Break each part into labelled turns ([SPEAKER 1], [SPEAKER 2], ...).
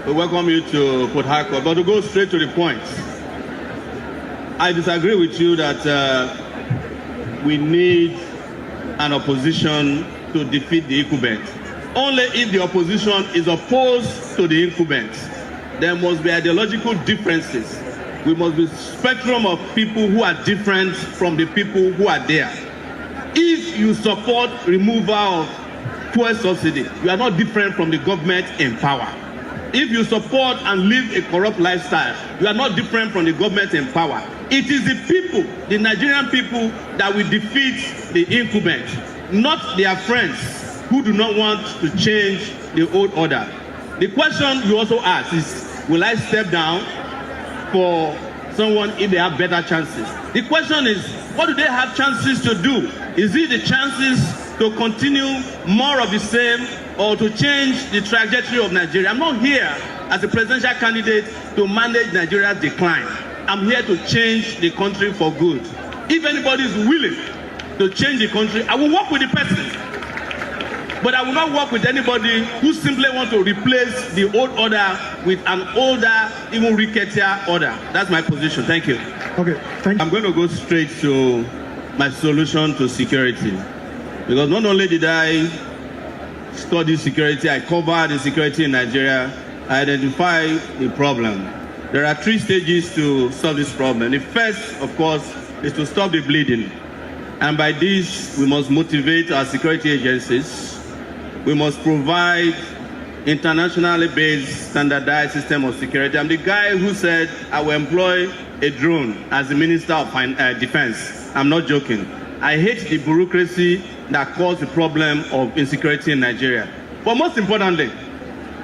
[SPEAKER 1] We welcome you to Port Harcourt, but to go straight to the point, I disagree with you that we need an opposition to defeat the incumbent. Only if the opposition is opposed to the incumbent. There must be ideological differences. We must be a spectrum of people who are different from the people who are there. If you support removal of fuel subsidy, you are not different from the government in power. If you support and live a corrupt lifestyle, you are not different from the government in power. It is the people, the Nigerian people, that will defeat the incumbent, not their friends who do not want to change the old order. The question you also ask is, will I step down for someone if they have better chances? The question is, what do they have chances to do? Is it the chances to continue more of the same or to change the trajectory of Nigeria? I'm not here as a presidential candidate to manage Nigeria's decline. I'm here to change the country for good. If anybody is willing to change the country, I will work with the person. But I will not work with anybody who simply want to replace the old order with an older, even ricketier order. That's my position. Thank you.
[SPEAKER 2] Okay, thank you.
[SPEAKER 1] I'm going to go straight to my solution to security. Because not only did I study security, I covered the security in Nigeria, I identify the problem. There are 3 stages to solve this problem. The first, of course, is to stop the bleeding. And by this, we must motivate our security agencies. We must provide internationally based standardized system of security. I'm the guy who said I will employ a drone as the Minister of Defense. I'm not joking. I hate the bureaucracy that caused the problem of insecurity in Nigeria. But most importantly,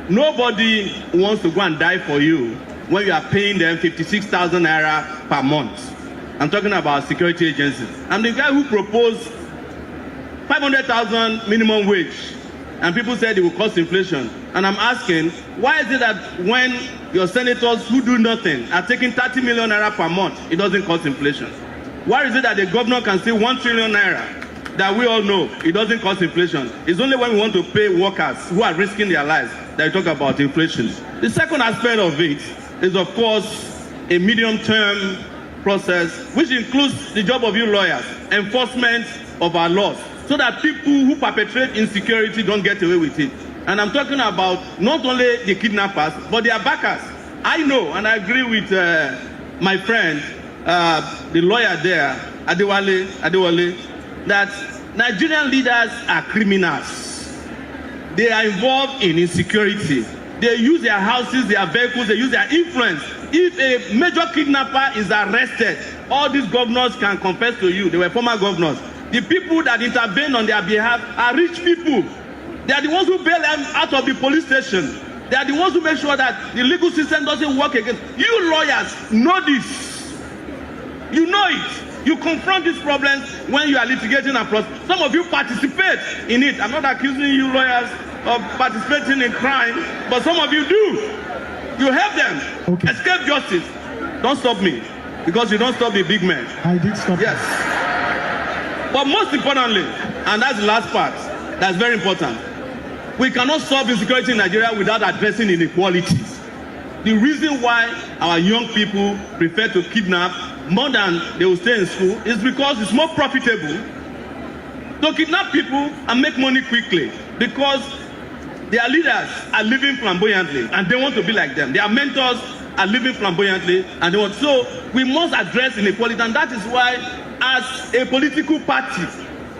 [SPEAKER 1] nobody wants to go and die for you when you are paying them 56,000 naira per month. I'm talking about security agencies. I'm the guy who proposed 500,000 minimum wage. And people said it will cause inflation. And I'm asking, why is it that when your senators who do nothing are taking 30 million naira per month, it doesn't cause inflation? Why is it that the governor can say 1 trillion naira that we all know it doesn't cause inflation? It's only when we want to pay workers who are risking their lives that we talk about inflation. The second aspect of it is, of course, a medium-term process, which includes the job of you lawyers, enforcement of our laws, so that people who perpetrate insecurity don't get away with it. And I'm talking about not only the kidnappers, but their backers. I know, and I agree with my friend, the lawyer there, Adewale, that Nigerian leaders are criminals. They are involved in insecurity. They use their houses, their vehicles, they use their influence. If a major kidnapper is arrested, all these governors can confess to you, they were former governors. The people that intervene on their behalf are rich people. They are the ones who bail them out of the police station. They are the ones who make sure that the legal system doesn't work against. You lawyers know this. You know it. You confront these problems when you are litigating a process. Some of you participate in it. I'm not accusing you lawyers of participating in crime, but some of you do. You help them escape justice. Don't stop me, because you don't stop the big men.
[SPEAKER 2] I did stop.
[SPEAKER 1] Yes. But most importantly, and that's the last part, that's very important, we cannot solve insecurity in Nigeria without addressing inequalities. The reason why our young people prefer to kidnap more than they will stay in school is because it's more profitable to kidnap people and make money quickly, because their leaders are living flamboyantly and they want to be like them. Their mentors are living flamboyantly and they want. So we must address inequality, and that is why, as a political party,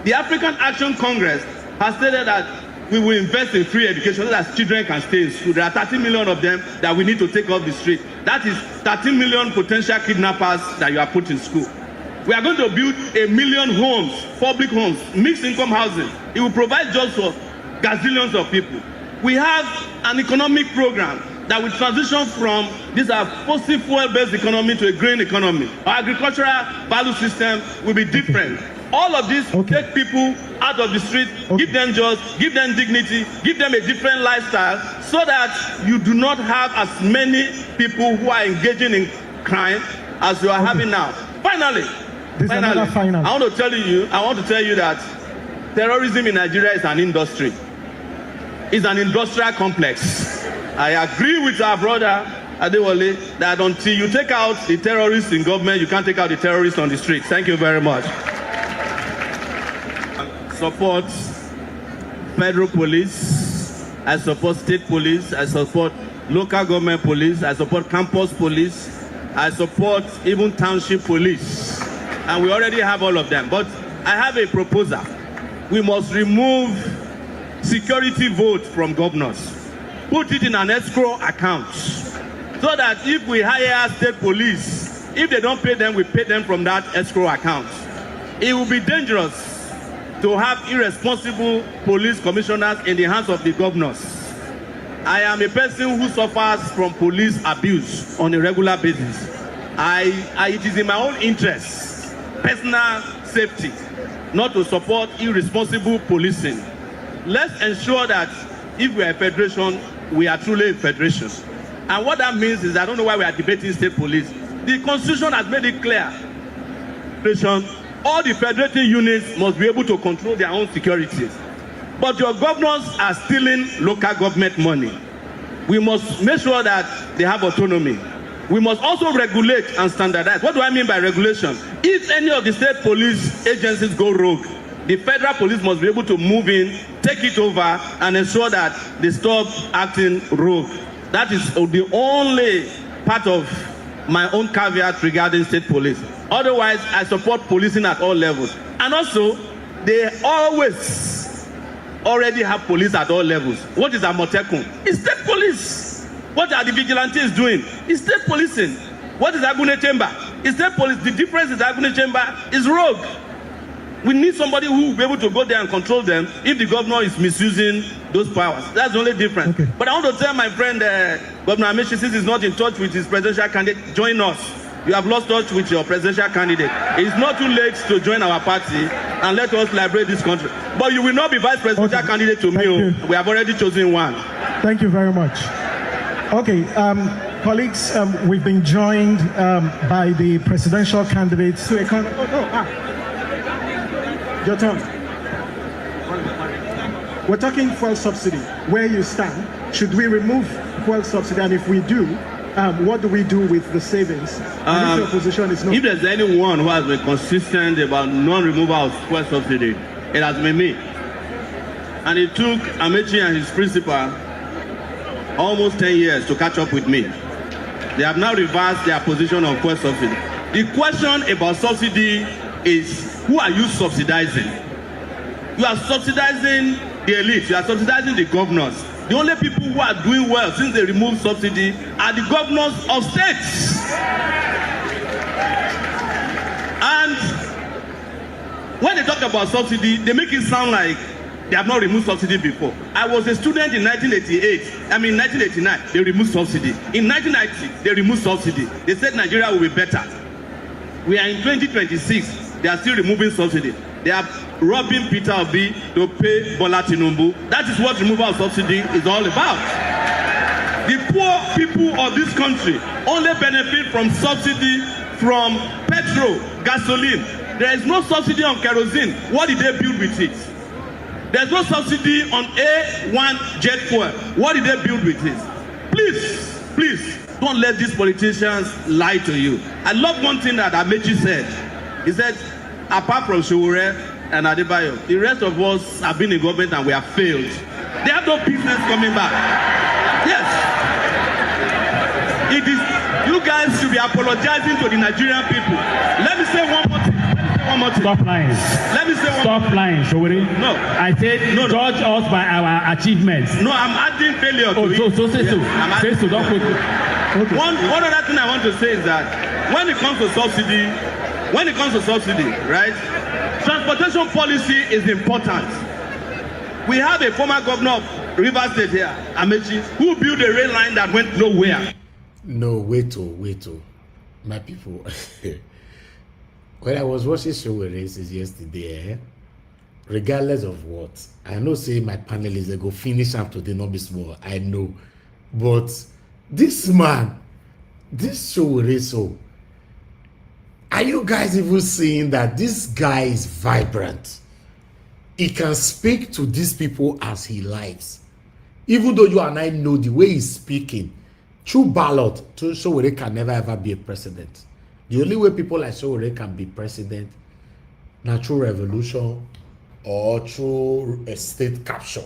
[SPEAKER 1] the African Action Congress has stated that we will invest in free education so that children can stay in school. There are 30 million of them that we need to take off the street. That is 13 million potential kidnappers that you are put in school. We are going to build 1 million homes, public homes, mixed income housing. It will provide jobs for gazillions of people. We have an economic program that will transition from this fossil fuel-based economy to a green economy. Our agricultural value system will be different. All of this take people out of the street, give them jobs, give them dignity, give them a different lifestyle, so that you do not have as many people who are engaging in crime as you are having now. Finally, I want to tell you that terrorism in Nigeria is an industry. It's an industrial complex. I agree with our brother Adewale that until you take out the terrorists in government, you can't take out the terrorists on the streets. Thank you very much. Support federal police. I support state police. I support local government police. I support campus police. I support even township police. And we already have all of them. But I have a proposal. We must remove security votes from governors. Put it in an escrow account. So that if we hire state police, if they don't pay them, we pay them from that escrow account. It will be dangerous to have irresponsible police commissioners in the hands of the governors. I am a person who suffers from police abuse on a regular basis. It is in my own interest, personal safety, not to support irresponsible policing. Let's ensure that if we are a federation, we are truly a federation. And what that means is, I don't know why we are debating state police. The Constitution has made it clear. All the federating units must be able to control their own securities. But your governors are stealing local government money. We must make sure that they have autonomy. We must also regulate and standardize. What do I mean by regulation? If any of the state police agencies go rogue, the federal police must be able to move in, take it over, and ensure that they stop acting rogue. That is the only part of my own caveat regarding state police. Otherwise, I support policing at all levels. And also, they always already have police at all levels. What is Amotekun? It's state police. What are the vigilantes doing? It's state policing. What is Agune Chamber? It's state police. The difference is Agune Chamber is rogue. We need somebody who will be able to go there and control them if the governor is misusing those powers. That's the only difference. Okay. But I want to tell my friend, Governor Amaechi, since he's not in touch with his presidential candidate, join us. You have lost touch with your presidential candidate. It's not too late to join our party and let us liberate this country. But you will not be vice presidential candidate to me. We have already chosen one.
[SPEAKER 2] Thank you very much. Okay, colleagues, we've been joined by the presidential candidates to your turn. We're talking fuel subsidy. Where you stand, should we remove fuel subsidy? And if we do, what do we do with the savings? If your position is no.
[SPEAKER 1] If there's anyone who has been consistent about non-removal of fuel subsidy, it has been me. And it took Amaechi and his principal almost 10 years to catch up with me. They have now reversed their position on fuel subsidy. The question about subsidy is, who are you subsidizing? You are subsidizing the elite. You are subsidizing the governors. The only people who are doing well since they removed subsidy are the governors of states. And when they talk about subsidy, they make it sound like they have not removed subsidy before. I was a student in 1989, they removed subsidy. In 1990, they removed subsidy. They said Nigeria will be better. We are in 2026. They are still removing subsidy. They are robbing Peter Obi to pay Bola Tinubu. That is what removal of subsidy is all about. The poor people of this country only benefit from subsidy from petrol, gasoline. There is no subsidy on kerosene. What did they build with it? There's no subsidy on A1 jet fuel. What did they build with it? Please, don't let these politicians lie to you. I love one thing that Amaechi said. He said, apart from Sowore and Adebayo, the rest of us have been in government and we have failed. They have no business coming back. Yes. It is, you guys should be apologizing to the Nigerian people. Let me say one more thing.
[SPEAKER 3] Stop lying.
[SPEAKER 1] Let me say one
[SPEAKER 3] Stop lying, Sowore.
[SPEAKER 1] No.
[SPEAKER 3] I said judge us by our achievements.
[SPEAKER 1] No, I'm adding failure to it.
[SPEAKER 3] Say so. Say so, don't put it.
[SPEAKER 2] Okay.
[SPEAKER 1] One other thing I want to say is that when it comes to subsidy, right, transportation policy is important. We have a former governor of Rivers State here, Amaechi, who built a rail line that went nowhere.
[SPEAKER 4] No, wait, my people. When I was watching Sowore races yesterday, regardless of what, I know say my panelists, they go finish up today, not be small, I know. But this man, this Sowore, so, are you guys even seeing that this guy is vibrant? He can speak to these people as he likes. Even though you and I know the way he's speaking, through ballot, Sowore can never ever be a president. The only way people like Sowore can be president, not through revolution or through a state capture.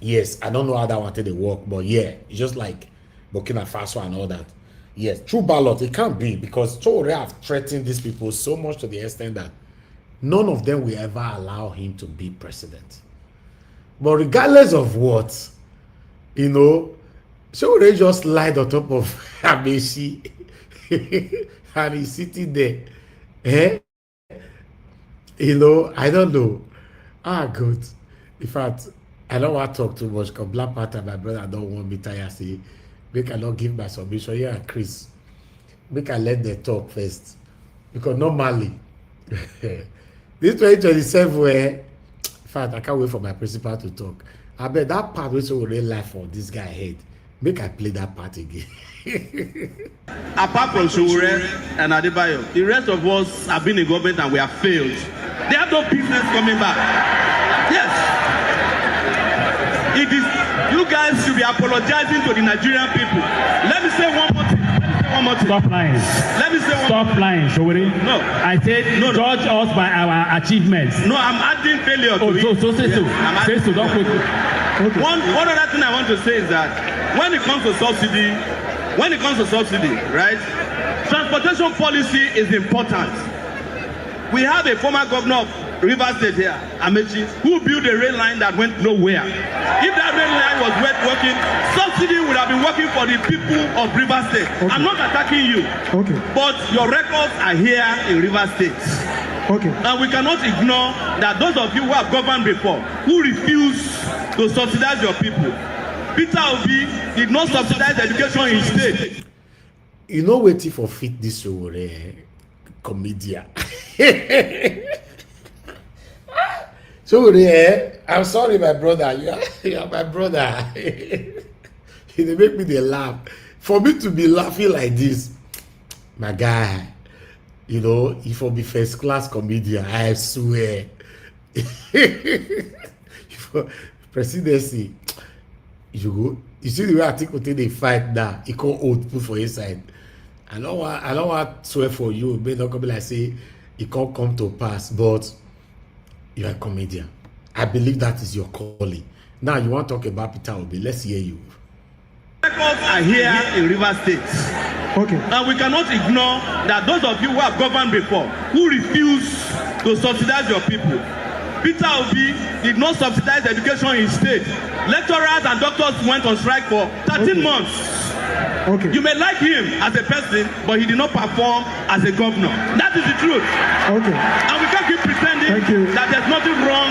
[SPEAKER 4] Yes, I don't know how that wanted to work, but yeah, it's just like Burkina Faso and all that. Yes, through ballot, it can't be, because Sowore have threatened these people so much to the extent that none of them will ever allow him to be president. But regardless of what, you know, Sowore just lied on top of Amechi and he's sitting there. You know, I don't know. Good. In fact, I don't want to talk too much because Black Panther, my brother, don't want me tired. Say, make I not give my submission. Yeah, Chris, make I let them talk first. Because normally, this 2027, in fact, I can't wait for my principal to talk. I bet that part which will really life for this guy head. Make I play that part again.
[SPEAKER 1] Apart from Sowore and Adebayo, the rest of us have been in government and we have failed. They have no business coming back. Yes. It is, you guys should be apologizing to the Nigerian people. Let me say one more thing.
[SPEAKER 3] Stop lying.
[SPEAKER 1] Let me say one
[SPEAKER 3] Stop lying, Sowore.
[SPEAKER 1] No.
[SPEAKER 3] I said
[SPEAKER 1] No.
[SPEAKER 3] judge us by our achievements.
[SPEAKER 1] No, I'm adding failure to
[SPEAKER 3] Oh,
[SPEAKER 1] it.
[SPEAKER 3] say so.
[SPEAKER 1] I'm
[SPEAKER 3] Say so, don't put it.
[SPEAKER 2] Okay.
[SPEAKER 1] One other thing I want to say is that when it comes to subsidy, right, transportation policy is important. We have a former governor of Rivers State here, Amechi, who built a rail line that went nowhere. If that rail line was working, subsidy would have been working for the people of Rivers State.
[SPEAKER 2] Okay.
[SPEAKER 1] I'm not attacking you,
[SPEAKER 2] Okay.
[SPEAKER 1] but your records are here in Rivers State.
[SPEAKER 2] Okay.
[SPEAKER 1] And we cannot ignore that those of you who have governed before, who refuse to subsidize your people. Peter Obi did not subsidize education in state.
[SPEAKER 4] You know, waiting for fit this Sowore comedian. Sowore, I'm sorry, my brother. You are my brother. They make me they laugh. For me to be laughing like this, my guy, you know, if I be first class comedian, I swear. For presidency, you see the way I think they fight now, he can't hold put for his side. I don't want to swear for you, may not come like say it can't come to pass, but you're a comedian. I believe that is your calling. Now you want to talk about Peter Obi, let's hear you.
[SPEAKER 1] Records are here in Rivers State.
[SPEAKER 2] Okay.
[SPEAKER 1] And we cannot ignore that those of you who have governed before, who refuse to subsidize your people. Peter Obi did not subsidize education in state. Lecturers and doctors went on strike for 13 months.
[SPEAKER 2] Okay.
[SPEAKER 1] You may like him as a person, but he did not perform as a governor. That is the truth.
[SPEAKER 2] Okay.
[SPEAKER 1] And we can't keep pretending
[SPEAKER 2] Thank you.
[SPEAKER 1] that there's nothing wrong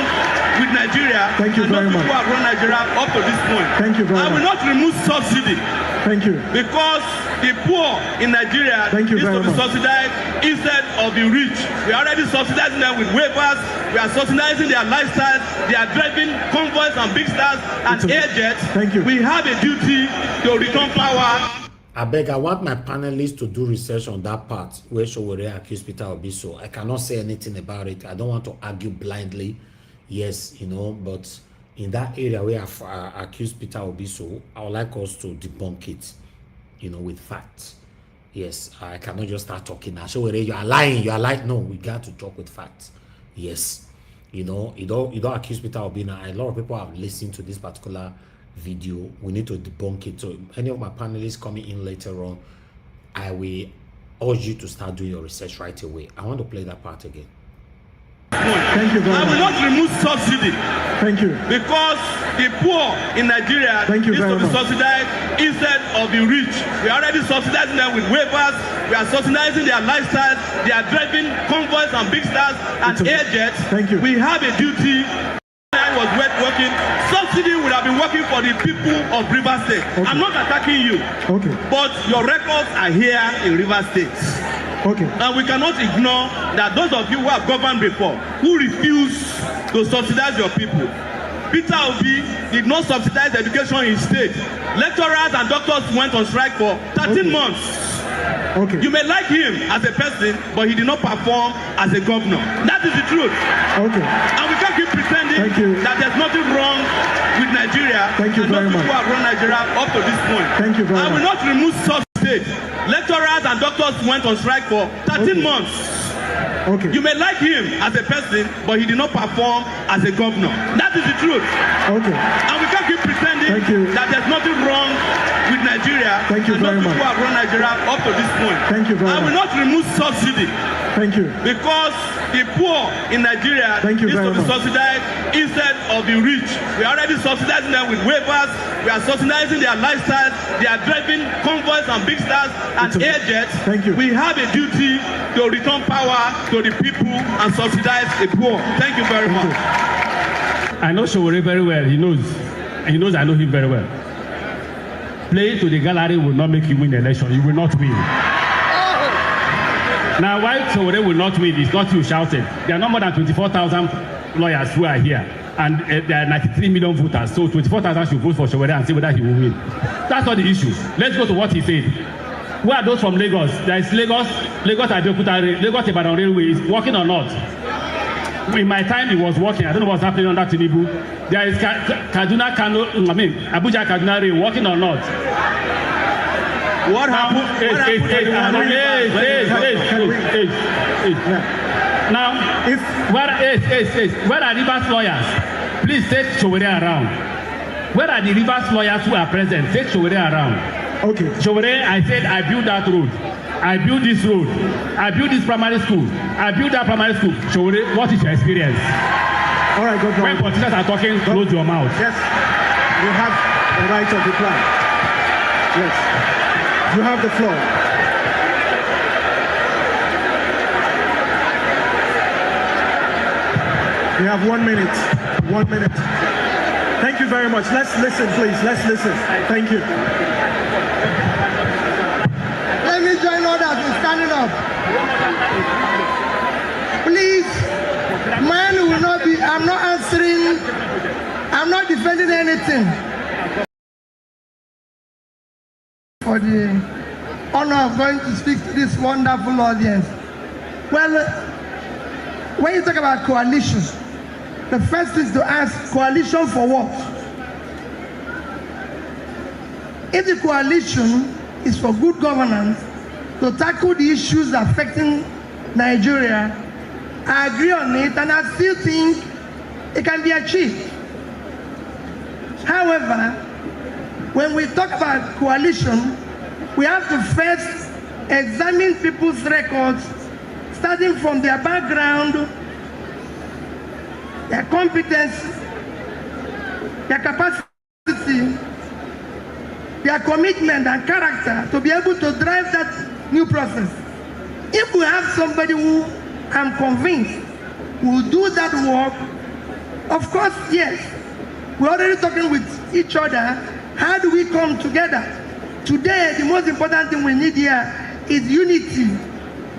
[SPEAKER 1] with Nigeria.
[SPEAKER 2] Thank you
[SPEAKER 1] and
[SPEAKER 2] very
[SPEAKER 1] those
[SPEAKER 2] much.
[SPEAKER 1] people who have run Nigeria up to this point.
[SPEAKER 2] Thank you very
[SPEAKER 1] I will
[SPEAKER 2] much.
[SPEAKER 1] not remove subsidy.
[SPEAKER 2] Thank you.
[SPEAKER 1] Because the poor in Nigeria
[SPEAKER 2] Thank you
[SPEAKER 1] needs to
[SPEAKER 2] very
[SPEAKER 1] be
[SPEAKER 2] much.
[SPEAKER 1] subsidized instead of the rich. We are already subsidizing them with waivers. We are subsidizing their lifestyles. They are driving convoys and big stars and
[SPEAKER 2] It's okay.
[SPEAKER 1] air jets.
[SPEAKER 2] Thank you.
[SPEAKER 1] We have a duty to return power.
[SPEAKER 4] I beg, I want my panelists to do research on that part where Sowore accused Peter Obi. So I cannot say anything about it. I don't want to argue blindly. Yes, you know, but in that area where I've accused Peter Obi, so I would like us to debunk it, you know, with facts. Yes, I cannot just start talking now. Sowore, you are lying. You are lying. No, we got to talk with facts. Yes, you know, you don't accuse Peter Obi now. A lot of people have listened to this particular video. We need to debunk it. So any of my panelists coming in later on, I will urge you to start doing your research right away. I want to play that part again.
[SPEAKER 2] Thank you very
[SPEAKER 1] I will
[SPEAKER 2] much.
[SPEAKER 1] not remove subsidy.
[SPEAKER 2] Thank you.
[SPEAKER 1] Because the poor in Nigeria
[SPEAKER 2] Thank you
[SPEAKER 1] needs to
[SPEAKER 2] very
[SPEAKER 1] be
[SPEAKER 2] much.
[SPEAKER 1] subsidized instead of the rich. We are already subsidizing them with waivers. We are subsidizing their lifestyles. They are driving convoys and big stars and
[SPEAKER 2] It's okay.
[SPEAKER 1] air jets.
[SPEAKER 2] Thank you.
[SPEAKER 1] We have a duty. Was working. Subsidy would have been working for the people of Rivers State.
[SPEAKER 2] Okay.
[SPEAKER 1] I'm not attacking you,
[SPEAKER 2] Okay.
[SPEAKER 1] but your records are here in Rivers State.
[SPEAKER 2] Okay.
[SPEAKER 1] And we cannot ignore that those of you who have governed before, who refuse to subsidize your people. Peter Obi did not subsidize education in state. Lecturers and doctors went on strike for 13 months.
[SPEAKER 2] Okay.
[SPEAKER 1] You may like him as a person, but he did not perform as a governor. That is the truth.
[SPEAKER 2] Okay.
[SPEAKER 1] And we can't keep pretending
[SPEAKER 2] Thank you.
[SPEAKER 1] that there's nothing wrong with with Nigeria.
[SPEAKER 2] Thank you very much.
[SPEAKER 1] People have run Nigeria up to this point.
[SPEAKER 2] Thank you very much.
[SPEAKER 1] I will not remove subsidy. Lecturers and doctors went on strike for 13 months.
[SPEAKER 2] Okay.
[SPEAKER 1] You may like him as a person, but he did not perform as a governor. That is the truth.
[SPEAKER 2] Okay.
[SPEAKER 1] And we can't keep pretending that there's nothing wrong with Nigeria.
[SPEAKER 2] Thank you very much.
[SPEAKER 1] People have run Nigeria up to this point.
[SPEAKER 2] Thank you very much.
[SPEAKER 1] I will not remove subsidy.
[SPEAKER 2] Thank you.
[SPEAKER 1] Because the poor in Nigeria
[SPEAKER 2] Thank you
[SPEAKER 1] needs
[SPEAKER 2] very
[SPEAKER 1] to be
[SPEAKER 2] much.
[SPEAKER 1] subsidized instead of the rich. We are already subsidizing them with waivers. We are subsidizing their lifestyles. They are driving convoys and big stars and air jets.
[SPEAKER 2] Thank you.
[SPEAKER 1] We have a duty to return power to the people and subsidize the poor. Thank you very much.
[SPEAKER 3] I know Sowore very well. He knows I know him very well. Playing to the gallery will not make you win the election. You will not win. Now, why Sowore will not win is not you shouting. There are no more than 24,000 lawyers who are here, and there are 93 million voters. So 24,000 should vote for Sowore and see whether he will win. That's not the issue. Let's go to what he said. Who are those from Lagos? There is Lagos Abeokuta, Lagos Ibadan Railway is working or not? In my time, it was working. I don't know what's happening under Tinubu. There is Abuja Kaduna Rail working or not?
[SPEAKER 1] What happened?
[SPEAKER 3] Now, where are Rivers lawyers? Please take Sowore around. Where are the Rivers lawyers who are present? Take Sowore around.
[SPEAKER 2] Okay.
[SPEAKER 3] Sowore, I said I built that road. I built this road. I built this primary school. I built that primary school. Sowore, what is your experience?
[SPEAKER 2] All right, Governor.
[SPEAKER 3] When politicians are talking, close your mouth.
[SPEAKER 2] Yes. You have the right of reply. Yes. You have the floor. You have 1 minute. 1 minute. Thank you very much. Let's listen, please. Let's listen. Thank you.
[SPEAKER 5] Let me join others in standing up. Please, mine will not be, I'm not answering, I'm not defending anything. For the honor of going to speak to this wonderful audience. Well, when you talk about coalition, the first is to ask, coalition for what? If the coalition is for good governance, to tackle the issues affecting Nigeria, I agree on it, and I still think it can be achieved. However, when we talk about coalition, we have to first examine people's records, starting from their background, their competence, their capacity, their commitment and character to be able to drive that new process. If we have somebody who I'm convinced will do that work, of course, yes, we're already talking with each other. How do we come together? Today, the most important thing we need here is unity.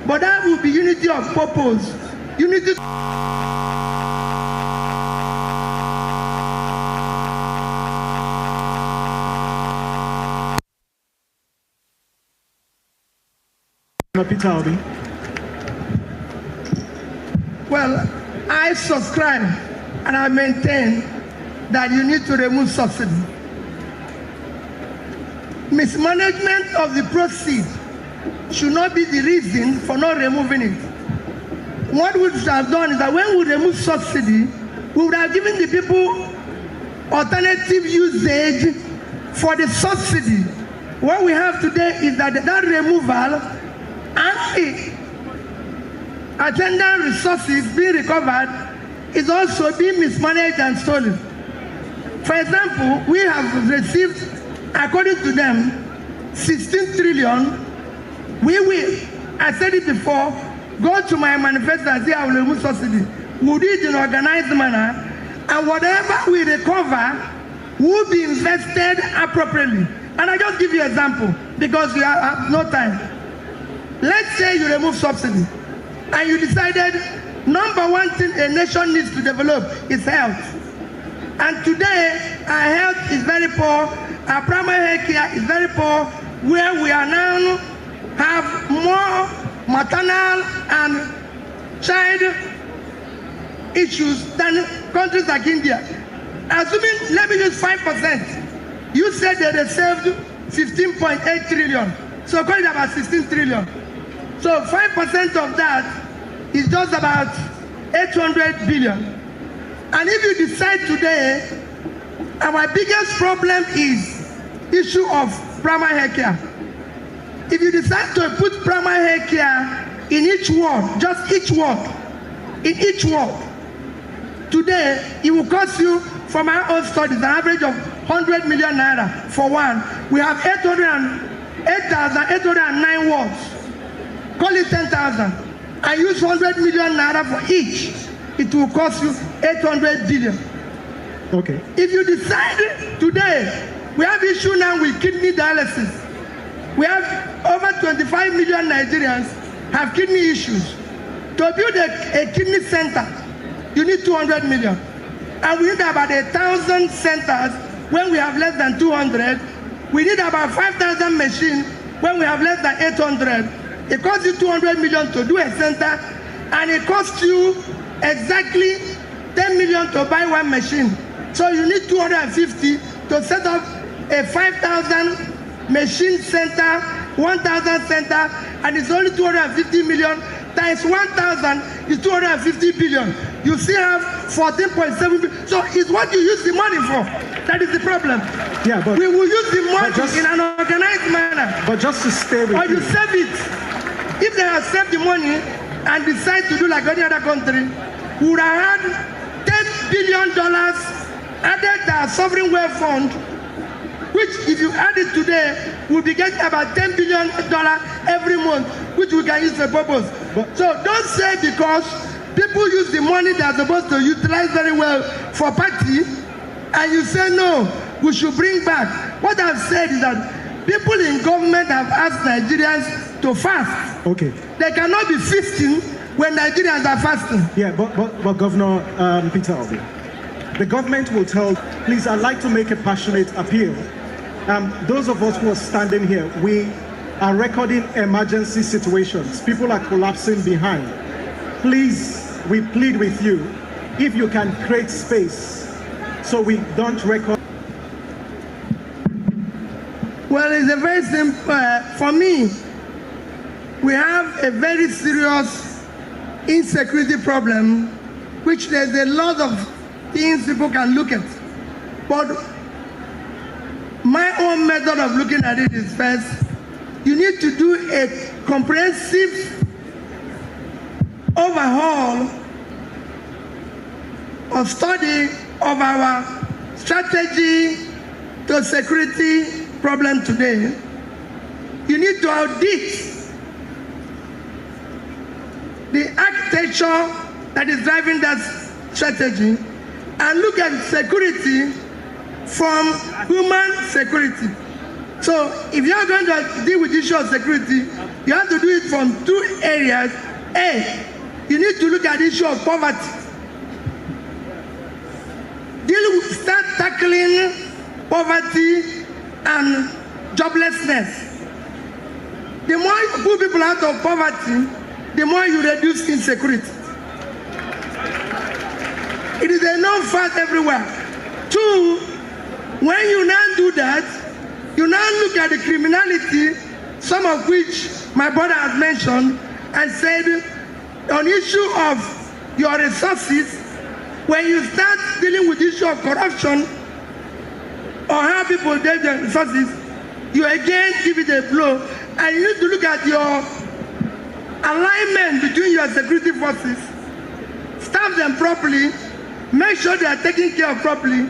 [SPEAKER 5] But that will be unity of purpose. Unity.
[SPEAKER 2] Peter Obi.
[SPEAKER 5] Well, I subscribe and I maintain that you need to remove subsidy. Mismanagement of the proceeds should not be the reason for not removing it. What we should have done is that when we remove subsidy, we would have given the people alternative usage for the subsidy. What we have today is that that removal and the attendant resources being recovered is also being mismanaged and stolen. For example, we have received, according to them, 16 trillion. We will, I said it before, go to my manifesto and say I will remove subsidy. We'll do it in an organized manner, and whatever we recover will be invested appropriately. And I just give you an example because we have no time. Let's say you remove subsidy and you decided number one thing a nation needs to develop is health. And today our health is very poor, our primary health care is very poor, where we are now have more maternal and child issues than countries like India. Assuming, let me use 5%. You said that they saved 15.8 trillion. So call it about 16 trillion. So 5% of that is just about 800 billion. And if you decide today, our biggest problem is issue of primary health care. If you decide to put primary health care in each ward, just each ward, in each ward, today it will cost you, from our own studies, an average of 100 million naira for one. We have 8,809 wards. Call it 10,000. And use 100 million naira for each. It will cost you 800 billion.
[SPEAKER 2] Okay.
[SPEAKER 5] If you decide today, we have issue now with kidney dialysis. We have over 25 million Nigerians have kidney issues. To build a kidney center, you need 200 million. And we need about 1,000 centers when we have less than 200. We need about 5,000 machines when we have less than 800. It costs you 200 million to do a center, and it costs you exactly 10 million to buy one machine. So you need 250 to set up a 5,000 machine center, 1,000 center, and it's only 250 million times 1,000 is 250 billion. You still have 14.7 billion. So it's what you use the money for. That is the problem.
[SPEAKER 2] Yeah, but
[SPEAKER 5] we will use the money in an organized manner.
[SPEAKER 2] But just to stay with
[SPEAKER 5] or you save it. If they have saved the money and decide to do like any other country, we would have had $10 billion added to our sovereign wealth fund, which if you add it today, we'll be getting about $10 billion every month, which we can use for purpose. So don't say because people use the money they're supposed to utilize very well for party, and you say no, we should bring back. What I've said is that people in government have asked Nigerians to fast.
[SPEAKER 2] Okay.
[SPEAKER 5] They cannot be feasting when Nigerians are fasting.
[SPEAKER 2] Yeah, but Governor Peter Obi, the government will tell, please, I'd like to make a passionate appeal. Those of us who are standing here, we are recording emergency situations. People are collapsing behind. Please, we plead with you, if you can create space so we don't record.
[SPEAKER 5] Well, it's a very simple, for me, we have a very serious insecurity problem, which there's a lot of things people can look at. But my own method of looking at it is first, you need to do a comprehensive overhaul or study of our strategy to security problem today. You need to audit the architecture that is driving that strategy and look at security from human security. So if you are going to deal with the issue of security, you have to do it from two areas. A, you need to look at the issue of poverty. Start tackling poverty and joblessness. The more you put people out of poverty, the more you reduce insecurity. It is a known fact everywhere. Two, when you now do that, you now look at the criminality, some of which my brother has mentioned, and said on issue of your resources, when you start dealing with the issue of corruption or how people get their resources, you again give it a blow, and you need to look at your alignment between your security forces, staff them properly, make sure they are taken care of properly,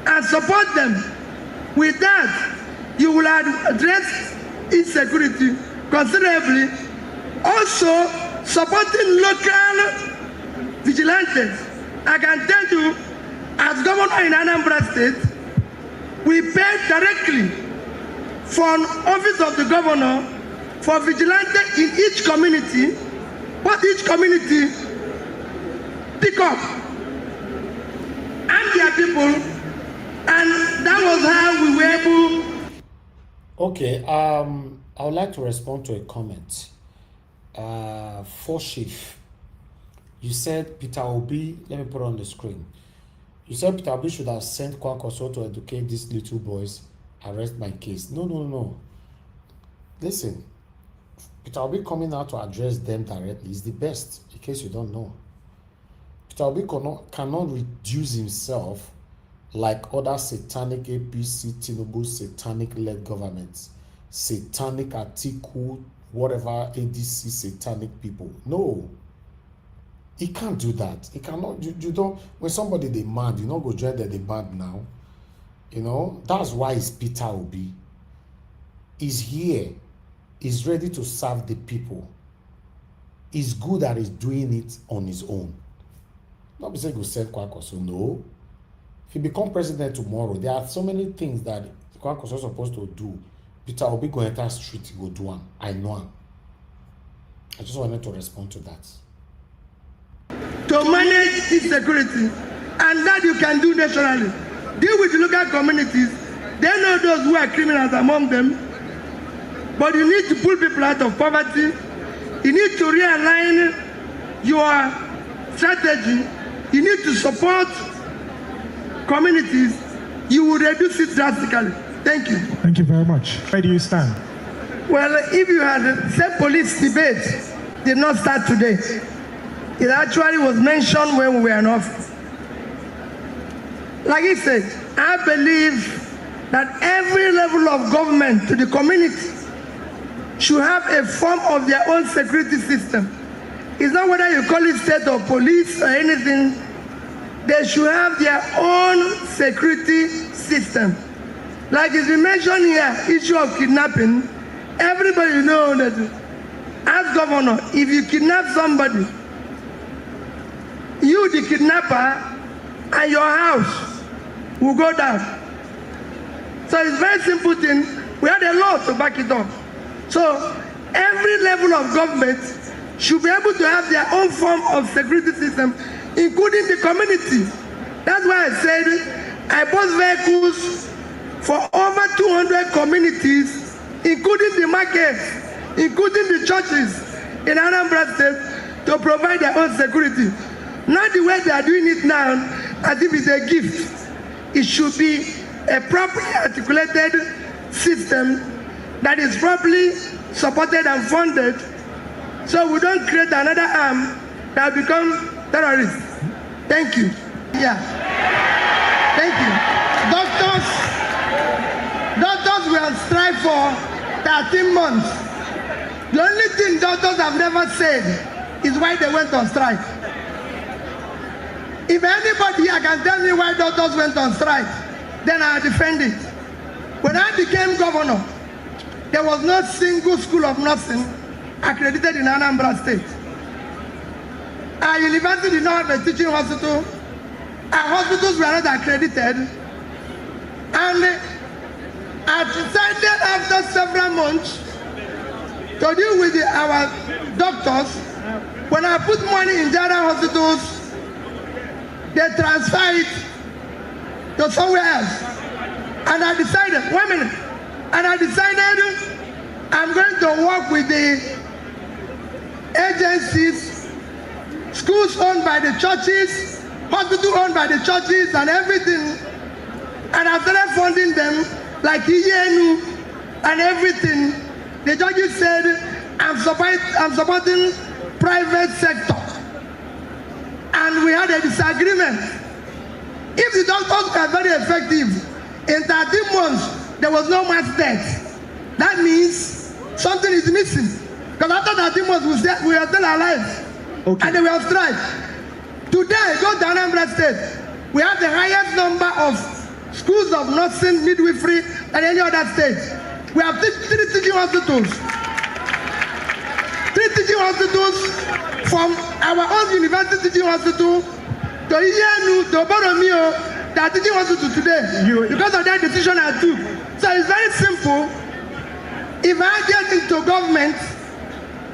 [SPEAKER 5] and support them. With that, you will address insecurity considerably. Also, supporting local vigilantes. I can tell you, as governor in Anambra State, we pay directly for an office of the governor for vigilantes in each community, what each community pick up and their people, and that was how we were able.
[SPEAKER 4] Okay, I would like to respond to a comment. For Chief, you said Peter Obi, let me put it on the screen. You said Peter Obi should have sent Kwankwaso to educate these little boys, arrest my case. No. Listen, Peter Obi coming out to address them directly is the best, in case you don't know. Peter Obi cannot reduce himself like other satanic APC, Tinubu, satanic-led governments, satanic Atiku, whatever ADC, satanic people. No. He can't do that. He cannot. You don't. When somebody demand, you don't go join the demand now. You know, that's why it's Peter Obi. He's here. He's ready to serve the people. He's good at he's doing it on his own. Not be saying go send Kwankwaso. No. If he become president tomorrow, there are so many things that Kwankwaso is supposed to do. Peter Obi go enter street, he go do one. I know him. I just wanted to respond to that.
[SPEAKER 5] To manage insecurity, and that you can do nationally. Deal with the local communities. They know those who are criminals among them. But you need to pull people out of poverty. You need to realign your strategy. You need to support communities. You will reduce it drastically. Thank you.
[SPEAKER 2] Thank you very much. Where do you stand?
[SPEAKER 5] Well, if you had said police debate did not start today, it actually was mentioned when we were in office. Like he said, I believe that every level of government to the community should have a form of their own security system. It's not whether you call it state or police or anything. They should have their own security system. Like it's been mentioned here, issue of kidnapping. Everybody knows that as governor, if you kidnap somebody, you, the kidnapper, and your house will go down. So it's a very simple thing. We have a law to back it up. So every level of government should be able to have their own form of security system, including the community. That's why I said I bought vehicles for over 200 communities, including the markets, including the churches in Anambra State, to provide their own security. Not the way they are doing it now, as if it's a gift. It should be a properly articulated system that is properly supported and funded, so we don't create another arm that become terrorists. Thank you. Yeah. Thank you. Doctors will strive for 13 months. The only thing doctors have never said is why they went on strike. If anybody here can tell me why doctors went on strike, then I defend it. When I became governor, there was no single school of nursing accredited in Anambra State. Our university did not have a teaching hospital. Our hospitals were not accredited. And I decided after several months to deal with our doctors. When I put money in general hospitals, they transfer it to somewhere else. And I decided, wait a minute, and I decided I'm going to work with the agencies, schools owned by the churches, hospitals owned by the churches and everything. And I started funding them like Iyenu and everything. The judges said, I'm supporting private sector. And we had a disagreement. If the doctors were very effective, in 13 months, there was no mass death. That means something is missing. Because after 13 months, we are still alive. Okay. And they were on strike. Today, go to Anambra State. We have the highest number of schools of nursing, midwifery, than any other state. We have three teaching hospitals. 3 teaching hospitals from our own university teaching hospital to Iyenu, to Boromio, that teaching hospital today. Because of that decision I took. So it's very simple. If I get into government,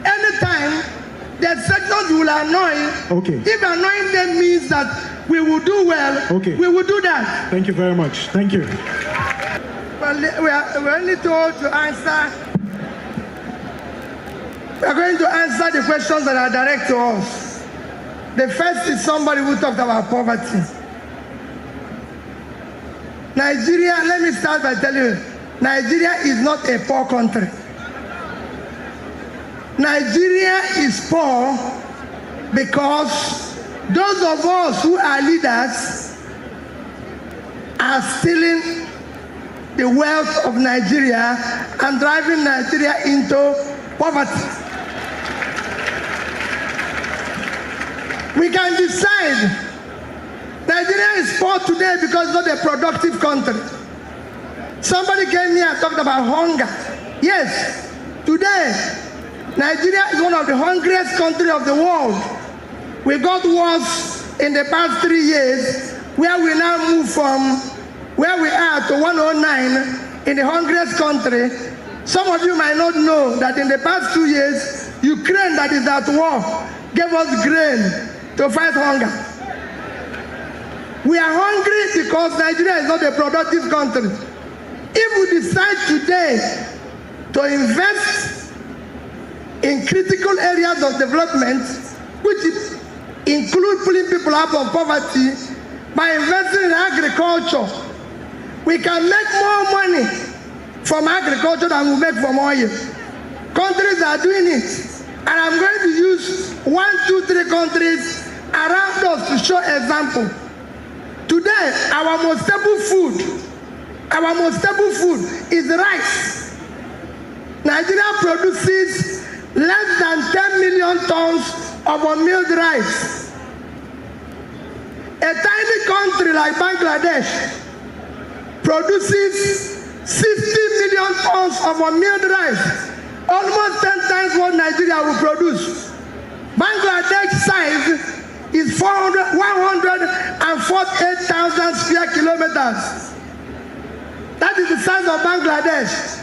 [SPEAKER 5] anytime the sectors will annoy. Okay. If annoying them means that we will do well, okay, we will do that.
[SPEAKER 2] Thank you very much. Thank you.
[SPEAKER 5] Well, we are only told to answer. We are going to answer the questions that are direct to us. The first is somebody who talked about poverty. Nigeria, let me start by telling you, Nigeria is not a poor country. Nigeria is poor because those of us who are leaders are stealing the wealth of Nigeria and driving Nigeria into poverty. We can decide Nigeria is poor today because it's not a productive country. Somebody came here and talked about hunger. Yes, today, Nigeria is one of the hungriest countries of the world. We got worse in the past 3 years, where we now move from where we are to 109 in the hungriest country. Some of you might not know that in the past 2 years, Ukraine, that is at war, gave us grain to fight hunger. We are hungry because Nigeria is not a productive country. If we decide today to invest in critical areas of development, which include pulling people out of poverty, by investing in agriculture, we can make more money from agriculture than we make from oil. Countries are doing it. And I'm going to use 1, 2, 3 countries around us to show example. Today, our most staple food is rice. Nigeria produces less than 10 million tons of unmilled rice. A tiny country like Bangladesh produces 60 million tons of unmilled rice, almost 10 times what Nigeria will produce. Bangladesh's size is 148,000 square kilometers. That is the size of Bangladesh.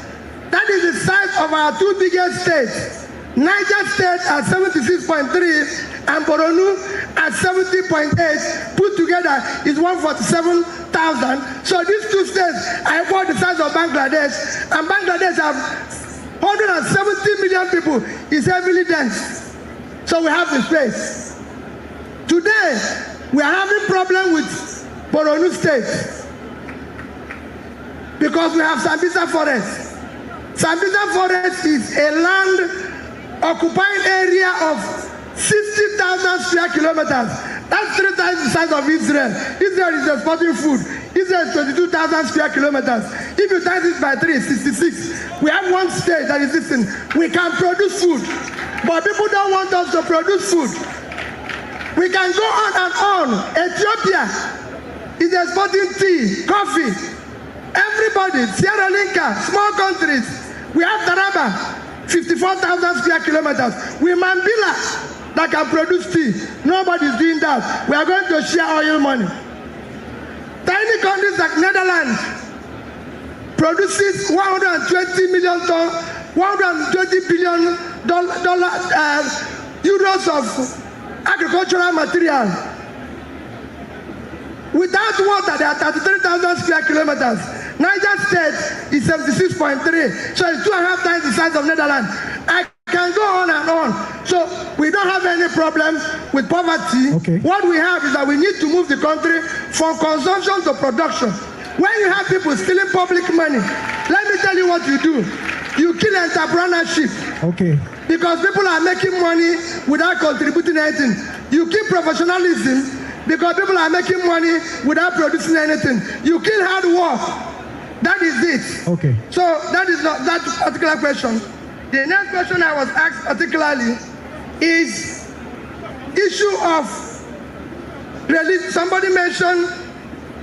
[SPEAKER 5] That is the size of our 2 biggest states. Niger State at 76.3 and Borno at 70.8 put together is 147,000. So these 2 states are about the size of Bangladesh, and Bangladesh have 170 million people. Is heavily dense. So we have the space. Today, we are having problem with Borno State because we have Sambisa Forest. Sambisa Forest is a land occupying area of 60,000 square kilometers. That's 3 times the size of Israel. Israel is exporting food. Israel is 22,000 square kilometers. If you times it by 3, it's 66. We have one state that is listening. We can produce food, but people don't want us to produce food. We can go on and on. Ethiopia is exporting tea, coffee. Everybody, Sierra Leone, small countries. We have Taraba, 54,000 square kilometers. We Mambila that can produce tea. Nobody is doing that. We are going to share oil money. Tiny countries like Netherlands produces 120 million ton, 120 billion euros of agricultural material. Without water, there are 33,000 square kilometers. Niger State is 76.3, so it's 2.5 times the size of Netherlands. I can go on and on. So we don't have any problem with poverty.
[SPEAKER 2] Okay.
[SPEAKER 5] What we have is that we need to move the country from consumption to production. When you have people stealing public money, let me tell you what you do. You kill entrepreneurship.
[SPEAKER 2] Okay.
[SPEAKER 5] Because people are making money without contributing anything. You kill professionalism because people are making money without producing anything. You kill hard work. That is it.
[SPEAKER 2] Okay.
[SPEAKER 5] So that is not that particular question. The next question I was asked particularly is issue of religion. Somebody mentioned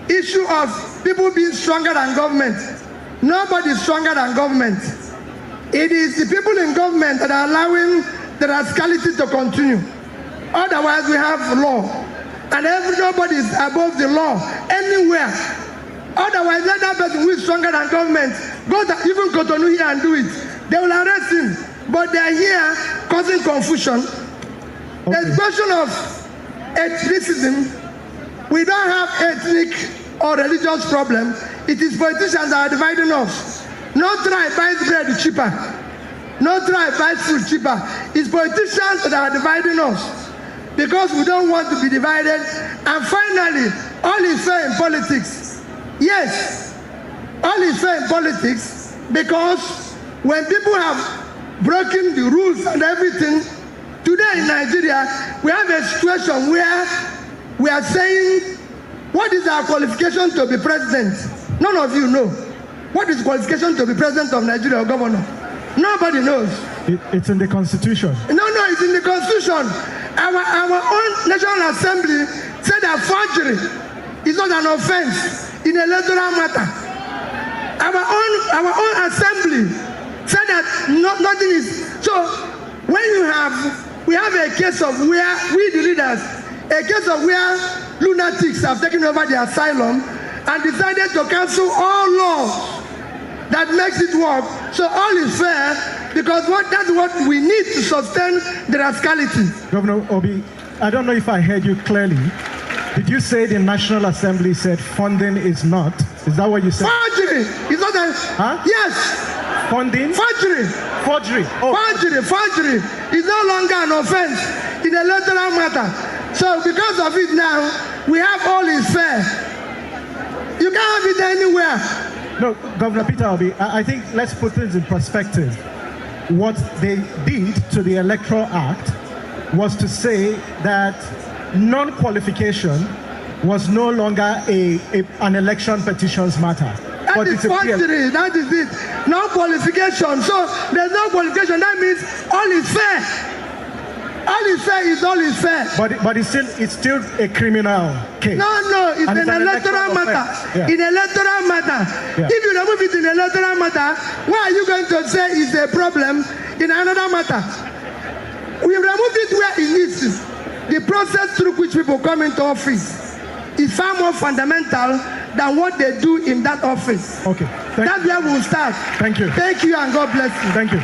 [SPEAKER 5] issue of people being stronger than government. Nobody is stronger than government. It is the people in government that are allowing the rascality to continue. Otherwise, we have law. And nobody is above the law anywhere. Otherwise, let that person who is stronger than government go to even Cotonou here and do it. They will arrest him. But they are here causing confusion. Okay. There's question of ethnicism. We don't have ethnic or religious problem. It is politicians that are dividing us. No tribe buys bread cheaper. No tribe buys food cheaper. It's politicians that are dividing us because we don't want to be divided. And finally, all is fair in politics. Yes, all is fair in politics, because when people have broken the rules and everything, today in Nigeria, we have a situation where we are saying, what is our qualification to be president? None of you know. What is qualification to be president of Nigeria or governor? Nobody knows.
[SPEAKER 2] It's in the Constitution.
[SPEAKER 5] No, it's in the Constitution. Our own National Assembly said that forgery is not an offense in electoral matter. Our own assembly said that nothing is. So when we have a case of where we the leaders, a case of where lunatics have taken over the asylum and decided to cancel all laws that makes it work. So all is fair, because that's what we need to sustain the rascality.
[SPEAKER 2] Governor Obi, I don't know if I heard you clearly. Did you say the National Assembly said funding is not? Is that what you said?
[SPEAKER 5] Forgery is not a...
[SPEAKER 2] Huh?
[SPEAKER 5] Yes.
[SPEAKER 2] Funding?
[SPEAKER 5] Forgery.
[SPEAKER 2] Forgery. Oh.
[SPEAKER 5] Forgery is no longer an offense in electoral matter. So because of it now, we have all is fair. You can't have it anywhere.
[SPEAKER 2] No, Governor Peter Obi, I think let's put things in perspective. What they did to the Electoral Act was to say that non-qualification was no longer an election petitions matter.
[SPEAKER 5] That is forgery. That is it. No qualification. So there's no qualification. That means all is fair. All is fair is all is fair.
[SPEAKER 2] But it's still a criminal case.
[SPEAKER 5] No, it's an electoral matter.
[SPEAKER 2] Yeah.
[SPEAKER 5] In electoral matter. Yeah. If you remove it in electoral matter, why are you going to say it's a problem in another matter? We remove it where it needs to. The process through which people come into office is far more fundamental than what they do in that office.
[SPEAKER 2] Okay.
[SPEAKER 5] That's where we'll start.
[SPEAKER 2] Thank you.
[SPEAKER 5] Thank you, and God bless you.
[SPEAKER 2] Thank you.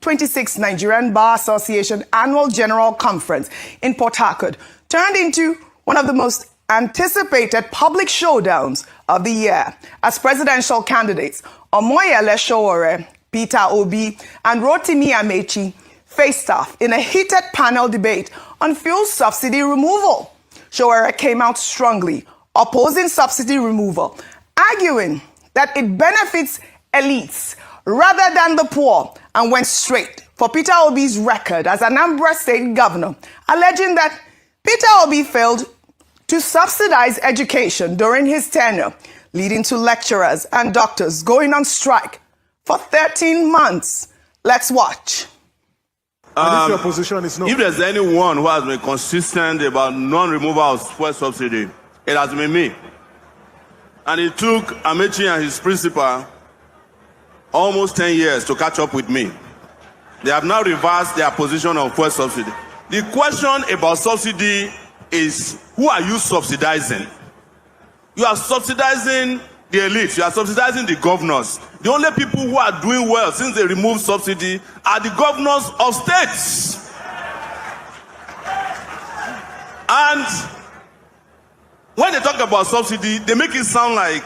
[SPEAKER 6] 26th Nigerian Bar Association Annual General Conference in Port Harcourt turned into one of the most anticipated public showdowns of the year as presidential candidates Omoyele Sowore, Peter Obi, and Rotimi Amechi faced off in a heated panel debate on fuel subsidy removal. Sowore came out strongly opposing subsidy removal, arguing that it benefits elites rather than the poor, and went straight for Peter Obi's record as Anambra State Governor, alleging that Peter Obi failed to subsidize education during his tenure, leading to lecturers and doctors going on strike for 13 months. Let's watch.
[SPEAKER 7] If your position is no.
[SPEAKER 1] If there's anyone who has been consistent about non-removal of fuel subsidy, it has been me. And it took Amechi and his principal almost 10 years to catch up with me. They have now reversed their position on fuel subsidy. The question about subsidy is, who are you subsidizing? You are subsidizing the elite. You are subsidizing the governors. The only people who are doing well since they removed subsidy are the governors of states. And when they talk about subsidy, they make it sound like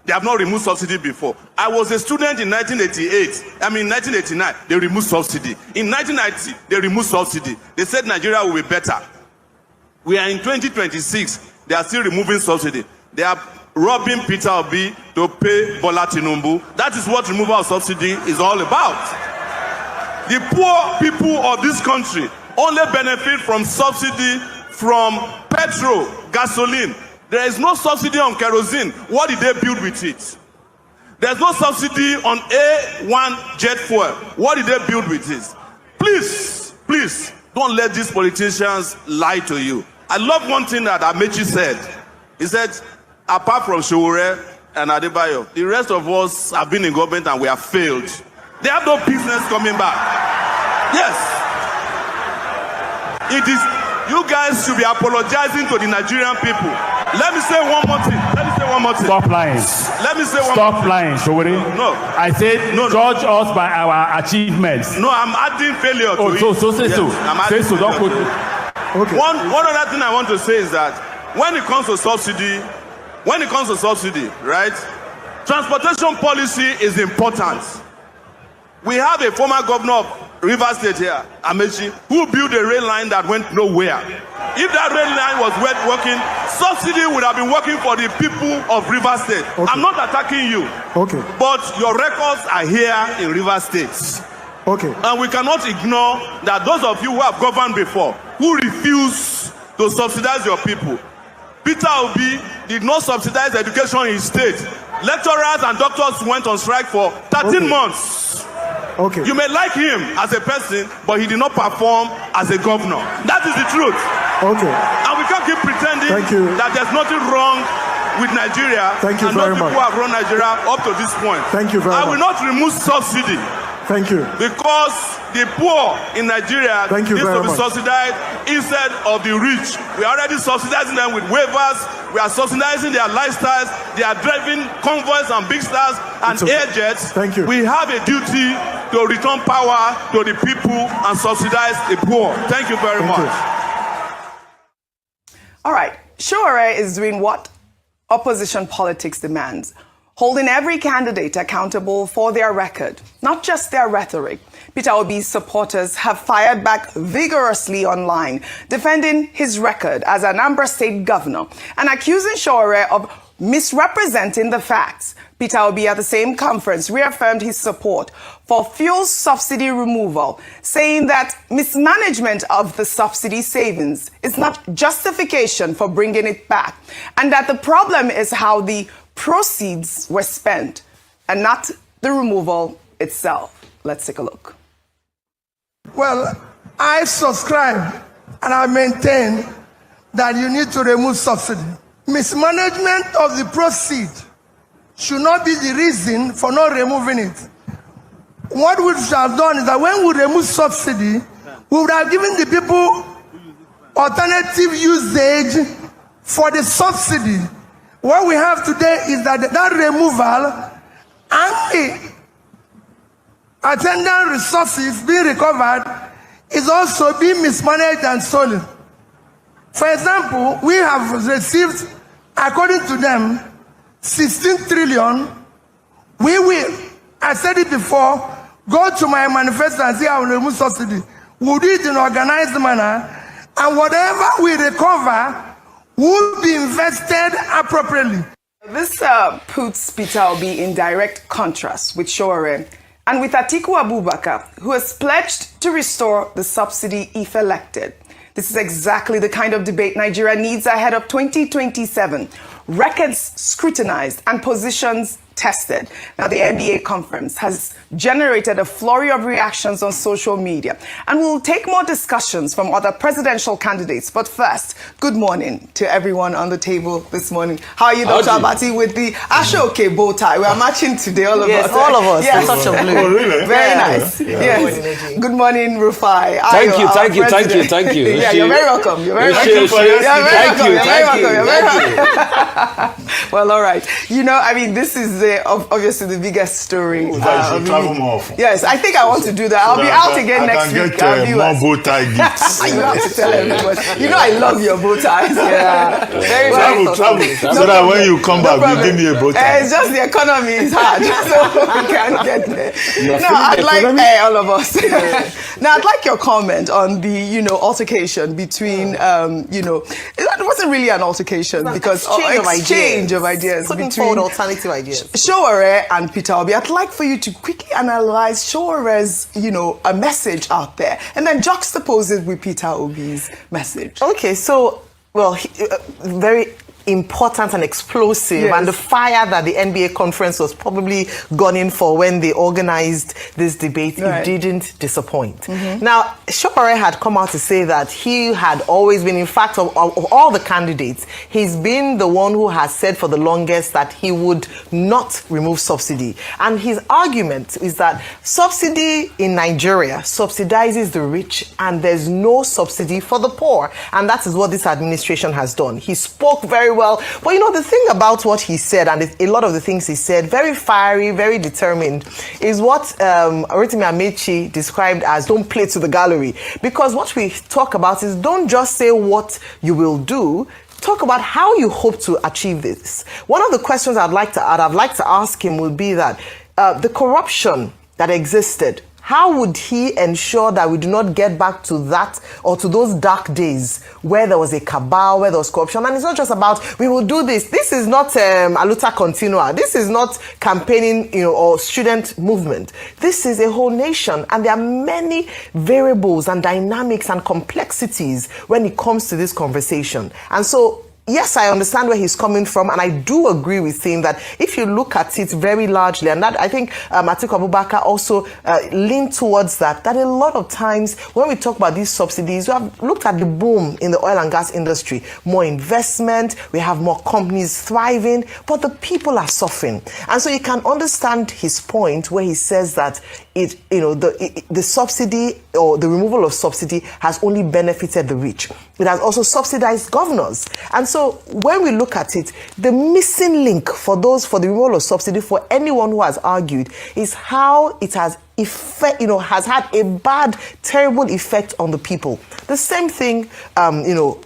[SPEAKER 1] they have not removed subsidy before. I was a student in 1989, they removed subsidy. In 1990, they removed subsidy. They said Nigeria will be better. We are in 2026, they are still removing subsidy. They are robbing Peter Obi to pay Bola Tinubu. That is what removal of subsidy is all about. The poor people of this country only benefit from subsidy from petrol, gasoline. There is no subsidy on kerosene. What did they build with it? There's no subsidy on A1 jet fuel. What did they build with it? Please, don't let these politicians lie to you. I love one thing that Amechi said. He said, apart from Sowore and Adebayo, the rest of us have been in government and we have failed. They have no business coming back. Yes. It is, you guys should be apologizing to the Nigerian people. Let me say one more thing.
[SPEAKER 3] Stop lying.
[SPEAKER 1] Let me say one more thing.
[SPEAKER 3] Stop lying, Sowore.
[SPEAKER 1] No.
[SPEAKER 3] I said, judge us by our achievements.
[SPEAKER 1] No, I'm adding failure to it.
[SPEAKER 3] So say so. Say so, don't put it.
[SPEAKER 1] Okay. One other thing I want to say is that when it comes to subsidy, right, transportation policy is important. We have a former governor of River State here, Amechi, who built a rail line that went nowhere. If that rail line was working, subsidy would have been working for the people of River State.
[SPEAKER 7] Okay.
[SPEAKER 1] I'm not attacking you.
[SPEAKER 7] Okay.
[SPEAKER 1] But your records are here in River State.
[SPEAKER 7] Okay.
[SPEAKER 1] And we cannot ignore that those of you who have governed before, who refuse to subsidize your people. Peter Obi did not subsidize education in his state. Lecturers and doctors went on strike for 13 months.
[SPEAKER 7] Okay.
[SPEAKER 1] You may like him as a person, but he did not perform as a governor. That is the truth.
[SPEAKER 7] Okay.
[SPEAKER 1] And we can't keep pretending that there's nothing wrong with Nigeria.
[SPEAKER 7] Thank you
[SPEAKER 1] and
[SPEAKER 7] very
[SPEAKER 1] people
[SPEAKER 7] much.
[SPEAKER 1] have run Nigeria up to this point.
[SPEAKER 7] Thank you very much.
[SPEAKER 1] I will not remove subsidy.
[SPEAKER 7] Thank you.
[SPEAKER 1] Because the poor in Nigeria
[SPEAKER 7] Thank you
[SPEAKER 1] needs
[SPEAKER 7] very
[SPEAKER 1] to be
[SPEAKER 7] much.
[SPEAKER 1] subsidized instead of the rich. We are already subsidizing them with waivers. We are subsidizing their lifestyles. They are driving convoys and big stars and air jets.
[SPEAKER 7] Thank you.
[SPEAKER 1] We have a duty to return power to the people and subsidize the poor. Thank you very much.
[SPEAKER 6] All right. Sowore is doing what opposition politics demands, holding every candidate accountable for their record, not just their rhetoric. Peter Obi's supporters have fired back vigorously online, defending his record as Anambra State governor and accusing Sowore of misrepresenting the facts. Peter Obi at the same conference reaffirmed his support for fuel subsidy removal, saying that mismanagement of the subsidy savings is not justification for bringing it back, and that the problem is how the proceeds were spent and not the removal itself. Let's take a look.
[SPEAKER 5] Well, I subscribe and I maintain that you need to remove subsidy. Mismanagement of the proceed should not be the reason for not removing it. What we should have done is that when we remove subsidy, we would have given the people alternative usage for the subsidy. What we have today is that removal and the attendant resources being recovered is also being mismanaged and stolen. For example, we have received, according to them, 16 trillion. We will, I said it before, go to my manifesto and say I will remove subsidy. We'll do it in an organized manner, and whatever we recover will be invested appropriately.
[SPEAKER 6] This puts Peter Obi in direct contrast with Sowore and with Atiku Abubakar, who has pledged to restore the subsidy if elected. This is exactly the kind of debate Nigeria needs ahead of 2027. Records scrutinized and positions tested. Now, the NBA conference has generated a flurry of reactions on social media, and we'll take more discussions from other presidential candidates. But first, good morning to everyone on the table this morning. How are you, Dr. Abati, with the Ashoke bow tie? We are matching today, all of us.
[SPEAKER 8] Yes, all of us.
[SPEAKER 6] Yes.
[SPEAKER 8] Such a blue.
[SPEAKER 7] Oh, really?
[SPEAKER 6] Very nice. Yes. Good morning, Rufai.
[SPEAKER 9] Thank you.
[SPEAKER 6] Yeah, you're very welcome. You're very welcome. You're very welcome. Well, all right. You know, I mean, this is obviously the biggest story.
[SPEAKER 7] You should travel more often.
[SPEAKER 6] Yes, I think I want to do that. I'll be out again next week.
[SPEAKER 7] I can get more bow tie gifts.
[SPEAKER 6] You have to tell everybody. You know I love your bow ties. Yeah. Very
[SPEAKER 7] Travel. So that when you come back, you give me a bow tie.
[SPEAKER 6] It's just the economy is hard, so we can't get there. No, I'd like all of us. Now, I'd like your comment on the, altercation between, it wasn't really an altercation because exchange of ideas
[SPEAKER 8] putting
[SPEAKER 6] between
[SPEAKER 8] forward alternative ideas.
[SPEAKER 6] Sowore and Peter Obi. I'd like for you to quickly analyze Sowore's, a message out there, and then juxtapose it with Peter Obi's message.
[SPEAKER 8] Okay, so, very important and explosive,
[SPEAKER 6] yes.
[SPEAKER 8] And the fire that the NBA conference was probably gunning for when they organized this debate, It didn't disappoint. Mm-hmm. Now, Sowore had come out to say that he had always been, in fact, of all the candidates, he's been the one who has said for the longest that he would not remove subsidy. And his argument is that subsidy in Nigeria subsidizes the rich and there's no subsidy for the poor. And that is what this administration has done. He spoke very well. But the thing about what he said, and a lot of the things he said, very fiery, very determined, is what Rotimi Amechi described as don't play to the gallery. Because what we talk about is don't just say what you will do, talk about how you hope to achieve this. One of the questions I'd like to ask him would be that the corruption that existed how would he ensure that we do not get back to that or to those dark days where there was a cabal, where there was corruption? And it's not just about, we will do this. This is not a luta continua. This is not campaigning, or student movement. This is a whole nation. And there are many variables and dynamics and complexities when it comes to this conversation. And so, yes, I understand where he's coming from, and I do agree with him that if you look at it very largely, and that I think Atiku Abubakar also leaned towards that a lot of times when we talk about these subsidies, we have looked at the boom in the oil and gas industry, more investment, we have more companies thriving, but the people are suffering. And so you can understand his point where he says that the subsidy or the removal of subsidy has only benefited the rich. It has also subsidized governors. And so when we look at it, the missing link for the removal of subsidy for anyone who has argued is how it has has had a bad, terrible effect on the people. The same thing,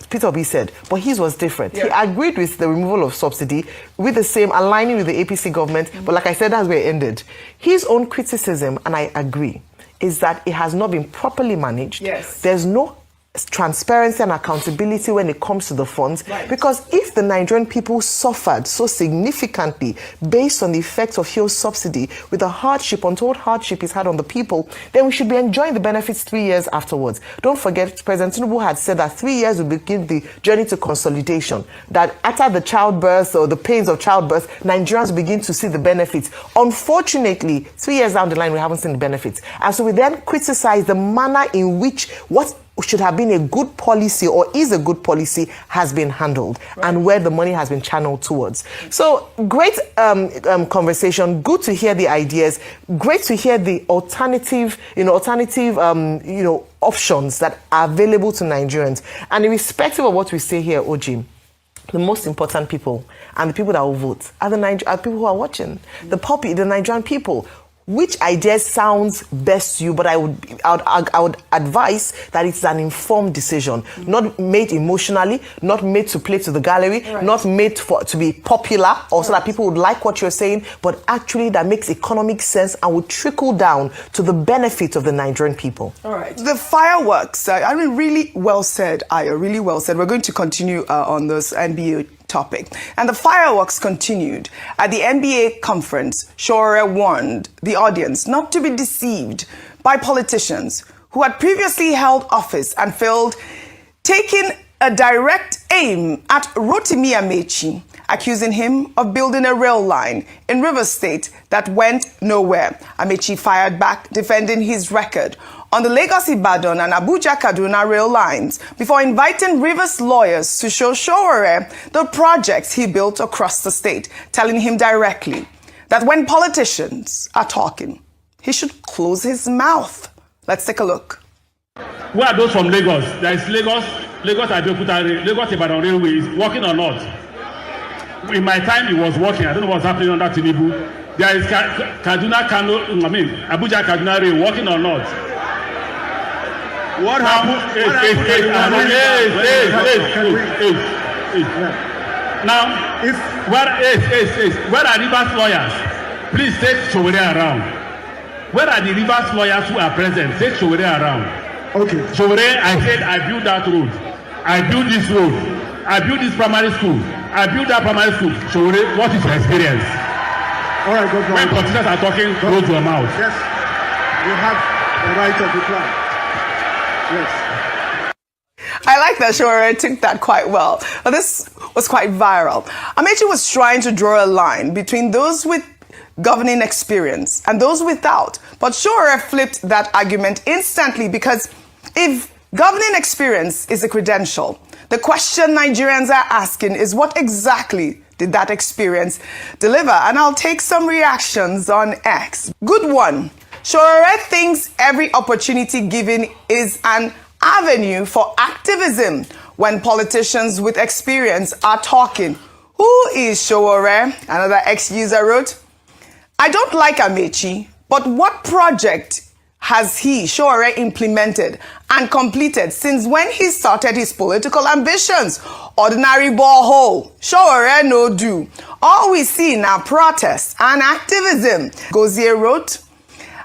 [SPEAKER 8] Peter Obi said, but his was different. Yeah. He agreed with the removal of subsidy, with the same aligning with the APC government, but like I said, that's where it ended. His own criticism, and I agree, is that it has not been properly managed. Yes. There's no transparency and accountability when it comes to the funds, right. Because if the Nigerian people suffered so significantly based on the effects of fuel subsidy with the untold hardship it's had on the people, then we should be enjoying the benefits 3 years afterwards. Don't forget, President Tinubu had said that 3 years will begin the journey to consolidation, that after the childbirth or the pains of childbirth, Nigerians begin to see the benefits. Unfortunately, 3 years down the line, we haven't seen the benefits. And so we then criticize the manner in which what should have been a good policy or is a good policy has been handled, right, and where the money has been channeled towards. So great conversation. Good to hear the ideas. Great to hear the alternative options that are available to Nigerians. And irrespective of what we say here, Oji, the most important people and the people that will vote are the people who are watching. The Nigerian people. Which idea sounds best to you, but I would advise that it's an informed decision, not made emotionally, not made to play to the gallery, right, not made to be popular or so that people would like what you're saying, but actually that makes economic sense and would trickle down to the benefit of the Nigerian people.
[SPEAKER 6] All right. The fireworks, really well said, Aya, really well said. We're going to continue on this NBA topic. And the fireworks continued. At the NBA conference, Sowore warned the audience not to be deceived by politicians who had previously held office and failed, taking a direct aim at Rotimi Amaechi, accusing him of building a rail line in Rivers State that went nowhere. Amaechi fired back, defending his record on the Lagos-Ibadan and Abuja-Kaduna rail lines before inviting Rivers lawyers to show Sowore the projects he built across the state, telling him directly that when politicians are talking, he should close his mouth. Let's take a look.
[SPEAKER 3] Where are those from Lagos? There is Lagos-Ibadan Railway is working or not? In my time, it was working. I don't know what's happening under Tinubu. There is Abuja-Kaduna Rail working or not?
[SPEAKER 1] What happened?
[SPEAKER 3] Now, where are Rivers lawyers? Please take Sowore around. Where are the Rivers lawyers who are present? Take Sowore around.
[SPEAKER 2] Okay.
[SPEAKER 3] Sowore, I said I built that road. I built this road. I built this primary school. I built that primary school. Sowore, what is your experience?
[SPEAKER 2] All right, go
[SPEAKER 3] when politicians are talking, close your mouth.
[SPEAKER 2] Yes, you have the right of reply. Yes.
[SPEAKER 6] I like that Sowore took that quite well. This was quite viral. Amaechi was trying to draw a line between those with governing experience and those without. But Sowore flipped that argument instantly, because if governing experience is a credential, the question Nigerians are asking is what exactly did that experience deliver? And I'll take some reactions on X. Good one. Sowore thinks every opportunity given is an avenue for activism when politicians with experience are talking. Who is Sowore? Another X-user wrote, I don't like Amaechi, but what project has he, Sowore, implemented and completed since when he started his political ambitions? Ordinary borehole. Sowore no do. All we see now protests and activism. Gozier wrote,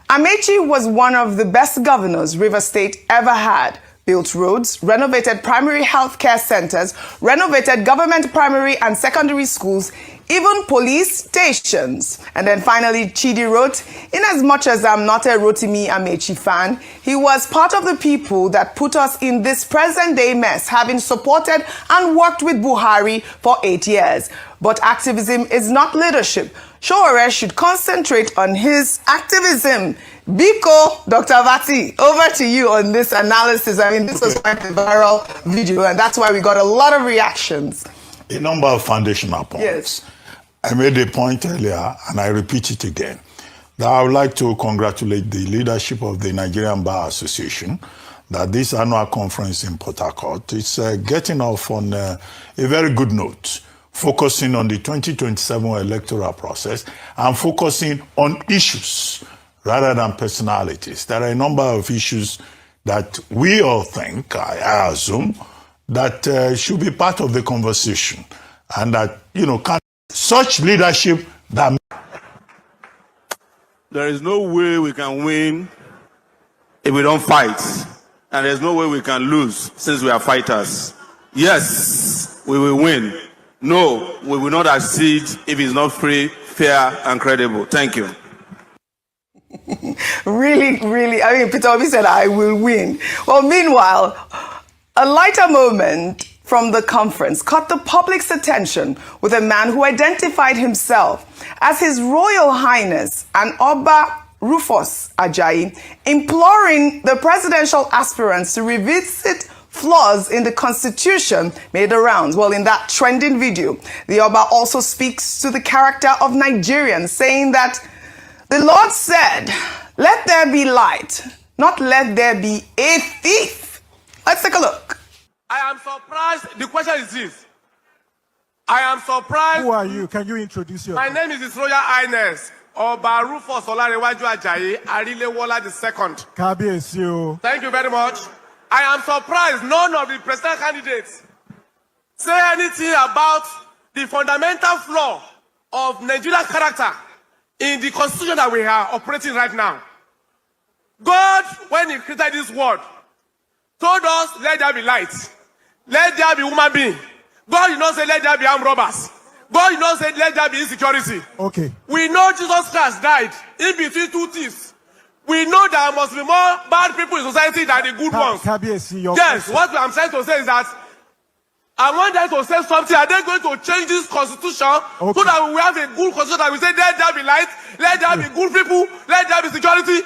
[SPEAKER 6] Amechi was one of the best governors Rivers State ever had. Built roads, renovated primary health care centers, renovated government primary and secondary schools, even police stations. And then finally, Chidi wrote, in as much as I'm not a Rotimi Amechi fan, he was part of the people that put us in this present-day mess, having supported and worked with Buhari for 8 years. But activism is not leadership. Sowore should concentrate on his activism. Biko, Dr. Vati, over to you on this analysis. I mean, this was quite a viral video, and that's why we got a lot of reactions.
[SPEAKER 7] A number of foundational points.
[SPEAKER 6] Yes.
[SPEAKER 7] I made a point earlier, and I repeat it again, that I would like to congratulate the leadership of the Nigerian Bar Association, that this annual conference in Port Harcourt is getting off on a very good note, focusing on the 2027 electoral process and focusing on issues rather than personalities. There are a number of issues that we all think, I assume, that should be part of the conversation, and that, such leadership that...
[SPEAKER 1] There is no way we can win if we don't fight. And there's no way we can lose since we are fighters. Yes, we will win. No, we will not accede if it's not free, fair, and credible. Thank you.
[SPEAKER 6] Really, I mean, Peter Obi said, I will win. Well, meanwhile, a lighter moment from the conference caught the public's attention with a man who identified himself as His Royal Highness and Oba Rufus Ajayi, imploring the presidential aspirants to revisit flaws in the constitution made the rounds. Well, in that trending video, the Oba also speaks to the character of Nigerians, saying that the Lord said, let there be light, not let there be a thief. Let's take a look.
[SPEAKER 10] I am surprised. The question is this. I am surprised.
[SPEAKER 2] Who are you? Can you introduce yourself?
[SPEAKER 10] My name is His Royal Highness Oba Rufus Olarewaju Ajayi Arilewola II.
[SPEAKER 2] Kabiyesi.
[SPEAKER 10] Thank you very much. I am surprised none of the presidential candidates say anything about the fundamental flaw of Nigerian character in the constitution that we are operating right now. God, when He created this world, told us, let there be light. Let there be human being. God did not say, let there be armed robbers. God did not say, let there be insecurity.
[SPEAKER 2] Okay.
[SPEAKER 10] We know Jesus Christ died in between two thieves. We know there must be more bad people in society than the good ones. Yes, what I'm trying to say is that I want them to say something. Are they going to change this constitution so that we have a good constitution that we say, let there be light, let there be good people, let there be security?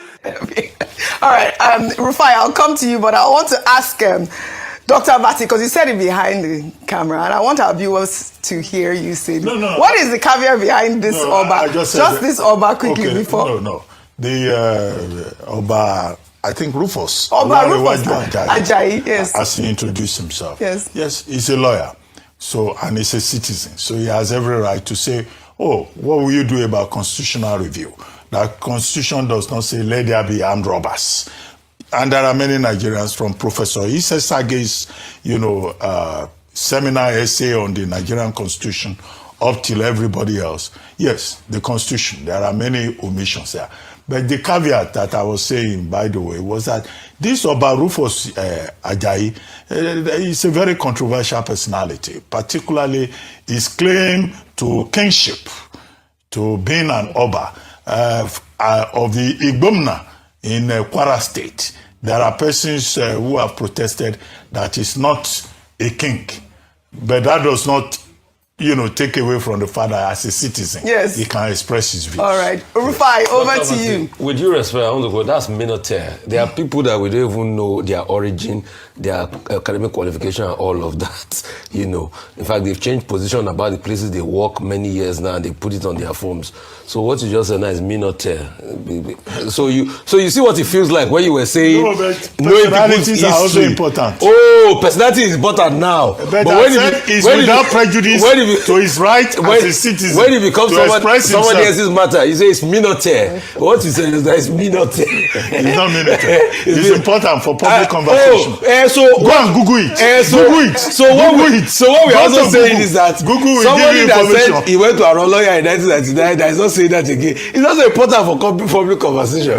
[SPEAKER 6] All right, Rufai, I'll come to you, but I want to ask Dr. Vati, because you said it behind the camera, and I want our viewers to hear you say this.
[SPEAKER 7] No.
[SPEAKER 6] What is the caveat behind this Oba? Just this Oba quickly before.
[SPEAKER 7] No. The Oba, I think Rufus.
[SPEAKER 6] Oba Rufus Ajayi, yes.
[SPEAKER 7] As he introduced himself.
[SPEAKER 6] Yes,
[SPEAKER 7] he's a lawyer. So, and he's a citizen. So he has every right to say, oh, what will you do about constitutional review? That constitution does not say, let there be armed robbers. And there are many Nigerians, from Professor Issa Sage's, seminar essay on the Nigerian constitution up till everybody else. Yes, the constitution, there are many omissions there. But the caveat that I was saying, by the way, was that this Oba Rufus Ajayi is a very controversial personality, particularly his claim to kingship, to being an Oba of the Igbomna in Kwara State. There are persons who have protested that he's not a king, but that does not take away from the fact that as a citizen, he can express his views.
[SPEAKER 6] All right. Rufai, over to you.
[SPEAKER 9] With due respect, I want to go, that's minotaur. There are people that we don't even know their origin, their academic qualification, and all of that. In fact, they've changed position about the places they work many years now, and they put it on their forms. So what you just said now is minotaur. So you see what it feels like when you were saying,
[SPEAKER 7] but personalities are also important.
[SPEAKER 9] Oh, personality is important now.
[SPEAKER 7] But when it's without prejudice to his right as a citizen.
[SPEAKER 9] When it becomes somebody
[SPEAKER 7] himself.
[SPEAKER 9] else's matter, you say it's minotaur. What you say is that it's minotaur.
[SPEAKER 7] It's not minotaur. It's important for public conversation.
[SPEAKER 9] So
[SPEAKER 7] go and Google it. Google it.
[SPEAKER 9] So what we're also saying is that
[SPEAKER 7] Google
[SPEAKER 9] somebody that said he went to a lawyer in 1999 that is not saying that again. It's also important for public conversation.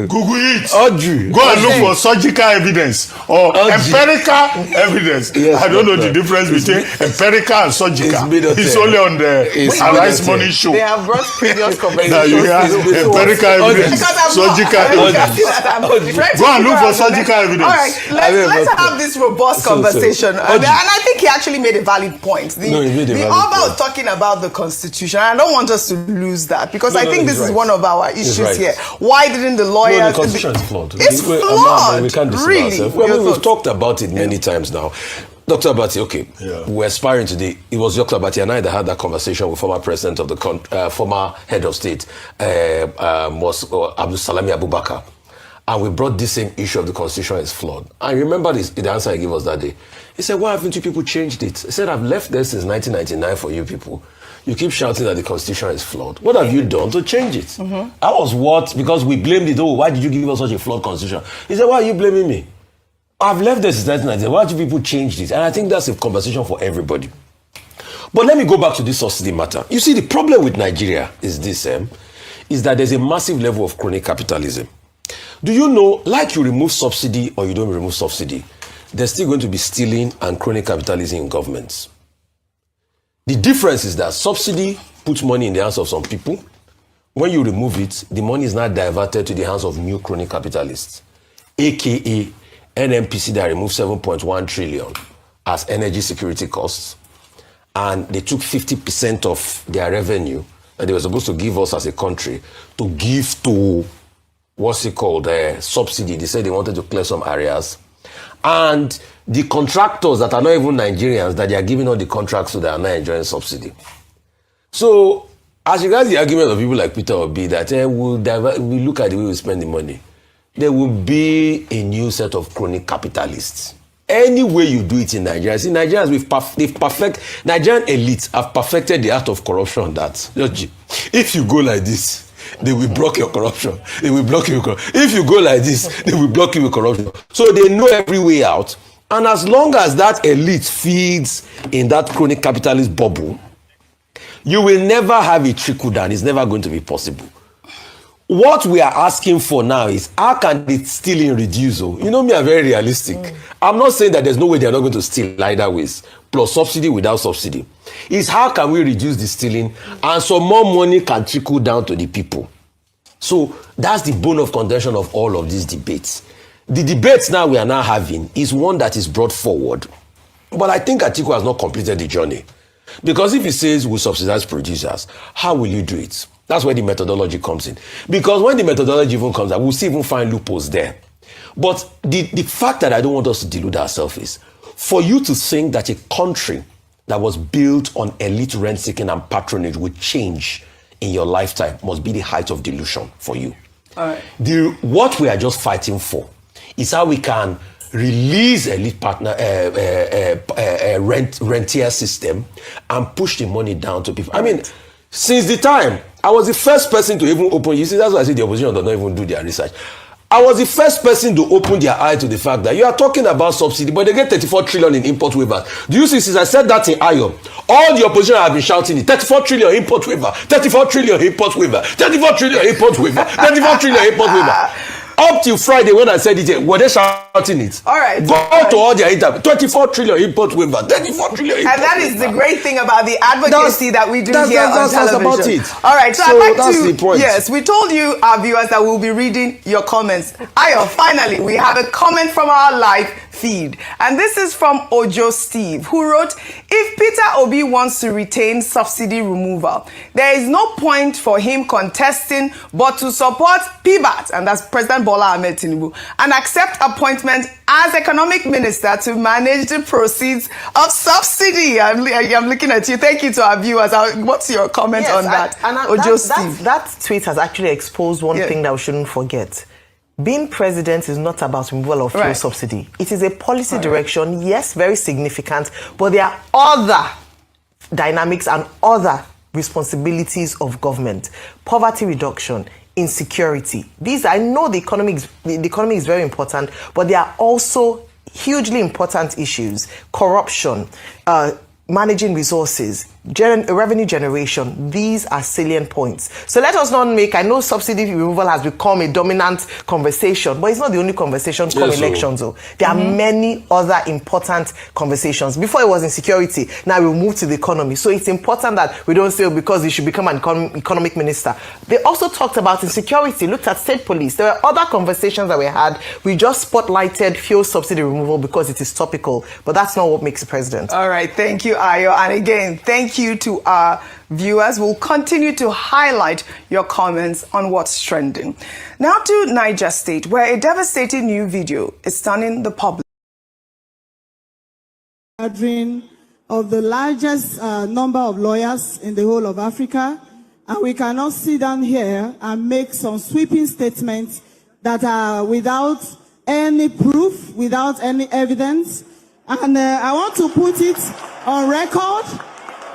[SPEAKER 7] Google it.
[SPEAKER 9] Audrey.
[SPEAKER 7] Go and look for surgical evidence or empirical evidence.
[SPEAKER 9] Yes,
[SPEAKER 7] I don't know the difference between empirical and surgical. It's only on the Arise Money show.
[SPEAKER 8] They have brought previous conversations.
[SPEAKER 7] Now you hear empirical evidence, surgical evidence. Go and look for surgical evidence.
[SPEAKER 6] All right, let's have this robust conversation. And I think he actually made a valid point. The Oba was talking about the Constitution. I don't want us to lose that because I think this is one of our issues here. Why didn't the lawyers...
[SPEAKER 9] No, the Constitution is flawed.
[SPEAKER 6] It's flawed.
[SPEAKER 9] We can't deceive ourselves. We've talked about it many times now. Dr. Abati, okay, we're aspiring today. It was Dr. Abati and I that had that conversation with former president of the former head of state, was Abdul Salami Abubakar. And we brought this same issue of the Constitution is flawed. I remember the answer he gave us that day. He said, why haven't you people changed it? He said, I've left there since 1999 for you people. You keep shouting that the Constitution is flawed. What have you done to change it? That was what, because we blamed it, why did you give us such a flawed Constitution? He said, why are you blaming me? I've left there since 1999. Why do people change this? And I think that's a conversation for everybody. But let me go back to this subsidy matter. You see, the problem with Nigeria is this, is that there's a massive level of crony capitalism. Do you know, like you remove subsidy or you don't remove subsidy, there's still going to be stealing and crony capitalism in governments. The difference is that subsidy puts money in the hands of some people. When you remove it, the money is now diverted to the hands of new crony capitalists, aka NMPC that removed 7.1 trillion as energy security costs, and they took 50% of their revenue that they were supposed to give us as a country to give to what's it called, subsidy. They said they wanted to clear some areas. And the contractors that are not even Nigerians, that they are giving all the contracts to, that are not enjoying subsidy. So, as regards the argument of people like Peter Obi that we look at the way we spend the money, there will be a new set of chronic capitalists. Any way you do it in Nigeria, see, Nigerians, Nigerian elites have perfected the art of corruption. That if you go like this, they will block your corruption. They will block you. If you go like this, they will block you with corruption. So they know every way out. And as long as that elite feeds in that chronic capitalist bubble, you will never have a trickle down. It's never going to be possible. What we are asking for now is, how can the stealing reduce? You know me, I'm very realistic. I'm not saying that there's no way they're not going to steal either ways, plus subsidy, without subsidy. It's how can we reduce the stealing and so more money can trickle down to the people. So that's the bone of contention of all of these debates. The debates now we are now having is one that is brought forward. But I think Atiku has not completed the journey. Because if he says we subsidize producers, how will you do it? That's where the methodology comes in. Because when the methodology even comes out, we'll see even find loopholes there. But the fact that I don't want us to delude ourselves is, for you to think that a country that was built on elite rent-seeking and patronage would change in your lifetime must be the height of delusion for you.
[SPEAKER 6] All right.
[SPEAKER 9] What we are just fighting for is how we can release elite rentier system and push the money down to people. I mean, since the time, I was the first person to even open, you see, that's why I say the opposition does not even do their research. I was the first person to open their eye to the fact that you are talking about subsidy, but they get 34 trillion in import waivers. Do you see, since I said that in Ayo, all the opposition have been shouting it, 34 trillion import waiver, 34 trillion import waiver, 34 trillion import waiver, 34 trillion import waiver. Up till Friday when I said it, were they shouting it?
[SPEAKER 6] All right.
[SPEAKER 9] Go to all their interviews. 24 trillion import waiver. 34 trillion import.
[SPEAKER 6] And that is the great thing about the advocacy that we do here on television.
[SPEAKER 9] That's about it.
[SPEAKER 6] All right. So I'd like
[SPEAKER 9] that's the point.
[SPEAKER 6] Yes, we told you, our viewers, that we'll be reading your comments. Ayo, finally, we have a comment from our live feed. And this is from Ojo Steve, who wrote, if Peter Obi wants to retain subsidy removal, there is no point for him contesting but to support PBAT, and that's President Bola Ahmed Tinubu, and accept appointment as economic minister to manage the proceeds of subsidy. I'm looking at you. Thank you to our viewers. What's your comment on that? Ojo Steve.
[SPEAKER 8] That tweet has actually exposed one thing that we shouldn't forget. Being president is not about removal of fuel subsidy. It is a policy direction, yes, very significant, but there are other dynamics and other responsibilities of government, poverty reduction, insecurity. These, I know the economy is very important, but there are also hugely important issues: corruption, managing resources, revenue generation. These are salient points. So let us not make, I know subsidy removal has become a dominant conversation, but it's not the only conversation come elections. There are many other important conversations. Before it was insecurity, now we move to the economy. So it's important that we don't say, because you should become an economic minister. They also talked about insecurity, looked at state police. There were other conversations that we had. We just spotlighted fuel subsidy removal because it is topical, but that's not what makes a president.
[SPEAKER 6] All right, thank you, Ayo. And again, thank you to our viewers. We'll continue to highlight your comments on what's trending. Now to Niger State, where a devastating new video is stunning the public.
[SPEAKER 11] Gathering of the largest number of lawyers in the whole of Africa, and we cannot sit down here and make some sweeping statements that are without any proof, without any evidence. And I want to put it on record.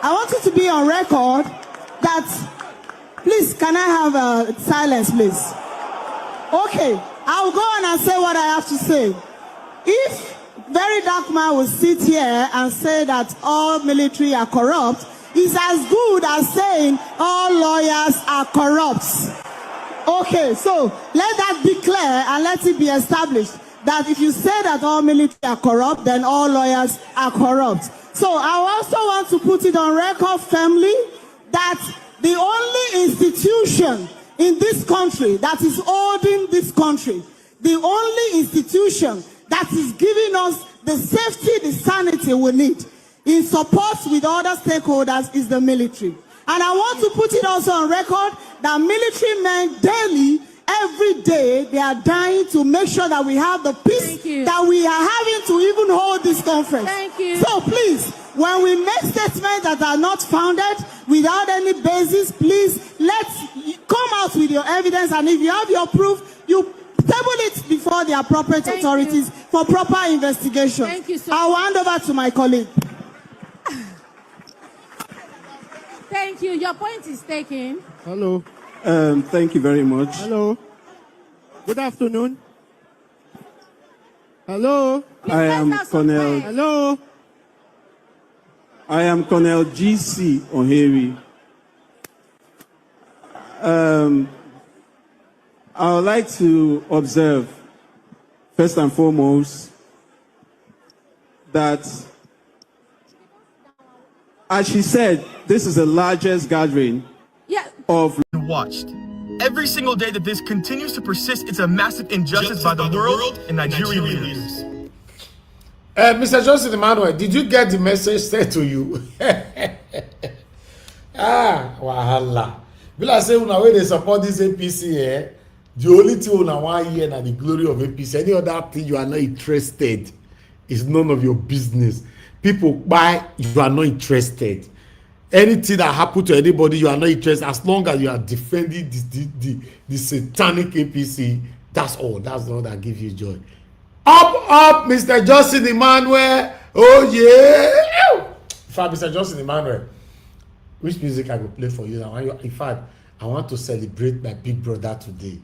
[SPEAKER 11] I want it to be on record that, please, can I have silence, please? Okay, I'll go on and say what I have to say. If very dark man will sit here and say that all military are corrupt, it's as good as saying all lawyers are corrupt. Okay, so let that be clear and let it be established that if you say that all military are corrupt, then all lawyers are corrupt. So I also want to put it on record firmly that the only institution in this country that is holding this country, the only institution that is giving us the safety, the sanity we need in support with other stakeholders is the military. And I want to put it also on record that military men daily, every day, they are dying to make sure that we have the peace that we are having to even hold this conference.
[SPEAKER 12] Thank you.
[SPEAKER 11] So please, when we make statements that are not founded, without any basis, please, let's come out with your evidence, and if you have your proof, you table it before the appropriate authorities for proper investigation.
[SPEAKER 12] Thank you, sir.
[SPEAKER 11] I'll hand over to my colleague.
[SPEAKER 12] Thank you. Your point is taken.
[SPEAKER 13] Hello. Thank you very much. Hello. Good afternoon. Hello. I am Colonel. Hello. I am Colonel G.C. Oheri. I would like to observe, first and foremost, that, as she said, this is the largest gathering of
[SPEAKER 14] watched. Every single day that this continues to persist, it's a massive injustice by the world and Nigerian leaders.
[SPEAKER 4] Mr. Johnson Emmanuel, did you get the message sent to you? Wahala. Will I say, when they support this APC, the only thing una 1 year na the glory of APC. Any other thing you are not interested is none of your business. People buy, you are not interested. Anything that happen to anybody, you are not interested. As long as you are defending the satanic APC, that's all. That's all that gives you joy. Up, Mr. Johnson Emmanuel. Oh yeah. In fact, Mr. Johnson Emmanuel, which music I will play for you now? In fact, I want to celebrate my big brother today.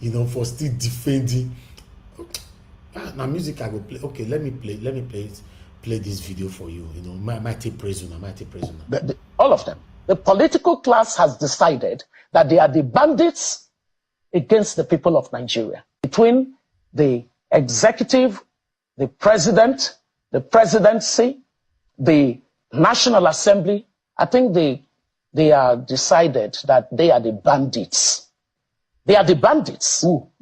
[SPEAKER 4] You know, for still defending. Now music I will play. Okay, let me play this video for you. You know, mighty praise you, mighty praise you.
[SPEAKER 15] All of them. The political class has decided that they are the bandits against the people of Nigeria. Between the executive, the president, the presidency, the National Assembly, I think they are decided that they are the bandits. They are the bandits. All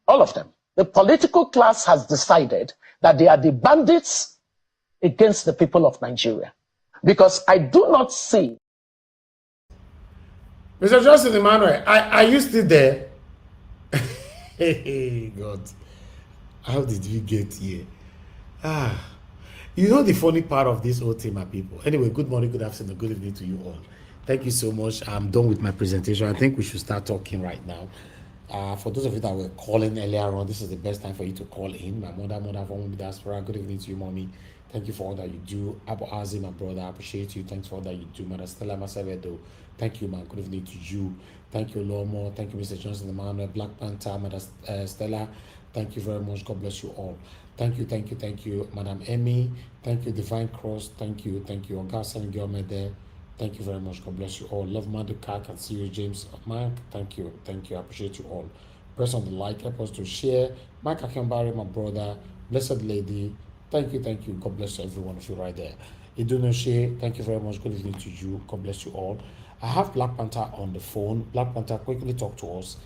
[SPEAKER 15] of them. The political class has decided that they are the bandits against the people of Nigeria. Because I do not see.
[SPEAKER 4] Mr. Johnson Emmanuel, are you still there? Hey, God. How did we get here? You know the funny part of this whole thing, my people. Anyway, good morning, good afternoon, good evening to you all. Thank you so much. I'm done with my presentation. I think we should start talking right now. For those of you that were calling earlier on, this is the best time for you to call in. My mother from diaspora. Good evening to you, mommy. Thank you for all that you do. Abu Azim, my brother, I appreciate you. Thanks for all that you do. Mother Stella Masavedo, thank you, man. Good evening to you. Thank you, Lomo. Thank you, Mr. Johnson Emmanuel, Black Panther, Mother Stella. Thank you very much. God bless you all. Thank you, thank you, thank you, Madam Emmy. Thank you, Divine Cross. Thank you, Augusta Gilmer there. Thank you very much. God bless you all. Love Maduka. Can see you, James. Mark, thank you. I appreciate you all. Press on the like, help us to share. Mike Akembari, my brother. Blessed lady. Thank you. God bless every one of you right there. Idunoshe, thank you very much. Good evening to you. God bless you all. I have Black Panther on the phone. Black Panther, quickly talk to us.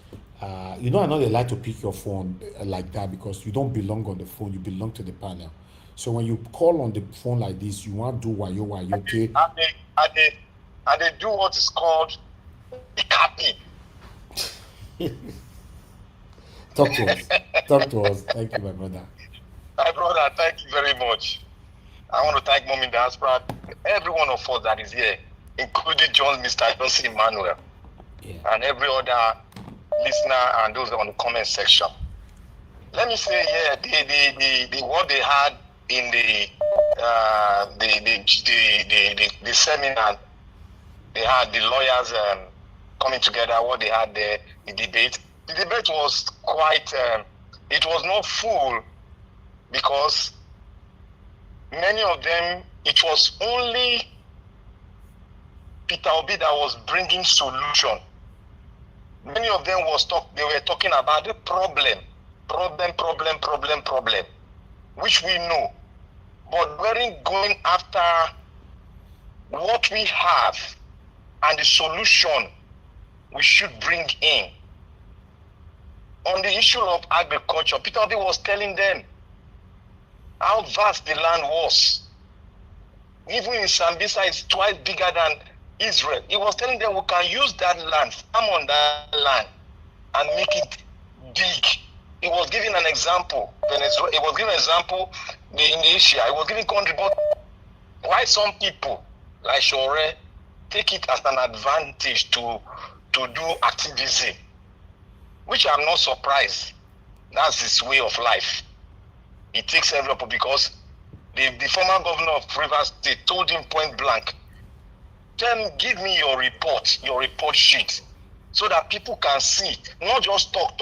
[SPEAKER 4] I know they like to pick your phone like that because you don't belong on the phone. You belong to the panel. So when you call on the phone like this, you want to do wayo, okay?
[SPEAKER 16] And they do what is called capping.
[SPEAKER 4] Talk to us. Thank you, my brother.
[SPEAKER 16] My brother, thank you very much. I want to thank Mom in Diaspora, every one of us that is here, including Mr. Johnson Emmanuel, and every other listener and those on the comment section. Let me say the what they had in the seminar, they had the lawyers coming together, what they had there, the debate. The debate was quite, it was not full because many of them, it was only Peter Obi that was bringing solution. Many of them they were talking about the problem, which we know, but weren't going after what we have and the solution we should bring in. On the issue of agriculture, Peter Obi was telling them how vast the land was. Even in Sambisa, it's twice bigger than Israel. He was telling them we can use that land, farm on that land, and make it big. He was giving an example. Venezuela. He was giving an example in Asia. He was giving country, but why some people like Sowore take it as an advantage to do activism, which I'm not surprised. That's his way of life. He takes every up because the former governor of Rivers State told him point blank, give me your report sheet, so that people can see, not just talk.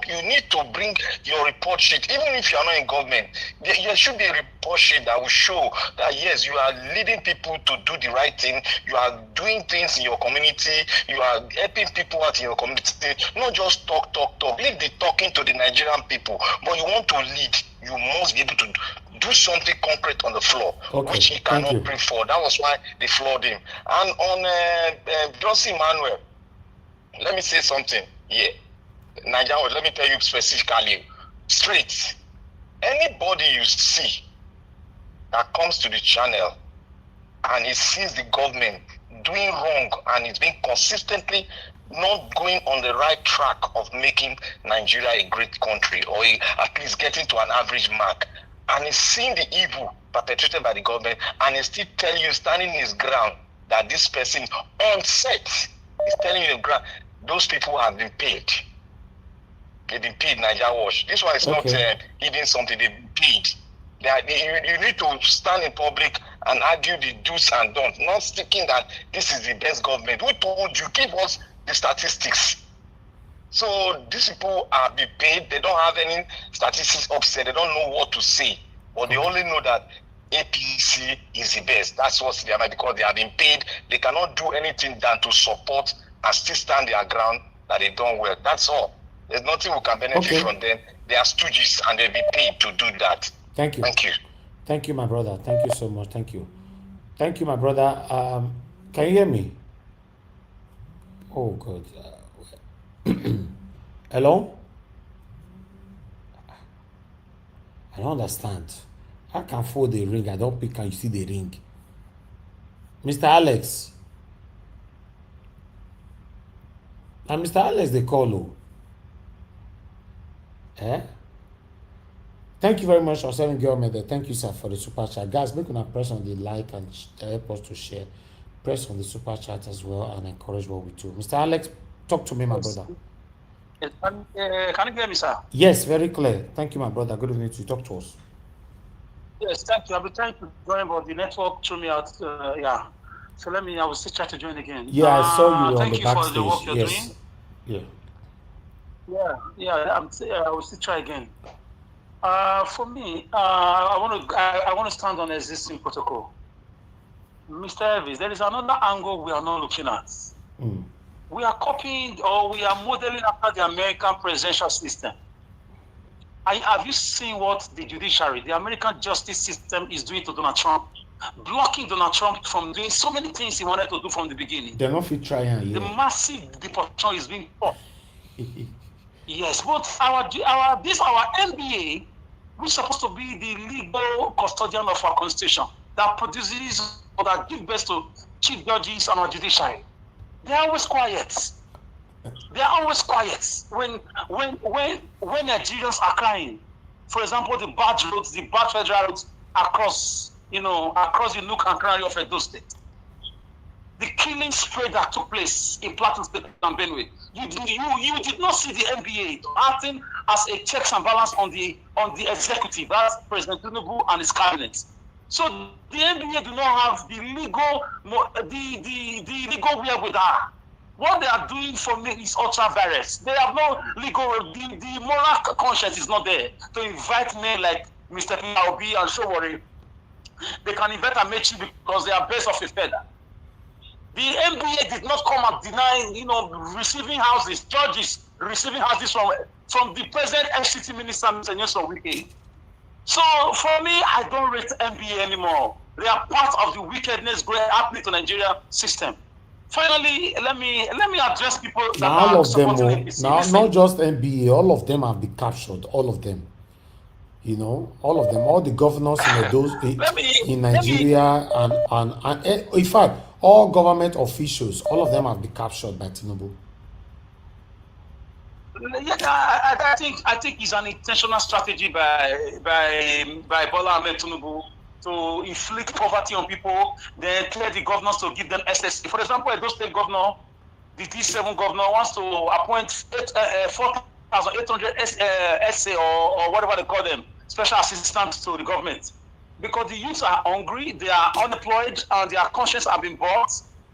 [SPEAKER 16] You need to bring your report sheet. Even if you are not in government, there should be a report sheet that will show that yes, you are leading people to do the right thing, you are doing things in your community, you are helping people out in your community, not just talk. Leave the talking to the Nigerian people, but you want to lead, you must be able to do something concrete on the floor, which he cannot bring forward. That was why they floored him. And on Johnson Emmanuel, let me say something here. Nigerians, let me tell you specifically, straight. Anybody you see that comes to the channel and he sees the government doing wrong and it's being consistently not going on the right track of making Nigeria a great country, or at least getting to an average mark, and he's seeing the evil perpetrated by the government, and he's still telling you, standing his ground, that this person on set is telling you the ground, those people have been paid. They've been paid, Nigeria Watch. This one is not hiding something, they've been paid. You need to stand in public and argue the do's and don'ts, not sticking that this is the best government. Who told you? Give us the statistics. So these people are being paid. They don't have any statistics upset. They don't know what to say. But they only know that APC is the best. That's what they are, because they have been paid. They cannot do anything than to support and still stand their ground that they don't well. That's all. There's nothing we can benefit from them. They are stooges and they'll be paid to do that.
[SPEAKER 4] Thank you. Thank you, my brother. Thank you so much. Thank you. Thank you, my brother. Can you hear me? Oh, God. Hello? I don't understand. I can fold the ring. I don't pick. Can you see the ring? Mr. Alex. And Mr. Alex, they call. Thank you very much, Oseven Girl. Thank you, sir, for the super chat. Guys, make una press on the like and help us to share. Press on the super chat as well and encourage what we do. Mr. Alex, talk to me, my brother.
[SPEAKER 17] Can you hear me, sir?
[SPEAKER 4] Yes, very clear. Thank you, my brother. Good evening to you. Talk to us.
[SPEAKER 17] Yes, thank you. I've been trying to join, but the network threw me out. Yeah. So I will still try to join again.
[SPEAKER 4] Yeah, I saw you on the
[SPEAKER 17] Thank you for the
[SPEAKER 4] backstage.
[SPEAKER 17] work you're
[SPEAKER 4] Yes.
[SPEAKER 17] doing.
[SPEAKER 4] Yeah.
[SPEAKER 17] I will still try again. For me, I want to stand on existing protocol. Mr. Elvis, there is another angle we are not looking at. We are copying or we are modeling after the American presidential system. Have you seen what the judiciary, the American justice system is doing to Donald Trump? Blocking Donald Trump from doing so many things he wanted to do from the beginning.
[SPEAKER 4] They're not fit trying.
[SPEAKER 17] The
[SPEAKER 4] Yeah.
[SPEAKER 17] massive deportation is being taught. Yes, but our NBA, which is supposed to be the legal custodian of our constitution, that produces or that gives birth to chief judges and our judiciary, they're always quiet. They are always quiet when Nigerians are crying. For example, the bad roads, the bad federal roads across the nook and cranny of Edo State. The killing spree that took place in Plateau State and Benue. You did not see the NBA acting as a checks and balance on the executive, that's President Tinubu and his cabinet. So the NBA do not have the legal wherewithal. What they are doing for me is ultra virus. They have no legal, the moral conscience is not there to invite men like Mr. P.R.B. and Sowore. They can invite Amechi because they are based off a feather. The NBA did not come and deny, receiving houses, judges receiving houses from the present FCT minister, Mr. Nyesom Wike. So for me, I don't rate NBA anymore. They are part of the wickedness happening to Nigeria system. Finally, let me address people that
[SPEAKER 4] now
[SPEAKER 17] are
[SPEAKER 4] all of them,
[SPEAKER 17] supporting APC.
[SPEAKER 4] now not just NBA, all of them have been captured. All of them, all of them, all the governors in Nigeria, and in fact, all government officials, all of them have been captured by Tinubu.
[SPEAKER 17] Yeah, I think it's an intentional strategy by Bola Ahmed Tinubu to inflict poverty on people, then clear the governors to give them SSC. For example, Edo State governor, the D7 governor wants to appoint 4,800 SA or whatever they call them, special assistants to the government. Because the youths are hungry, they are unemployed, and their conscience have been bought.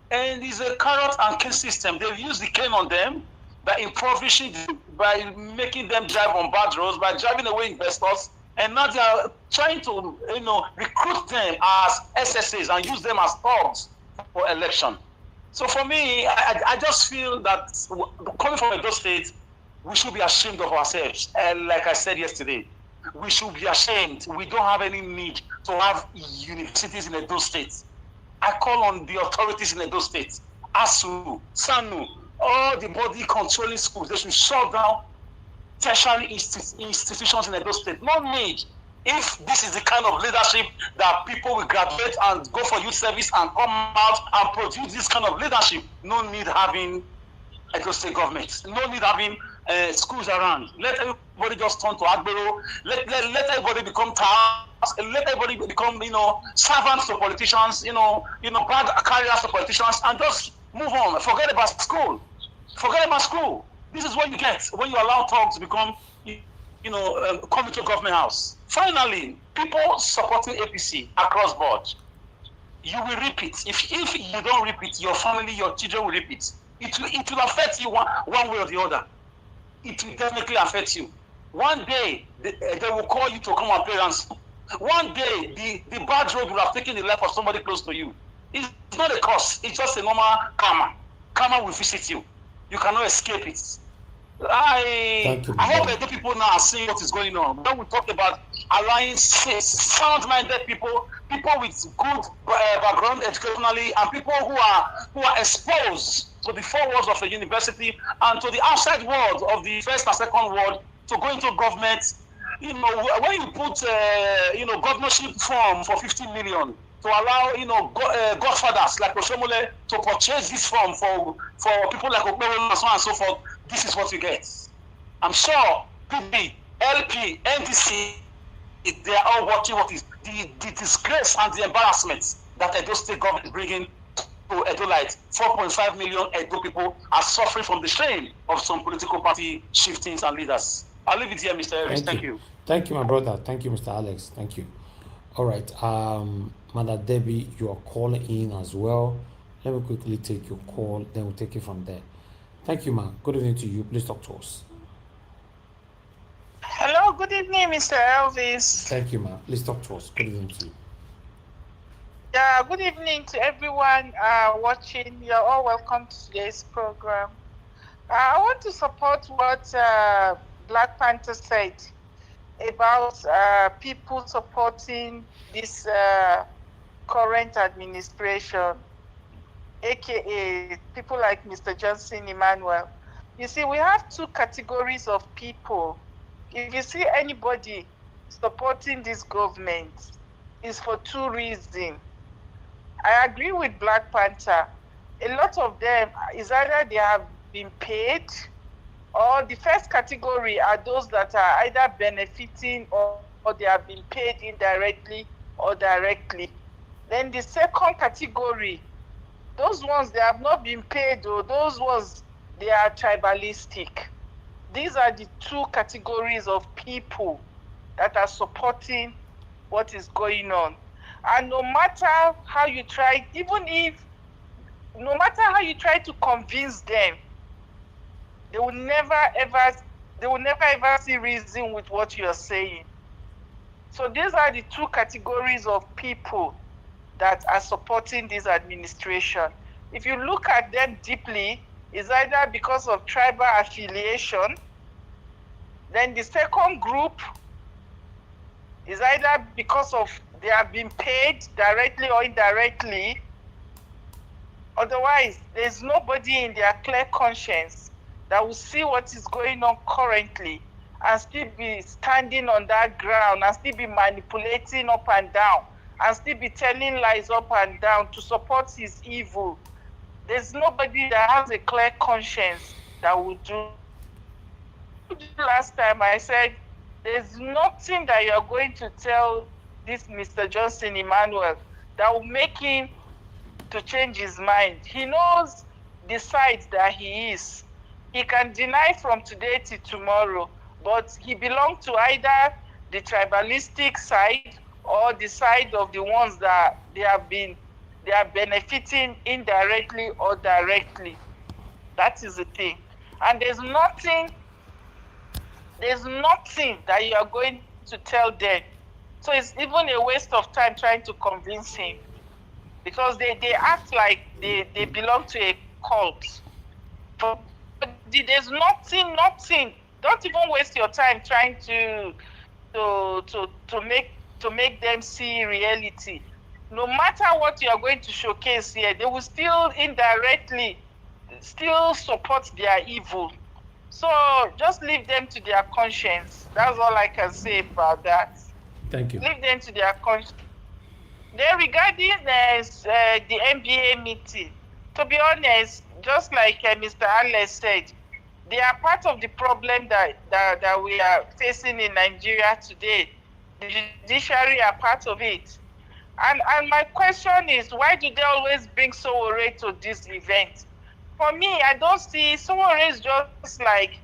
[SPEAKER 17] And it's a carrot and cane system. They've used the cane on them by impoverishing, by making them drive on bad roads, by driving away investors. And now they are trying to, recruit them as SSAs and use them as thugs for election. So for me, I just feel that coming from Edo State, we should be ashamed of ourselves. And like I said yesterday, we should be ashamed. We don't have any need to have universities in Edo State. I call on the authorities in Edo State, ASU, SANU, all the body controlling schools. They should shut down tertiary institutions in Edo State. No need. If this is the kind of leadership that people will graduate and go for youth service and come out and produce this kind of leadership, no need having Edo State government. No need having schools around. Let everybody just turn to Agbero. Let everybody become tasks. Let everybody become, servants to politicians. Bad carriers to politicians, and just move on. Forget about school. Forget about school. This is what you get when you allow thugs to become, come into government house. Finally, people supporting APC across board, you will reap it. If you don't reap it, your family, your children will reap it. It will affect you one way or the other. It will definitely affect you. One day, they will call you to come and pay ransom. One day, the bad road will have taken the life of somebody close to you. It's not a curse. It's just a normal karma. Karma will visit you. You cannot escape it. I hope the people now are seeing what is going on. Then we talk about allowing sound-minded people with good background educationally, and people who are exposed to the four walls of a university and to the outside world of the first and second world to go into government. When you put governorship form for 50 million to allow godfathers like Oshomole to purchase this form for people like Okpero and so on and so forth, this is what you get. I'm sure PB, LP, NDC, they are all watching what is the disgrace and the embarrassment that Edo State government is bringing to Edo Light. 4.5 million Edo people are suffering from the shame of some political party shiftings and leaders. I'll leave it here, Mr. Harris. Thank you.
[SPEAKER 4] Thank you, my brother. Thank you, Mr. Alex. Thank you. All right. Mother Debbie, you are calling in as well. Let me quickly take your call, then we'll take it from there. Thank you, ma'am. Good evening to you. Please talk to us.
[SPEAKER 18] Hello, good evening, Mr. Elvis.
[SPEAKER 4] Thank you, ma'am. Please talk to us. Good evening to you.
[SPEAKER 18] Yeah, good evening to everyone watching. You're all welcome to today's program. I want to support what Black Panther said about people supporting this current administration, aka people like Mr. Johnson Emmanuel. You see, we have two categories of people. If you see anybody supporting this government, it's for two reasons. I agree with Black Panther. A lot of them is either they have been paid, or the first category are those that are either benefiting or they have been paid indirectly or directly. Then the second category, those ones they have not been paid, or those ones they are tribalistic. These are the two categories of people that are supporting what is going on. And no matter how you try, no matter how you try to convince them, they will never ever see reason with what you are saying. So these are the two categories of people that are supporting this administration. If you look at them deeply, it's either because of tribal affiliation. Then the second group is either because of they have been paid directly or indirectly. Otherwise, there's nobody in their clear conscience that will see what is going on currently and still be standing on that ground and still be manipulating up and down and still be telling lies up and down to support his evil. There's nobody that has a clear conscience that will do. Last time I said, there's nothing that you're going to tell this Mr. Johnson Emmanuel that will make him to change his mind. He knows the side that he is. He can deny from today to tomorrow, but he belongs to either the tribalistic side or the side of the ones that they are benefiting indirectly or directly. That is the thing. And there's nothing that you are going to tell them. So it's even a waste of time trying to convince him, because they act like they belong to a cult. But there's nothing. Don't even waste your time trying to make them see reality. No matter what you are going to showcase here, they will still indirectly still support their evil. So just leave them to their conscience. That's all I can say about that.
[SPEAKER 4] Thank you.
[SPEAKER 18] Leave them to their conscience. Then regarding the NBA meeting, to be honest, just like Mr. Alex said, they are part of the problem that we are facing in Nigeria today. The judiciary are part of it. And my question is, why do they always bring Sowore to this event? For me, I don't see Sowore is just like,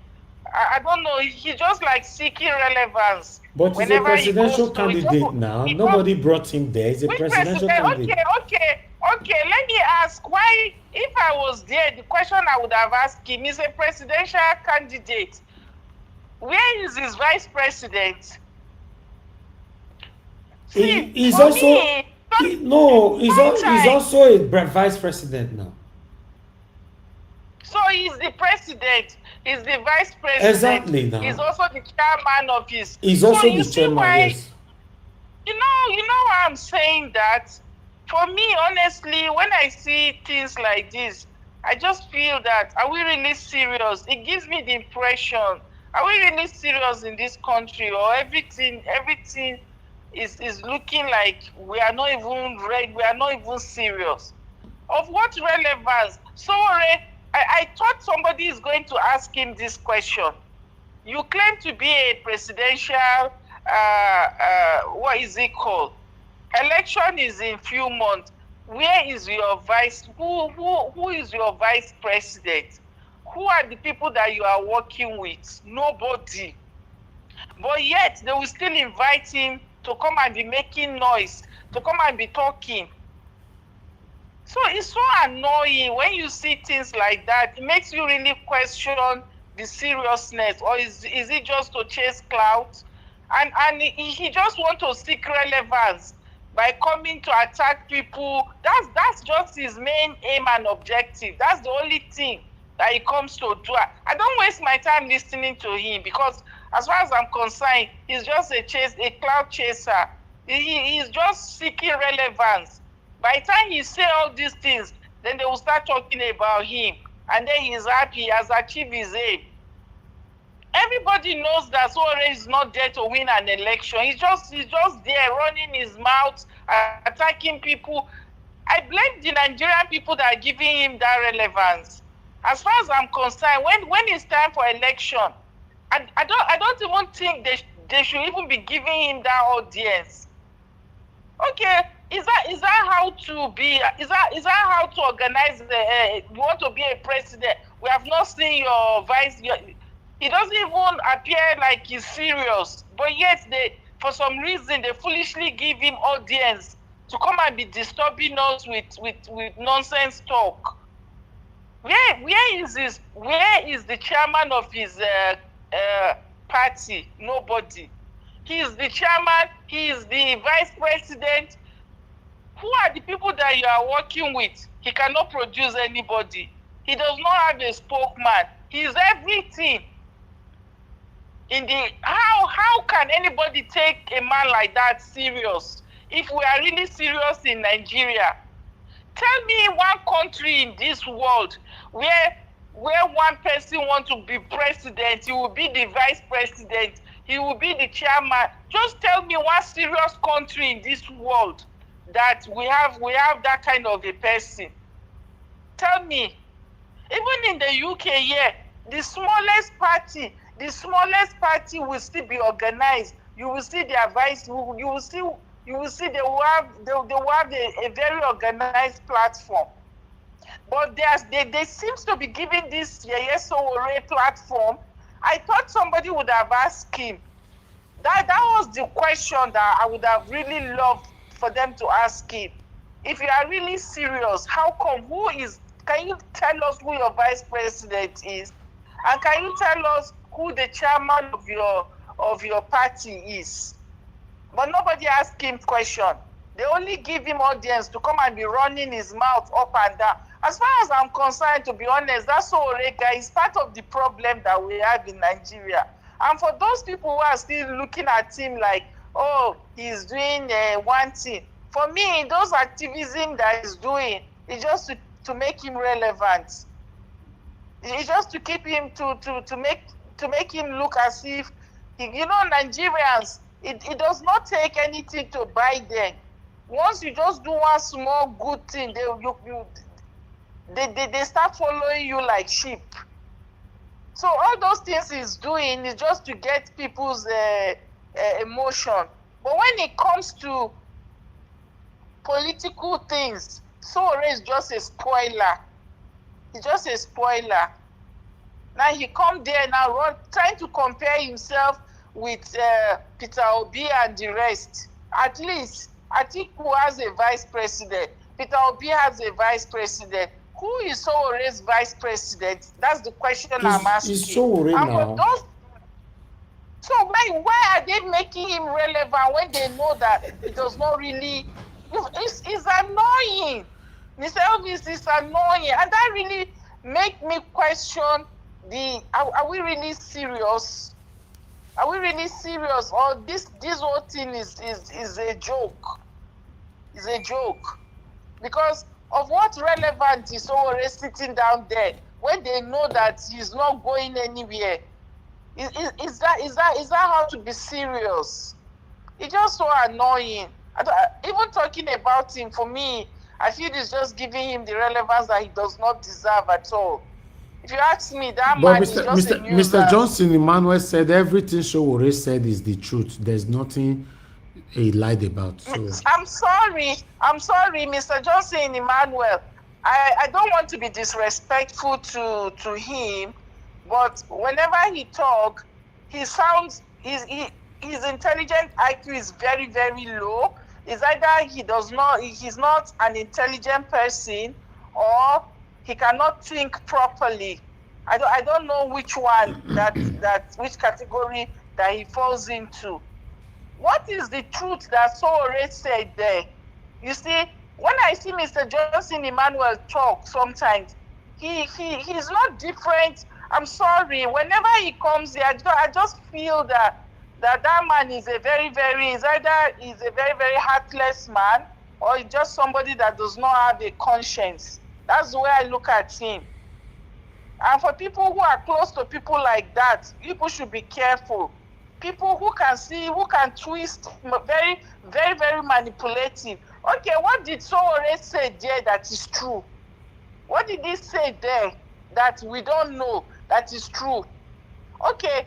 [SPEAKER 18] I don't know, he's just like seeking relevance.
[SPEAKER 4] But he's a presidential candidate now. Nobody brought him there. He's a presidential candidate.
[SPEAKER 18] Okay. Let me ask, why, if I was there, the question I would have asked him, is a presidential candidate. Where is his vice president?
[SPEAKER 4] He's also a vice president now.
[SPEAKER 18] So he's the president, he's the vice president.
[SPEAKER 4] Exactly now.
[SPEAKER 18] He's also the chairman of his.
[SPEAKER 4] He's also the chairman, yes.
[SPEAKER 18] You know why I'm saying that? For me, honestly, when I see things like this, I just feel that, are we really serious? It gives me the impression, are we really serious in this country, or everything is looking like we are not even ready, we are not even serious? Of what relevance? Sowore, I thought somebody is going to ask him this question. You claim to be a presidential, what is it called? Election is in few months. Where is your vice? Who is your vice president? Who are the people that you are working with? Nobody. But yet they will still invite him to come and be making noise, to come and be talking. So it's so annoying when you see things like that. It makes you really question the seriousness, or is it just to chase clout? And he just want to seek relevance by coming to attack people. That's just his main aim and objective. That's the only thing that he comes to do. I don't waste my time listening to him, because as far as I'm concerned, he's just a clout chaser. He's just seeking relevance. By the time he say all these things, then they will start talking about him, and then he's happy, he has achieved his aim. Everybody knows that Sowore is not there to win an election. He's just there running his mouth, attacking people. I blame the Nigerian people that are giving him that relevance. As far as I'm concerned, when it's time for election, I don't even think they should even be giving him that audience. Okay, is that how to be? Is that how to organize? You want to be a president? We have not seen your vice. He doesn't even appear like he's serious, but yet for some reason, they foolishly give him audience to come and be disturbing us with nonsense talk. Where is the chairman of his party? Nobody. He is the chairman. He is the vice president. Who are the people that you are working with? He cannot produce anybody. He does not have a spokesman. He is everything. How can anybody take a man like that serious? If we are really serious in Nigeria, tell me one country in this world where one person wants to be president, he will be the vice president, he will be the chairman. Just tell me one serious country in this world that we have that kind of a person. Tell me. Even in the UK here, the smallest party will still be organized. You will see their vice. You will see they will have a very organized platform. But they seems to be giving this Sowore platform. I thought somebody would have asked him. That was the question that I would have really loved for them to ask him. If you are really serious, how come? Can you tell us who your vice president is? And can you tell us who the chairman of your party is? But nobody asked him question. They only give him audience to come and be running his mouth up and down. As far as I'm concerned, to be honest, that Sowore guy is part of the problem that we have in Nigeria. And for those people who are still looking at him like, oh, he's doing one thing. For me, those activism that he's doing is just to make him relevant. It's just to keep him to make him look as if Nigerians. It does not take anything to buy them. Once you just do one small good thing, they start following you like sheep. So all those things he's doing is just to get people's emotion. But when it comes to political things, Sowore is just a spoiler. He's just a spoiler. Now he come there now trying to compare himself with Peter Obi and the rest. At least Atiku has a vice president. Peter Obi has a vice president. Who is Sowore's vice president? That's the question I'm asking.
[SPEAKER 4] Is Sowore now?
[SPEAKER 18] So why are they making him relevant when they know that it does not really? It's annoying. Mr. Elvis is annoying, and that really make me question are we really serious? Are we really serious? Or this whole thing is a joke? It's a joke. Because of what relevant is Sowore sitting down there when they know that he's not going anywhere? Is that how to be serious? It's just so annoying. Even talking about him, for me, I feel it's just giving him the relevance that he does not deserve at all. If you ask me, that man is just a nuisance.
[SPEAKER 4] Mr. Johnson Emmanuel said everything Sowore said is the truth. There's nothing he lied about. So
[SPEAKER 18] I'm sorry, Mr. Johnson Emmanuel. I don't want to be disrespectful to him, but whenever he talks, he sounds his intelligent IQ is very, very low. It's either he's not an intelligent person, or he cannot think properly. I don't know which one which category that he falls into. What is the truth that Sowore said there? You see, when I see Mr. Johnson Emmanuel talk sometimes, he's not different. I'm sorry. Whenever he comes here, I just feel that man is is either he's a very, very heartless man, or he's just somebody that does not have a conscience. That's the way I look at him. And for people who are close to people like that, people should be careful. People who can twist, very, very, very manipulative. Okay, what did Sowore say there that is true? What did he say there that we don't know that is true? Okay,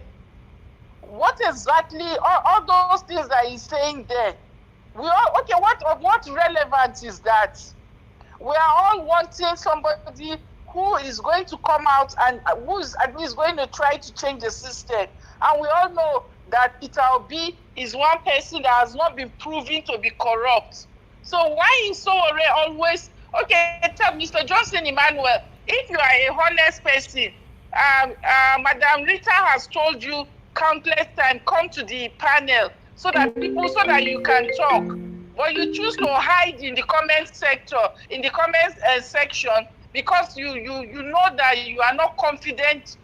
[SPEAKER 18] what exactly, all those things that he's saying there, what relevance is that? We are all wanting somebody who is going to come out and who is at least going to try to change the system. And we all know that Peter Obi is one person that has not been proven to be corrupt. So why is Sowore always, okay, tell Mr. Johnson Emmanuel, if you are a honest person, Madam Rita has told you countless times, come to the panel so that you can talk. But you choose to hide in the comment section because you know that you are not confident.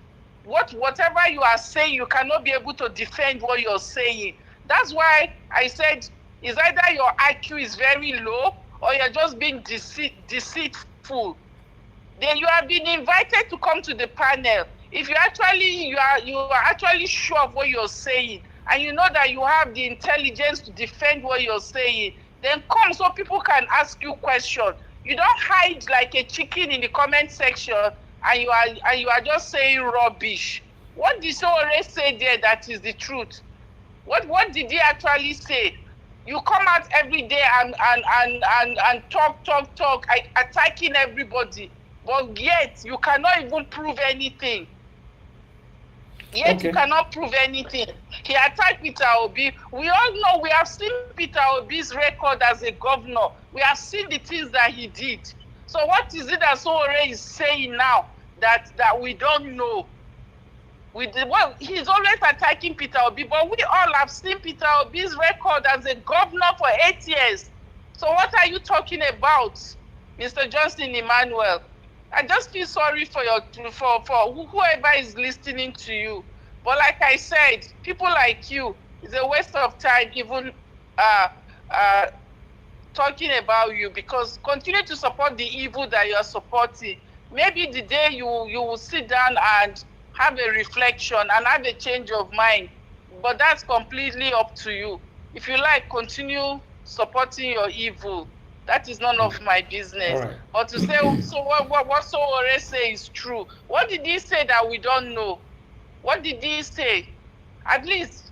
[SPEAKER 18] Whatever you are saying, you cannot be able to defend what you're saying. That's why I said it's either your IQ is very low or you're just being deceitful. Then you have been invited to come to the panel. If you are actually sure of what you're saying, and you know that you have the intelligence to defend what you're saying, then come so people can ask you questions. You don't hide like a chicken in the comment section and you are just saying rubbish. What did Sowore say there that is the truth? What did he actually say? You come out every day and talk, attacking everybody, but yet you cannot even prove anything. You cannot prove anything. He attacked Peter Obi. We all know, we have seen Peter Obi's record as a governor. We have seen the things that he did. So what is it that Sowore is saying now that we don't know? He's always attacking Peter Obi, but we all have seen Peter Obi's record as a governor for 8 years. So what are you talking about, Mr. Johnson Emmanuel? I just feel sorry for whoever is listening to you. But like I said, people like you, it's a waste of time even talking about you, because continue to support the evil that you are supporting. Maybe the day you will sit down and have a reflection and have a change of mind. But that's completely up to you. If you like, continue supporting your evil. That is none of my business. Right. But to say, so what Sowore say is true. What did he say that we don't know? What did he say? At least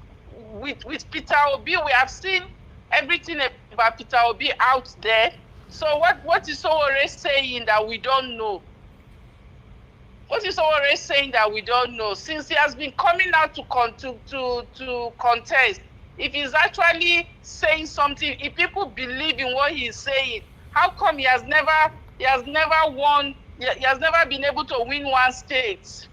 [SPEAKER 18] with Peter Obi, we have seen everything about Peter Obi out there. So what is Sowore saying that we don't know? What is Sowore saying that we don't know? Since he has been coming out to contest, if he's actually saying something, if people believe in what he's saying, how come he has never won? He has never been able to win one state.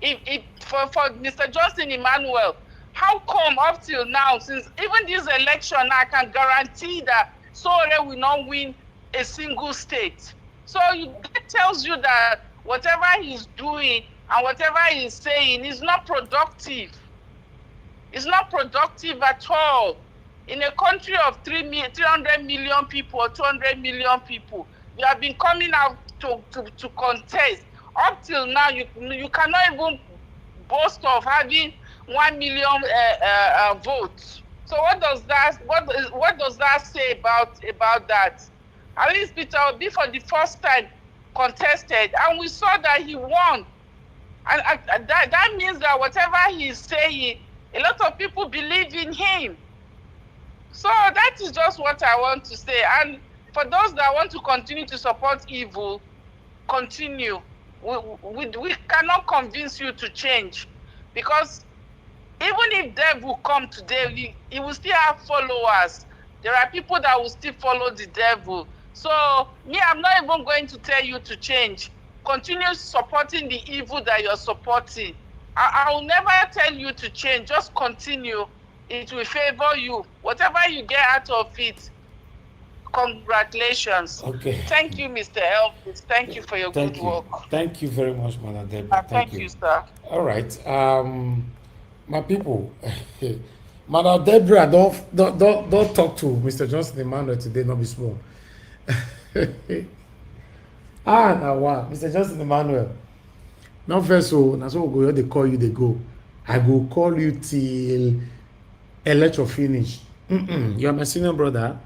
[SPEAKER 18] For Mr. Johnson Emmanuel, how come up till now, since even this election, I can guarantee that Sowore will not win a single state. So that tells you that whatever he's doing and whatever he's saying is not productive. It's not productive at all. In a country of 300 million people or 200 million people, you have been coming out to contest. Up till now, you cannot even boast of having 1 million votes. So what does that say about that? At least Peter Obi for the first time contested, and we saw that he won. And that means that whatever he's saying, a lot of people believe in him. So that is just what I want to say. And for those that want to continue to support evil, continue. We cannot convince you to change, because Even if devil come today, he will still have followers. There are people that will still follow the devil. So me, I'm not even going to tell you to change. Continue supporting the evil that you're supporting. I will never tell you to change. Just continue. It will favor you. Whatever you get out of it, congratulations.
[SPEAKER 4] Okay.
[SPEAKER 18] Thank you, Mr. Elvis. Thank you for your good work.
[SPEAKER 4] Thank you very much, Madam Deborah.
[SPEAKER 18] Thank you, sir.
[SPEAKER 4] All right. My people, Madam Deborah, don't talk to Mr. Johnson Emmanuel today, not be small. Now wow, Mr. Johnson Emmanuel. Now first so now so go they call you, they go. I go call you till electro finish. You're my senior brother.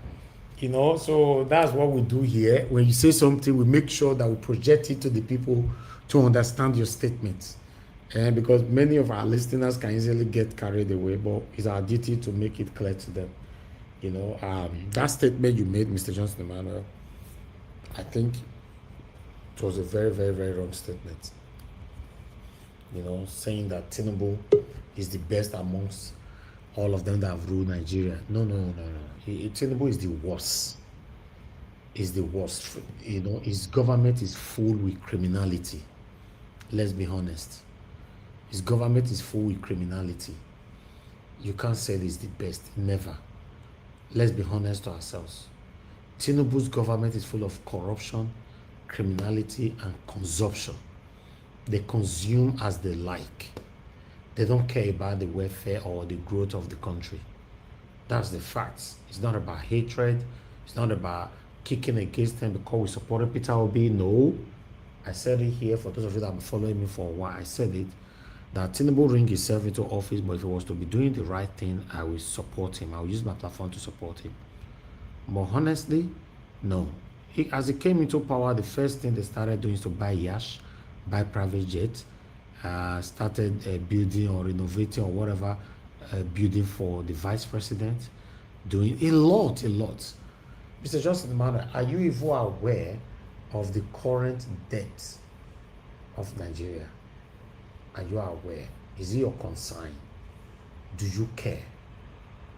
[SPEAKER 4] You know, so that's what we do here. When you say something, we make sure that we project it to the people to understand your statements. And because many of our listeners can easily get carried away, but it's our duty to make it clear to them. You know, that statement you made, Mr. Johnson Emmanuel, I think it was a very, very, very wrong statement. You know, saying that Tinubu is the best amongst all of them that have ruled Nigeria. No. Tinubu is the worst. Is the worst. You know, his government is full with criminality. Let's be honest. His government is full with criminality. You can't say he's the best. Never. Let's be honest to ourselves. Tinubu's government is full of corruption, criminality, and consumption. They consume as they like. They don't care about the welfare or the growth of the country. That's the facts. It's not about hatred. It's not about kicking against them because we supported Peter Obi. No. I said it here for those of you that have been following me for a while. I said it, that Tinubu ring himself into office, but if he was to be doing the right thing, I will support him. I will use my platform to support him. But honestly, no. As he came into power, the first thing they started doing is to buy yacht, buy private jets, started building or renovating or whatever, building for the vice president, doing a lot. Mr. Johnson Emmanuel, are you even aware of the current debt of Nigeria? Are you aware? Is it your concern? Do you care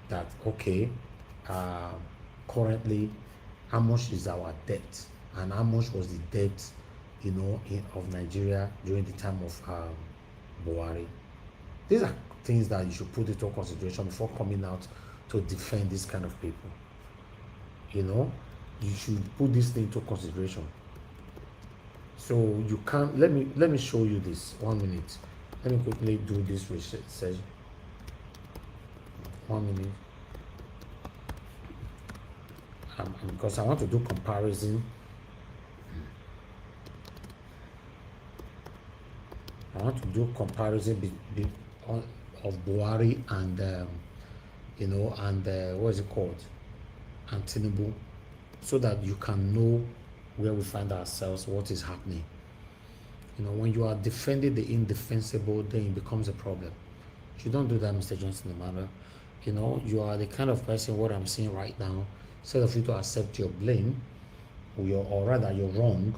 [SPEAKER 4] that, okay, currently, how much is our debt and how much was the debt, you know, of Nigeria during the time of Buhari? These are things that you should put into consideration before coming out to defend this kind of people. You know, you should put this thing into consideration. So you can't, let me show you this. 1 minute. Let me quickly do this research. 1 minute. Because I want to do comparison. I want to do comparison of Buhari and you know, and what is it called, and Tinubu, so that you can know where we find ourselves, what is happening. You know, when you are defending the indefensible, then it becomes a problem. You don't do that, Mr. Johnson Emmanuel. You know, you are the kind of person, what I'm seeing right now, instead of you to accept your blame, or rather you're wrong,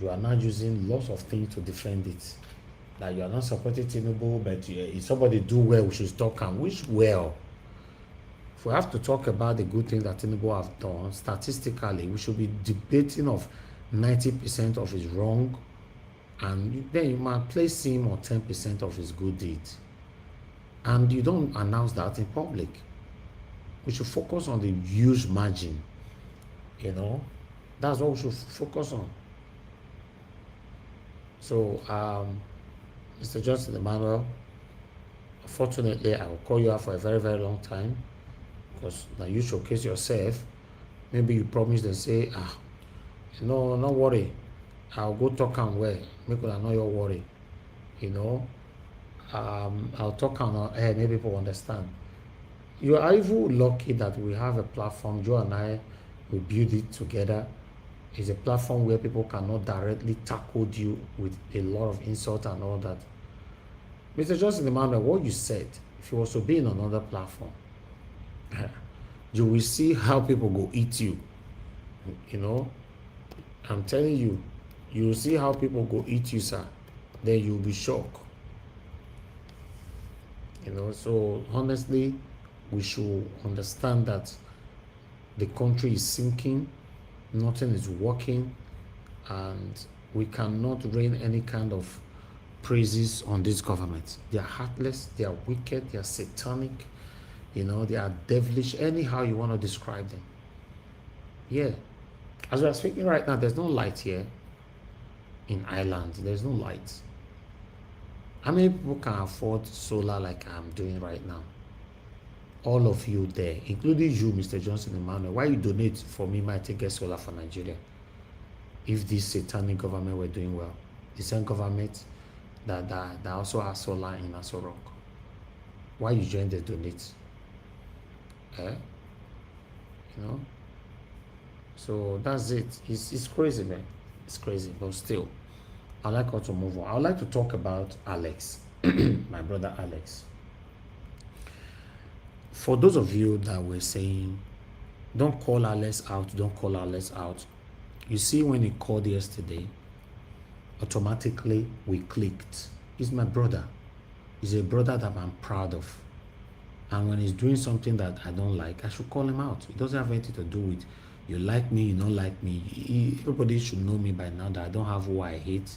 [SPEAKER 4] you are now using lots of things to defend it. That you are not supporting Tinubu, but if somebody do well, we should talk and wish well. If we have to talk about the good things that Tinubu have done, statistically, we should be debating of 90% of his wrong, and then you might place him on 10% of his good deeds. And you don't announce that in public. We should focus on the huge margin. You know, that's what we should focus on. So, Mr. Johnson Emmanuel, unfortunately, I will call you out for a very, very long time, because now you showcase yourself. Maybe you promise and say, no worry, I'll go talk and well, make sure I know your worry. You know, I'll talk and hey, maybe people understand. You are even lucky that we have a platform. Joe and I, we build it together. It's a platform where people cannot directly tackle you with a lot of insult and all that. Mr. Johnson Emmanuel, what you said, if you was to be in another platform, you will see how people go eat you. You know, I'm telling you, you will see how people go eat you, sir. Then you'll be shocked. You know, so honestly, we should understand that the country is sinking, nothing is working, and we cannot rain any kind of praises on this government. They are heartless, they are wicked, they are satanic, you know, they are devilish, anyhow you want to describe them. Yeah. As we are speaking right now, there's no light here in Ireland. There's no light. How many people can afford solar like I'm doing right now? All of you there, including you, Mr. Johnson Emmanuel. Why you donate for me might take get solar for Nigeria? If this satanic government were doing well, the same government that also has solar in Aso Rock. Why you join the donate? You know? So that's it. It's crazy, man. It's crazy, but still, I'd like us to move on. I would like to talk about Alex, my brother Alex. For those of you that were saying, don't call Alex out, don't call Alex out. You see, when he called yesterday, automatically we clicked. He's my brother. He's a brother that I'm proud of. And when he's doing something that I don't like, I should call him out. It doesn't have anything to do with you like me, you don't like me. Everybody should know me by now that I don't have who I hate.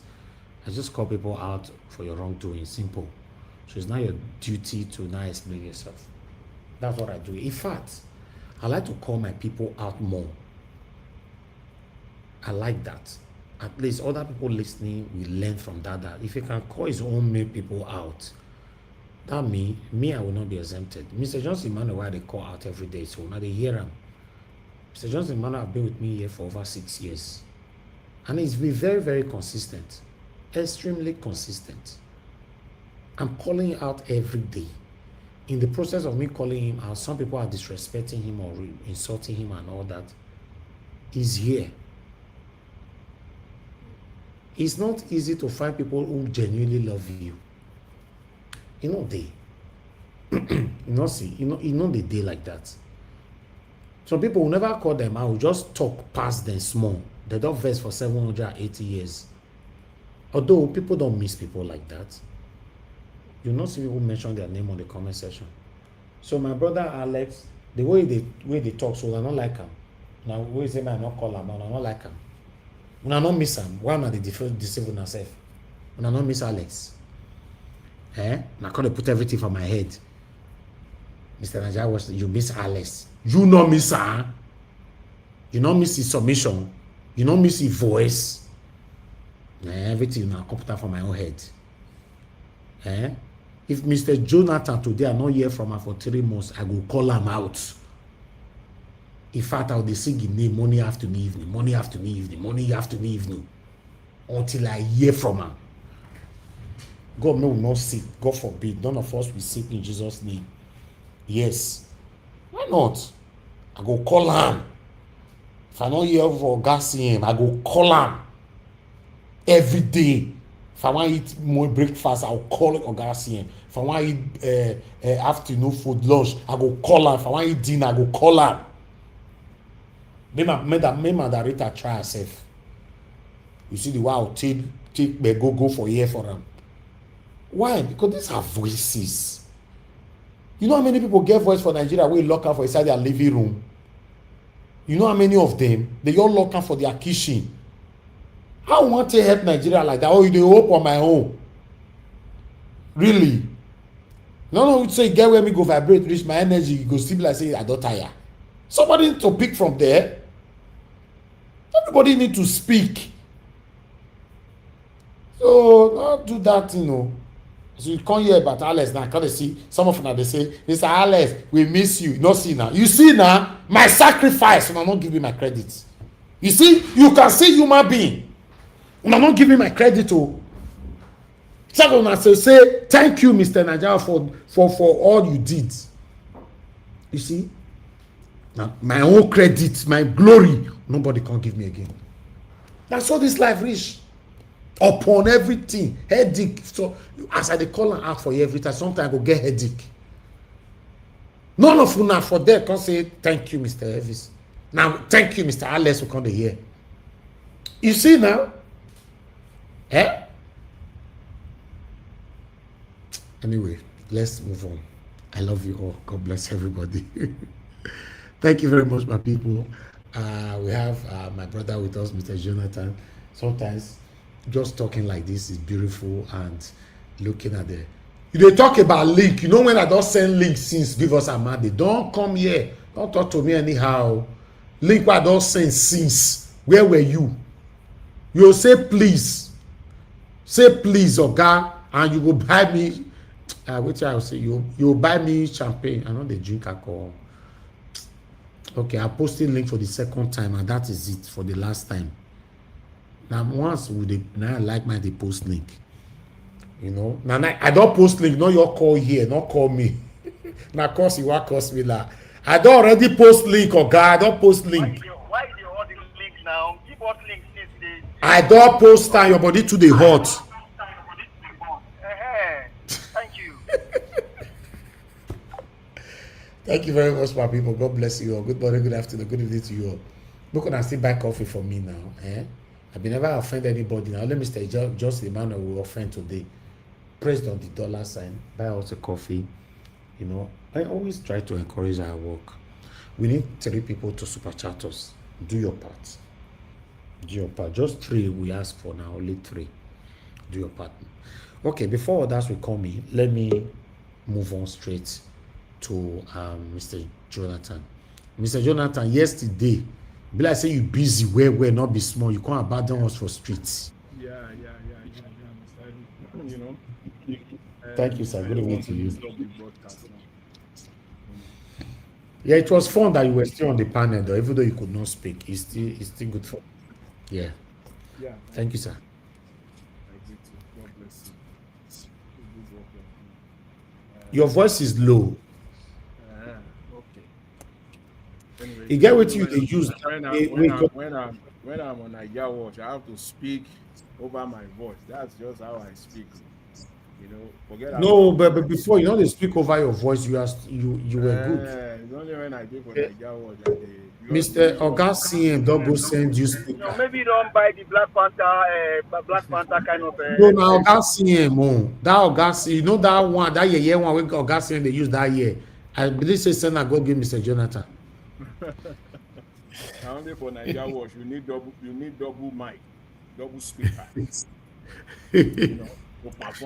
[SPEAKER 4] I just call people out for your wrongdoing. Simple. So it's not your duty to now explain yourself. That's what I do. In fact, I like to call my people out more. I like that. At least other people listening will learn from that. That if you can call his own male people out, that me, I will not be exempted. Mr. Johnson Emmanuel, why they call out every day, so now they hear him. Mr. Johnson Emmanuel have been with me here for over 6 years. And he's been very, very consistent. Extremely consistent. I'm calling out every day. In the process of me calling him out, some people are disrespecting him or insulting him and all that. He's here. It's not easy to find people who genuinely love you. You know they. You know they day like that. Some people will never call them, I will just talk past them small. They don't verse for 780 years. Although people don't miss people like that. You'll not see people mention their name on the comment section. So my brother Alex, the way they talk, so I don't like him. Now we say I not call him, I don't like him. When I don't miss him, why am I deceiving myself? When I don't miss Alex. And I can't put everything for my head. Mr. Nigeria, you miss Alex. You not miss her. You not miss his submission. You not miss his voice. Everything now computer for my own head. If Mr. Jonathan today I not hear from her for 3 months, I will call him out. In fact, I will sing his name morning, afternoon, evening, morning, afternoon, evening, morning, afternoon, evening, until I hear from her. God will not sick. God forbid. None of us will sick in Jesus' name. Yes. Why not? I go call him. If I not hear for God see him, I go call him. Every day. If I want to eat more breakfast, I'll call Oga CM. If I want to eat afternoon food, lunch, I go call her. If I want to eat dinner, I go call her. Make my director try herself. You see the way I'll take go for here for them. Why? Because these are voices. You know how many people get voice for Nigeria wey lock out for inside their living room? You know how many of them they all lock out for their kitchen? How want to help Nigeria like that? Oh, you dey hope on my own? Really? No, say get where me go vibrate, reach my energy, you go still be like say I don't tire. Somebody need to pick from there. Everybody need to speak. So not do that, you know. So you come here about Alex now, can't see some of them they say, Mr. Alex, we miss you. No see now. You see now, my sacrifice, and I'm not giving my credit. You see, you can see human being. And I'm not giving my credit to. So I say, thank you, Mr. Nigeria, for all you did. You see? Now, my own credit, my glory, nobody can give me again. That's all this life reach. Upon everything, headache. So as I dey call and ask for you every time, sometimes I go get headache. None of you now for there can say thank you, Mr. Elvis. Now thank you, Mr. Alex, who come here. You see now? Anyway, let's move on. I love you all. God bless everybody. Thank you very much, my people. We have my brother with us, Mr. Jonathan. Sometimes just talking like this is beautiful, and looking at the they talk about link. You know, when I don't send link since give us a man, they don't come here. Don't talk to me anyhow. Link where I don't send since. Where were you? You say please. Say please, Oga, and you go buy me. Which I will say you buy me champagne. I know they drink alcohol. Okay, I posted link for the second time, and that is it for the last time. Now once with the now I like my the post link. You know, now I don't post link, not your call here, not call me. Now cause you what cost me that. I don't already post link, Oga. I don't post link.
[SPEAKER 14] Why you hold the link now? Give us link since they.
[SPEAKER 4] I don't post time your body to the hot.
[SPEAKER 14] Thank you.
[SPEAKER 4] Thank you very much, my people. God bless you all. Good morning, good afternoon, good evening to you all. Look when I still buy coffee for me now. I've never offend anybody. Now let me say just the man will offend today. Pressed on the dollar sign, buy us a coffee. You know, I always try to encourage our work. We need 3 people to super chat us. Do your part. Do your part. Just 3 we ask for now, only 3. Do your part. Okay, before others will come in, let me move on straight to Mr. Jonathan. Mr. Jonathan, yesterday, be like say you busy where not be small. You can't abandon us for streets.
[SPEAKER 13] Yeah. You know.
[SPEAKER 4] Thank you, sir. Good evening to you. Yeah, it was fun that you were still on the panel, though, even though you could not speak. It's still good for. Yeah.
[SPEAKER 13] Yeah.
[SPEAKER 4] Thank you, sir.
[SPEAKER 13] God bless you.
[SPEAKER 4] Your voice is low.
[SPEAKER 13] Okay. Anyway,
[SPEAKER 4] You get what you they use.
[SPEAKER 13] When I'm on Nigeria Watch, I have to speak over my voice. That's just how I speak. You know, forget
[SPEAKER 4] No,
[SPEAKER 13] about
[SPEAKER 4] but before you know they speak over your voice, you were good.
[SPEAKER 13] it's only when I do for Nigeria Watch that they
[SPEAKER 4] Mr. Oga CM, don't go send you speaker.
[SPEAKER 14] Maybe you don't buy the Black Panther kind of.
[SPEAKER 4] No, now Oga CM, that Oga CM, you know that one, that year one, when Oga CM they use that year. I believe say send go give Mr. Jonathan.
[SPEAKER 13] Only for Nigeria Watch, you need double mic, double speaker.
[SPEAKER 4] You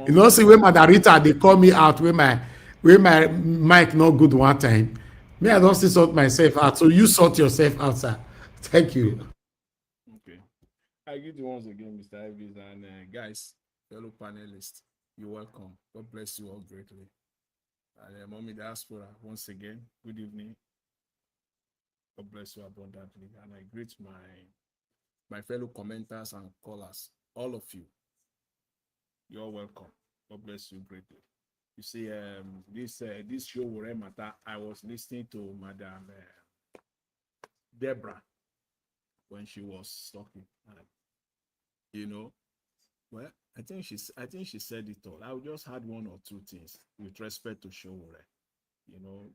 [SPEAKER 4] know, see when Madarita they call me out when my mic not good one time. Me, I don't still sort myself out. So you sort yourself out, sir. Thank you.
[SPEAKER 13] Okay. I greet you once again, Mr. Ives, and guys, fellow panelists, you're welcome. God bless you all greatly. And Mommy Diaspora, once again, good evening. God bless you abundantly. And I greet my fellow commenters and callers, all of you. You're welcome. God bless you greatly. You see, this show Sowore matter. I was listening to Madam Deborah when she was talking. You know, well, I think she said it all. I will just add 1 or 2 things with respect to Sowore. You know,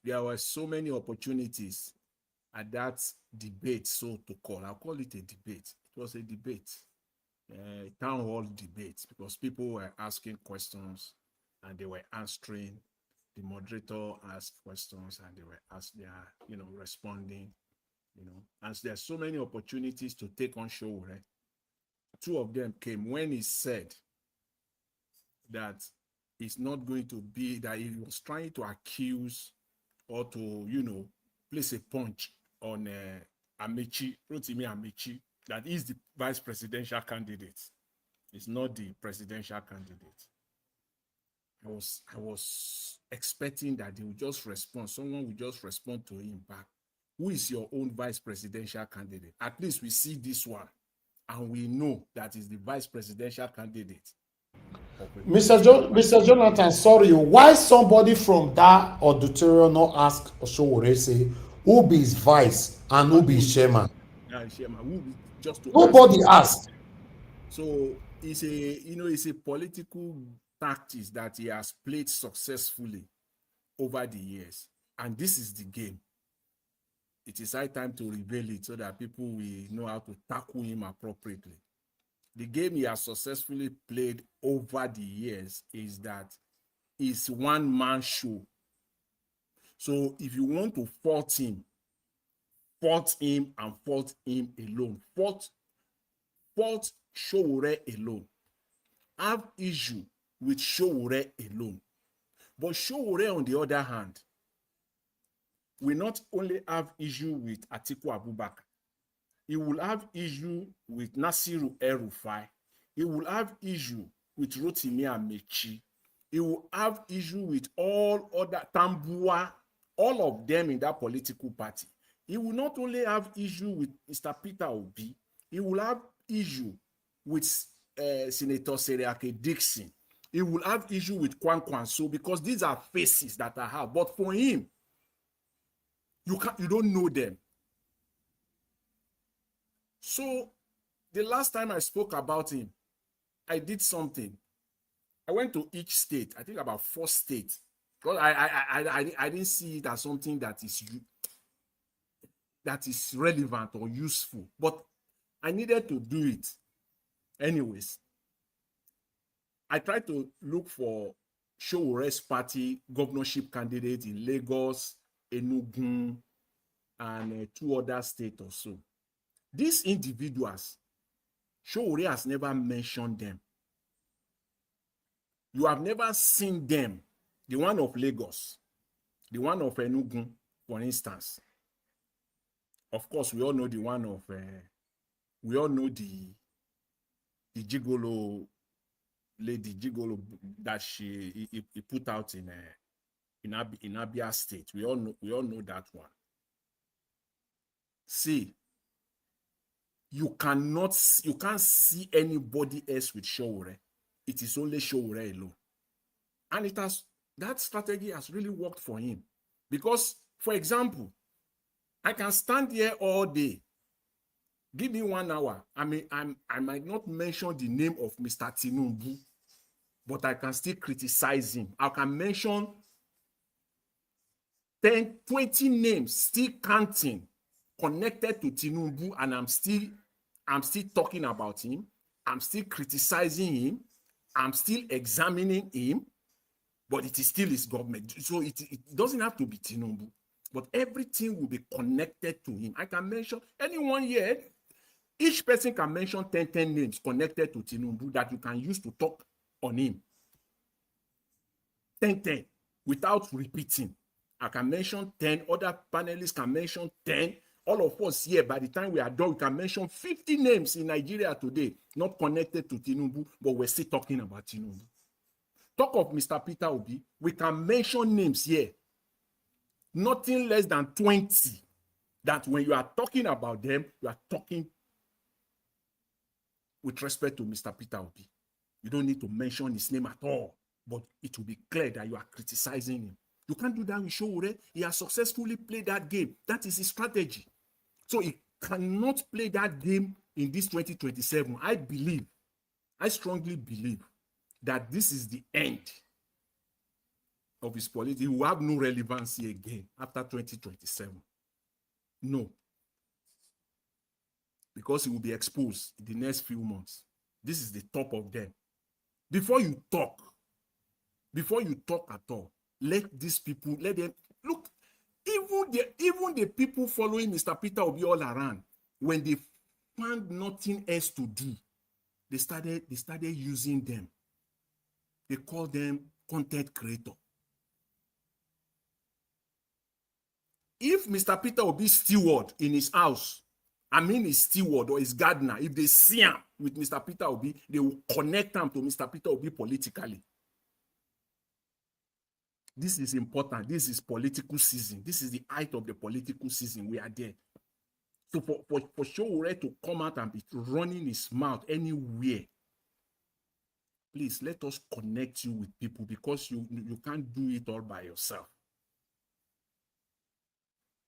[SPEAKER 13] there were so many opportunities at that debate, so to call. I'll call it a debate. It was a debate. Town hall debate, because people were asking questions and they were answering. The moderator asked questions and they were responding. And there's so many opportunities to take on Sowore. 2 of them came when he said that it's not going to be that he was trying to accuse or to place a punch on Rotimi Amechi, that is the vice presidential candidate. It's not the presidential candidate. I was expecting that they would just respond. Someone would just respond to him back. Who is your own vice presidential candidate? At least we see this one, and we know that is the vice presidential candidate.
[SPEAKER 4] Mr. Jonathan, sorry, why somebody from that auditorium not ask Sowore say who be his vice and who be his chairman? Nobody asked.
[SPEAKER 13] So it's a political tactics that he has played successfully over the years, and this is the game. It is high time to reveal it so that people will know how to tackle him appropriately. the game he has successfully played over the years is that it's one-man show. So if you want to fault him and fault him alone. Fault Sowore alone. Have issue with Sowore alone. But Sowore, on the other hand, will not only have issue with Atiku Abubakar, he will have issue with Nasiru El-Rufai. He will have issue with Rotimi Amechi. He will have issue with all other Tambua, all of them in that political party. He will not only have issue with Mr. Peter Obi, he will have issue with Senator Seriake Dixon. He will have issue with Kwankwanso, because these are faces that I have. But for him, you don't know them. So the last time I spoke about him, I did something. I went to each state, I think about 4 states. Because I didn't see it as something that is relevant or useful. But I needed to do it. Anyways, I tried to look for Sowore's party governorship candidate in Lagos, Enugu, and 2 other states or so. These individuals, Sowore has never mentioned them. You have never seen them. The one of Lagos, the one of Enugu, for instance. Of course, we all know the one of, we all know the Gigolo lady, Gigolo, that he put out in Abia State. We all know that one. See, you can't see anybody else with Sowore. It is only Sowore alone. And that strategy has really worked for him. Because, for example, I can stand here all day. Give me 1 hour. I might not mention the name of Mr. Tinubu, but I can still criticize him. I can mention 10, 20 names, still counting, connected to Tinubu, and I'm still talking about him. I'm still criticizing him. I'm still examining him, but it is still his government. So it doesn't have to be Tinubu, but everything will be connected to him. I can mention anyone here. Each person can mention 10 names connected to Tinubu that you can use to talk on him. 10 without repeating. I can mention 10. Other panelists can mention 10. All of us here, by the time we are done, we can mention 50 names in Nigeria today, not connected to Tinubu, but we're still talking about Tinubu. Talk of Mr. Peter Obi, we can mention names here. Nothing less than 20. That when you are talking about them, you are talking with respect to Mr. Peter Obi. You don't need to mention his name at all, but it will be clear that you are criticizing him. You can't do that with Sowore. He has successfully played that game. That is his strategy. So he cannot play that game in this 2027. I strongly believe that this is the end of his politics. He will have no relevancy again after 2027. No. Because he will be exposed in the next few months. This is the top of them. Before you talk at all, let these people, let them look. Even the people following Mr. Peter Obi all around, when they found nothing else to do, they started using them. They call them content creator. If Mr. Peter Obi's steward in his house, his steward or his gardener, if they see him with Mr. Peter Obi, they will connect him to Mr. Peter Obi politically. This is important. This is political season. This is the height of the political season. We are there. So for Sowore to come out and be running his mouth anywhere, please let us connect you with people, because you can't do it all by yourself.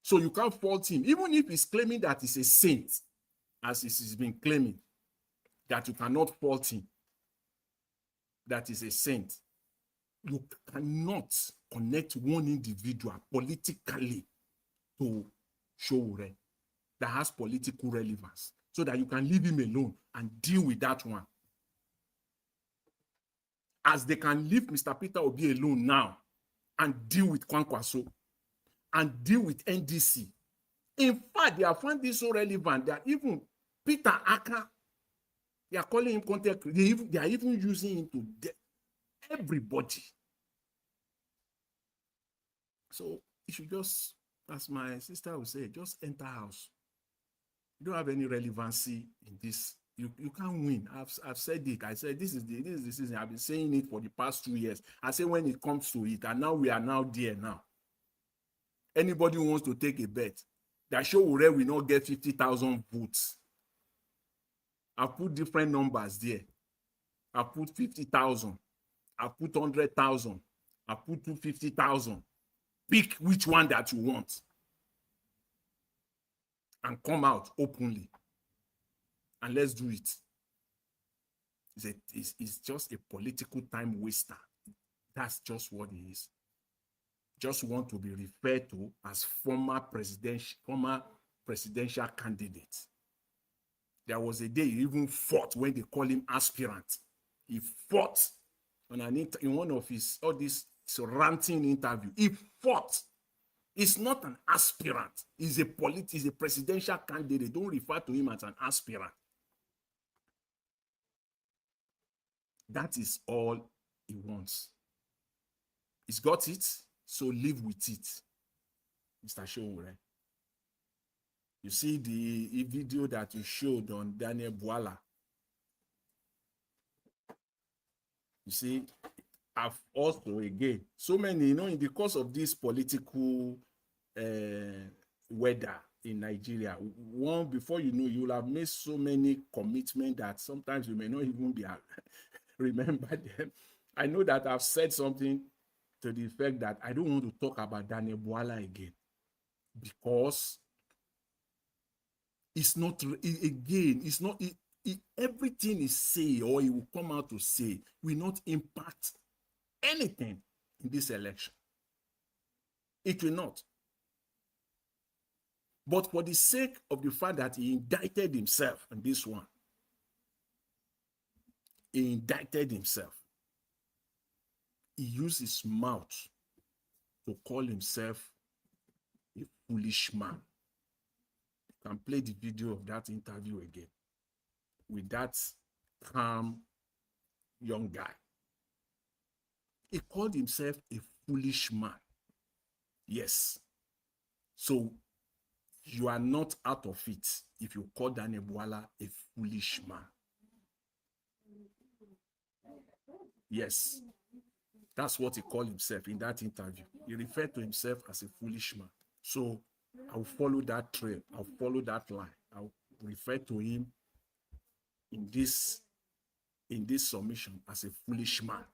[SPEAKER 13] So you can't fault him. Even if he's claiming that he's a saint, as he's been claiming, that you cannot fault him, that is a saint. You cannot connect one individual politically to Sowore that has political relevance. so that you can leave him alone and deal with that one. As they can leave Mr. Peter Obi alone now and deal with Kwankwaso and deal with NDC. In fact, they have found this so relevant that even Peter Aka, they are calling him content. They are even using him to everybody. So you should just, as my sister would say, just enter house. You don't have any relevancy in this. You can't win. I've said it. I said this is the season. I've been saying it for the past 2 years. I say when it comes to it, and now we are now there now. Anybody who wants to take a bet that Sowore will not get 50,000 votes. I put different numbers there. I put 50,000. I put 100,000. I put 250,000. Pick which one that you want and come out openly. And let's do it. It's just a political time waster. That's just what it is. Just want to be referred to as former presidential candidate. There was a day he even fought when they call him aspirant. He fought on in one of his all this ranting interview. He fought. He's not an aspirant. He's a presidential candidate. Don't refer to him as an aspirant. That is all he wants. He's got it, so live with it, Mr. Sowore. You see the video that you showed on Daniel Bwala. You see, I've also, again, so many, in the course of this political weather in Nigeria, before you know, you'll have made so many commitments that sometimes you may not even be remember them. I know that I've said something to the effect that I don't want to talk about Daniel Bwala again because it's not, again, it's not, everything he say or he will come out to say will not impact anything in this election. It will not. But for the sake of the fact that he indicted himself in this one, he indicted himself. He used his mouth to call himself a foolish man. You can play the video of that interview again with that calm young guy. He called himself a foolish man. Yes. So you are not out of it if you call Daniel Bwala a foolish man. Yes. That's what he called himself in that interview. He referred to himself as a foolish man. So I'll follow that trail. I'll follow that line. I'll refer to him in this submission as a foolish man.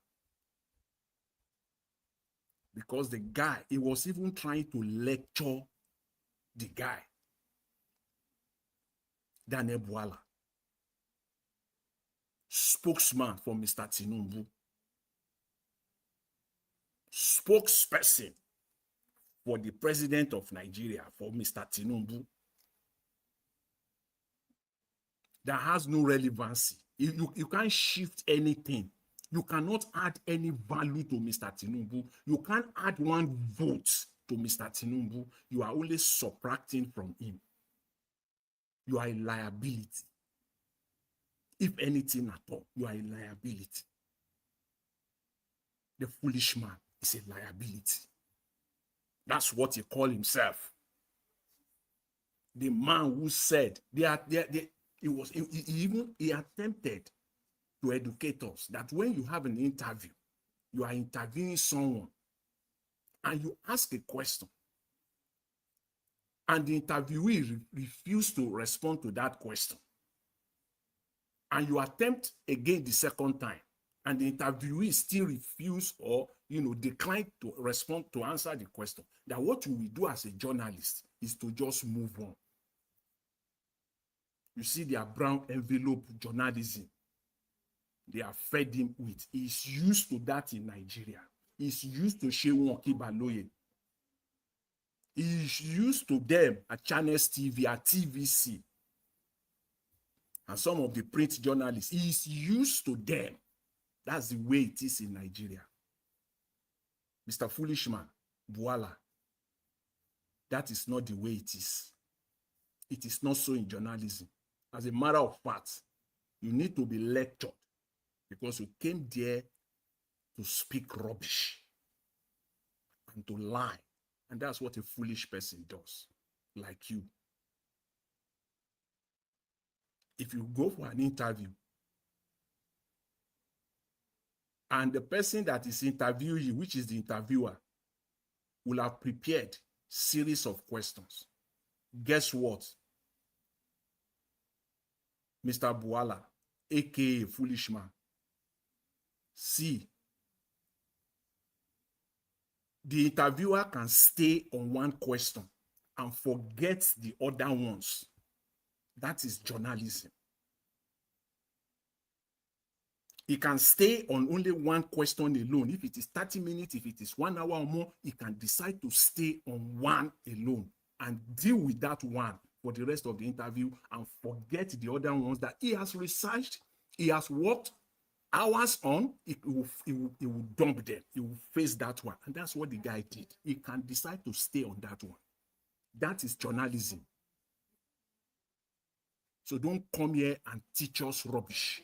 [SPEAKER 13] Because the guy, he was even trying to lecture the guy, Daniel Bwala, spokesman for Mr. Tinubu, spokesperson for the president of Nigeria, for Mr. Tinubu, that has no relevancy. You can't shift anything. You cannot add any value to Mr. Tinubu. You can't add one vote to Mr. Tinubu. You are only subtracting from him. You are a liability. If anything at all, you are a liability. The foolish man is a liability. That's what he called himself. The man who said he attempted to educate us that when you have an interview, you are interviewing someone and you ask a question and the interviewee refuses to respond to that question, and you attempt again the second time and the interviewee still refuse or decline to respond to answer the question, that what you will do as a journalist is to just move on. You see their brown envelope journalism they are fed him with. He's used to that in Nigeria. He's used to Shewon Kibaloye. He's used to them at Channels TV, at TVC. and some of the print journalists, he is used to them. That's the way it is in Nigeria. Mr. Foolishman, Buala, that is not the way it is. It is not so in journalism. As a matter of fact, you need to be lectured because you came there to speak rubbish and to lie. And that's what a foolish person does, like you. If you go for an interview and the person that is interviewing you, which is the interviewer, will have prepared series of questions. Guess what? Mr. Buala, aka Foolish Man, see, the interviewer can stay on one question and forget the other ones. That is journalism. He can stay on only one question alone. If it is 30 minutes, if it is 1 hour or more, he can decide to stay on one alone and deal with that one for the rest of the interview and forget the other ones that he has researched, he has worked hours on. He will dump them. He will face that one. And that's what the guy did. He can decide to stay on that one. That is journalism. So don't come here and teach us rubbish.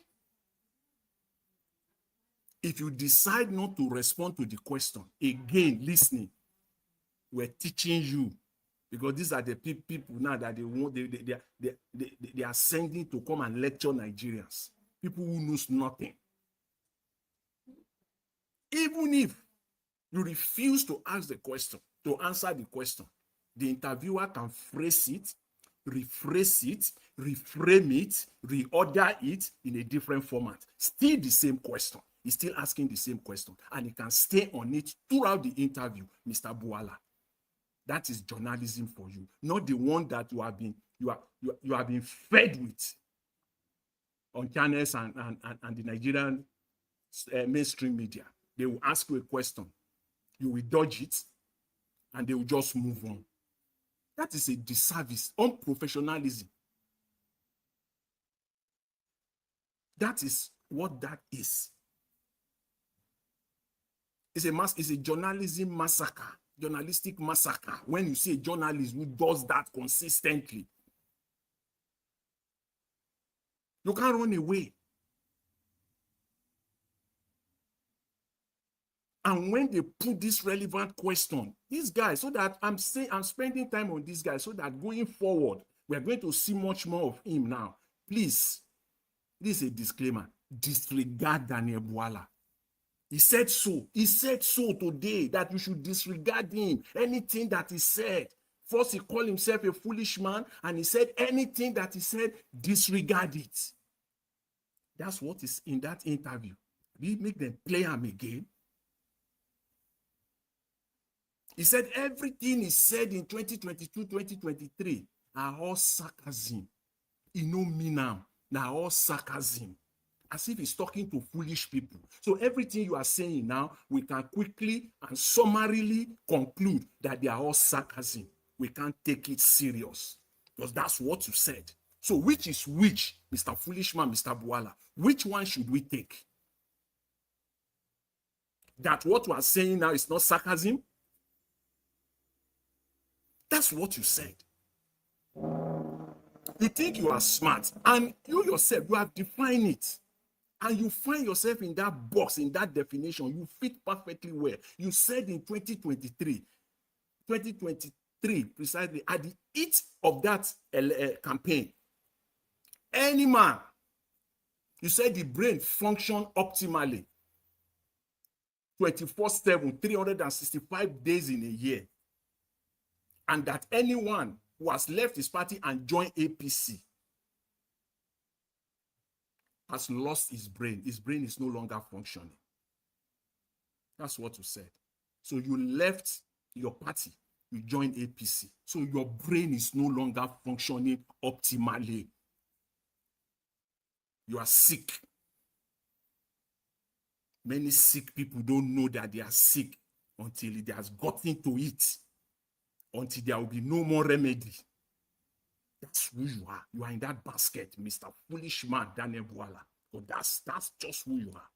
[SPEAKER 13] If you decide not to respond to the question, again, listening, we're teaching you, because these are the people now that they are sending to come and lecture Nigerians, people who knows nothing. Even if you refuse to ask the question, to answer the question, the interviewer can phrase it, rephrase it, reframe it, reorder it in a different format. Still the same question. He's still asking the same question, and he can stay on it throughout the interview, Mr. Buala. That is journalism for you, not the one that you have been fed with on channels and the Nigerian mainstream media. They will ask you a question, you will dodge it, and they will just move on. That is a disservice, unprofessionalism. That is what that is. It's a journalism massacre, journalistic massacre. When you see a journalist who does that consistently, you can't run away. And when they put this relevant question, this guy, so that I'm spending time on this guy, so that going forward, we're going to see much more of him now. Please, this is a disclaimer. Disregard Daniel Buala. He said so. He said so today that you should disregard him. Anything that he said. First, he called himself a foolish man, and he said anything that he said, disregard it. That's what is in that interview. We make them play him again. He said everything he said in 2022, 2023 are all sarcasm. He know me now. Now all sarcasm. As if he's talking to foolish people. So everything you are saying now, we can quickly and summarily conclude that they are all sarcasm. We can't take it serious. Because that's what you said. So which is which, Mr. Foolishman, Mr. Buala? Which one should we take? That what we are saying now is not sarcasm? That's what you said. You think you are smart, and you yourself, you have defined it. And you find yourself in that box, in that definition. You fit perfectly well. You said in 2023, precisely, at the height of that campaign, any man, you said the brain function optimally 24/7, 365 days in a year. And that anyone who has left his party and joined APC has lost his brain. His brain is no longer functioning. That's what you said. So you left your party, you joined APC. So your brain is no longer functioning optimally. You are sick. Many sick people don't know that they are sick until it has gotten to it, until there will be no more remedy. That's who you are. You are in that basket, Mr. Foolish Man, Daniel Bwala. So that's just who you are.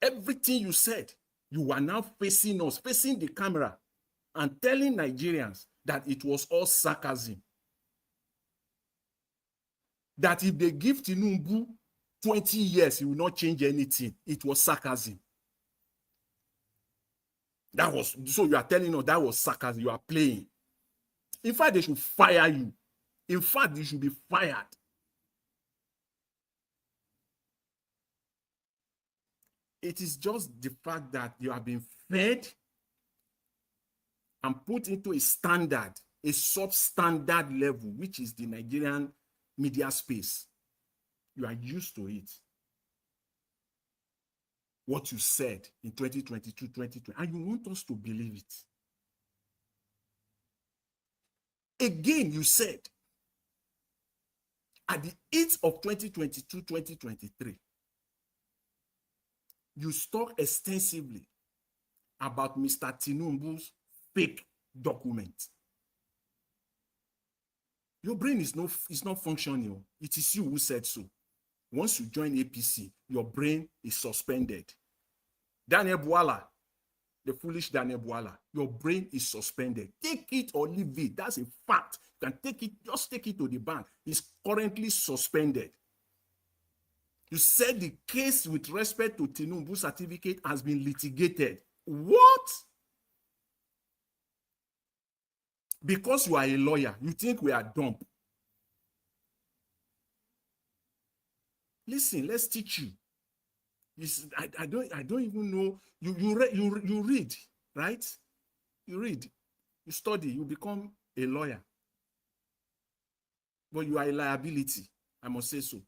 [SPEAKER 13] Everything you said, you are now facing us, facing the camera, and telling Nigerians that it was all sarcasm. That if they give Tinubu 20 years, he will not change anything. It was sarcasm. That was, so you are telling us that was sarcasm. You are playing. In fact, they should fire you. In fact, you should be fired. It is just the fact that you have been fed and put into a standard, a substandard level, which is the Nigerian media space. You are used to it. What you said in 2022, 2020, and you want us to believe it. Again, you said at the end of 2022, 2023, you talk extensively about Mr. Tinubu's fake document. Your brain is not functioning. It is you who said so. Once you join APC, your brain is suspended. Daniel Bwala, the foolish Daniel Bwala, your brain is suspended. Take it or leave it. That's a fact. You can take it, just take it to the bank. It's currently suspended. You said the case with respect to Tinubu's certificate has been litigated. What? Because you are a lawyer, you think we are dumb. Listen, let's teach you. I don't even know. You read, right? You read, you study, you become a lawyer. But you are a liability, I must say so.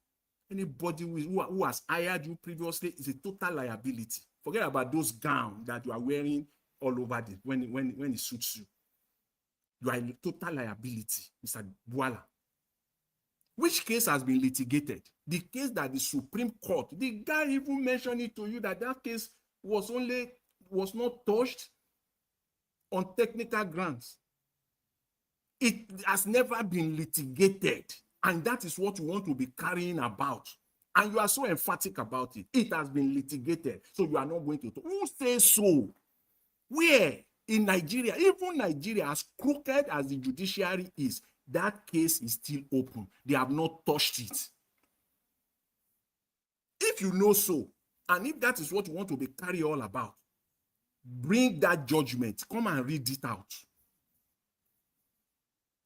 [SPEAKER 13] Anybody who has hired you previously is a total liability. Forget about those gowns that you are wearing all over when it suits you. You are a total liability, Mr. Bwala. Which case has been litigated? The case that the Supreme Court, the guy even mentioned it to you that case was not touched on technical grounds. It has never been litigated. And that is what you want to be carrying about. And you are so emphatic about it. It has been litigated. So you are not going to talk. Who says so? Where? In Nigeria, even Nigeria, as crooked as the judiciary is, that case is still open. They have not touched it. If you know so, and if that is what you want to be carrying all about, bring that judgment. Come and read it out.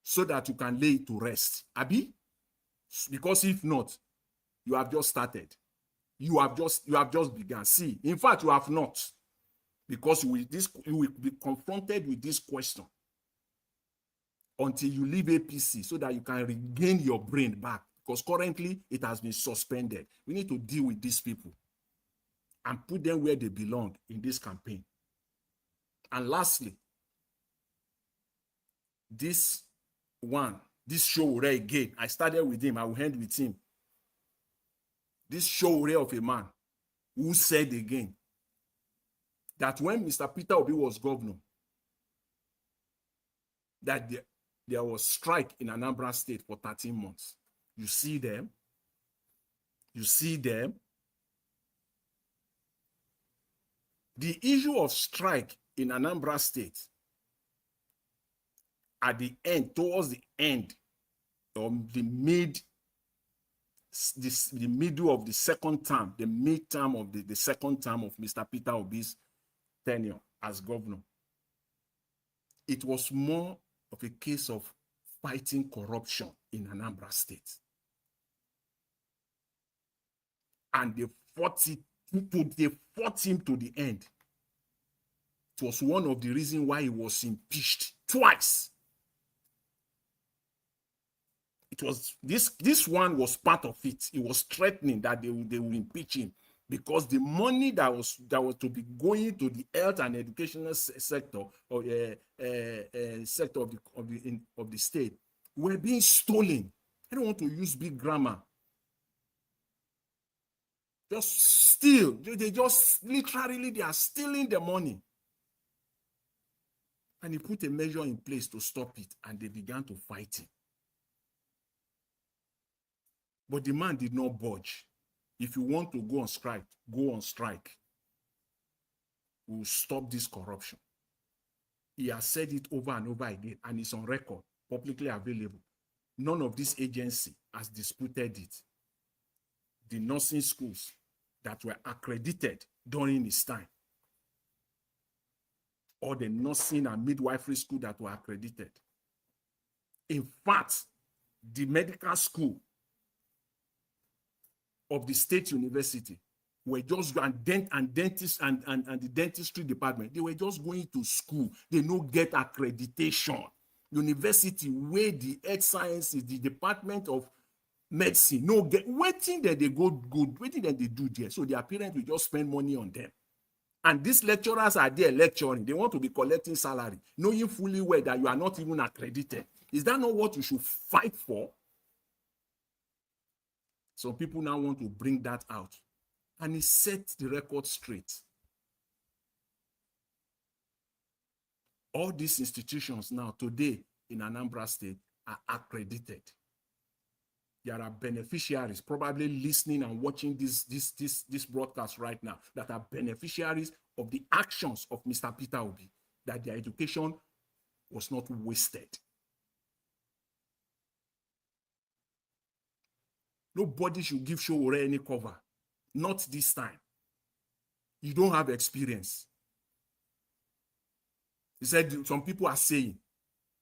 [SPEAKER 13] So that you can lay it to rest. Abi? Because if not, you have just started. You have just begun. See, in fact, you have not. Because you will be confronted with this question until you leave APC so that you can regain your brain back. Because currently, it has been suspended. We need to deal with these people and put them where they belong in this campaign. And lastly, this Sowore again, I started with him, I will end with him. This Sowore of a man who said again that when Mr. Peter Obi was governor, that there was strike in Anambra State for 13 months. You see them? You see them? The issue of strike in Anambra State at the end, towards the end of the middle of the second term, the mid-term of the second term of Mr. Peter Obi's tenure as governor, it was more of a case of fighting corruption in Anambra State. And they fought him to the end. It was one of the reasons why he was impeached twice. It was this one was part of it. He was threatening that they will impeach him because the money that was to be going to the health and educational sector or sector of the state were being stolen. I don't want to use big grammar. Just steal. They just literally they are stealing the money. And he put a measure in place to stop it, and they began to fight him. But the man did not budge. If you want to go on strike, go on strike. We will stop this corruption. He has said it over and over again, and it's on record, publicly available. None of this agency has disputed it. The nursing schools that were accredited during his time, or the nursing and midwifery school that were accredited. In fact, the medical school of the state university were just, and dentists and the dentistry department, they were just going to school. They no get accreditation. University where the health sciences, the department of medicine, no get, waiting that they go good, waiting that they do there. So their parents will just spend money on them. And these lecturers are there lecturing. They want to be collecting salary, knowing fully well that you are not even accredited. Is that not what you should fight for? Some people now want to bring that out. And he set the record straight. All these institutions now today in Anambra State are accredited. There are beneficiaries probably listening and watching this broadcast right now that are beneficiaries of the actions of Mr. Peter Obi, that their education was not wasted. Nobody should give Sowore any cover. Not this time. You don't have experience. He said some people are saying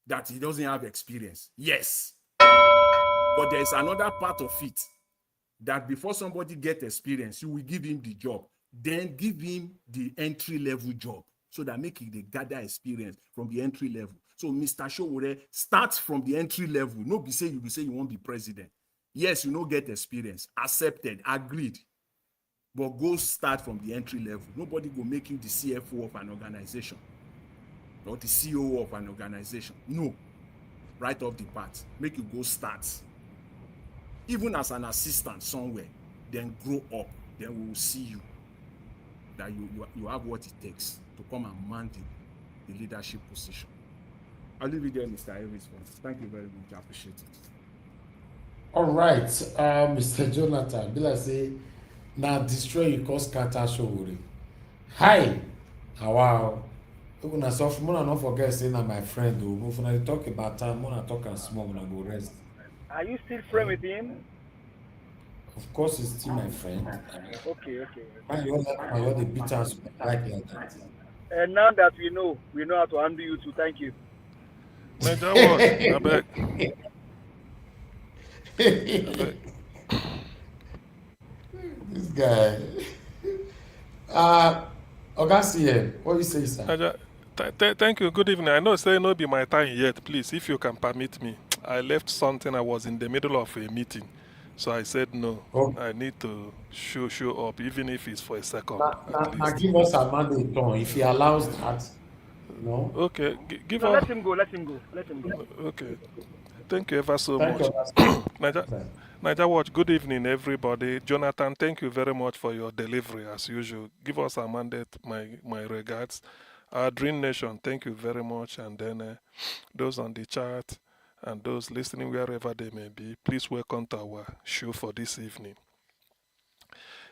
[SPEAKER 13] that he doesn't have experience. Yes. But there is another part of it that before somebody gets experience, you will give him the job. Then give him the entry-level job so that make it the gather experience from the entry level. So Mr. Sowore starts from the entry level. No be say you won't be president. Yes, you no get experience. Accepted, agreed. But go start from the entry level. Nobody go make you the CFO of an organization or the CEO of an organization. No. Right off the bat. Make you go start. Even as an assistant somewhere, then grow up. Then we will see you. That you have what it takes to come and man the leadership position. I'll leave it there, Mr. Harris. Thank you very much. I appreciate it.
[SPEAKER 4] All right, Mr. Jonathan, be like say, now destroy you cause scatter Sowore. Hi, wow. When I saw from not forget saying that my friend, when I talk about time, when I talk and small, when I go rest.
[SPEAKER 19] Are you still friends with him?
[SPEAKER 4] Of course, he's still my friend.
[SPEAKER 19] Okay.
[SPEAKER 4] You're the bitters like that.
[SPEAKER 19] And now that we know how to handle you too. Thank you.
[SPEAKER 20] Major what? I beg.
[SPEAKER 4] This guy. Oga, what you say, sir?
[SPEAKER 20] Thank you. Good evening. I know say no be my time yet. Please, if you can permit me. I left something. I was in the middle of a meeting. So I said no. Oh. I need to show up, even if it's for a second.
[SPEAKER 4] Now give us a mandate if he allows that. No.
[SPEAKER 20] Okay.
[SPEAKER 19] Let him go.
[SPEAKER 20] Okay. Thank you ever so much. Niger Watch, good evening, everybody. Jonathan, thank you very much for your delivery, as usual. Give us a mandate, my regards. Our Dream Nation, thank you very much. And then those on the chat and those listening wherever they may be, please welcome to our show for this evening.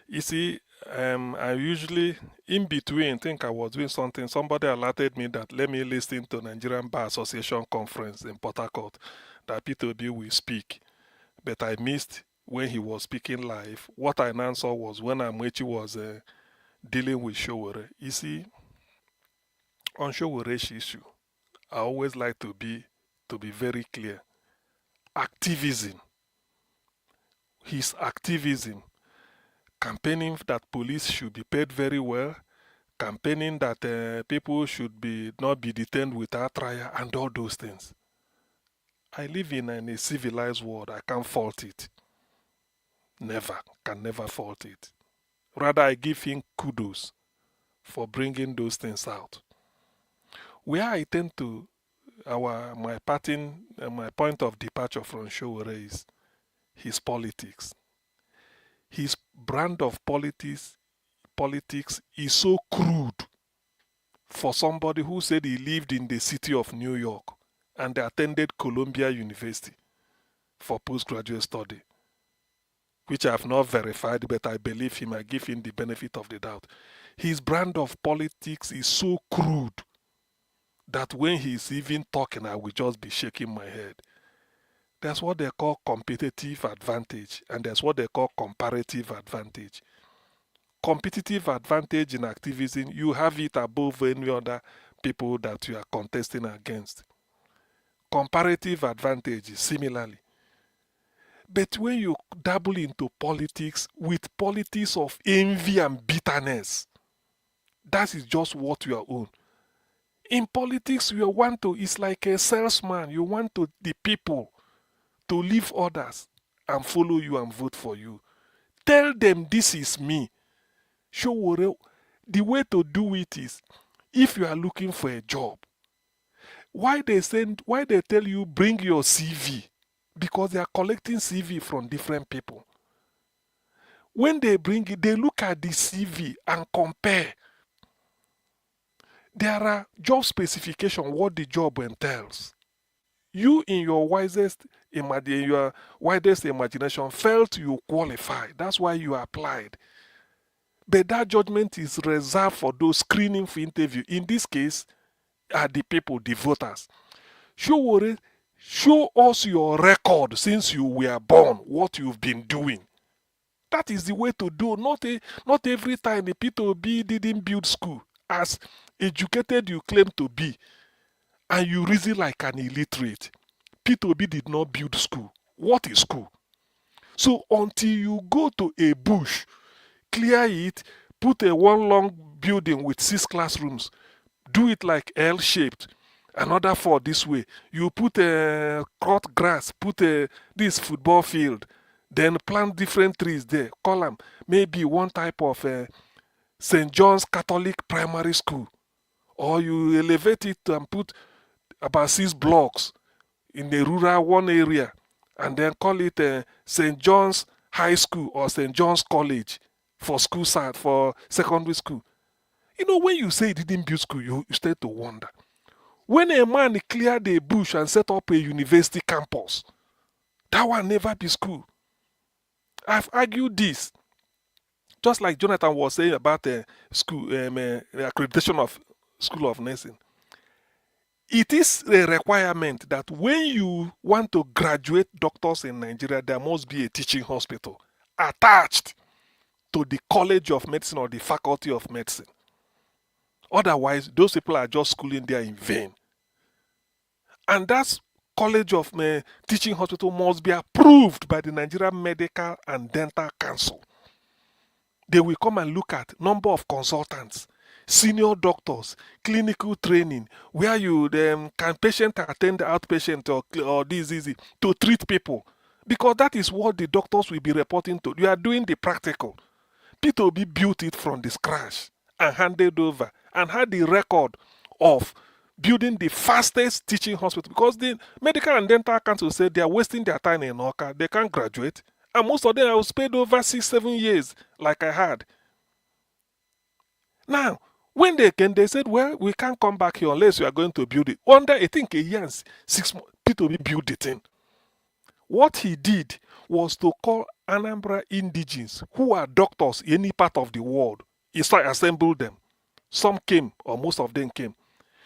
[SPEAKER 20] You see, I usually, in between, think I was doing something. Somebody alerted me that let me listen to Nigerian Bar Association conference in Port Harcourt that Peter Obi will speak. But I missed when he was speaking live. What I now saw was when Amechi was dealing with Sowore. You see, on Sowore's issue, I always like to be very clear. Activism. His activism. Campaigning that police should be paid very well. Campaigning that people should not be detained without trial and all those things. I live in a civilized world. I can't fault it. Can never fault it. Rather, I give him kudos for bringing those things out. Where I tend to, my point of departure from Sowore is his politics. His brand of politics is so crude for somebody who said he lived in the city of New York and attended Columbia University for postgraduate study, which I have not verified, but I believe him. I give him the benefit of the doubt. His brand of politics is so crude that when he's even talking, I will just be shaking my head. That's what they call competitive advantage, and that's what they call comparative advantage. Competitive advantage in activism, you have it above any other people that you are contesting against. Comparative advantage is similarly. But when you dabble into politics with politics of envy and bitterness, that is just what you are on. In politics, you want to, it's like a salesman. You want to the people to leave others and follow you and vote for you. Tell them this is me. Sowore, the way to do it is, if you are looking for a job, why they tell you bring your CV? Because they are collecting CV from different people. When they bring it, they look at the CV and compare. There are job specifications, what the job entails. You, in your widest imagination, felt you qualified. That's why you applied. But that judgment is reserved for those screening for interview. In this case, are the people, the voters. Sowore, show us your record since you were born, what you've been doing. That is the way to do. Not every time the P2B didn't build school. As educated you claim to be, and you reason like an illiterate. P2B did not build school. What is school? So until you go to a bush, clear it, put a one long building with 6 classrooms, do it like L-shaped, another 4 this way. You put a cut grass, put this football field, then plant different trees there. Call them maybe one type of St. John's Catholic Primary School. Or you elevate it and put about 6 blocks in the rural one area, and then call it St. John's High School or St. John's College for school side, for secondary school. You know, when you say it didn't build school, you start to wonder. When a man cleared a bush and set up a university campus, that one never be school. I've argued this. Just like Jonathan was saying about school, accreditation of School of Nursing. It is a requirement that when you want to graduate doctors in Nigeria, there must be a teaching hospital attached to the College of Medicine or the Faculty of Medicine. Otherwise, those people are just schooling there in vain. And that College of Teaching Hospital must be approved by the Nigerian Medical and Dental Council. They will come and look at number of consultants, senior doctors, clinical training, where you can patient attend outpatient or this easy to treat people. Because that is what the doctors will be reporting to. You are doing the practical. P2B built it from the scratch and handed over and had the record of building the fastest teaching hospital, because the Medical and Dental Council said they are wasting their time in Oka. They can't graduate. And most of them I was paid over 6-7 years, like I had. Now, when they came, they said, well, we can't come back here unless you are going to build it. Under, I think, a year and 6 months, P2B built the thing. What he did was to call Anambra indigenes, who are doctors in any part of the world. He started assemble them. Some came, or most of them came.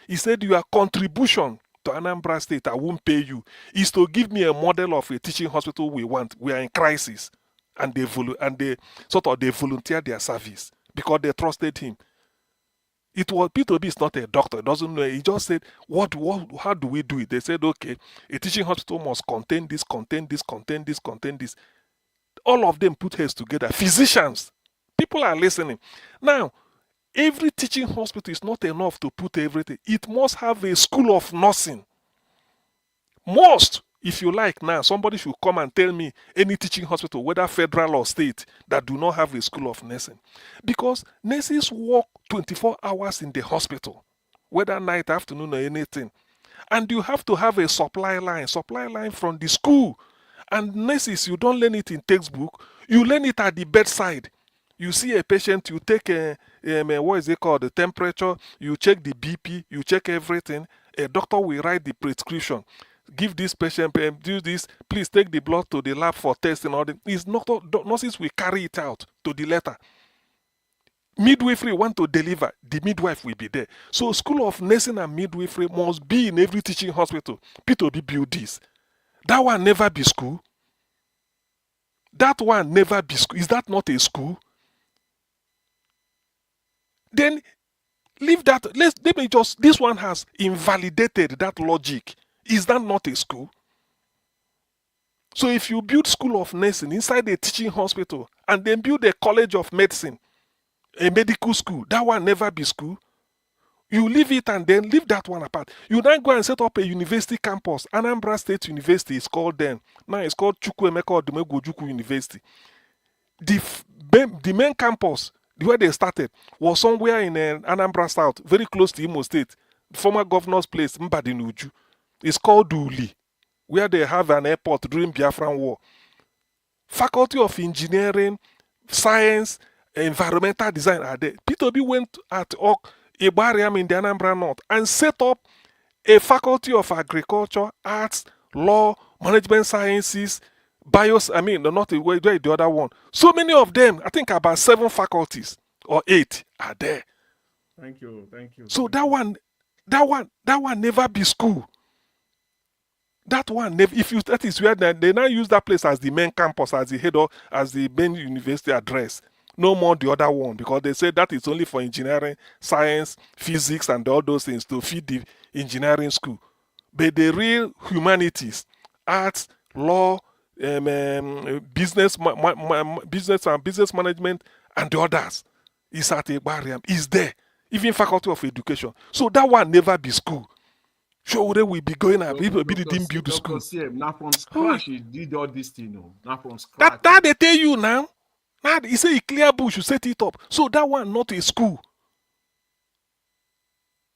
[SPEAKER 20] He said, your contribution to Anambra State, I won't pay you, is to give me a model of a teaching hospital we want. We are in crisis. And they volunteered their service because they trusted him. It was P2B is not a doctor, doesn't know. He just said, how do we do it? They said, okay, a teaching hospital must contain this, contain this, contain this, contain this. All of them put heads together. Physicians, people are listening. Now, every teaching hospital is not enough to put everything. It must have a school of nursing. Must, if you like now, somebody should come and tell me any teaching hospital, whether federal or state, that do not have a school of nursing. Because nurses work 24 hours in the hospital, whether night, afternoon, or anything. And you have to have a supply line from the school. And nurses, you don't learn it in textbook, you learn it at the bedside. You see a patient, you take what is it called, the temperature, you check the BP, you check everything. A doctor will write the prescription. Give this patient, do this, please take the blood to the lab for testing. All the, it's not, nurses will carry it out to the letter. Midwifery want to deliver, the midwife will be there. So School of Nursing and Midwifery must be in every teaching hospital. P2B build this. That one never be school. That one never be school. Is that not a school? Then leave that. Let me just, this one has invalidated that logic. Is that not a school? So if you build School of Nursing inside a teaching hospital and then build a College of Medicine, a medical school, that one never be school. You leave it and then leave that one apart. You then go and set up a university campus. Anambra State University is called then. Now it's called Chukwuemeka Odumegwu University. The main campus, where they started, was somewhere in Anambra South, very close to Imo State. The former governor's place, Mbadinuju. It's called Uli, where they have an airport during Biafran War. Faculty of Engineering, Science, Environmental Design are there. P2B went at Ibariam in the Anambra North and set up a Faculty of Agriculture, Arts, Law, Management Sciences, not the other one. So many of them, I think about 7 faculties or 8 are there.
[SPEAKER 13] Thank you.
[SPEAKER 20] So that one never be school. That one never, that is where they now use that place as the main campus, as the head of, as the main university address. No more the other one, because they say that is only for engineering, science, physics, and all those things to feed the engineering school. But the real humanities, arts, law, business and business management, and the others is at Ibariam, is there. Even Faculty of Education. So that one never be school. Sowore will be going and people didn't build the school.
[SPEAKER 13] Now from scratch, he did all this thing. Now from scratch.
[SPEAKER 20] That they tell you now. Now he say he clear bush, you set it up. So that one not a school.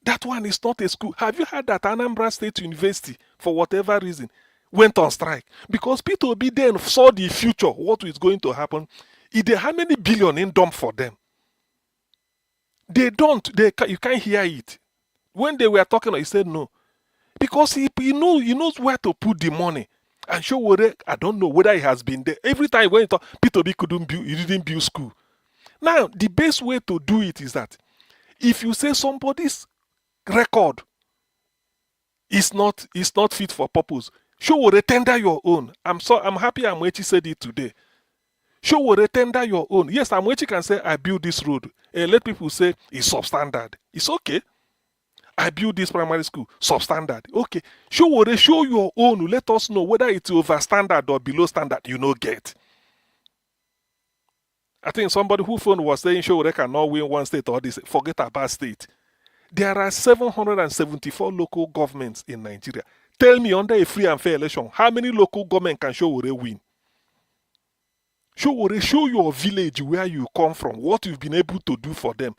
[SPEAKER 20] That one is not a school. Have you heard that Anambra State University, for whatever reason, went on strike? Because P2B then saw the future, what is going to happen. How many billion in dump for them? You can't hear it. When they were talking, he said no. Because he knows where to put the money. And Sowore, I don't know whether he has been there. Every time when he thought P2B couldn't build, he didn't build school. Now, the best way to do it is that if you say somebody's record is not fit for purpose, Sowore, tender your own. I'm happy Amwechi said it today. Sowore, tender your own. Yes, Amwechi can say, I built this road. And let people say it's substandard. It's okay. I built this primary school, substandard. Okay. Sowore, show your own. Let us know whether it's over standard or below standard. You know, get. I think somebody who phone was saying Sowore cannot win one state or this. Forget about state. There are 774 local governments in Nigeria. Tell me, under a free and fair election, how many local government can Sowore win? Sowore, show your village where you come from, what you've been able to do for them.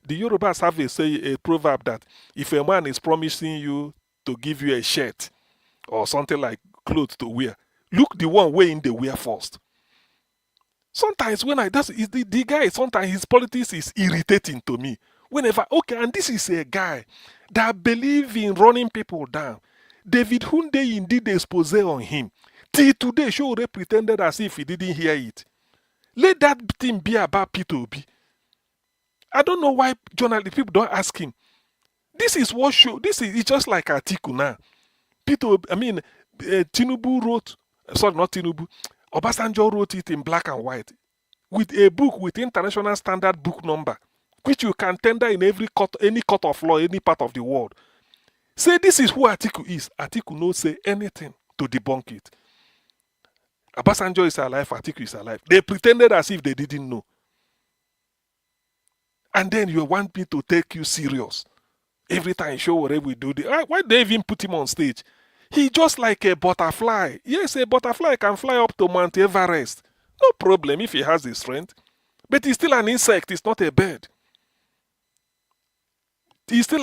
[SPEAKER 20] The Yorubas have a proverb that if a man is promising you to give you a shirt or something like clothes to wear, look the one wearing the wear first. Sometimes when the guy, sometimes his politics is irritating to me. Whenever, okay, and this is a guy that believes in running people down. David Hunde indeed expose on him. Till today, Sowore pretended as if he didn't hear it. Let that thing be about P2B. I don't know why people don't ask him. This is what this is just like Atiku now. Tinubu wrote, sorry, not Tinubu, Obasanjo wrote it in black and white with a book with international standard book number, which you can tender in any court of law, any part of the world. Say this is who Atiku is. Atiku no say anything to debunk it. Obasanjo is alive, Atiku is alive. They pretended as if they didn't know. And then you want me to take you serious. Every time Sowore we do the why they even put him on stage? He just like a butterfly. Yes, a butterfly can fly up to Mount Everest. No problem if he has the strength. But he's still an insect, he's not a bird. He's still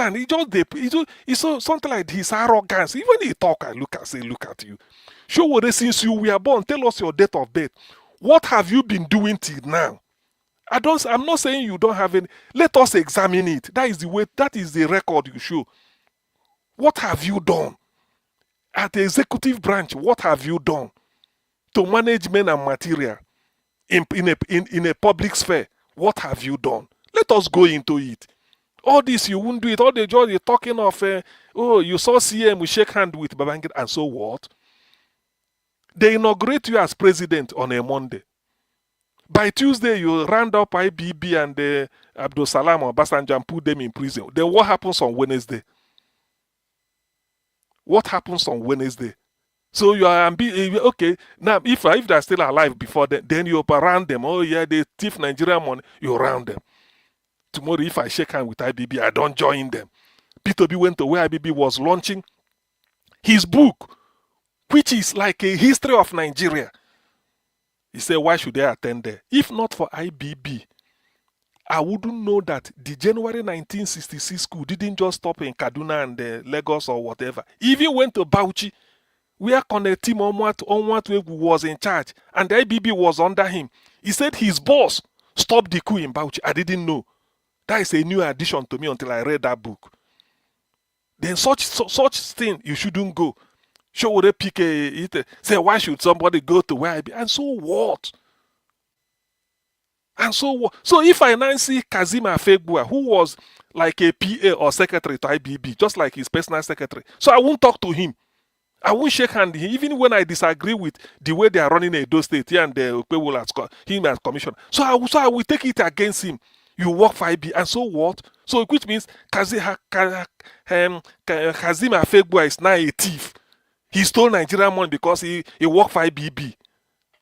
[SPEAKER 20] he's so something like his arrogance. Even he talk, I look at you. Sowore, since you were born, tell us your date of birth. What have you been doing till now? I'm not saying you don't have any. Let us examine it. That is the way. That is the record you show. What have you done at the executive branch? What have you done to management and material in a public sphere? What have you done? Let us go into it. All this you won't do it. All the joy you're talking of. Oh, you saw CM, we shake hand with Babangida, and so what? They inaugurate you as president on a Monday. By Tuesday, you round up IBB and Abdul Salam or Basanjo and put them in prison. Then what happens on Wednesday? What happens on Wednesday? So you are okay. Now, if they're still alive before then you round them. Oh yeah, they thief Nigerian money. You round them. Tomorrow, if I shake hand with IBB, I don't join them. P2B went to where IBB was launching his book, which is like a history of Nigeria. He said, why should I attend there? If not for IBB, I wouldn't know that the January 1966 coup didn't just stop in Kaduna and Lagos or whatever. He even went to Bauchi, where Colonel Tim Onwatwe was in charge, and the IBB was under him. He said his boss stopped the coup in Bauchi. I didn't know. That is a new addition to me until I read that book. Then such thing, you shouldn't go. Sowore pick it. Say, why should somebody go to where I be? And so what? And so what? So if I now see Kazim Afegbua, who was like a PA or secretary to IBB, just like his personal secretary, so I won't talk to him. I won't shake hand with him, even when I disagree with the way they are running Edo State here and him as commissioner. So I will take it against him. You work for IB, and so what? So which means Kazim Afegbua is now a thief. He stole Nigerian money because he worked for IBB.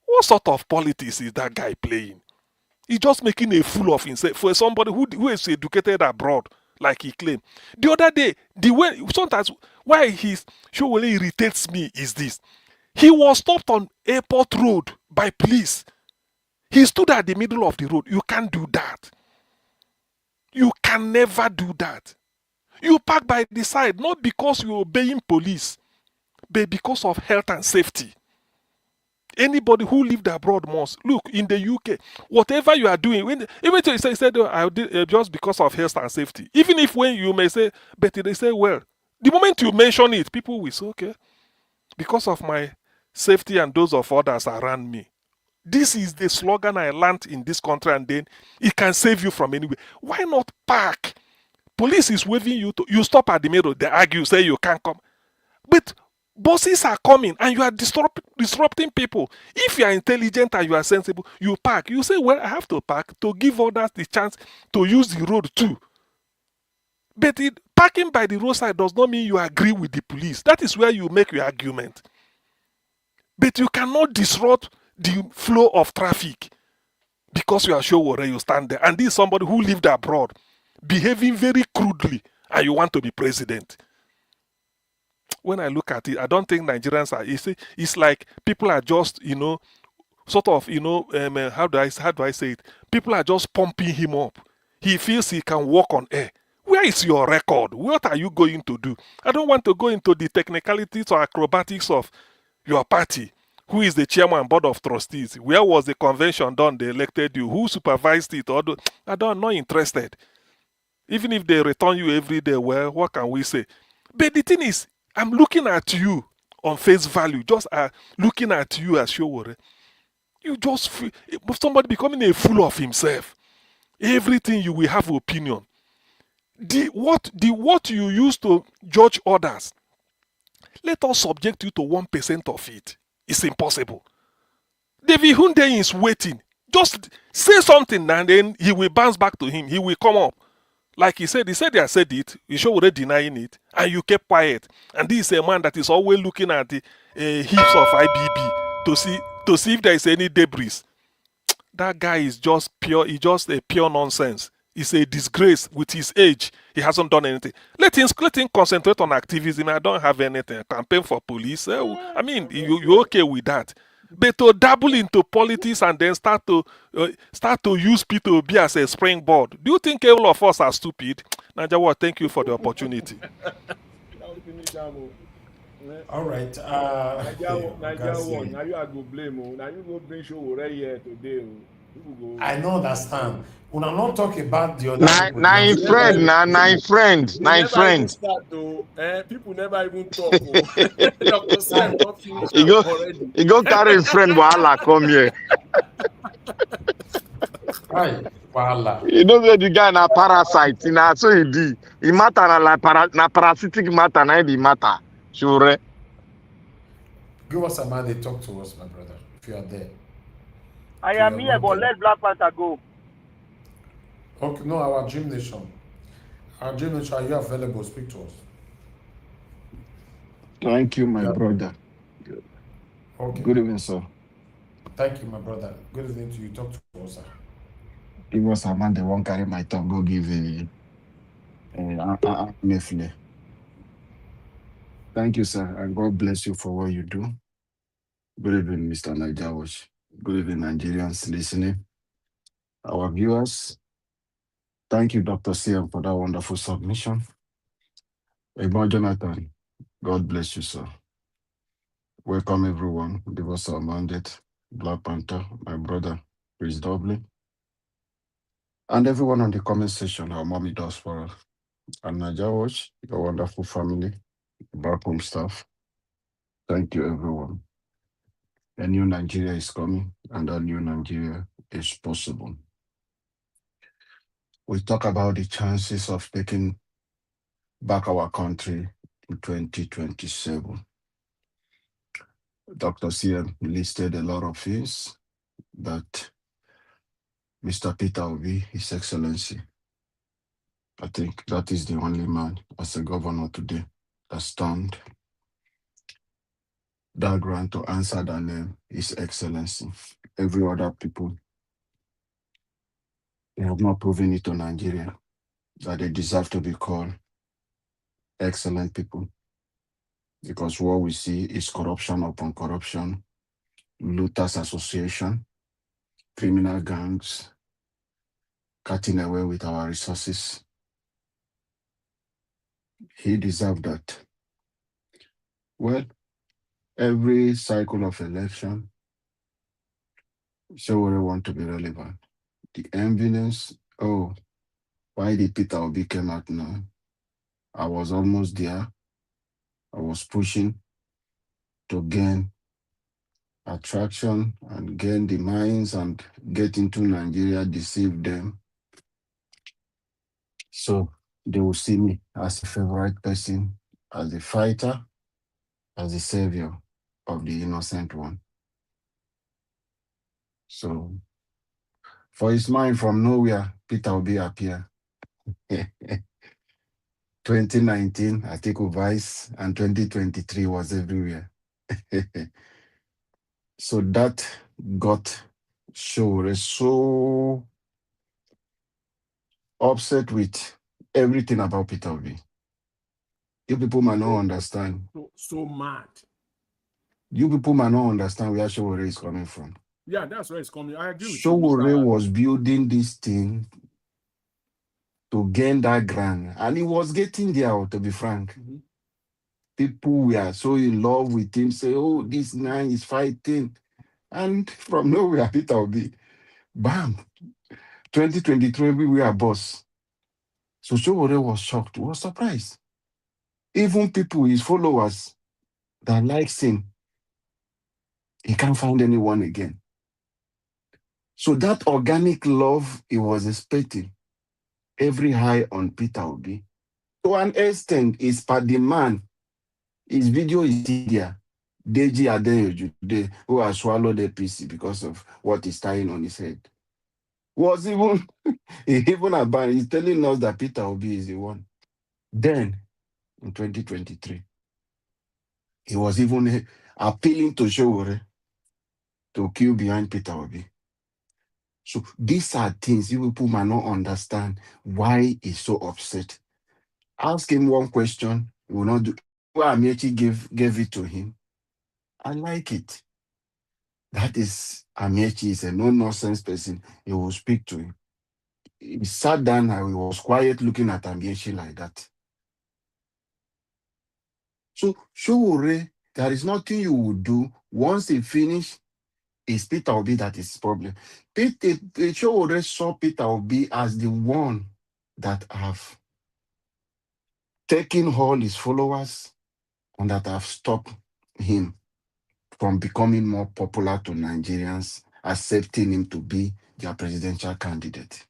[SPEAKER 20] What sort of politics is that guy playing? He's just making a fool of himself for somebody who is educated abroad, like he claimed. The other day, the way sometimes why his show really irritates me is this. He was stopped on Airport Road by police. He stood at the middle of the road. You can't do that. You can never do that. You park by the side, not because you're obeying police, but because of health and safety. Anybody who lived abroad must look in the UK. Whatever you are doing, even if you say I did just because of health and safety. Even if when you may say, but they say, well, the moment you mention it, people will say, okay, because of my safety and those of others around me. This is the slogan I learned in this country, and then it can save you from anywhere. Why not park? Police is waving you to. You stop at the middle. They argue, say you can't come, but bosses are coming and you are disrupting people. If you are intelligent and you are sensible, you park. You say, well, I have to park to give others the chance to use the road too. But parking by the roadside does not mean you agree with the police. That is where you make your argument. But you cannot disrupt the flow of traffic because you are Sowore, you stand there. And this is somebody who lived abroad, behaving very crudely, and you want to be president. When I look at it, I don't think Nigerians are. It's like people are just, sort of, how do I say it? People are just pumping him up. He feels he can walk on air. Where is your record? What are you going to do? I don't want to go into the technicalities or acrobatics of your party. Who is the chairman and board of trustees? Where was the convention done? They elected you. Who supervised it? I'm not interested. Even if they return you every day, well, what can we say? But the thing is, I'm looking at you on face value, just looking at you as Sowore. You just feel somebody becoming a fool of himself. Everything you will have opinion. What you use to judge others, let us subject you to 1% of it. It's impossible. David Hunde is waiting. Just say something and then he will bounce back to him. He will come up. Like he said I said it. You should already denying it. And you kept quiet. And this is a man that is always looking at the hips of IBB to see if there is any debris. That guy is just pure. He's just a pure nonsense. It's a disgrace with his age. He hasn't done anything. Let him concentrate on activism. I don't have anything. Campaign for police. I mean, you're okay with that. But to dabble into politics and then start to use P2B as a springboard. Do you think all of us are stupid? Najawa, thank you for the opportunity.
[SPEAKER 4] All right.
[SPEAKER 13] Najawa, now you are go blame. Now you go bring Sowore here today.
[SPEAKER 4] I don't understand. When I'm not talking about the other
[SPEAKER 2] Na
[SPEAKER 4] people,
[SPEAKER 2] na
[SPEAKER 4] the
[SPEAKER 2] him friend, na him friend,
[SPEAKER 13] We
[SPEAKER 2] na him
[SPEAKER 13] never even
[SPEAKER 2] friend.
[SPEAKER 13] start though. People never even talk. Oh. Dr. Sam don't finish
[SPEAKER 2] He
[SPEAKER 13] am
[SPEAKER 2] go
[SPEAKER 13] already.
[SPEAKER 2] he go carry him friend wahala come here.
[SPEAKER 4] Right. Voila.
[SPEAKER 2] You know say the guy na parasite, na so he be. He matter na like na parasitic matter, na him be matter. Sure.
[SPEAKER 4] Give us a man, they talk to us, my brother, if you are there.
[SPEAKER 19] I
[SPEAKER 4] You
[SPEAKER 19] am
[SPEAKER 4] are
[SPEAKER 19] here,
[SPEAKER 4] not
[SPEAKER 19] but
[SPEAKER 4] there.
[SPEAKER 19] let Black Panther go.
[SPEAKER 4] Okay, no, our Dream Nation. Our Dream Nation, are you available? Speak to us.
[SPEAKER 21] Thank you, my
[SPEAKER 4] Yeah.
[SPEAKER 21] brother.
[SPEAKER 4] Okay.
[SPEAKER 21] Good evening, sir.
[SPEAKER 4] Thank you, my brother. Good evening to you. Talk to us, sir.
[SPEAKER 21] Give us a man they won't carry my tongue, go give a Mefle. Thank you, sir, and God bless you for what you do. Good evening, Mr. Najawash. Good evening, Nigerians listening. Our viewers, thank you, Dr. CM, for that wonderful submission. Ebon Jonathan, God bless you, sir. Welcome, everyone. Give us our mandate. Black Panther, my brother, Chris Dublin, and everyone on the comment section, our mommy does for us. And Najawash, your wonderful family, back home staff. Thank you, everyone. A new Nigeria is coming, and a new Nigeria is possible. We talk about the chances of taking back our country in 2027. Dr. CM listed a lot of things that Mr. Peter Obi, His Excellency, I think that is the only man as a governor today that stand that ground to answer that name, His Excellency. Every other people, they have not proven it to Nigeria that they deserve to be called excellent people. Because what we see is corruption upon corruption, looters association, criminal gangs, cutting away with our resources. He deserved that. Well, every cycle of election, Sowore want to be relevant. The enviness, oh, why did Peter Obi came out now? I was almost there. I was pushing to gain attraction and gain the minds and get into Nigeria, deceive them. So they will see me as a favorite person, as a fighter, as the savior of the innocent one. So for his mind from nowhere, Peter Obi appear. 2019, Atiku Vice, and 2023 was everywhere. So that got Sowore so upset with everything about Peter Obi. You people might not understand.
[SPEAKER 13] So mad.
[SPEAKER 21] You people might not understand where Sowore is coming from.
[SPEAKER 13] Yeah, that's where it's coming. I agree with you.
[SPEAKER 21] Sowore was building this thing to gain that ground, and he was getting there, to be frank. People were so in love with him, say, oh, this man is fighting. And from nowhere, Peter Obi, bam, 2023, we are boss. So Sowore was shocked, was surprised. Even people, his followers that likes him, he can't find anyone again. So that organic love he was expecting, every high on Peter Obi, to an extent, is per the man. His video is there. Deji Adeyoju today, who has swallowed the PC because of what is tying on his head, was even about. He's telling us that Peter Obi is the one. Then, in 2023, he was even appealing to Sowore to queue behind Peter Obi. So these are things you people might not understand why he's so upset. Ask him one question, he will not do. Well, Amechi gave it to him. I like it. That is Amechi is a no-nonsense person. He will speak to him. He sat down and he was quiet looking at Amechi like that. So Sowore, there is nothing you would do once he finish It's Peter Obi that is problem. Sowore saw Peter Obi as the one that have taken all his followers and that have stopped him from becoming more popular to Nigerians, accepting him to be their presidential candidate.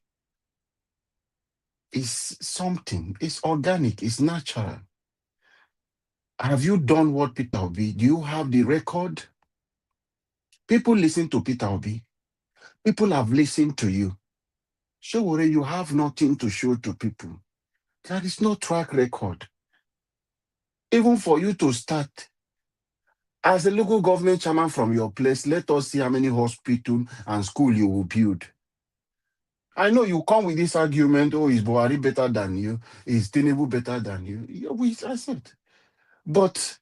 [SPEAKER 21] It's something, it's organic, it's natural. Have you done what Peter Obi? Do you have the record? People listen to Peter Obi. People have listened to you. Sowore, you have nothing to show to people. There is no track record. Even for you to start, as a local government chairman from your place, let us see how many hospital and school you will build. I know you come with this argument, oh, is Buhari better than you? Is Tinubu better than you? Yeah, we accept. But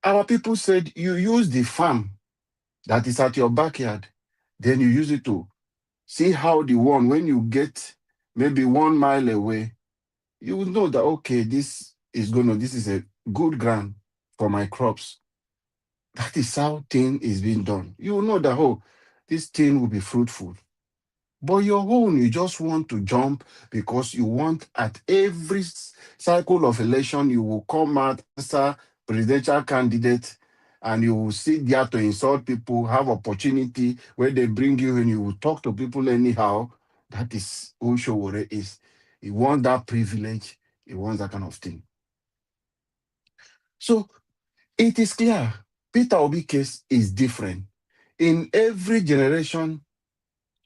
[SPEAKER 21] our people said you use the farm that is at your backyard, then you use it to see how the one, when you get maybe 1 mile away, you will know that, okay, this is a good ground for my crops. That is how thing is being done. You will know that, oh, this thing will be fruitful. But your own, you just want to jump because you want at every cycle of election, you will come out as a presidential candidate and you will sit there to insult people, have opportunity where they bring you and you will talk to people anyhow. That is who Sowore is. He wants that privilege. He wants that kind of thing. So it is clear, Peter Obi case is different. In every generation,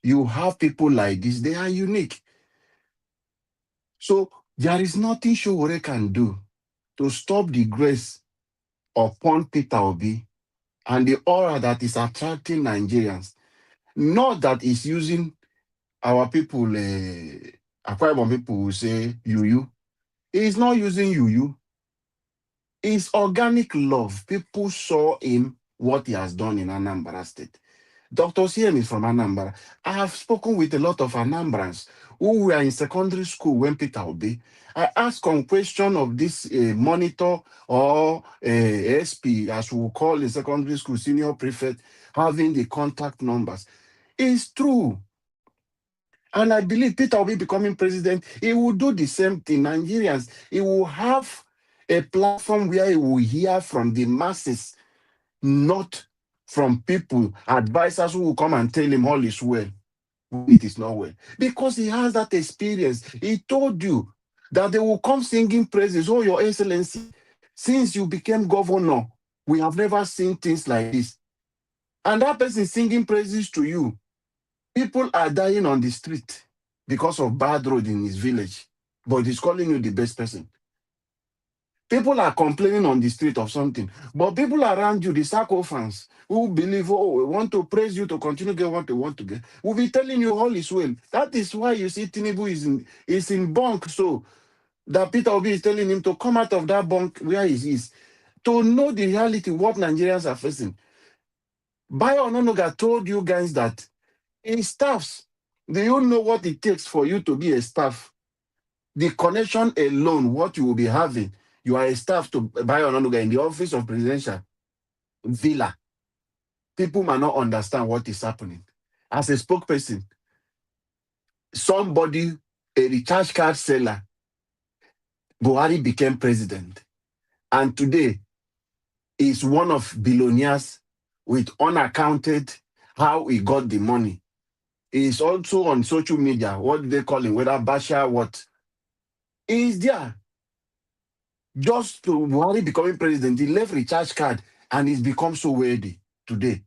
[SPEAKER 21] you have people like this. They are unique. So there is nothing Sowore can do to stop the grace upon Peter Obi and the aura that is attracting Nigerians. Not that it's using our people, Akwa Ibom people will say yuyu. He's not using yuyu. It's organic love. People saw him, what he has done in Anambra State. Dr. CM is from Anambra. I have spoken with a lot of Anambrans who were in secondary school when Peter Obi. I asked on question of this monitor or SP, as we call in secondary school, senior prefect, having the contact numbers. It's true. And I believe Peter Obi becoming president, he will do the same thing. Nigerians, he will have a platform where he will hear from the masses, not from people, advisors who will come and tell him all is well when it is not well. Because he has that experience. He told you that they will come singing praises. Oh, Your Excellency, since you became governor, we have never seen things like this. And that person singing praises to you. People are dying on the street because of bad road in his village, but he's calling you the best person. People are complaining on the street of something, but people around you, the circle fans, who believe, oh, we want to praise you to continue to get what they want to get, will be telling you all is well. That is why you see Tinubu is in bunk, so that Peter Obi is telling him to come out of that bunk where he is, to know the reality, what Nigerians are facing. Bayo Ononoga told you guys that in staffs, do you know what it takes for you to be a staff? The connection alone, what you will be having, you are a staff to Bayo Ononoga in the office of presidential villa. People might not understand what is happening. As a spokesperson, somebody, a recharge card seller, Buhari became president. And today is one of billionaires with unaccounted how he got the money. He's also on social media, what do they call him, whether Basha, what. He's there. Just to Buhari becoming president, he left recharge card and he's become so wealthy today.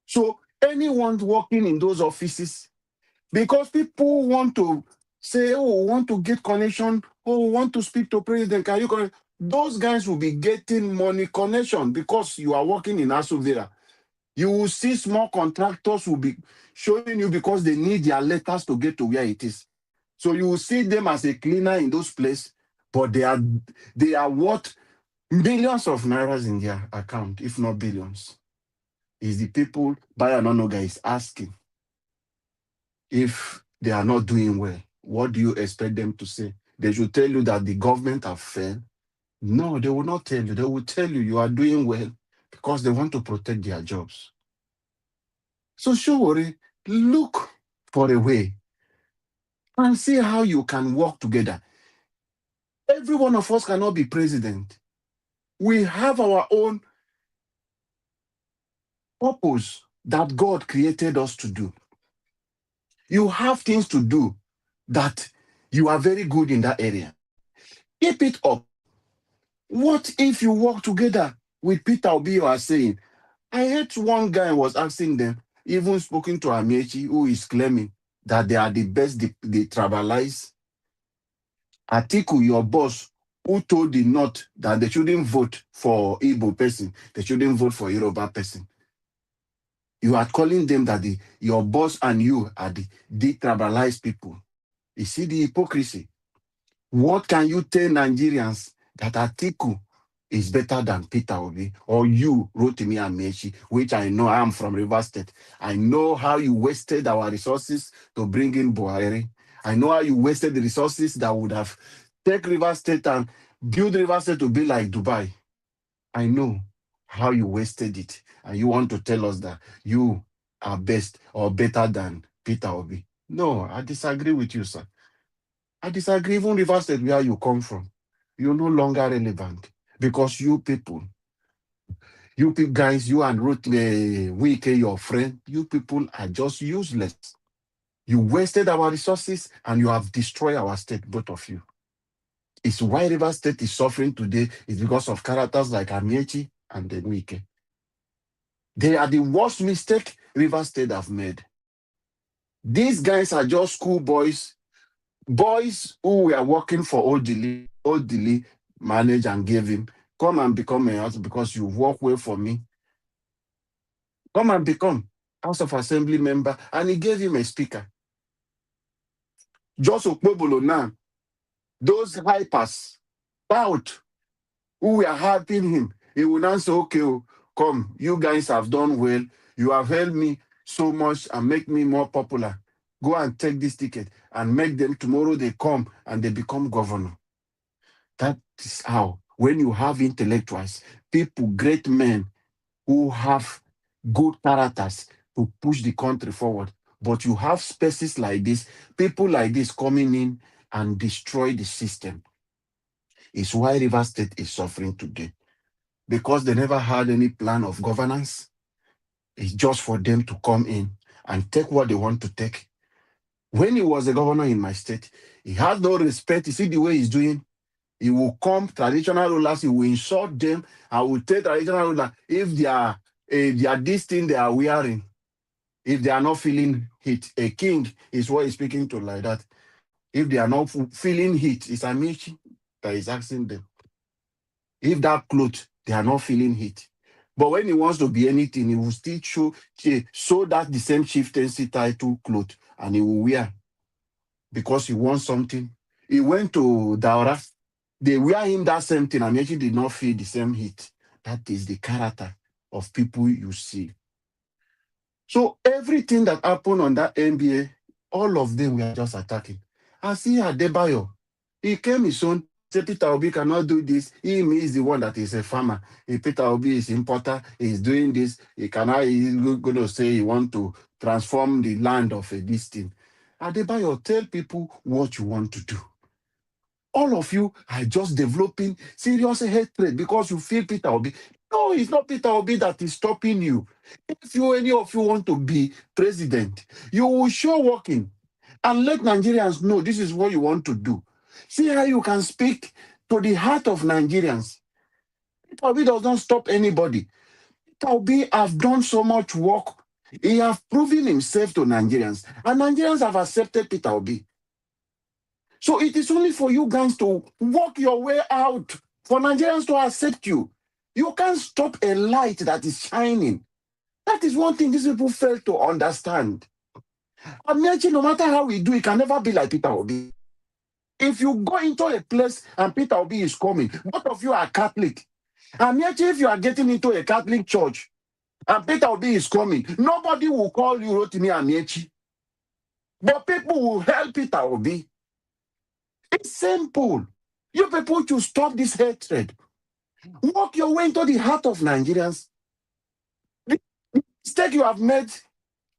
[SPEAKER 21] So anyone working in those offices, because people want to say, oh, want to get connection, oh, want to speak to president, can you connect? Those guys will be getting money connection because you are working in Asuvera. You will see small contractors will be showing you because they need their letters to get to where it is. So you will see them as a cleaner in those places, but they are worth millions of nairas in their account, if not billions. Is the people Bayo Ononoga is asking if they are not doing well. What do you expect them to say? They should tell you that the government have failed. No, they will not tell you. They will tell you you are doing well because they want to protect their jobs. So Sowore, look for a way and see how you can work together. Every one of us cannot be president. We have our own purpose that God created us to do. You have things to do that you are very good in that area. Keep it up. What if you work together with Peter Obi, you are saying? I heard one guy was asking them, even spoken to Amechi, who is claiming that they are the best, they tribalize. Atiku, your boss, who told the North that they shouldn't vote for Igbo person, they shouldn't vote for Yoruba person. You are calling them that your boss and you are the detribalized people. You see the hypocrisy. What can you tell Nigerians that Atiku is better than Peter Obi, or you, Rotimi Amechi, which I know I am from Rivers State. I know how you wasted our resources to bring in Buhari. I know how you wasted the resources that would have taken Rivers State and build Rivers State to be like Dubai. I know how you wasted it, and you want to tell us that you are best or better than Peter Obi. No, I disagree with you, sir. I disagree. Even Rivers State, where you come from, you're no longer relevant because you people guys, you and Ruth Wike, your friend, you people are just useless. You wasted our resources and you have destroyed our state, both of you. It's why Rivers State is suffering today is because of characters like Amechi and the Wike. They are the worst mistake Rivers State have made. These guys are just schoolboys, boys who were working for Odili managed and gave him, come and become a house because you work well for me. Come and become House of Assembly member. And he gave him a speaker. Just Okpobolo now, those hypers, out, who were helping him, he will now say, okay, come, you guys have done well. You have helped me so much and make me more popular. Go and take this ticket and make them, tomorrow they come and they become governor. That is how, when you have intellectuals, people, great men who have good characters to push the country forward. But you have spaces like this, people like this coming in and destroy the system. It's why Rivers State is suffering today. Because they never had any plan of governance. It's just for them to come in and take what they want to take. When he was a governor in my state, he has no respect. You see the way he's doing? He will come, traditional rulers, he will insult them, and will take traditional rulers if they are this thing they are wearing, if they are not feeling heat. A king is what he's speaking to like that. If they are not feeling heat, it's Amici that is asking them. If that cloth, they are not feeling heat. But when he wants to be anything, he will still show that the same chieftaincy title cloth, and he will wear because he wants something. He went to Daura. They wear him that same thing, and actually did not feel the same heat. That is the character of people you see. So everything that happened on that NBA, all of them were just attacking. I see Adebayo. He came his own, said Peter Obi cannot do this. He is the one that is a farmer. Peter Obi is importer. He's doing this. He's going to say he want to transform the land of this thing. Adebayo, tell people what you want to do. All of you are just developing serious hatred because you feel Peter Obi. No, it's not Peter Obi that is stopping you. If any of you want to be president, you will show working and let Nigerians know this is what you want to do. See how you can speak to the heart of Nigerians. Peter Obi does not stop anybody. Peter Obi has done so much work. He has proven himself to Nigerians, and Nigerians have accepted Peter Obi. So it is only for you guys to work your way out, for Nigerians to accept you. You can't stop a light that is shining. That is one thing these people fail to understand. Amechi, no matter how we do, it can never be like Peter Obi. If you go into a place and Peter Obi is coming, both of you are Catholic. Amechi, if you are getting into a Catholic church and Peter Obi is coming, nobody will call you Rotimi Amechi. But people will help Peter Obi. It's simple. You people to stop this hatred. Walk your way into the heart of Nigerians. The mistake you have made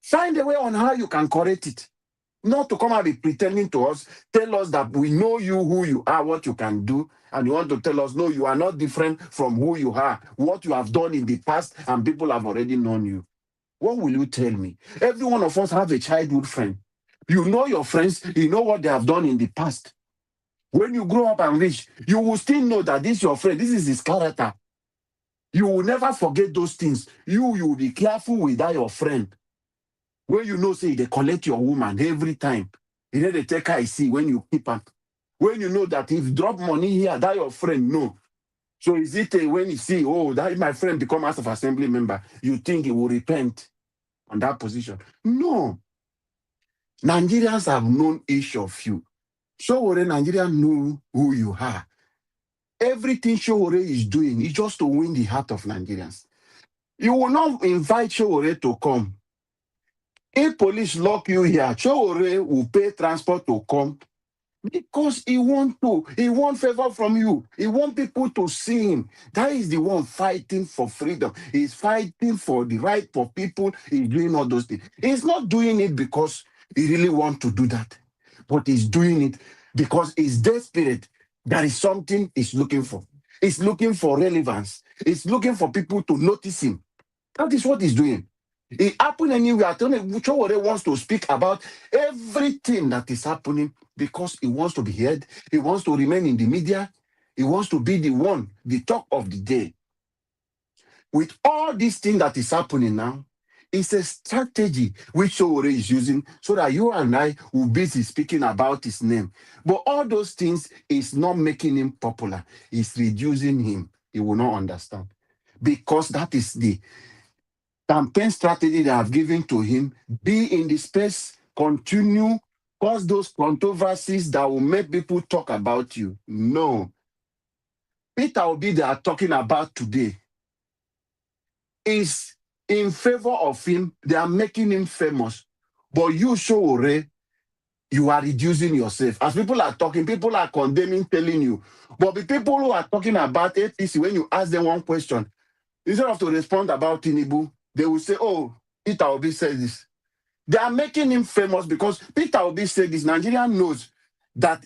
[SPEAKER 21] Find a way on how you can correct it. Not to come and be pretending to us, tell us that we know you, who you are, what you can do, and you want to tell us, no, you are not different from who you are, what you have done in the past, and people have already known you. What will you tell me? Every one of us have a childhood friend. You know your friends, you know what they have done in the past. When you grow up and reach, you will still know that this is your friend, this is his character. You will never forget those things. You will be careful with that your friend. When you know, say, they collect your woman every time. You know, they take her, I see, when you keep her. When you know that if you drop money here, that your friend, no. So is it when you see, oh, that my friend become House of Assembly member, you think he will repent on that position? No. Nigerians have known each of you. Sowore, Nigeria know who you are. Everything Sowore is doing is just to win the heart of Nigerians. You will not invite Sowore to come. If police lock you here, Sowore will pay transport to come because he want favor from you. He want people to see him. That is the one fighting for freedom. He's fighting for the right for people. He's doing all those things. He's not doing it because he really want to do that, but he's doing it because he's desperate. There is something he's looking for. He's looking for relevance. He's looking for people to notice him. That is what he's doing. It happen anywhere. Sowore wants to speak about everything that is happening because he wants to be heard. He wants to remain in the media. He wants to be the one, the talk of the day. With all this thing that is happening now, it's a strategy which Sowore is using so that you and I will be speaking about his name. But all those things is not making him popular. It's reducing him. He will not understand. Because that is the campaign strategy they have given to him. Be in the space, continue, cause those controversies that will make people talk about you. No. Peter Obi they are talking about today is in favor of him. They are making him famous. But you, Sowore, you are reducing yourself. As people are talking, people are condemning, telling you. But the people who are talking about APC, when you ask them one question, instead of to respond about Tinubu, they will say, oh, Peter Obi said this. They are making him famous because Peter Obi said this. Nigeria knows that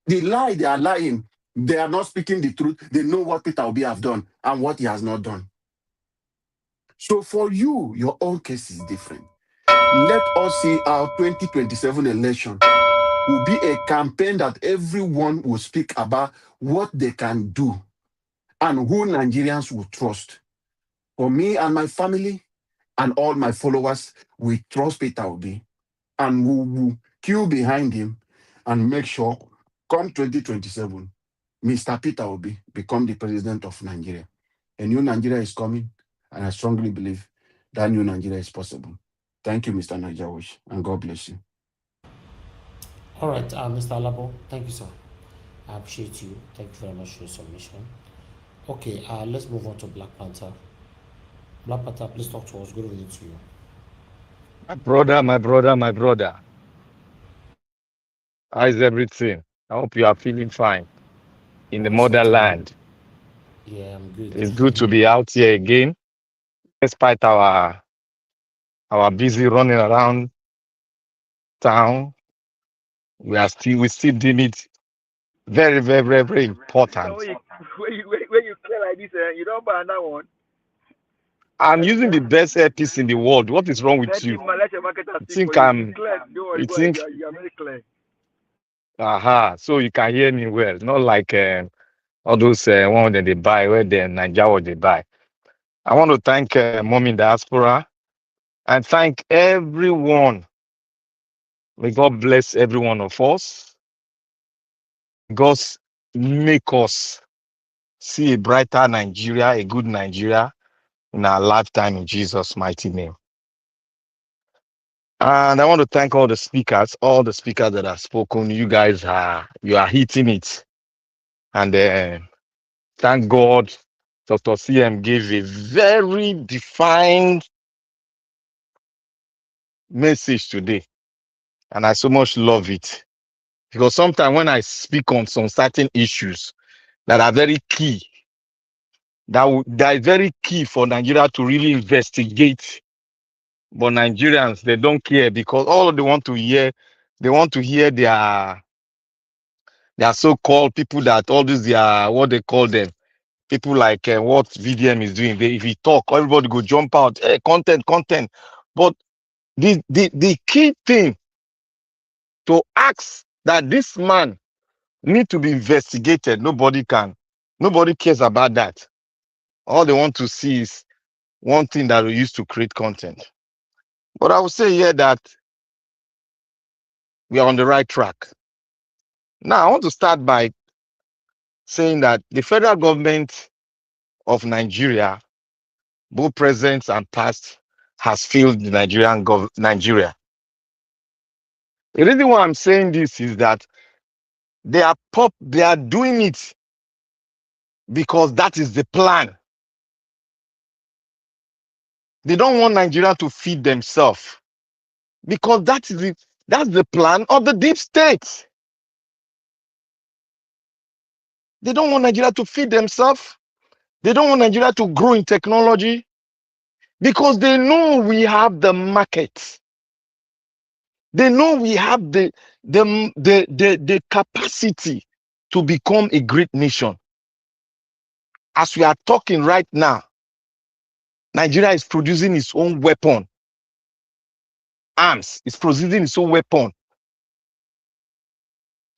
[SPEAKER 21] the lie they are lying, they are not speaking the truth. They know what Peter Obi have done and what he has not done. So for you, your own case is different. Let us see our 2027 election will be a campaign that everyone will speak about what they can do and who Nigerians will trust. For me and my family and all my followers, we trust Peter Obi and we will queue behind him and make sure come 2027, Mr. Peter Obi become the president of Nigeria. A new Nigeria is coming, and I strongly believe that new Nigeria is possible. Thank you, Mr. Najawish, and God bless you.
[SPEAKER 4] All right, Mr. Alabo, thank you, sir. I appreciate you. Thank you very much for your submission. Okay, let's move on to Black Panther. Black Panther, please talk to us. Good evening to you.
[SPEAKER 5] My brother. How is everything? I hope you are feeling fine in the motherland.
[SPEAKER 4] Yeah, I'm good.
[SPEAKER 5] It's good to be out here again, despite our busy running around town. We still deem it very, very, very, very important.
[SPEAKER 19] When you clear like this, you don't buy another one.
[SPEAKER 5] I'm using the best earpiece in the world. What is wrong with you?
[SPEAKER 19] Let your marketer
[SPEAKER 5] You
[SPEAKER 19] speak
[SPEAKER 5] think
[SPEAKER 19] for you.
[SPEAKER 5] I'm?
[SPEAKER 19] It's clear. Don't worry,
[SPEAKER 5] You
[SPEAKER 19] go
[SPEAKER 5] think?
[SPEAKER 19] ahead. You are very clear.
[SPEAKER 5] Aha! So you can hear me well, not like all those one that they buy where the Nigeria they buy. I want to thank Mom in Diaspora and thank everyone. May God bless every one of us. God make us see a brighter Nigeria, a good Nigeria in our lifetime in Jesus' mighty name. And I want to thank all the speakers that have spoken. You guys are hitting it. And thank God Dr. CM gave a very defined message today. And I so much love it. Because sometimes when I speak on some certain issues that are very key, that is very key for Nigeria to really investigate But Nigerians, they don't care because all they want to hear, their so-called people that all these their what they call them, people like what VDM is doing. If he talk, everybody go jump out. Hey, content. But the key thing to ask that this man need to be investigated. Nobody cares about that. All they want to see is one thing that we use to create content. But I would say here that we are on the right track. Now, I want to start by saying that the federal government of Nigeria, both present and past, has failed the Nigeria. The reason why I'm saying this is that they are doing it because that is the plan. They don't want Nigeria to feed themselves because that's the plan of the deep state. They don't want Nigeria to feed themselves. They don't want Nigeria to grow in technology because they know we have the market. They know we have the capacity to become a great nation. As we are talking right now, Nigeria is producing its own weapon. Arms is producing its own weapon.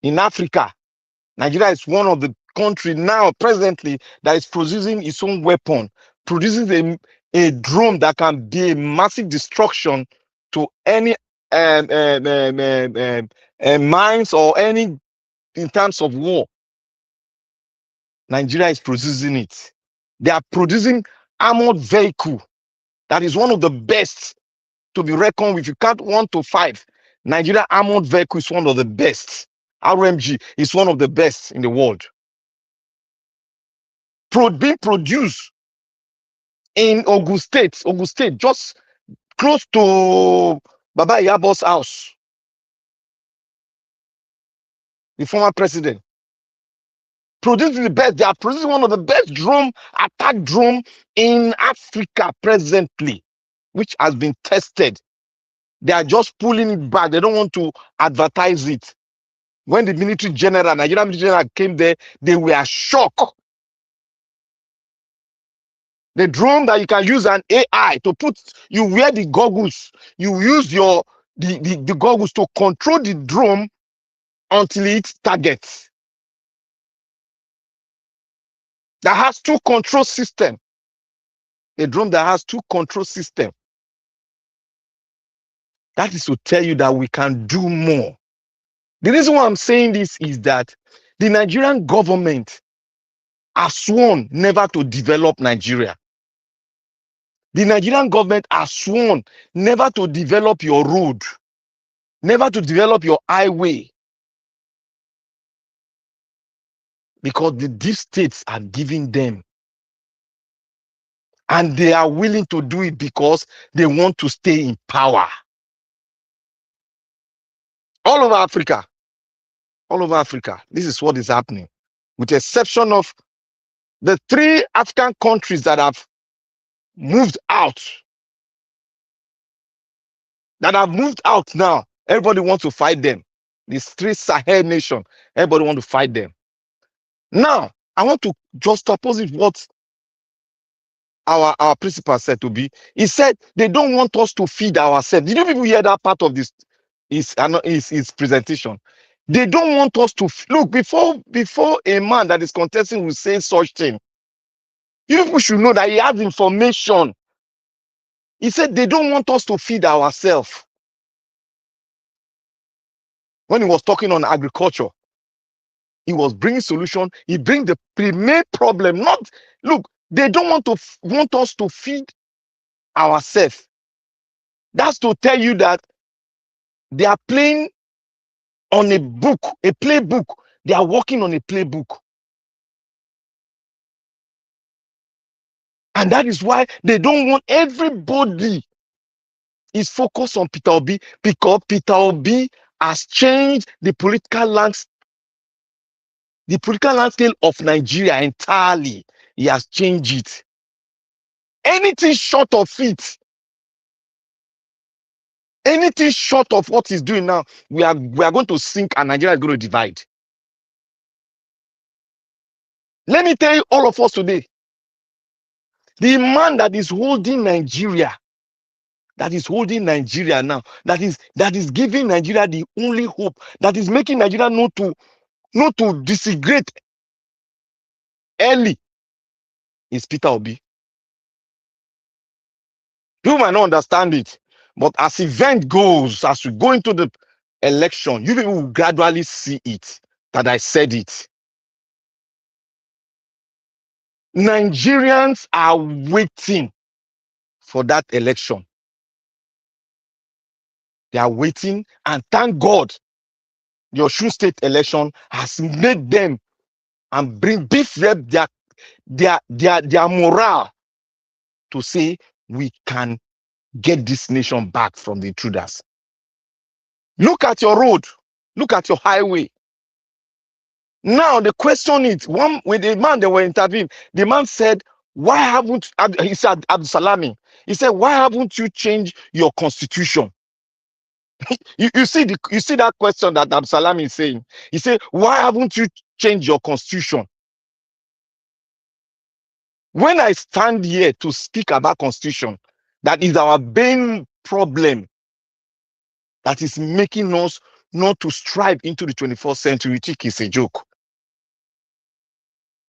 [SPEAKER 5] In Africa, Nigeria is one of the countries now presently that is producing its own weapon, produces a drone that can be a massive destruction to any mines or any in terms of war. Nigeria is producing it. They are producing armored vehicle that is one of the best to be reckoned with. You count 1 to 5. Nigeria armored vehicle is one of the best. RMG is one of the best in the world. Being produced in Ogun State, just close to Baba Yabo's house, the former president. Producing the best. They are producing one of the best attack drone in Africa presently, which has been tested. They are just pulling it back. They don't want to advertise it. When the Nigerian military general came there, they were shocked. The drone that you can use an AI to you wear the goggles. You use the goggles to control the drone until it targets. That has 2 control systems. A drone that has 2 control systems. That is to tell you that we can do more. The reason why I'm saying this is that the Nigerian government has sworn never to develop Nigeria. The Nigerian government has sworn never to develop your road, never to develop your highway, because the deep states are giving them. And they are willing to do it because they want to stay in power. All over Africa, this is what is happening. With the exception of the 3 African countries that have moved out. Now, everybody wants to fight them. These 3 Sahel nations, everybody wants to fight them. Now, I want to just opposite what our principal said to be. He said they don't want us to feed ourselves. Did you people hear that part of his presentation? They don't want us to look before a man that is contesting will say such thing. You people should know that he has information. He said they don't want us to feed ourselves. When he was talking on agriculture, he was bringing solution. He bring the main problem. They don't want us to feed ourselves. That's to tell you that they are playing on a playbook. They are working on a playbook. And that is why they don't want everybody is focused on Peter Obi, because Peter Obi has changed the political landscape of Nigeria entirely. He has changed it. Anything short of it Anything short of what he's doing now, we are going to sink and Nigeria is going to divide. Let me tell you, all of us today, the man that is holding Nigeria, now, that is giving Nigeria the only hope, that is making Nigeria not to disintegrate early, is Peter Obi. You might not understand it, but as event goes, as we go into the election, you people will gradually see it, that I said it. Nigerians are waiting for that election. They are waiting, and thank God the Osun State election has made them and beef up their morale to say we can get this nation back from the intruders. Look at your road, look at your highway. Now the question is, one with the man they were interviewing, the man said, why haven't, he said, Abdul Salami, he said, why haven't you changed your constitution? you see that question that Abdul Salami is saying. He said, why haven't you changed your constitution? When I stand here to speak about constitution, that is our main problem that is making us not to strive into the 21st century, which is a joke.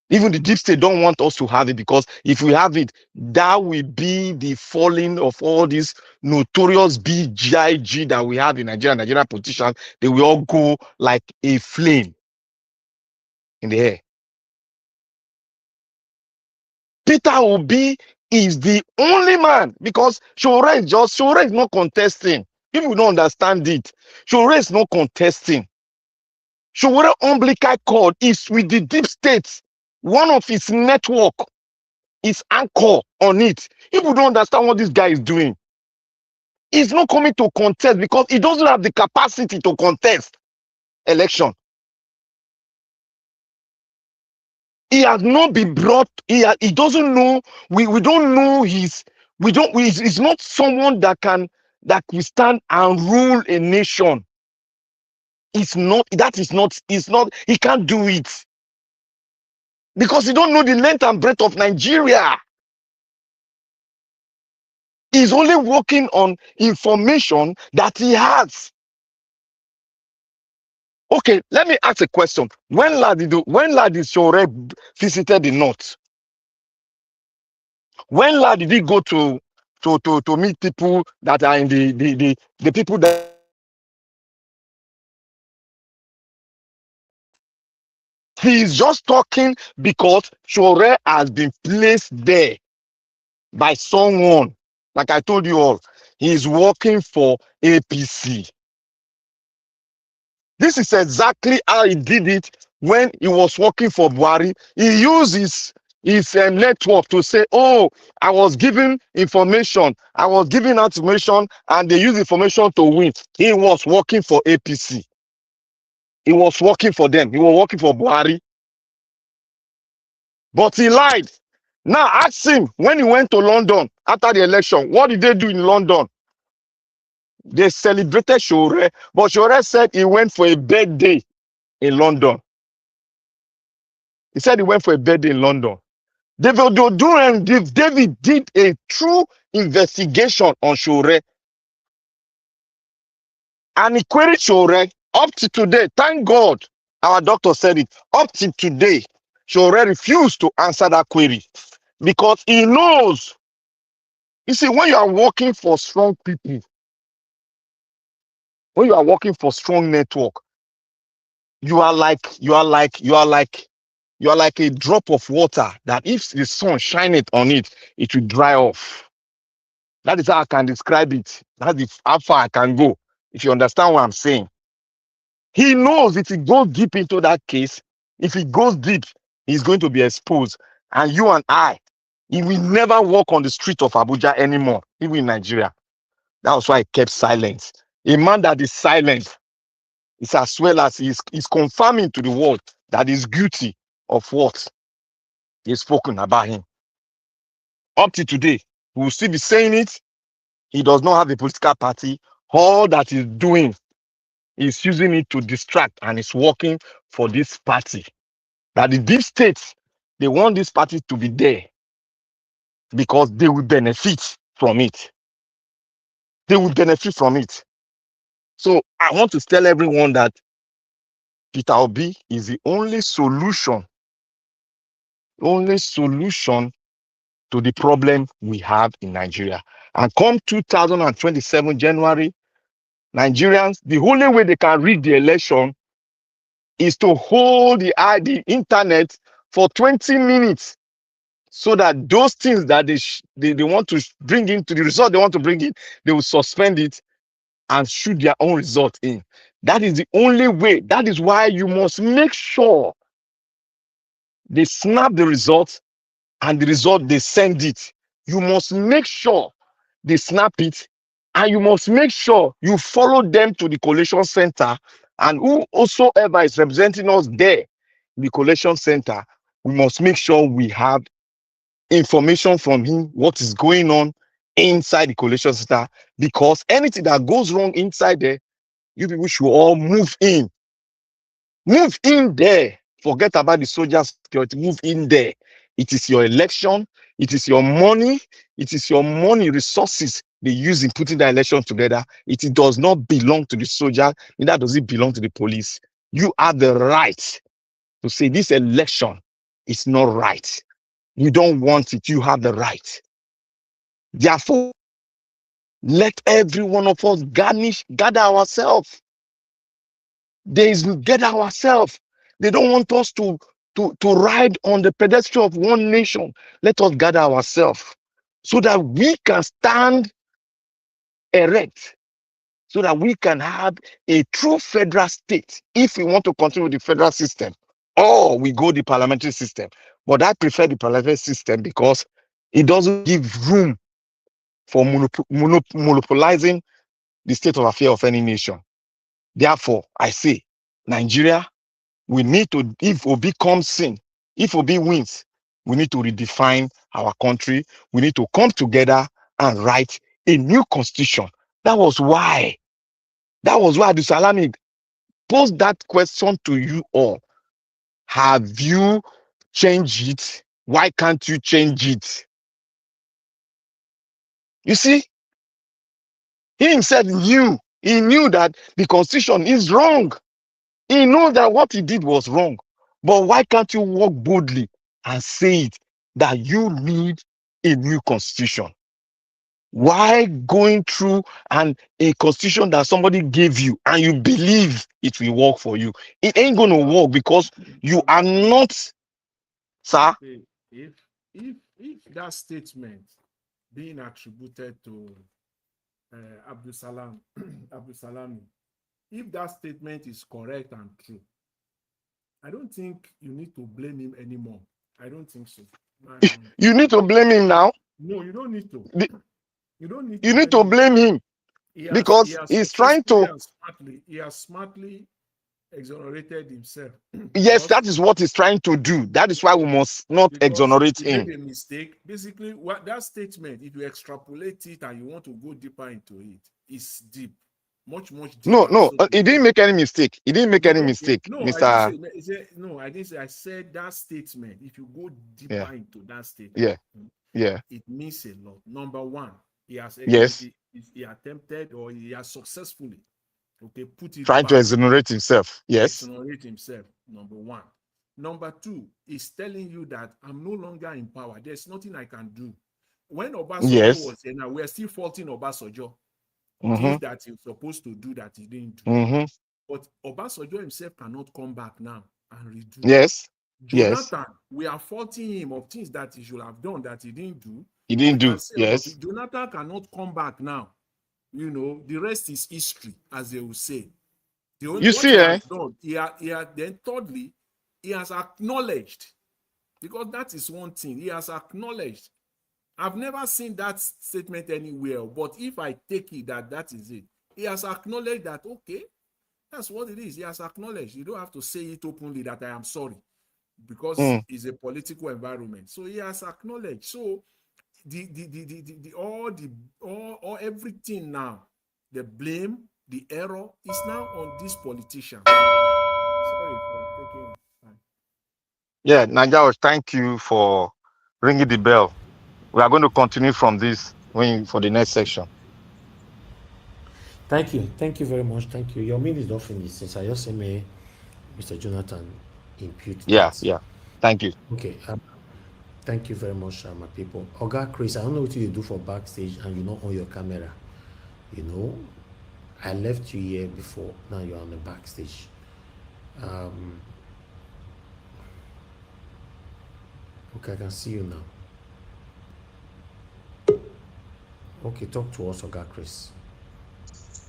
[SPEAKER 5] Even the deep state don't want us to have it, because if we have it, that will be the falling of all these notorious BGIG that we have in Nigeria. Nigerian politicians, they will all go like a flame in the air. Peter Obi is the only man, because Sowore is not contesting. People don't understand it. Sowore is not contesting. Sowore umbilical cord is with the deep state. One of his network is anchor on it. People don't understand what this guy is doing. He's not coming to contest because he doesn't have the capacity to contest election. He has not been brought. He doesn't know. We don't know he's not someone that will stand and rule a nation. He can't do it. Because he don't know the length and breadth of Nigeria. He's only working on information that he has. Okay, let me ask a question. When last did Sowore visited the north? When last did he go to meet people that are in the people that he's just talking because Sowore has been placed there by someone. Like I told you all, he's working for APC. This is exactly how he did it when he was working for Buhari. He used his network to say, oh, I was giving information, and they used information to win. He was working for APC. He was working for them. He was working for Buhari. But he lied. Now ask him, when he went to London after the election, what did they do in London? They celebrated Sowore, but Sowore said he went for a birthday in London. He said he went for a birthday in London. David did a true investigation on Sowore. And he queried Sowore up to today. Thank God our doctor said it. Up to today, Sowore refused to answer that query because he knows. You see, when you are working for strong people, when you are working for strong network, you are like a drop of water that if the sun shines on it, it will dry off. That is how I can describe it. That's how far I can go. If you understand what I'm saying. He knows if he goes deep into that case, if he goes deep, he's going to be exposed. And you and I, he will never walk on the street of Abuja anymore, even in Nigeria. That was why he kept silence. A man that is silent is as well as he's confirming to the world that he's guilty of what is spoken about him. Up to today, we will still be saying it. He does not have a political party. All that he's doing is using it to distract, and it's working for this party. That the deep states, they want this party to be there because they will benefit from it. They will benefit from it. So I want to tell everyone that Peter Obi is the only solution to the problem we have in Nigeria. And come 2027 January, Nigerians, the only way they can rig the election is to hold the internet for 20 minutes so that those things that they want to bring into the result they want to bring in, they will suspend it and shoot their own result in. That is the only way. That is why you must make sure they snap the result and the result they send it. You must make sure they snap it, and you must make sure you follow them to the collation center, and whosoever is representing us there in the collation center, we must make sure we have information from him, what is going on inside the collation center, because anything that goes wrong inside there, you people should all move in. Move in there. Forget about the soldier security. Move in there. It is your election. It is your money. It is your money resources they use in putting the election together. It does not belong to the soldier. Neither does it belong to the police. You have the right to say this election is not right. You don't want it. You have the right. Therefore, let every one of us gather ourselves. Gather ourselves. They don't want us to ride on the pedestal of one nation. Let us gather ourselves so that we can stand erect, so that we can have a true federal state if we want to continue with the federal system, or we go the parliamentary system. But I prefer the parliamentary system because it doesn't give room for monopolizing the state of affairs of any nation. Therefore, I say, Nigeria, we need to, if Obi comes in, if Obi wins, we need to redefine our country. We need to come together and write a new constitution. That was why Abdulsalami posed that question to you all. Have you changed it? Why can't you change it? You see, he himself knew. He knew that the constitution is wrong. He knows that what he did was wrong. But why can't you walk boldly and say it that you need a new constitution? Why going through a constitution that somebody gave you and you believe it will work for you? It ain't going to work because you are not, sir.
[SPEAKER 13] If that statement being attributed to Abdulsalami, if that statement is correct and true, I don't think you need to blame him anymore. I don't think so.
[SPEAKER 5] You need to blame him now.
[SPEAKER 13] No, you don't need to. You don't need.
[SPEAKER 5] You need to blame him because he's trying to.
[SPEAKER 13] He has smartly exonerated himself.
[SPEAKER 5] Yes, that is what he's trying to do. That is why we must not exonerate him.
[SPEAKER 13] He made a mistake. Basically, what that statement, if you extrapolate it and you want to go deeper into it, is deep. Much deeper.
[SPEAKER 5] No, he didn't make any mistake. He didn't make any mistake,
[SPEAKER 13] no,
[SPEAKER 5] Mr.
[SPEAKER 13] I didn't say. I said that statement. If you go deeper into that statement, it means a lot. Number one, he attempted, or he has successfully, put it
[SPEAKER 5] trying to exonerate himself. Yes.
[SPEAKER 13] Exonerate himself. Number one. Number two, he's telling you that I'm no longer in power. There's nothing I can do. When Obasanjo was there, now we're still faulting Obasanjo. Things that he was supposed to do that he didn't do. But Obasanjo himself cannot come back now and redo.
[SPEAKER 5] Yes.
[SPEAKER 13] Jonathan, we are faulting him of things that he should have done that he didn't do.
[SPEAKER 5] He didn't do. Yes.
[SPEAKER 13] Jonathan cannot come back now. You know, the rest is history, as they will say.
[SPEAKER 5] You see,
[SPEAKER 13] then thirdly, he has acknowledged, because that is one thing, he has acknowledged. I've never seen that statement anywhere, but if I take it that is it, he has acknowledged that, okay, that's what it is. He has acknowledged. You don't have to say it openly that I am sorry, because it's a political environment. So he has acknowledged. So everything now, the blame, the error is now on these politicians. Sorry for taking time.
[SPEAKER 5] Yeah, Najaos, thank you for ringing the bell. We are going to continue from this for the next section.
[SPEAKER 4] Thank you very much. Thank you. Your meeting is not finished since I just may Mr. Jonathan impute that.
[SPEAKER 5] Yeah. Thank you.
[SPEAKER 4] Okay. Thank you very much, my people. Oga Chris, I don't know what you do for backstage and you're not on your camera. You know, I left you here before. Now you're on the backstage. Okay, I can see you now. Okay, talk to us, Oga Chris.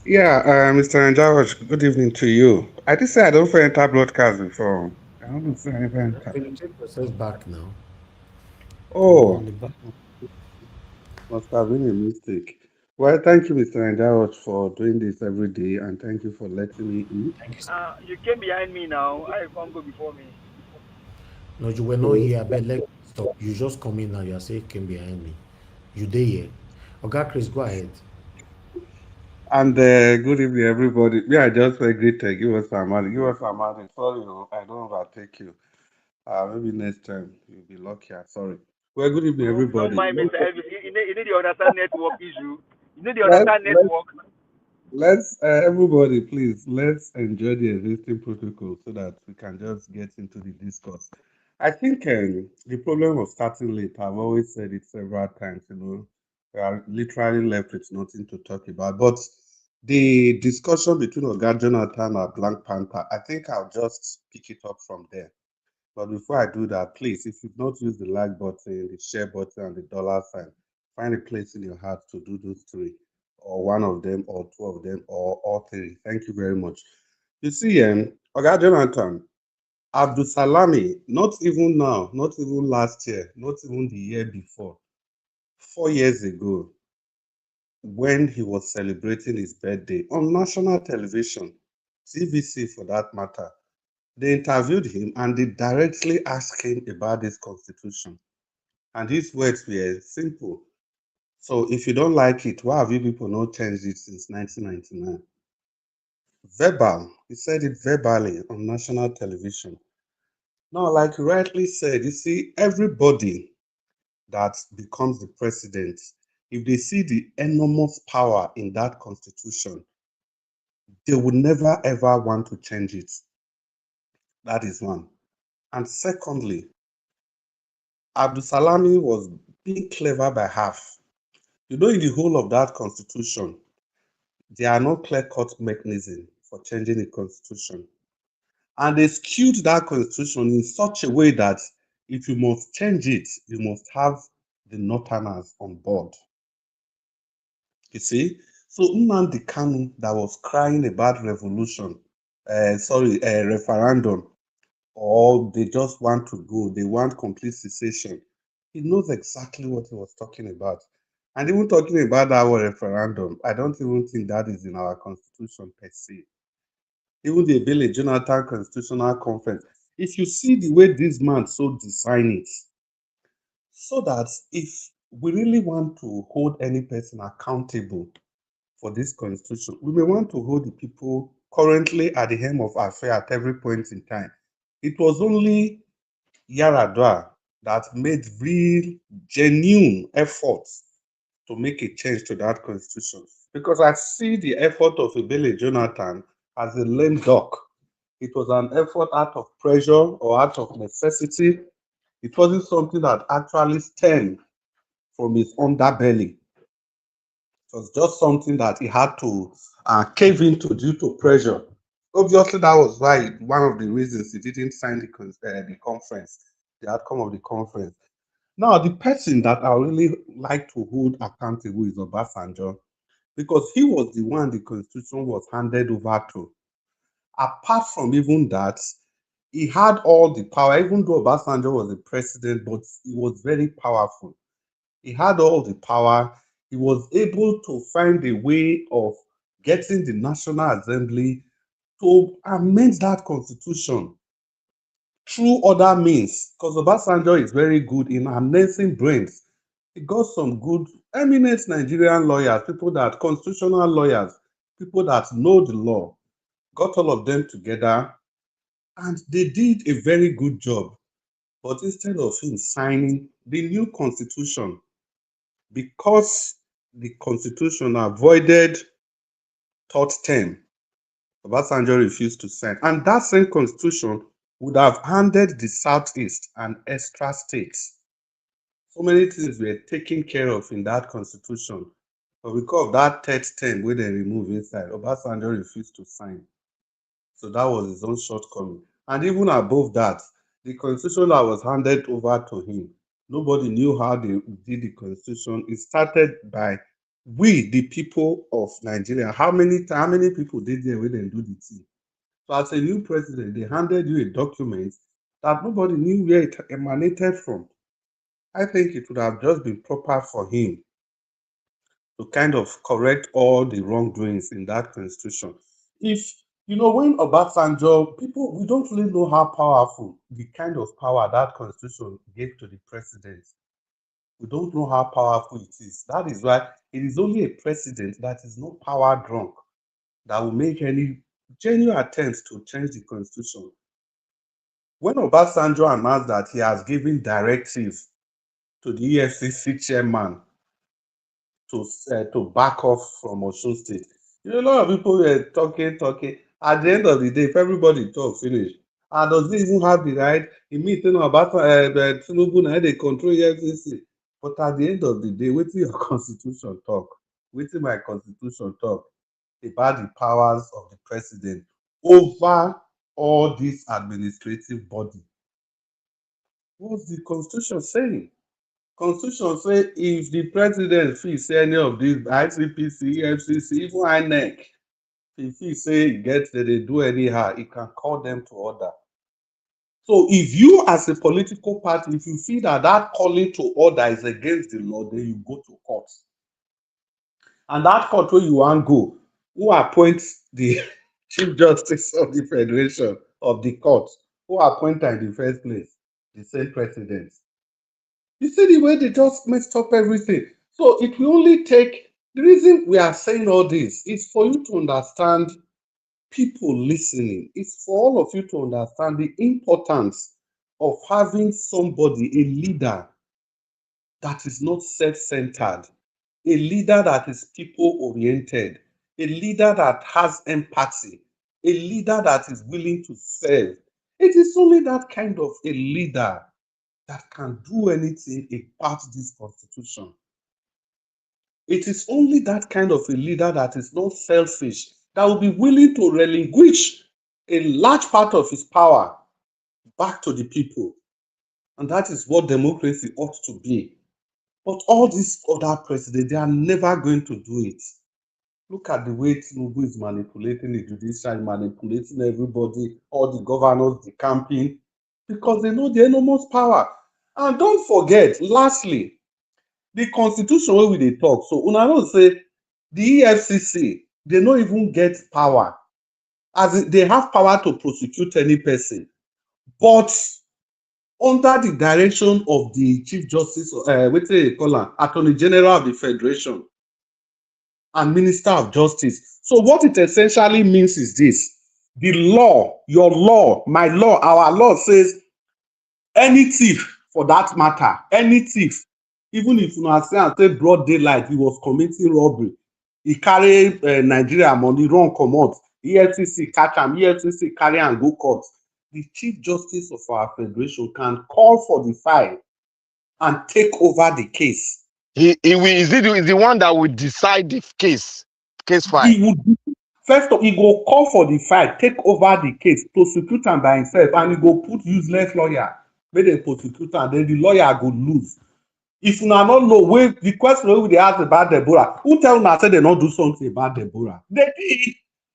[SPEAKER 3] Yeah, Mr. Njawaj, good evening to you. I did say I don't enter broadcast before. I don't say I never enter.
[SPEAKER 4] Can you take yourself back now?
[SPEAKER 3] Oh, must have been a mistake. Well, thank you, Mr. Njawaj, for doing this every day, and thank you for letting me in.
[SPEAKER 19] You came behind me now. I can't go before me.
[SPEAKER 4] No, you were not here, but let's stop. You just come in now. You are saying came behind me. You there here. Oga Chris, go ahead.
[SPEAKER 3] And good evening, everybody. Yeah, I just very greeted. Give us some money. Give us some money. Sorry, I don't overtake you. Maybe next time you'll be luckier. Sorry. Well, good evening, everybody.
[SPEAKER 19] Don't mind Mr. Elvis. You need to understand network issue. You need to understand network.
[SPEAKER 3] Let's everybody, please, let's enjoy the existing protocol so that we can just get into the discourse. I think the problem of starting late, I've always said it several times, we are literally left with nothing to talk about. But the discussion between Oga Jonathan and Black Panther, I think I'll just pick it up from there. But before I do that, please, if you've not used the like button, the share button, and the dollar sign, find a place in your heart to do those three, or one of them, or two of them, or all three. Thank you very much. You see, Oga Jonathan, Abdul Salami, not even now, not even last year, not even the year before, 4 years ago, when he was celebrating his birthday on national television, TVC for that matter, they interviewed him and they directly asked him about this constitution. And his words were simple. So if you don't like it, why have you people not changed it since 1999? Verbal. He said it verbally on national television. Now, like you rightly said, you see, everybody that becomes the president, if they see the enormous power in that constitution, they would never ever want to change it. That is one. And secondly, Abdul Salami was being clever by half. In the whole of that constitution, there are no clear-cut mechanism for changing the constitution. And they skewed that constitution in such a way that if you must change it, you must have the Northerners on board. You see? So Nnamdi Kanu, that was crying about revolution, referendum, or they just want to go, they want complete cessation. He knows exactly what he was talking about. And even talking about our referendum, I don't even think that is in our constitution per se. Even the Billy Jonathan Constitutional Conference, if you see the way this man so design it, so that if we really want to hold any person accountable for this constitution, we may want to hold the people currently at the helm of affair at every point in time. It was only Yaradua that made real, genuine efforts to make a change to that constitution. Because I see the effort of Ebele Jonathan as a lame duck. It was an effort out of pressure or out of necessity. It wasn't something that actually stemmed from his underbelly. It was just something that he had to cave into due to pressure. Obviously, that was why one of the reasons he didn't sign the conference, the outcome of the conference. Now, the person that I really like to hold accountable is Obasanjo, because he was the one the constitution was handed over to. Apart from even that, he had all the power, even though Obasanjo was the president, but he was very powerful. He had all the power. He was able to find a way of getting the National Assembly to amend that constitution through other means, because Obasanjo is very good in harnessing brains. He got some good, eminent Nigerian lawyers, people that constitutional lawyers people that know the law, got all of them together, and they did a very good job. But instead of him signing the new constitution, because the constitution avoided third term, Obasanjo refused to sign. And that same constitution would have handed the Southeast an extra state. So many things were taken care of in that constitution. But because of that third term where they remove inside, Obasanjo refused to sign. So that was his own shortcoming. And even above that, the constitution that was handed over to him, nobody knew how they did the constitution. It started by we, the people of Nigeria. How many people did they when they do the thing? So as a new president, they handed you a document that nobody knew where it emanated from. I think it would have just been proper for him to kind of correct all the wrongdoings in that constitution. If, when Obasanjo, we don't really know how powerful the kind of power that constitution gave to the president. We don't know how powerful it is. That is why it is only a president that is not power drunk that will make any genuine attempts to change the constitution. When Obasanjo announced that he has given directives to the EFCC chairman to back off from Osun State, a lot of people were talking. At the end of the day, if everybody talk finish, and does he even have the right? It means about Tinubu now they control EFCC. But at the end of the day, wetin your constitution talk? Wetin my constitution talk about the powers of the president over all this administrative body? What's the constitution saying? Constitution say if the president fit say any of these ICPC, EFCC, even INEC, if he say he gets that they do anyhow, he can call them to order. So if you as a political party, if you feel that calling to order is against the law, then you go to court. And that court where you want go, who appoints the Chief Justice of the Federation of the court? Who appointed in the first place? The same president. You see the way they just messed up everything. So it will only take, the reason we are saying all this is for you to understand people listening. It's for all of you to understand the importance of having somebody, a leader that is not self-centered, a leader that is people-oriented, a leader that has empathy, a leader that is willing to serve. It is only that kind of a leader that can do anything about this constitution. It is only that kind of a leader that is not selfish, that will be willing to relinquish a large part of his power back to the people. And that is what democracy ought to be. But all these other presidents, they are never going to do it. Look at the way Tinubu is manipulating the judiciary, manipulating everybody, all the governors, the campaign, because they know the enormous power. And don't forget, lastly, the constitution where we dey talk. So una know say the EFCC, they don't even get power. As they have power to prosecute any person. But under the direction of the Chief Justice, Attorney General of the Federation and Minister of Justice. So what it essentially means is this: the law, your law, my law, our law says any thief, for that matter, any thief, even if you say broad daylight, he was committing robbery, he carry Nigeria money, run comot, EFCC catch him, EFCC carry and go court. The Chief Justice of our Federation can call for the file and take over the case.
[SPEAKER 5] Is the one that will decide the case file?
[SPEAKER 3] He would, first of all, he go call for the file, take over the case, prosecute him by himself, and he go put useless lawyer, make the prosecutor, and then the lawyer go lose. If you not know, the question wey we dey ask about Deborah, who tell una say they not do something about Deborah? They did.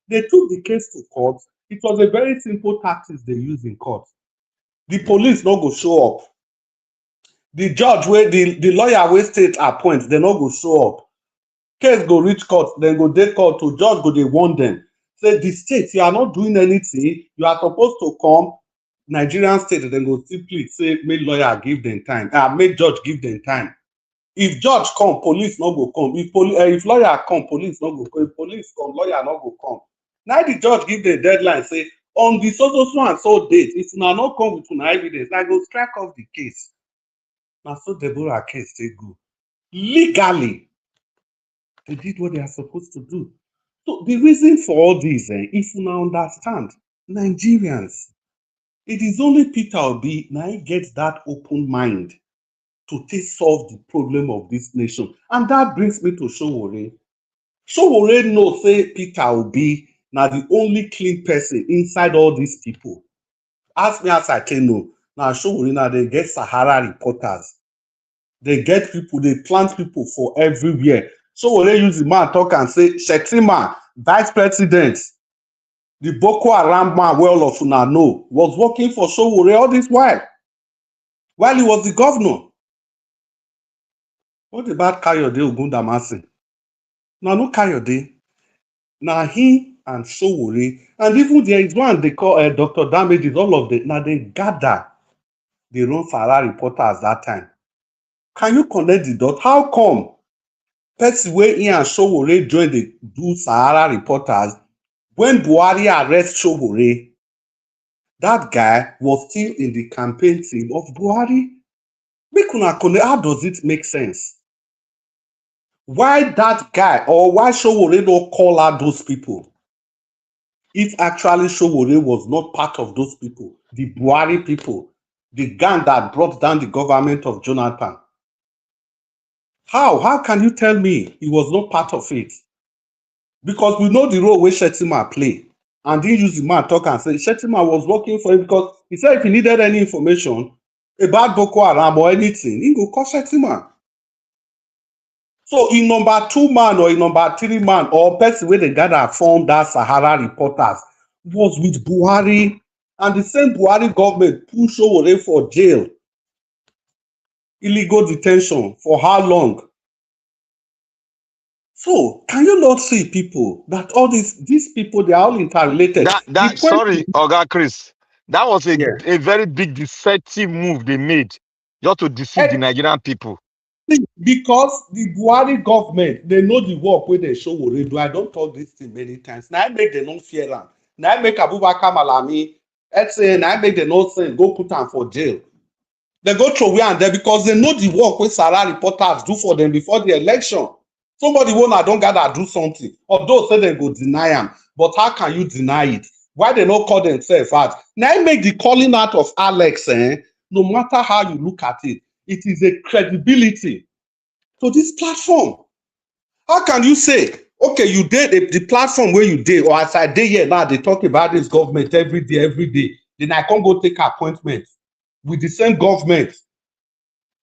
[SPEAKER 3] They took the case to court. It was a very simple tactics they used in court. The police not go show up. The judge, the lawyer wey state appoint, they not go show up. Case go reach court, then go dey court to judge go dey warn them. Say the state, you are not doing anything. You are supposed to come. Nigerian state, then go simply say, make lawyer give them time. Make judge give them time. If judge come, police no go come. If lawyer come, police no go come. If police come, lawyer no go come. Now the judge give the deadline, say, on the so and so date, if una no come with una evidence, I go strike off the case. Now so Deborah case they go. Legally, they did what they are supposed to do. So the reason for all this, if you now understand, Nigerians, it is only Peter Obi now he gets that open mind to take solve the problem of this nation. And that brings me to Sowore. Sowore know say Peter Obi now the only clean person inside all these people. Ask me as I can know. Now Sowore now they get Sahara reporters. They get people, they plant people for everywhere. Sowore use the man talk and say, Shetima, vice president, the Boko Haram man, well of una know, was working for Sowore all this while he was the governor. What about Kayode Ogundamasi? Now, no Kayode. Now, he and Sowore, and even there is one they call Dr. Damages, all of them. Now, they gather. They run Sahara reporters that time. Can you connect the dot? How come? Person where he and Sowore join the do Sahara reporters, when Buhari arrest Sowore, that guy was still in the campaign team of Buhari. How does it make sense? Why that guy or why Sowore don't call out those people? If actually Sowore was not part of those people, the Buhari people, the gang that brought down the government of Jonathan. How can you tell me he was not part of it? Because we know the role where Shetima play. And he used the man talk and say Shetima was working for him because he said if he needed any information about Boko Haram or anything, he go call Shetima. So in number 2 man or in number 3 man or person where they gather form that Sahara reporters was with Buhari, and the same Buhari government pushed Sowore for jail. Illegal detention for how long? So can you not see people that all these people they are all interrelated?
[SPEAKER 5] Sorry, Oga Chris. That was a very big deceptive move they made just to deceive the Nigerian people.
[SPEAKER 3] Because the Buhari government, they know the work where they show what they do. I don't talk this thing many times. Now I make them not fear them. Now I make Abubakar Malami, now I make them not say go put them for jail. They go through where and there because they know the work where Sarah reporters do for them before the election. Somebody wanna don't gather do something. Although say they go deny them, but how can you deny it? Why they not call themselves out? Now I make the calling out of Alex, no matter how you look at it, it is a credibility to this platform. How can you say, okay, you did the platform where you did, or as I did here now, they talk about this government every day. Then I can't go take appointment with the same government.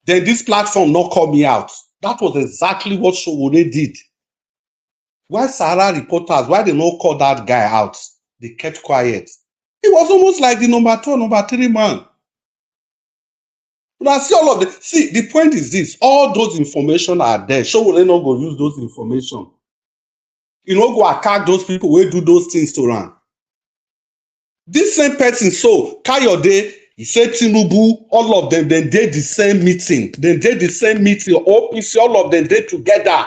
[SPEAKER 3] Then this platform not call me out. That was exactly what Sowore did. Why Sahara reporters, why they not call that guy out? They kept quiet. It was almost like the number 2, number 3 man. But I see all of the the point is this: all those information are there. Sowore not go use those information. You know, go attack those people who do those things to run. This same person, so Kayode, he said Tinubu, all of them, then did the same meeting. OPC, all of them did together.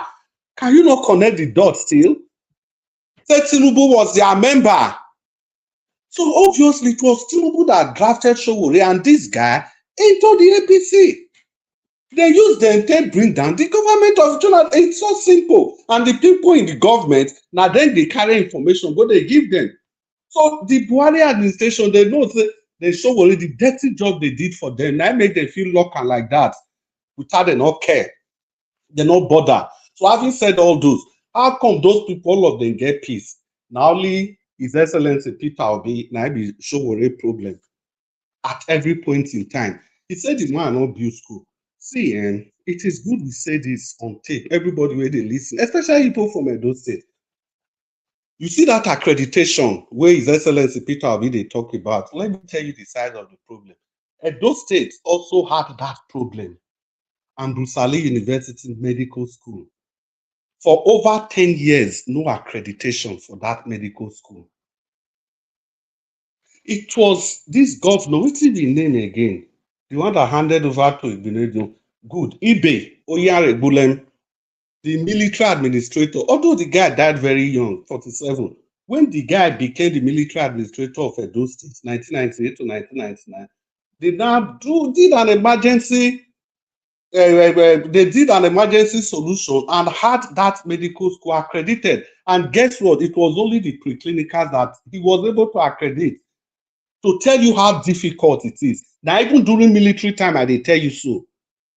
[SPEAKER 3] Can you not connect the dots still? Say Tinubu was their member. So obviously it was Tinubu that drafted Sowore and this guy into the APC. They use them to bring down the government of Jonathan. It's so simple. And the people in the government, now then they carry information, but they give them. So the Buhari administration, they know they show already the dirty job they did for them. Now make them feel local like that without they not care. They not bother. So having said all those, how come those people, all of them get peace? Now only His Excellency Peter Obi, now be Sowore problem at every point in time. He said the man not build school. See, it is good we say this on tape. Everybody where they listen, especially people from Edo State. You see that accreditation where His Excellency Peter Obi they talk about. Let me tell you the size of the problem. Edo State also had that problem. And Busali University Medical School. For over 10 years, no accreditation for that medical school. It was this governor, what's his name again? The one that handed over to Igbenedion. Good. Ibe, Oyare Bulem, the military administrator, although the guy died very young, 47, when the guy became the military administrator of Edo State, 1998 to 1999, they now did an emergency, they did an emergency solution and had that medical school accredited. And guess what? It was only the preclinicals that he was able to accredit to tell you how difficult it is. Now, even during military time, I did tell you so.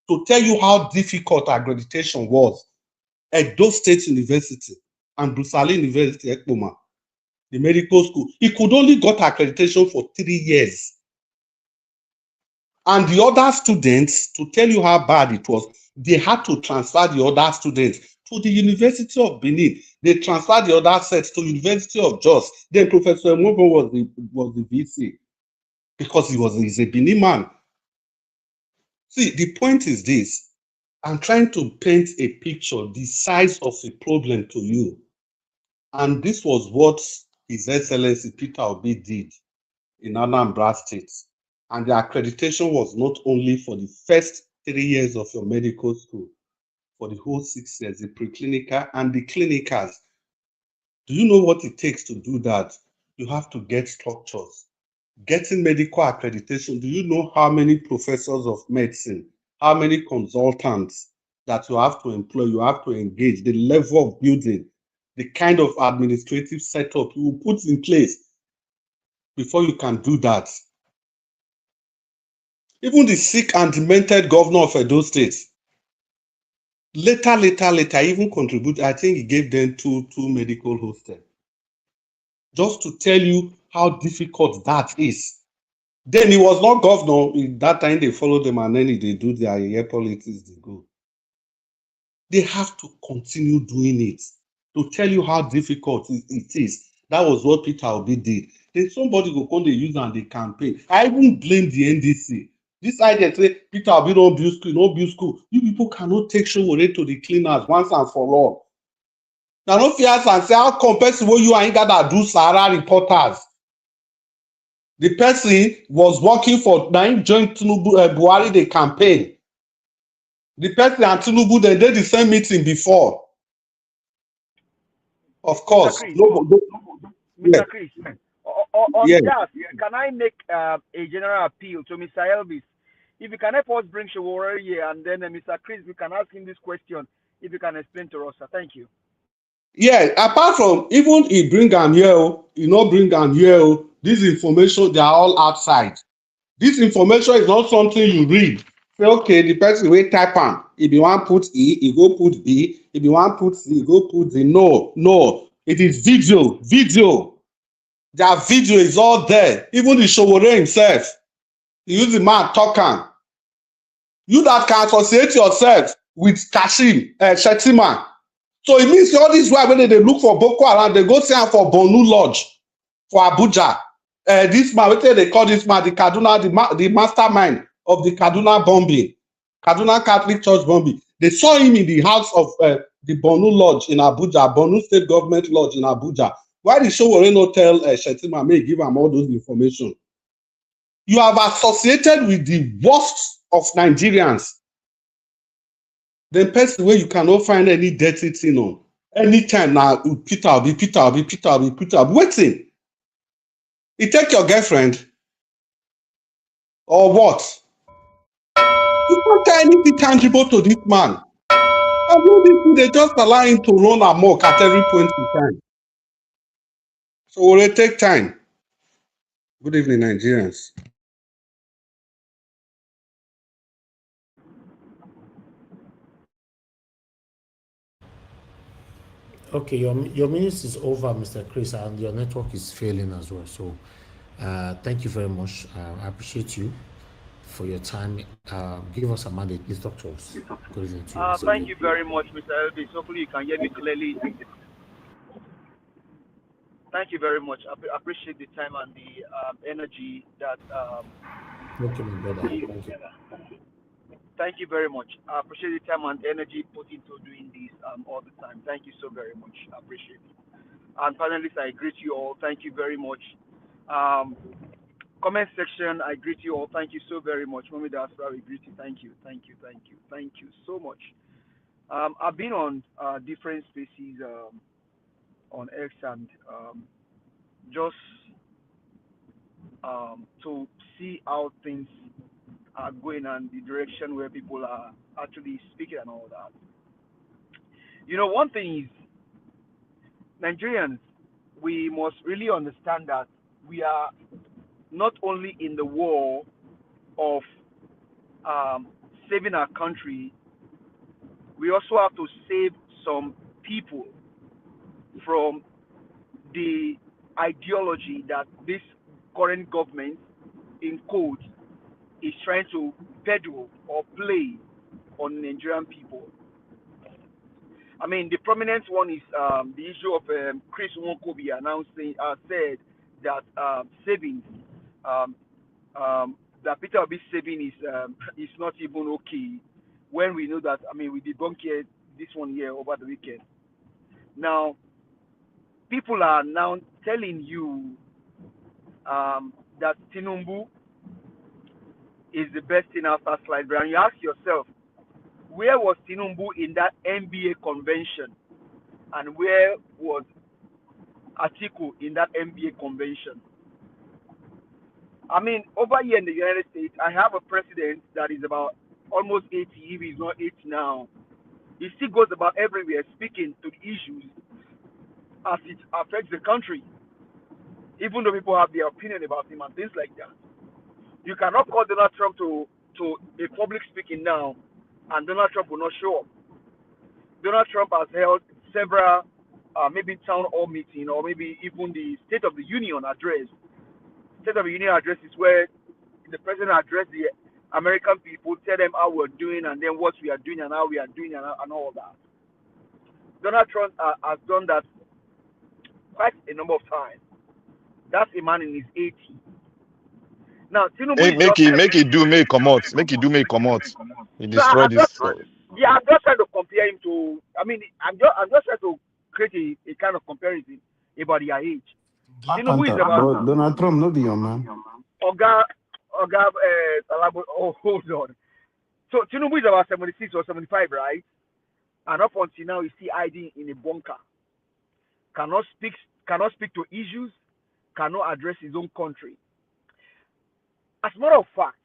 [SPEAKER 3] To tell you how difficult accreditation was. Edo State University and Bruce Ali University, Ekpoma, the medical school, he could only got accreditation for 3 years. And the other students, to tell you how bad it was, they had to transfer the other students to the University of Benin. They transferred the other sets to University of Jos. Then Professor Mwobo was the VC because he's a Benin man. See, the point is this. I'm trying to paint a picture, the size of the problem to you. And this was what His Excellency Peter Obi did in Anambra State. And the accreditation was not only for the first 3 years of your medical school, for the whole 6 years, the preclinical and the clinicals. Do you know what it takes to do that? You have to get structures. Getting medical accreditation, do you know how many professors of medicine, how many consultants that you have to employ, you have to engage, the level of building, the kind of administrative setup you will put in place before you can do that? Even the sick and demented governor of Edo State, later, even contributed, I think he gave them two medical hostels. Just to tell you how difficult that is. Then he was not governor. In that time, they followed them and then they do their year politics, they go. They have to continue doing it to tell you how difficult it is. That was what Peter Obi did. Then somebody go come, they use and they campaign. I even blame the NDC. This idea say Peter Obi don't build school, no build school. You people cannot take Sowore to the cleaners once and for all. Now, no fear and say how compared to what you ain't got to do Sahara reporters. The person was working for nine joint Buhari the campaign. The person and Tinubu they did the same meeting before. Of course.
[SPEAKER 19] Mr. Chris, on
[SPEAKER 3] Yes.
[SPEAKER 19] that, can I make a general appeal to Mr. Elvis? If you can help us bring Sowore here, and then Mr. Chris, we can ask him this question, if you can explain to us, sir. Thank you.
[SPEAKER 3] Yeah, apart from even he bring am here, he not bring am here, this information, they are all outside. This information is not something you read. Say, okay, the person will type am. If you want put E, he go put B. If you want put C, he go put D. No. It is video. Their video is all there. Even the Sowore himself. He use the man talk am. You that can associate yourself with Kashim, Shettima. So it means all this while when they look for Boko Haram, they go see am for Bonu Lodge, for Abuja. This man, what they call this man, the Kaduna, the mastermind of the Kaduna bombing, Kaduna Catholic Church bombing. They saw him in the house of the Bonu Lodge in Abuja, Bonu State Government Lodge in Abuja. Why did Sowore not tell Shettima, may give him all those information? You have associated with the worst of Nigerians. The person where you cannot find any dirty thing on. Anytime now, Peter Obi. Waiting. You take your girlfriend. Or what? You can't tell anything tangible to this man. And these people, they just allow him to run amok at every point in time. So will it take time? Good evening, Nigerians.
[SPEAKER 4] Okay, your minutes is over, Mr. Chris, and your network is failing as well. So, thank you very much. I appreciate you for your time. Give us a mandate. Please talk to us. Good evening to you.
[SPEAKER 19] Thank you very much, Mr. Elvis. Hopefully you can hear me clearly. Thank you very much. I appreciate the time and the energy that.
[SPEAKER 4] Okay, my brother. Thank you.
[SPEAKER 19] Thank you very much. I appreciate the time and energy put into doing this all the time. Thank you so very much. I appreciate it. And panelists, I greet you all. Thank you very much. comment section, I greet you all. Thank you so very much. Mommy Diaspora, we greet you. Thank you so much. I've been on different spaces on X and just to see how things are going and the direction where people are actually speaking and all that. You know, one thing is, Nigerians, we must really understand that we are not only in the war of saving our country, we also have to save some people from the ideology that this current government, in quotes, is trying to peddle or play on Nigerian people. I mean, the prominent one is the issue of Chris Nwokobi said that savings, that Peter Obi's saving is not even okay, when we know that, I mean, we debunked this one here over the weekend. Now, people are now telling you that Tinubu is the best thing after slide. And you ask yourself, where was Tinubu in that NBA convention? And where was Atiku in that NBA convention? I mean, over here in the United States, I have a president that is about almost 80, if he's not 80 now. He still goes about everywhere speaking to the issues as it affects the country, even though people have their opinion about him and things like that. You cannot call Donald Trump to a public speaking now, and Donald Trump will not show up. Donald Trump has held several, maybe town hall meeting, or maybe even the State of the Union address. State of the Union address is where the president addressed the American people, tell them how we're doing, and then what we are doing and how we are doing and all that. Donald Trump has done that quite a number of times. That's a man in his 80s. Now, Tinubu
[SPEAKER 5] Make it come out. He destroyed this.
[SPEAKER 19] Yeah, I'm just trying to compare him to. I mean, I'm just trying to create a kind of comparison about their age. Tinubu is about
[SPEAKER 21] Donald Trump, no be your man.
[SPEAKER 19] Oga, hold on. So Tinubu is about 76 or 75, right? And up until now, he's still hiding in a bunker. Cannot speak to issues. Cannot address his own country. As a matter of fact,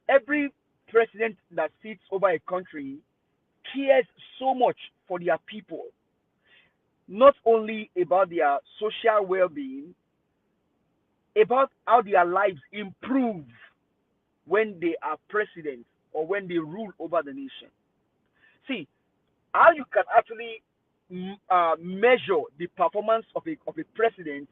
[SPEAKER 19] every president that sits over a country cares so much for their people, not only about their social well-being, about how their lives improve when they are president or when they rule over the nation. See, how you can actually measure the performance of a president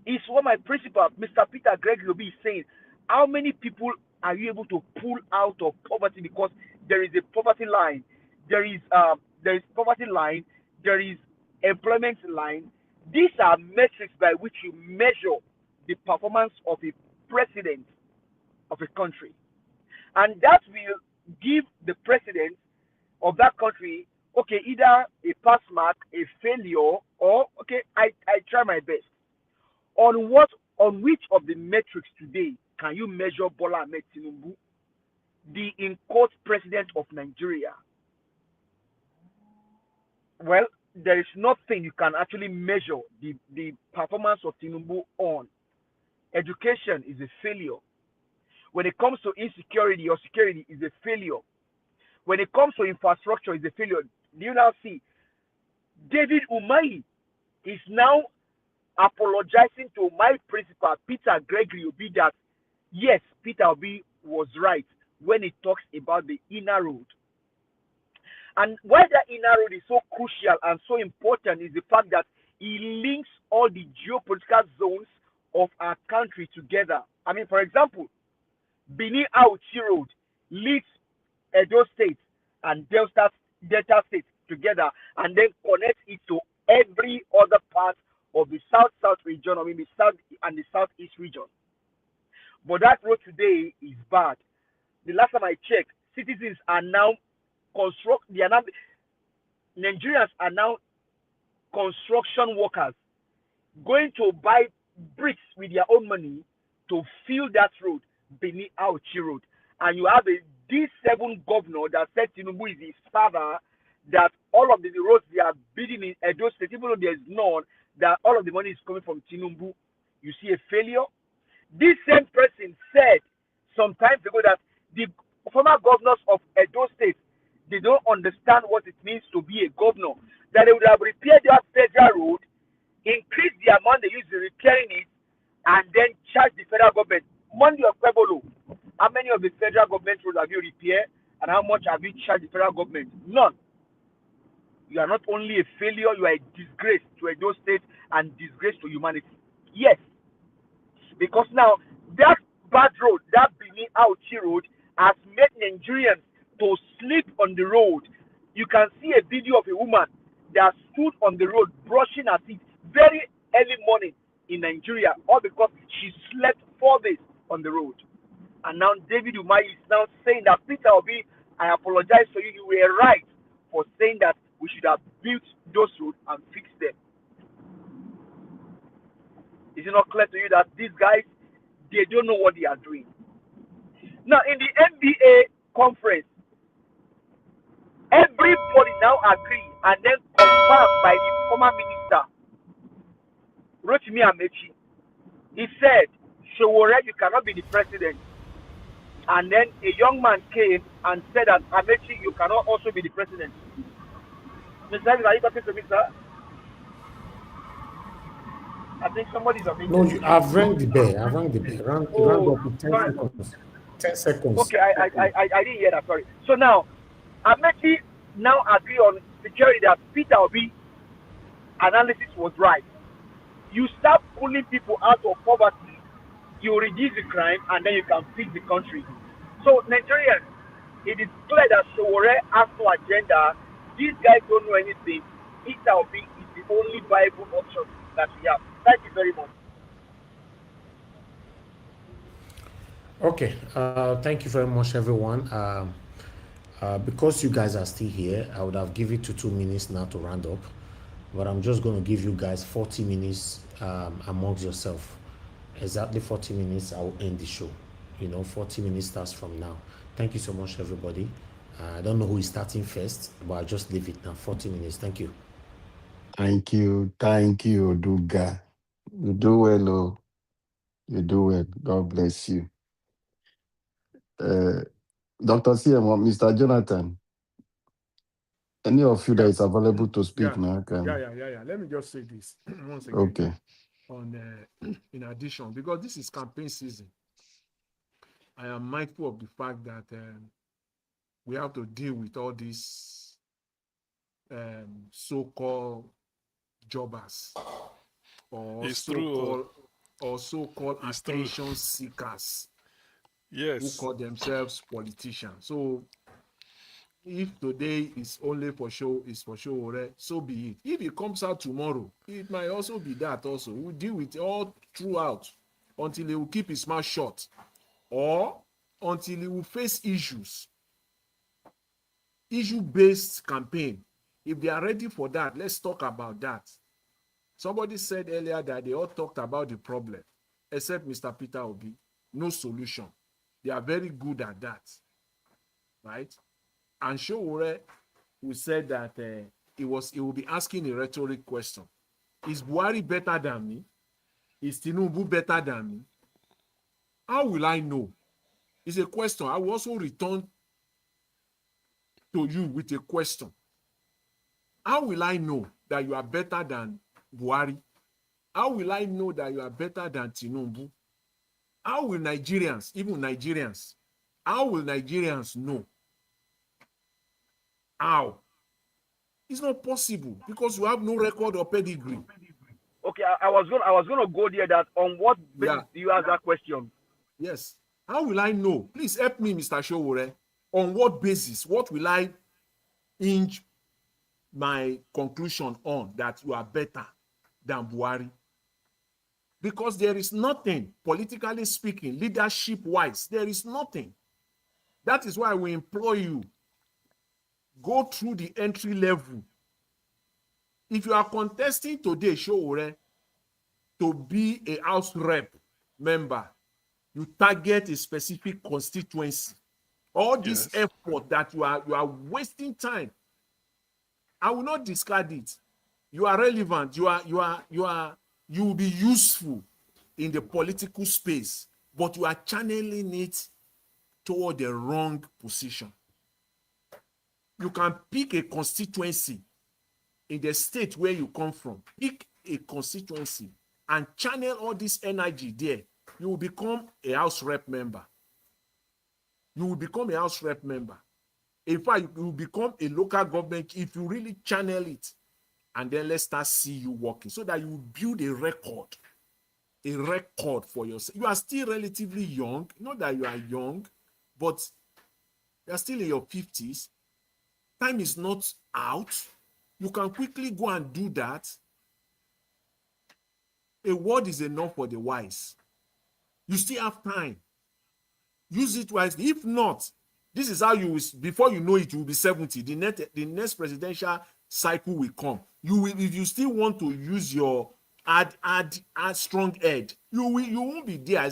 [SPEAKER 19] is what my principal, Mr. Peter Gregory, will be saying. How many people are you able to pull out of poverty? Because there is a poverty line, there is poverty line, there is employment line. These are metrics by which you measure the performance of a president of a country, and that will give the president of that country, okay, either a pass mark, a failure, or okay, I try my best. On which of the metrics today can you measure Bola Ahmed Tinubu, the in-court president of Nigeria? Well, there is nothing you can actually measure the performance of Tinubu on. Education is a failure. When it comes to insecurity or security, is a failure. When it comes to infrastructure, is a failure. Do you now see? David Umahi is now apologizing to my principal, Peter Gregory Obi, that yes, Peter Obi was right when he talks about the inner road. And why that inner road is so crucial and so important is the fact that he links all the geopolitical zones of our country together. I mean, for example, Benin Auchi Road links Edo State and Delta State together and then connects it to every other part of the South region, or maybe South and the Southeast region. But that road today is bad. The last time I checked, citizens are now Nigerians are now construction workers going to buy bricks with their own money to fill that road beneath Auchi Road. And you have a D7 governor that said Tinubu is his father, that all of the roads they are building in Edo State, even though there's none, that all of the money is coming from Tinubu. You see a failure? This same person said some time ago that the former governors of Edo State, they don't understand what it means to be a governor, that they would have repaired their federal road, increase the amount they use in repairing it, and then charge the federal government money of Kwebolo. How many of the federal government roads have you repaired, and how much have you charged the federal government? None. You are not only a failure, you are a disgrace to Edo State and disgrace to humanity. Yes, because now that bad road, that Benin Auchi road, has made Nigerians to sleep on the road. You can see a video of a woman that stood on the road brushing her teeth very early morning in Nigeria, all because she slept 4 days on the road. And now David Umahi is now saying that Peter Obi, I apologize to you, you were right for saying that we should have built those roads and fixed them. Is it not clear to you that these guys, they don't know what they are doing? Now, in the NBA conference, everybody now agree and then confirmed by the former minister, Rotimi Amechi. He said, Sowore, you cannot be the president. And then a young man came and said that, Amechi, you cannot also be the president. Mr. Davis, are you talking to me, sir? I think somebody's on
[SPEAKER 4] No, I've rang the bell. I've rang the bell. Round up with 10
[SPEAKER 19] sorry.
[SPEAKER 4] seconds. 10 seconds.
[SPEAKER 19] Okay, I didn't hear that, sorry. So now, Amechi now agree on security that Peter Obi analysis was right. You start pulling people out of poverty, you reduce the crime, and then you can fix the country. So Nigerians, it is clear that Sowore has no agenda. These guys don't know anything. Peter Obi is the only viable option that we have. Thank you very much.
[SPEAKER 4] Okay, thank you very much, everyone. Because you guys are still here, I would have given you 2 minutes now to round up, but I'm just going to give you guys 40 minutes amongst yourself. Exactly 40 minutes, I will end the show. 40 minutes starts from now. Thank you so much, everybody. I don't know who is starting first, but I'll just leave it now. 40 minutes. Thank you.
[SPEAKER 21] Thank you, Duga. You do well, oh. You do well. God bless you. Dr. CM, Mr. Jonathan, any of you that is available to speak now can.
[SPEAKER 13] Yeah. Let me just say this once again.
[SPEAKER 21] Okay.
[SPEAKER 13] In addition, because this is campaign season, I am mindful of the fact that we have to deal with all these so-called jobbers or so-called attention seekers.
[SPEAKER 20] Yes.
[SPEAKER 13] Who call themselves politicians. So if today is only for show, so be it. If it comes out tomorrow, it might also be that also. We'll deal with it all throughout until he will keep his mouth shut or until he will face issues. Issue-based campaign. If they are ready for that, let's talk about that. Somebody said earlier that they all talked about the problem, except Mr. Peter Obi. No solution. They are very good at that, right? And Sowore, who said that he will be asking a rhetoric question. Is Buhari better than me? Is Tinubu better than me? How will I know? It's a question. I will also return to you with a question. How will I know that you are better than Buhari? How will I know that you are better than Tinubu? How will Nigerians, even Nigerians, how will Nigerians know? How? It's not possible because you have no record or pedigree.
[SPEAKER 19] Okay, I was gonna go there. That on what basis do you ask that question?
[SPEAKER 13] Yes. How will I know? Please help me, Mr. Sowore. On what basis? What will I hinge my conclusion on that you are better than Buhari? Because there is nothing, politically speaking, leadership-wise, there is nothing. That is why we implore you, go through the entry level. If you are contesting today, Sowore, to be a House Rep member, you target a specific constituency. All this effort that you are wasting time. I will not discard it. You are relevant. You will be useful in the political space, but you are channeling it toward the wrong position. You can pick a constituency in the state where you come from. Pick a constituency and channel all this energy there. You will become a House Rep member. You will become a House Rep member. In fact, you will become a local government if you really channel it. And then let's start see you working so that you will build a record for yourself. You are still relatively young. Not that you are young, but you are still in your 50s. Time is not out. You can quickly go and do that. A word is enough for the wise. You still have time. Use it wisely. If not, this is how you will, before you know it, you will be 70. The next presidential cycle will come. You will, if you still want to use your add strong head, you won't be there.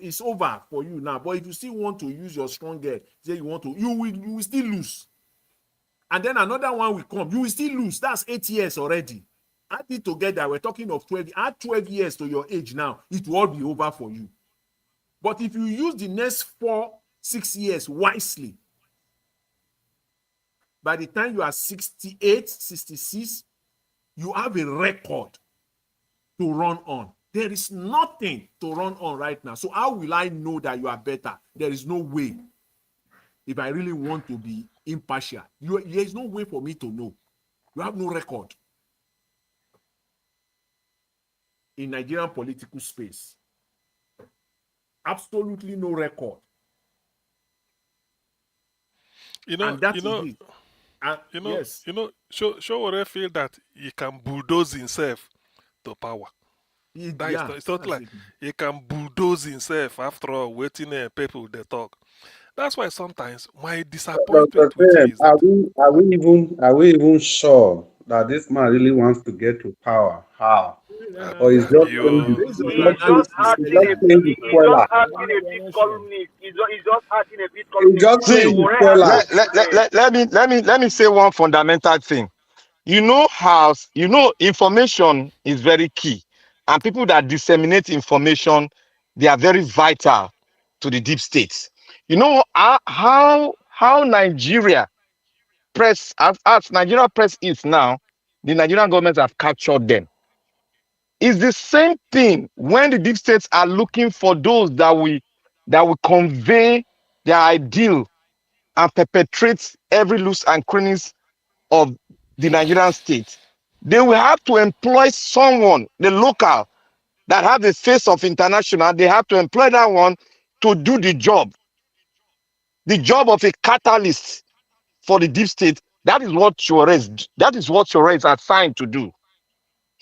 [SPEAKER 13] It's over for you now. But if you still want to use your strong head, say you want to, you will still lose. And then another one will come. You will still lose. That's 8 years already. Add it together. We're talking of 12. Add 12 years to your age now. It will all be over for you. But if you use the next 4-6 years wisely, by the time you are 68, 66, you have a record to run on. There is nothing to run on right now. So how will I know that you are better? There is no way. If I really want to be impartial, there is no way for me to know. You have no record in Nigerian political space. Absolutely no record. And that is it. Yes.
[SPEAKER 20] Sowore feel that he can bulldoze himself to power. It's not like he can bulldoze himself after all waiting people they talk. That's why sometimes my disappointment with him is
[SPEAKER 3] are we even sure that this man really wants to get to power? How? Or is just
[SPEAKER 19] he's just acting a bit columnist. He's just acting a bit columnist.
[SPEAKER 5] Let me say one fundamental thing. Information is very key, and people that disseminate information, they are very vital to the deep states. You know how Nigeria press, as Nigeria press is now, the Nigerian government have captured them. It's the same thing when the deep states are looking for those that will convey their ideal and perpetrate every loose and crannies of the Nigerian state. They will have to employ someone, the local, that have the face of international. They have to employ that one to do the job of a catalyst for the deep state. That is what Sowore is assigned to do.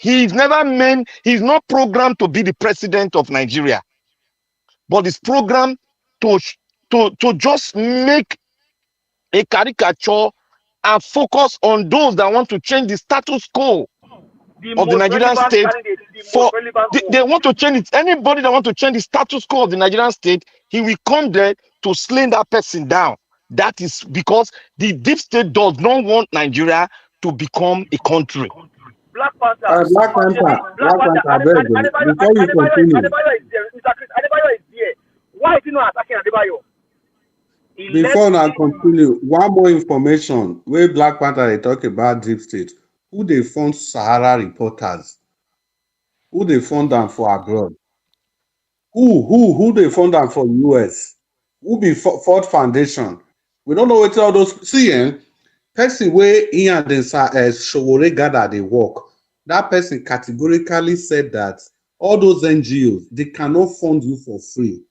[SPEAKER 5] He's not programmed to be the president of Nigeria, but he's programmed to just make a caricature and focus on those that want to change the status quo of the Nigerian state. They want to change it. Anybody that want to change the status quo of the Nigerian state, he will come there to slay that person down. That is because the deep state does not want Nigeria to become a country.
[SPEAKER 19] Black Panther.
[SPEAKER 3] Before you continue.
[SPEAKER 19] Adebayo is there. Why is he not attacking Adebayo?
[SPEAKER 3] Before I continue, one more information. Where Black Panther they talk about deep state, who they fund Sahara reporters, who they fund them for abroad, who they fund them for US, who be Ford Foundation. We don't know what all those person where he and Sowore gather they work. That person categorically said that all those NGOs they cannot fund you for free.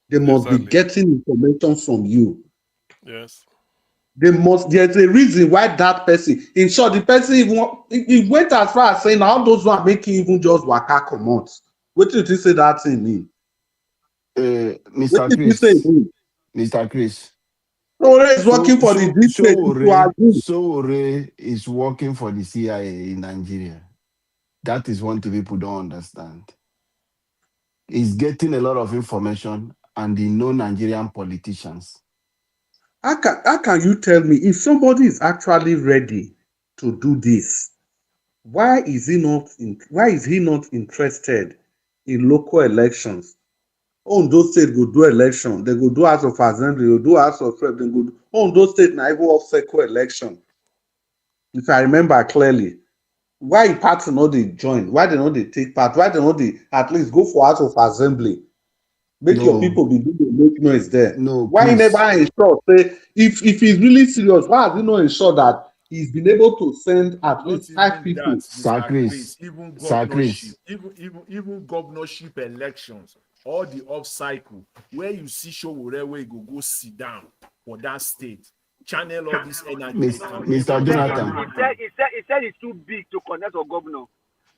[SPEAKER 3] They must be getting information from you.
[SPEAKER 20] Yes.
[SPEAKER 3] There's a reason why that person, in short, the person he went as far as saying all those one making even just waka come out. What did you say that thing mean?
[SPEAKER 21] Mr. Chris.
[SPEAKER 3] Sowore is working for the deep state.
[SPEAKER 21] Sowore is working for the CIA in Nigeria. That is one thing people don't understand. is getting a lot of information and he know Nigerian politicians.
[SPEAKER 3] How can you tell me if somebody is actually ready to do this? Why is he not interested in local elections? Ondo State go do election, they go do House of Assembly, go do House of Rep, they go do Ondo State na even off-cycle election. If I remember clearly, why party no dey join? Why they no dey take part? Why they no dey at least go for House of Assembly? Make your
[SPEAKER 21] No,
[SPEAKER 3] people begin to make noise there.
[SPEAKER 21] no,
[SPEAKER 3] Why he never
[SPEAKER 21] please.
[SPEAKER 3] ensure say if he's really serious, why has he not ensured that he's been able to send at
[SPEAKER 13] Not
[SPEAKER 3] least 5
[SPEAKER 13] even that,
[SPEAKER 3] people?
[SPEAKER 21] Sir
[SPEAKER 13] Mr. Chris,
[SPEAKER 21] Chris,
[SPEAKER 13] even
[SPEAKER 21] Sir
[SPEAKER 13] governorship,
[SPEAKER 21] Chris,
[SPEAKER 13] even governorship elections, all the off cycle, where you see Sowore where you go sit down for that state, channel all this energy to campaign for
[SPEAKER 21] Mr.
[SPEAKER 13] him.
[SPEAKER 21] Jonathan.
[SPEAKER 19] He said it's too big to connect for governor.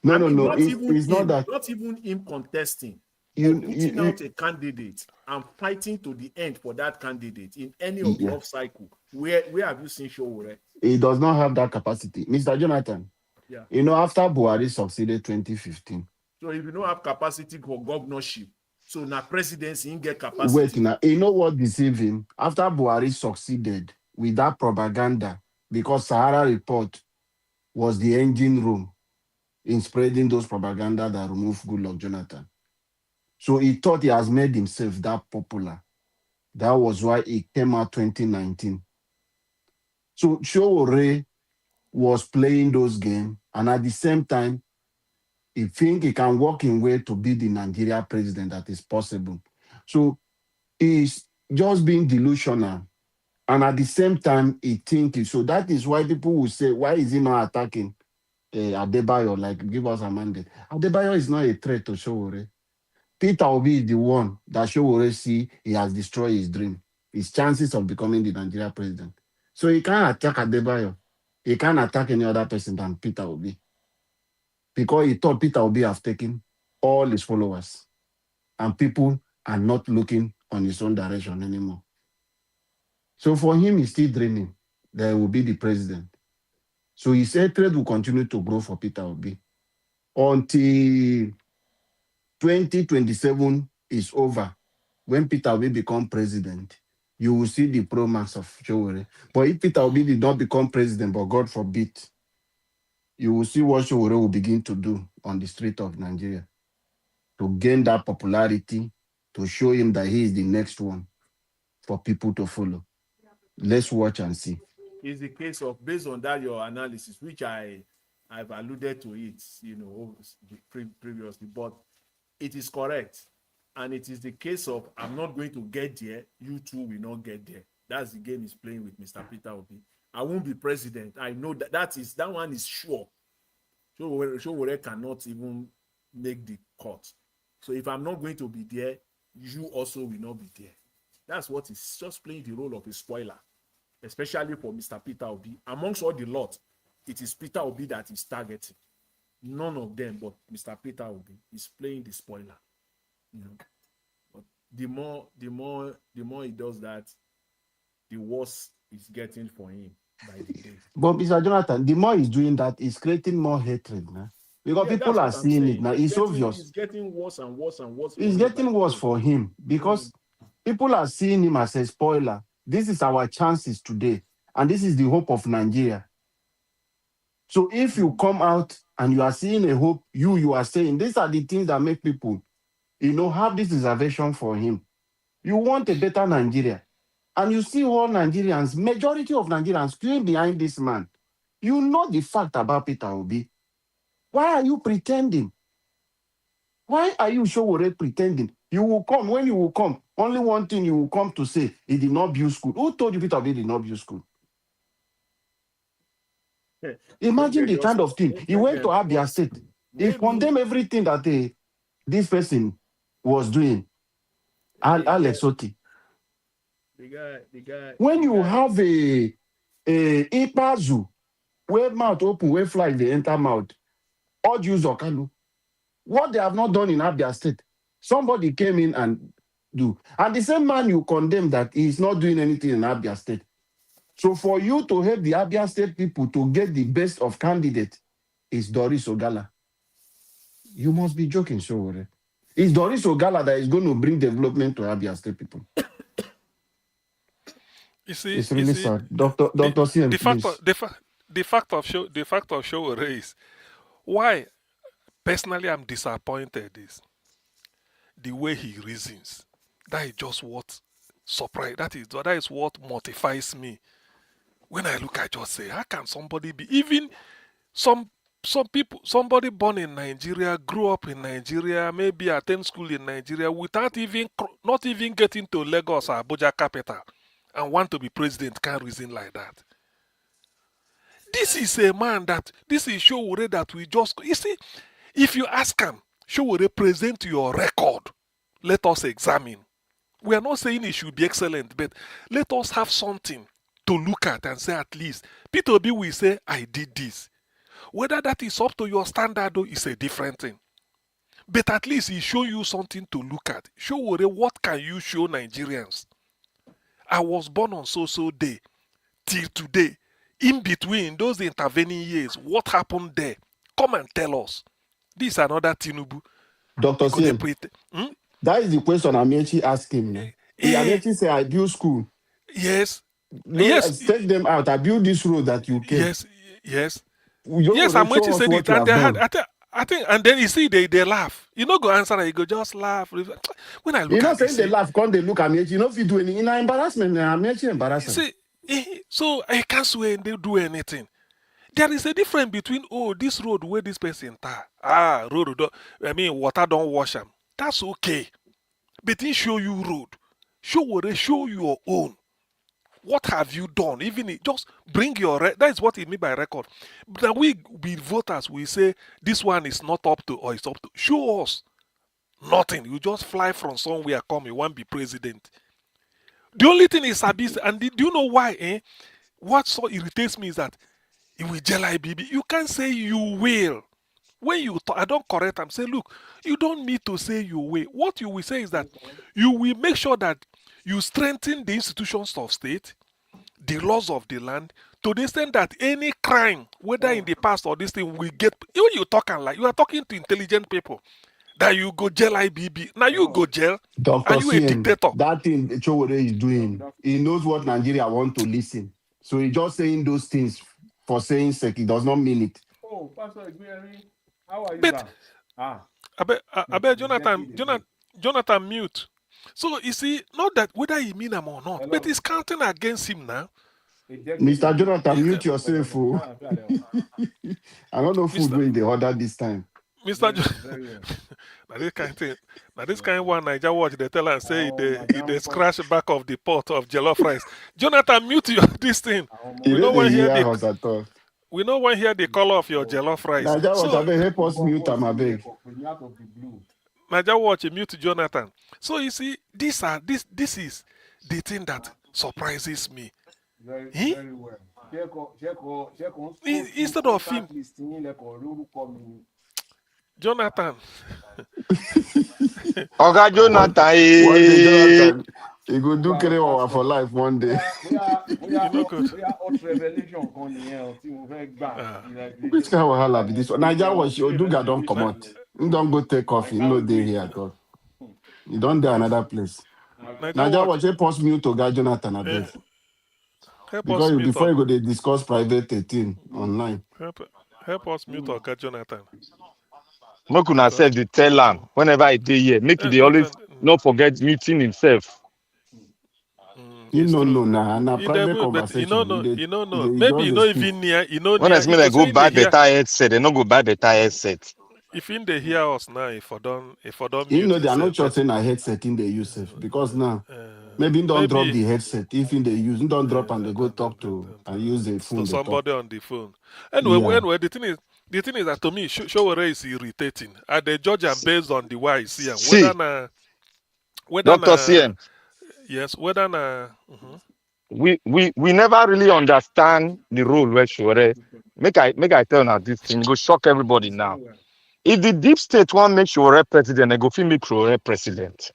[SPEAKER 21] No,
[SPEAKER 13] I
[SPEAKER 21] no,
[SPEAKER 13] mean,
[SPEAKER 21] no.
[SPEAKER 13] not even
[SPEAKER 21] It's not
[SPEAKER 13] him,
[SPEAKER 21] that
[SPEAKER 13] not even him contesting,
[SPEAKER 21] you,
[SPEAKER 13] or putting out a candidate and fighting to the end for that candidate in any of the
[SPEAKER 21] yeah.
[SPEAKER 13] off cycle. Where have you seen Sowore?
[SPEAKER 21] He does not have that capacity. Mr. Jonathan,
[SPEAKER 13] Yeah.
[SPEAKER 21] you know, after Buhari succeeded 2015,
[SPEAKER 13] So if you don't have capacity for governorship, so now presidency you get
[SPEAKER 21] wait
[SPEAKER 13] capacity.
[SPEAKER 21] now, you know what deceived him? After Buhari succeeded with that propaganda, because Sahara Report was the engine room in spreading those propaganda that removed Goodluck Jonathan. So he thought he has made himself that popular. That was why he came out 2019. So Sowore was playing those games, and at the same time, he think he can work in way to be the Nigeria president that is possible. So he's just being delusional. And at the same time, he thinking. So that is why people will say, why is he not attacking Adebayo? Like, give us a mandate. Adebayo is not a threat to Sowore. Peter Obi is the one that Sowore see he has destroyed his dream, his chances of becoming the Nigeria president. So he can't attack Adebayo. He can't attack any other person than Peter Obi. Because he thought Peter Obi have taken all his followers. And people are not looking on his own direction anymore. So for him, he's still dreaming that he will be the president. So his hatred will continue to grow for Peter Obi until 2027 is over. When Peter Obi become president, you will see the promise of Sowore. But if Peter Obi did not become president, but God forbid, you will see what Sowore will begin to do on the street of Nigeria to gain that popularity, to show him that he is the next one for people to follow. Let's watch and see.
[SPEAKER 13] It's the case of, based on that your analysis, which I've alluded to it, previously, but it is correct, and it is the case of I'm not going to get there, you too will not get there. That's the game he's playing with Mr. Peter Obi. I won't be president. I know that one is sure. Sowore cannot even make the cut. So if I'm not going to be there, you also will not be there. That's what is just playing the role of a spoiler, especially for Mr. Peter Obi. Amongst all the lot, it is Peter Obi that is targeting. None of them, but Mr. Peter Obi is playing the spoiler. You know, but the more he does that, the worse it's getting for him by the day.
[SPEAKER 21] But Mr. Jonathan, the more he's doing that, he's creating more hatred now. Because people are seeing it now. It's obvious.
[SPEAKER 13] It's getting worse and worse and worse.
[SPEAKER 21] It's getting worse for him because people are seeing him as a spoiler. This is our chances today, and this is the hope of Nigeria. So if you come out and you are seeing a hope, you are saying these are the things that make people, have this reservation for him. You want a better Nigeria. And you see all Nigerians, majority of Nigerians queuing behind this man. You know the fact about Peter Obi. Why are you pretending? Why are you Sowore pretending? You will come. When you will come, only one thing you will come to say, he did not build school. Who told you Peter Obi did not build school? Imagine the kind of thing. He went to Abia State. He condemned everything that this person was doing. Alex Oti.
[SPEAKER 13] The guy.
[SPEAKER 21] When you have a Ipazu, where mouth open, where fly they enter mouth, all use Okalu. What they have not done in Abia State, somebody came in and do. And the same man you condemn that he is not doing anything in Abia State. So for you to help the Abia State people to get the best of candidate is Doris Ogala. You must be joking, Sowore. It's Doris Ogala that is going to bring development to Abia State people. It's really sad. Dr. CM, please.
[SPEAKER 20] The fact of Sowore is why personally I'm disappointed is the way he reasons. That is just what surprise. That is what mortifies me. When I look, I just say, how can somebody be even some people, somebody born in Nigeria, grew up in Nigeria, maybe attend school in Nigeria without even not even getting to Lagos or Abuja capital and want to be president, can't reason like that. This is a man this is Sowore that we just, you see, if you ask him, Sowore, present your record, let us examine. We are not saying it should be excellent, but let us have something to look at and say at least. Peter B will say, I did this. Whether that is up to your standard though is a different thing. But at least he show you something to look at. Sowore, what can you show Nigerians? I was born on so day till today. In between those intervening years, what happened there? Come and tell us. This is another Tinubu.
[SPEAKER 21] Dr. CM, that is the question Amechi asked him. Amechi said, I build school.
[SPEAKER 20] Yes.
[SPEAKER 21] Yes. Take them out. I build this road that you came.
[SPEAKER 20] Yes.
[SPEAKER 21] Yes,
[SPEAKER 20] Amechi said it. And they had, I think, and then you see, they laugh. You know, go answer, you go just laugh. When I look
[SPEAKER 21] at
[SPEAKER 20] it.
[SPEAKER 21] Saying they laugh, when they look at Amechi, you know if you do anything, in embarrassment, Amechi embarrassment.
[SPEAKER 20] See, so I can't swear and they do anything. There is a difference between, this road where this person tar. Road, water don't wash them. That's okay. But he show you road. Show your own. What have you done? Even just bring your that is what it means by record. But we voters, we say this one is not up to or it's up to. Show us nothing. You just fly from somewhere, come, you won't be president. The only thing is abyss, and do you know why? What so irritates me is that you will gel IBB. You can't say you will. When you talk, I don't correct them. Say, look, you don't need to say you will. What you will say is that you will make sure that you strengthen the institutions of state, the laws of the land, to the extent that any crime, whether in the past or this thing, will get. When you talking like you are talking to intelligent people, that you go jail IBB. Now you go jail.
[SPEAKER 21] Dr.
[SPEAKER 20] Are you a dictator?
[SPEAKER 21] That thing Sowore is doing, he knows what Nigeria want to listen. So he just saying those things for saying sake. He does not mean it.
[SPEAKER 13] Oh, Pastor how are you?
[SPEAKER 20] But I bet Jonathan mute. So you see, not that whether he mean him or not, hello, but it's counting against him now.
[SPEAKER 21] Mr. Jonathan, mute yourself. I don't know food when they order this time.
[SPEAKER 20] Mr. Now this kind of thing. Now this kind of one Niger watch they tell and say they scratch back of the pot of jollof rice. Jonathan, mute your this thing. We don't want to hear the. We don't want to hear the color of your jollof rice.
[SPEAKER 21] Niger watch, I beg help us mute am, I beg.
[SPEAKER 20] Niger watch, mute Jonathan. So you see, this is the thing that surprises me.
[SPEAKER 13] Very well.
[SPEAKER 20] Instead of him, Jonathan.
[SPEAKER 5] Oga Jonathan.
[SPEAKER 21] One day, Jonathan, he go do Kerewa for life one day. Which kind of wahala be this one? Niger was your Oduga don't come out. You don't go take coffee. No day here at all. You don't do another place. Niger was a post mute to guy Jonathan at best. Because before you go, they discuss private 18 online.
[SPEAKER 20] Help us mute or get Jonathan.
[SPEAKER 5] Make una self dey tell am whenever I dey here, make they always not forget muting himself.
[SPEAKER 21] You know, na private conversation.
[SPEAKER 20] You know, maybe you know even near, you know.
[SPEAKER 5] When I say they go buy better headset, they no go buy better headset.
[SPEAKER 20] If in they hear us now, if I don't
[SPEAKER 21] you know, they are not just saying a headset in the use because now maybe don't drop the headset. If in the use, don't drop and they go talk to and use the phone.
[SPEAKER 20] To somebody on the phone. Anyway, the thing is that to me, Sowore is irritating. And the judge am based on the way I see him. Whether
[SPEAKER 5] Dr. CM.
[SPEAKER 20] Yes, whether
[SPEAKER 5] we never really understand the role where Sowore. Make I tell now this thing, go shock everybody now. If the deep state want make Sowore president, they go feel make Sowore president.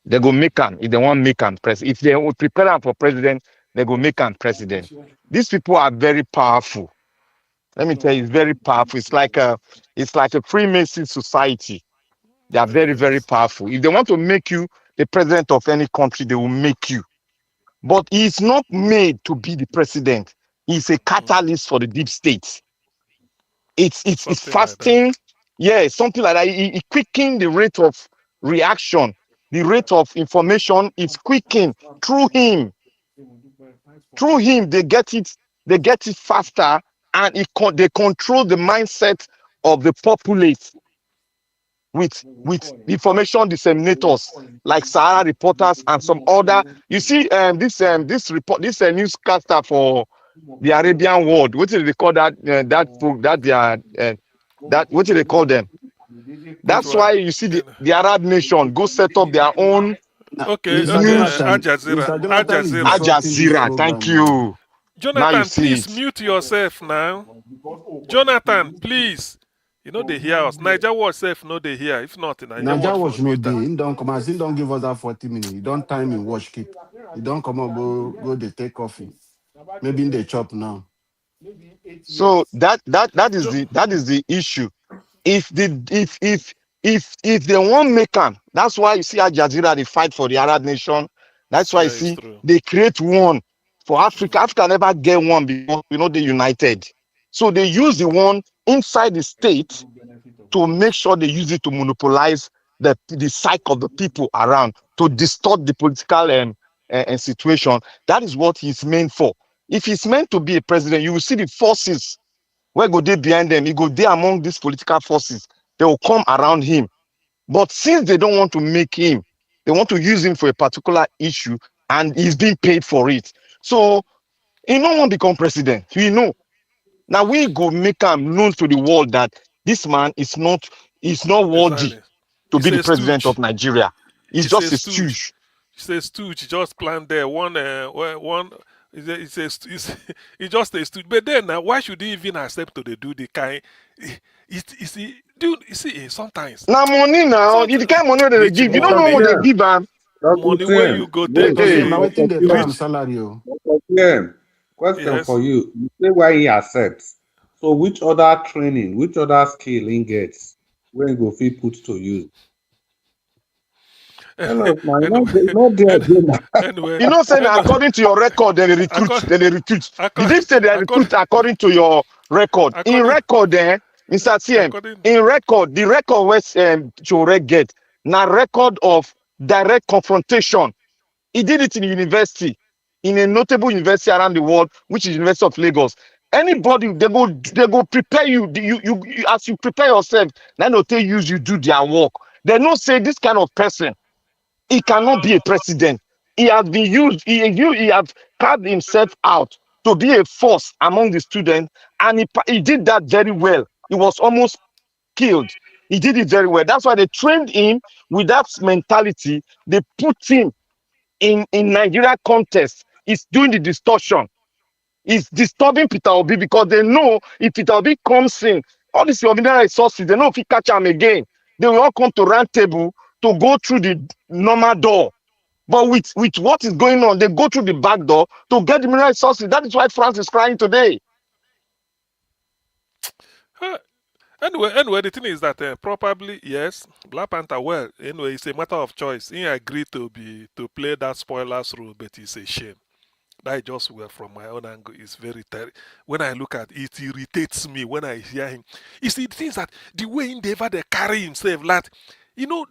[SPEAKER 5] They go make him. If they want make him president, if they will prepare him for president, they go make him president. These people are very powerful. Let me tell you, it's very powerful. It's like a Freemason society. They are very, very powerful. If they want to make you the president of any country, they will make you. But he is not made to be the president. He's a catalyst for the deep state. It's
[SPEAKER 20] Something like that.
[SPEAKER 5] fasting. Yeah, something like that. It quicken the rate of reaction. The rate of information is quickened through him. Through him, they get it faster, and they control the mindset of the populace with information disseminators like Sahara reporters and some other. You see, this newscaster for the Arabian world. What do they call that? That book that they are that what do they call them?
[SPEAKER 20] Which
[SPEAKER 5] That's
[SPEAKER 20] one?
[SPEAKER 5] why you see the Arab nation go set up their own
[SPEAKER 20] Okay,
[SPEAKER 21] Mr.
[SPEAKER 20] okay.
[SPEAKER 5] news.
[SPEAKER 20] Al
[SPEAKER 21] Jonathan,
[SPEAKER 20] Jazeera.
[SPEAKER 21] Mr.
[SPEAKER 20] Al
[SPEAKER 21] Jonathan is
[SPEAKER 5] Al
[SPEAKER 20] Jazeera.
[SPEAKER 21] disrupting this
[SPEAKER 5] Jazeera. Thank
[SPEAKER 21] program. Oh.
[SPEAKER 5] you. Now you
[SPEAKER 20] Jonathan,
[SPEAKER 5] see
[SPEAKER 20] please
[SPEAKER 5] it.
[SPEAKER 20] mute yourself now. Jonathan, please. You know they hear us. Niger Watch self know they hear. If not, Niger
[SPEAKER 21] Naija
[SPEAKER 20] Watch for
[SPEAKER 21] Watch no
[SPEAKER 20] mute
[SPEAKER 21] day.
[SPEAKER 20] am.
[SPEAKER 21] He don't come as he don't give us that 40 minutes. He don't time in watch keep. He don't come up go they take coffee. Maybe in the chop now.
[SPEAKER 5] So that is the issue. If the if they won't make them, that's why you see Al Jazeera they fight for the Arab nation. That's why you
[SPEAKER 20] Yeah, it's
[SPEAKER 5] see
[SPEAKER 20] true.
[SPEAKER 5] they create one for Africa. Africa never get one because they united. So they use the one inside the state to make sure they use it to monopolize the psyche of the people around, to distort the political situation. That is what he's meant for. If he's meant to be a president, you will see the forces where go they behind them. He go there among these political forces. They will come around him. But since they don't want to make him, they want to use him for a particular issue, and he's being paid for it. So he no one become president. We know. Now we go make him known to the world that this man is not worthy
[SPEAKER 20] Exactly.
[SPEAKER 5] to
[SPEAKER 20] It's
[SPEAKER 5] be the
[SPEAKER 20] a
[SPEAKER 5] president of
[SPEAKER 20] stooge.
[SPEAKER 5] Nigeria. He's
[SPEAKER 20] It's a
[SPEAKER 5] just a
[SPEAKER 20] stooge.
[SPEAKER 5] stooge.
[SPEAKER 20] It's a stooge. Just planned there. One. It's just a stooge. But then now, why should he even accept to do the kind? Dude, you see, sometimes,
[SPEAKER 5] Now money now, the kind of money that they
[SPEAKER 20] which
[SPEAKER 5] give, you don't
[SPEAKER 3] Dr.
[SPEAKER 5] know what
[SPEAKER 20] money,
[SPEAKER 5] they
[SPEAKER 3] PM,
[SPEAKER 5] give him.
[SPEAKER 3] Dr.
[SPEAKER 20] money where you
[SPEAKER 3] PM,
[SPEAKER 20] go
[SPEAKER 3] wait,
[SPEAKER 20] take
[SPEAKER 21] Dr.
[SPEAKER 3] wait,
[SPEAKER 21] PM, now
[SPEAKER 20] a
[SPEAKER 21] waiting
[SPEAKER 3] Dr.
[SPEAKER 21] the pay
[SPEAKER 3] PM,
[SPEAKER 21] him
[SPEAKER 20] which
[SPEAKER 21] salary. Oh.
[SPEAKER 3] Dr. PM, question
[SPEAKER 20] yes.
[SPEAKER 3] for you. You say why he accepts. So which other training, which other skill he gets when he go fit put to use? Tell us, man,
[SPEAKER 20] anyway,
[SPEAKER 3] not there again.
[SPEAKER 20] anyway,
[SPEAKER 5] You know, saying
[SPEAKER 20] anyway,
[SPEAKER 5] according to your record, they recruit,
[SPEAKER 20] according,
[SPEAKER 5] then they recruit. Did they
[SPEAKER 20] according,
[SPEAKER 5] say they recruit
[SPEAKER 20] according,
[SPEAKER 5] according to your record? In
[SPEAKER 20] according,
[SPEAKER 5] record, Mr. CM,
[SPEAKER 20] according,
[SPEAKER 5] in record, the record West Sowore get, now record of direct confrontation. He did it in university, in a notable university around the world, which is University of Lagos. Anybody, they go prepare you. As you prepare yourself, then they'll tell you do their work. They don't say this kind of person, he cannot be a president. He has been used, he has carved himself out to be a force among the students, and he did that very well. He was almost killed. He did it very well. That's why they trained him with that mentality. They put him in Nigeria contest. He's doing the distortion. He's disturbing Peter Obi because they know if Peter Obi comes in, all these ordinary resources, they know if he catch him again, they will all come to round table to go through the normal door. But with what is going on, they go through the back door to get the mineral resources. That is why France is crying today.
[SPEAKER 20] anyway, the thing is that probably yes, Black Panther. Well, anyway, it's a matter of choice. He agreed to play that spoilers role, but it's a shame. That just well from my own angle is very terrible. When I look at it, it irritates me when I hear him. You see, the things that the way he never they carry himself, that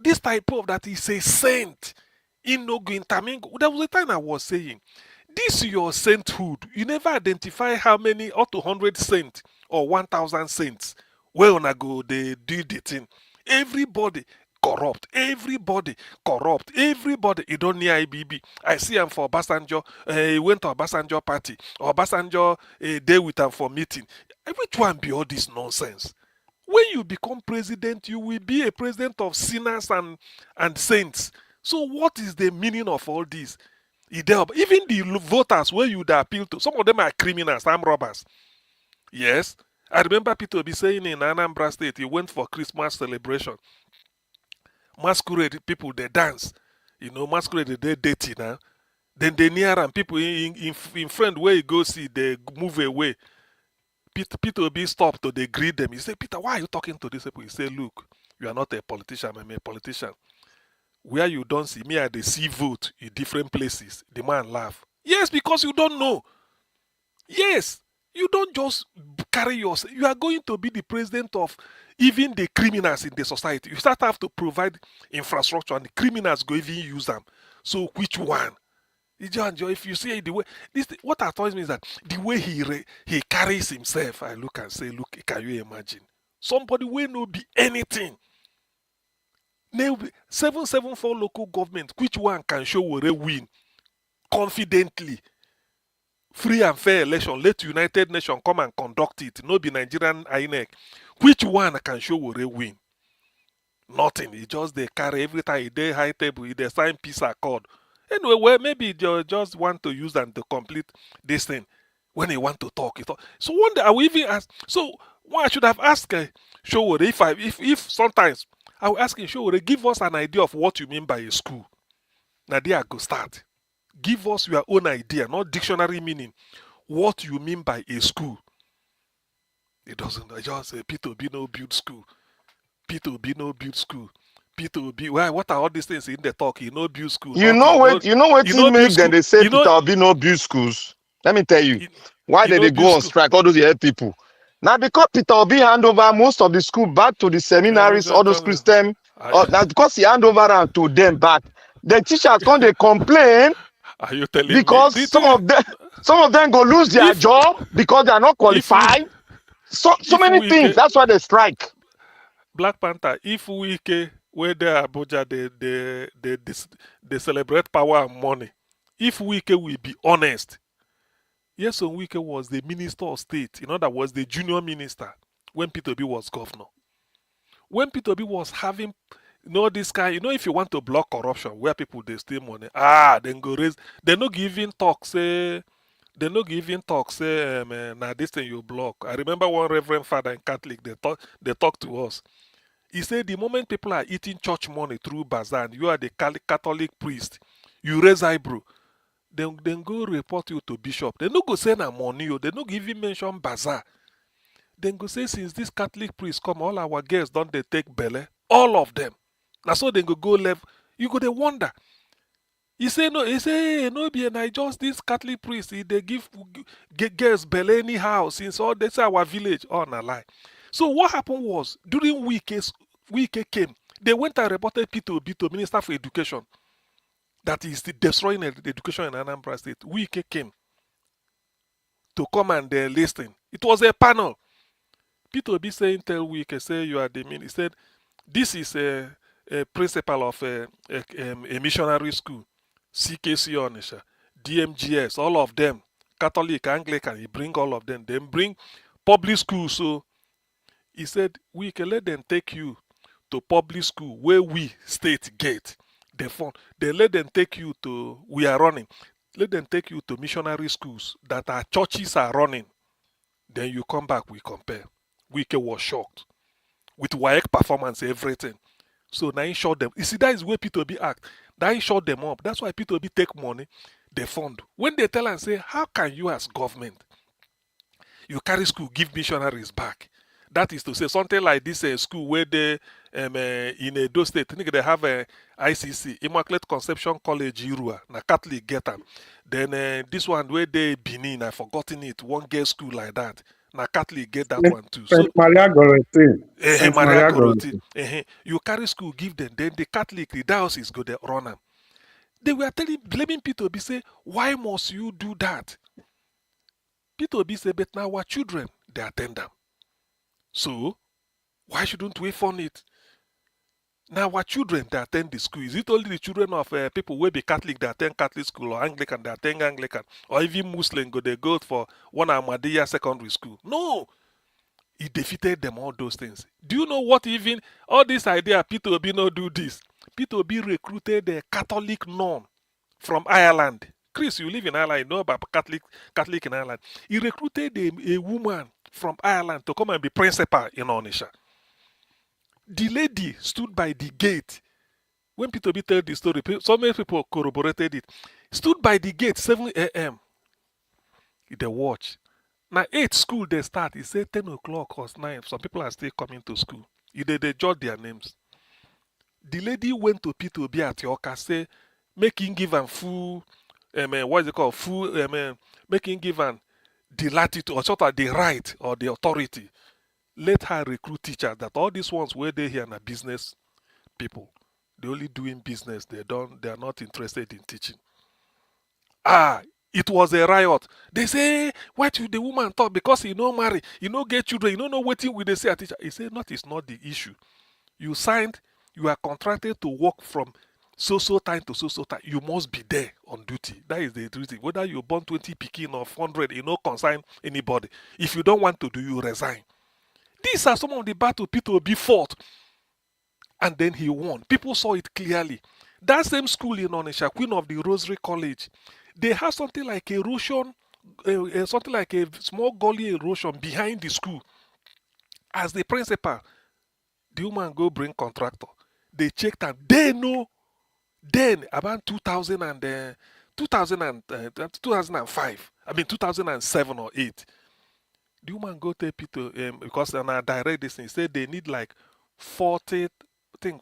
[SPEAKER 20] this type of that is a saint. In no go intermingle. There was a time I was saying, this your sainthood. You never identify how many up to 100 saints or 1,000 saints. Well, na go they do the thing. Everybody corrupt. Everybody corrupt. Everybody. You don't near IBB. I see him for Obasanjo. He went to Obasanjo party. Or Obasanjo day with him for meeting. Which one be all this nonsense? When you become president, you will be a president of sinners and saints. So what is the meaning of all this? Even the voters where you appeal to, some of them are criminals, armed robbers. Yes. I remember Peter be saying in Anambra State, he went for Christmas celebration. Masquerade people, they dance. Masquerade, they dirty now. Then they near and people in front where you go see, they move away. Peter be stopped to they greet them. He say, Peter, why are you talking to these people? He say, look, You are not a politician, I'm a politician. Where you don't see me, I dey see vote in different places. The man laugh. Yes, because you don't know. Yes, you don't just carry yourself. You are going to be the president of even the criminals in the society. You start have to provide infrastructure, and the criminals go even use them. So which one? If you see the way what annoys me is that the way he carries himself, I look and say, look, can you imagine? Somebody will not be anything. 774 local government, which one can show where they win confidently? Free and fair election, let United Nations come and conduct it. No be Nigerian INEC. Which one can show where they win? Nothing. He just they carry every time they high table, they sign peace accord. Anyway, well, maybe they just want to use them to complete this thing. When they want to talk, so one day I will even ask. So what I should have asked Sowore if sometimes I will ask him, Sowore, give us an idea of what you mean by a school. Now there I go start. Give us your own idea, not dictionary meaning. What you mean by a school? It doesn't. I just say P2B no build school. P2B no build school. P2B. Why? What are all these things in the talk? You know, build school.
[SPEAKER 5] You know what? You know what? You make them they say Peter Obi no build schools. Let me tell you why they go on strike. All those young people. Now because Peter Obi hand over most of the school back to the seminaries, all those Christian. Now because he hand over to them back, the teachers come they complain.
[SPEAKER 20] Are you telling
[SPEAKER 5] because
[SPEAKER 20] me?
[SPEAKER 5] some of them go lose their job because they are not qualified. So many things. That's why they strike.
[SPEAKER 20] Black Panther, if Wike where they Abuja, they celebrate power and money. If Wike will be honest, yes, Wike was the minister of state. In other words, the junior minister when Peter Obi was governor. When Peter Obi was having, this guy, if you want to block corruption, where people they steal money, then go raise. They no giving talk say. They no giving talk say, now this thing you block. I remember one Reverend Father in Catholic. They talk to us. He said the moment people are eating church money through bazaar and you are the Catholic priest, you raise eyebrow. Then go report you to bishop. They no go say na money. They no give him mention bazaar. Then go say since this Catholic priest come, all our girls don't they take belle? All of them. Now so they go left. You go they wonder. He say no. He say no be and I just this Catholic priest. They give girls belle anyhow since all they say our village. Oh na lie. So what happened was during Wike came, they went and reported Peter Obi to Minister for Education that is destroying education in Anambra State. Wike came to come and listen. It was a panel. Peter Obi saying tell Wike say you are the minister. He said this is a principal of a missionary school, CKC Onisha, DMGS, all of them, Catholic, Anglican. He bring all of them. Then bring public school. So he said, we can let them take you to public school where we state get the fund. Then let them take you to, we are running. Let them take you to missionary schools that our churches are running. Then you come back, we compare. Wike was shocked. With WAEC performance, everything. So now he shot them. You see, that is where Peter Obi act. Now he shot them up. That's why Peter Obi take money, they fund. When they tell and say, how can you as government, you carry school, give missionaries back? That is to say, something like this school where they, in Edo State, I think they have a ICC, Immaculate Conception College, Irua, na Catholic get them. Then this one where they Benin, I forgotten it, one girl school like that. Na Catholic get that one too. So,
[SPEAKER 3] Maria Goretti.
[SPEAKER 20] Maria Goretti. You carry school, give them. Then the Catholic, the diocese go there, run them. They were blaming Peter Obi, say, why must you do that? Peter Obi say, but now our children, they attend them. So, why shouldn't we fund it? Now, our children that attend the school, is it only the children of people who be Catholic that attend Catholic school or Anglican that attend Anglican or even Muslim they go for one Ahmadiyya secondary school? No! He defeated them, all those things. Do you know what even, all this idea, Peter Obi no do this. Peter Obi recruited a Catholic nun from Ireland. Chris, you live in Ireland, you know about Catholic in Ireland. He recruited a woman from Ireland to come and be principal in Onisha. The lady stood by the gate. When Peter B told the story, so many people corroborated it. Stood by the gate 7 a.m. They watch. Now 8 school they start. He said 10 o'clock or 9. Some people are still coming to school. They jot their names. The lady went to Peter Obi at Yoka, say, make him give am full, what is it called? Full, make him give am the latitude, or sort of the right or the authority. Let her recruit teachers. That all these ones where they here are business people. They only doing business. They are not interested in teaching. It was a riot. They say, what will the woman talk because he no marry, he no get children, he no know what will they say a teacher. He said, not is not the issue. You signed, you are contracted to work from so time to so time. You must be there on duty. That is the duty. Whether you born 20 picking or 100, you no concern anybody. If you don't want to do, you resign. These are some of the battle Peter Obi fought. And then he won. People saw it clearly. That same school in Onisha, Queen of the Rosary College, they have something like erosion, something like a small gully erosion behind the school. As the principal, the woman go bring contractor. They checked and they know then about 2005, 2007 or 8. The woman go tell Peter, because on our direct this thing, said they need like 40, I think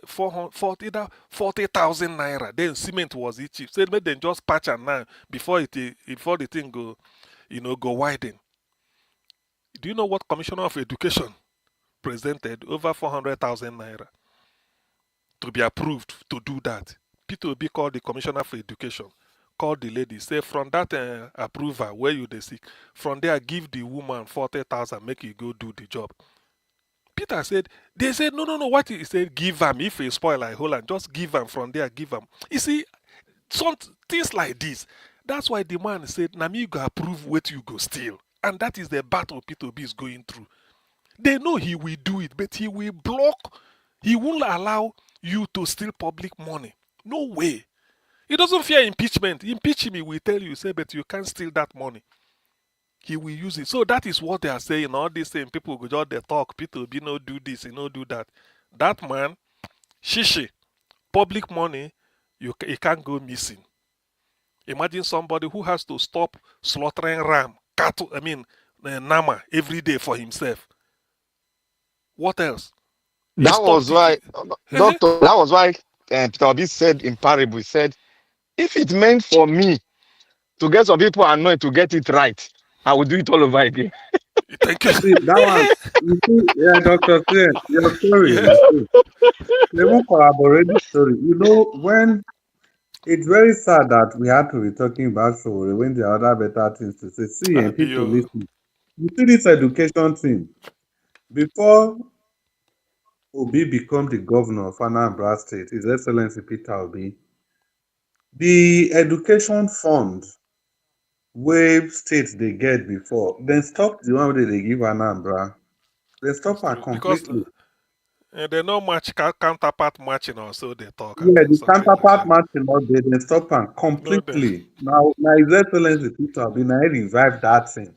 [SPEAKER 20] 40,000 naira. Then cement was it cheap. Said make them just patch and now before the thing go, go widen. Do you know what Commissioner of Education presented? Over 400,000 naira to be approved to do that. Peter Obi called the Commissioner for Education, called the lady, say from that approval where you they seek, from there give the woman 40,000, make you go do the job. Peter said, they said, no, what he said, give him. If he spoil like Holland, just give him from there, give him. You see, some things like this. That's why the man said, Nami go approve what you go steal. And that is the battle Peter Obi is going through. They know he will do it, but he will block, he won't allow you to steal public money. No way. He doesn't fear impeachment. Impeach him, he will tell you, say, but you can't steal that money. He will use it. So that is what they are saying. All these same people go just they talk. People be no do this, no do that. That man, shishi, public money, it can't go missing. Imagine somebody who has to stop slaughtering ram, cattle, nama every day for himself. What else?
[SPEAKER 5] That was why, Doctor, that was why Peter Obi said in parable, he said, if it meant for me to get some people annoyed to get it right, I will do it all over again.
[SPEAKER 20] Thank you.
[SPEAKER 3] See, that one, you see, yeah, Dr. Sien, your story,
[SPEAKER 20] Yeah.
[SPEAKER 3] they won't collaborate the story. You know, when it's very sad that we have to be talking about Sowore when there are other better things to say. See, and people listen. You see this education thing. Before Obi become the governor of Anambra State, His Excellency Peter Obi, the education fund wey state they get before, then stop the one wey they give Anambra. They stop am completely.
[SPEAKER 20] They no match counterpart matching also they talk.
[SPEAKER 3] Yeah, the counterpart matching not dey, dem stop am completely. Now His Excellency Peter Obi na he revive that thing.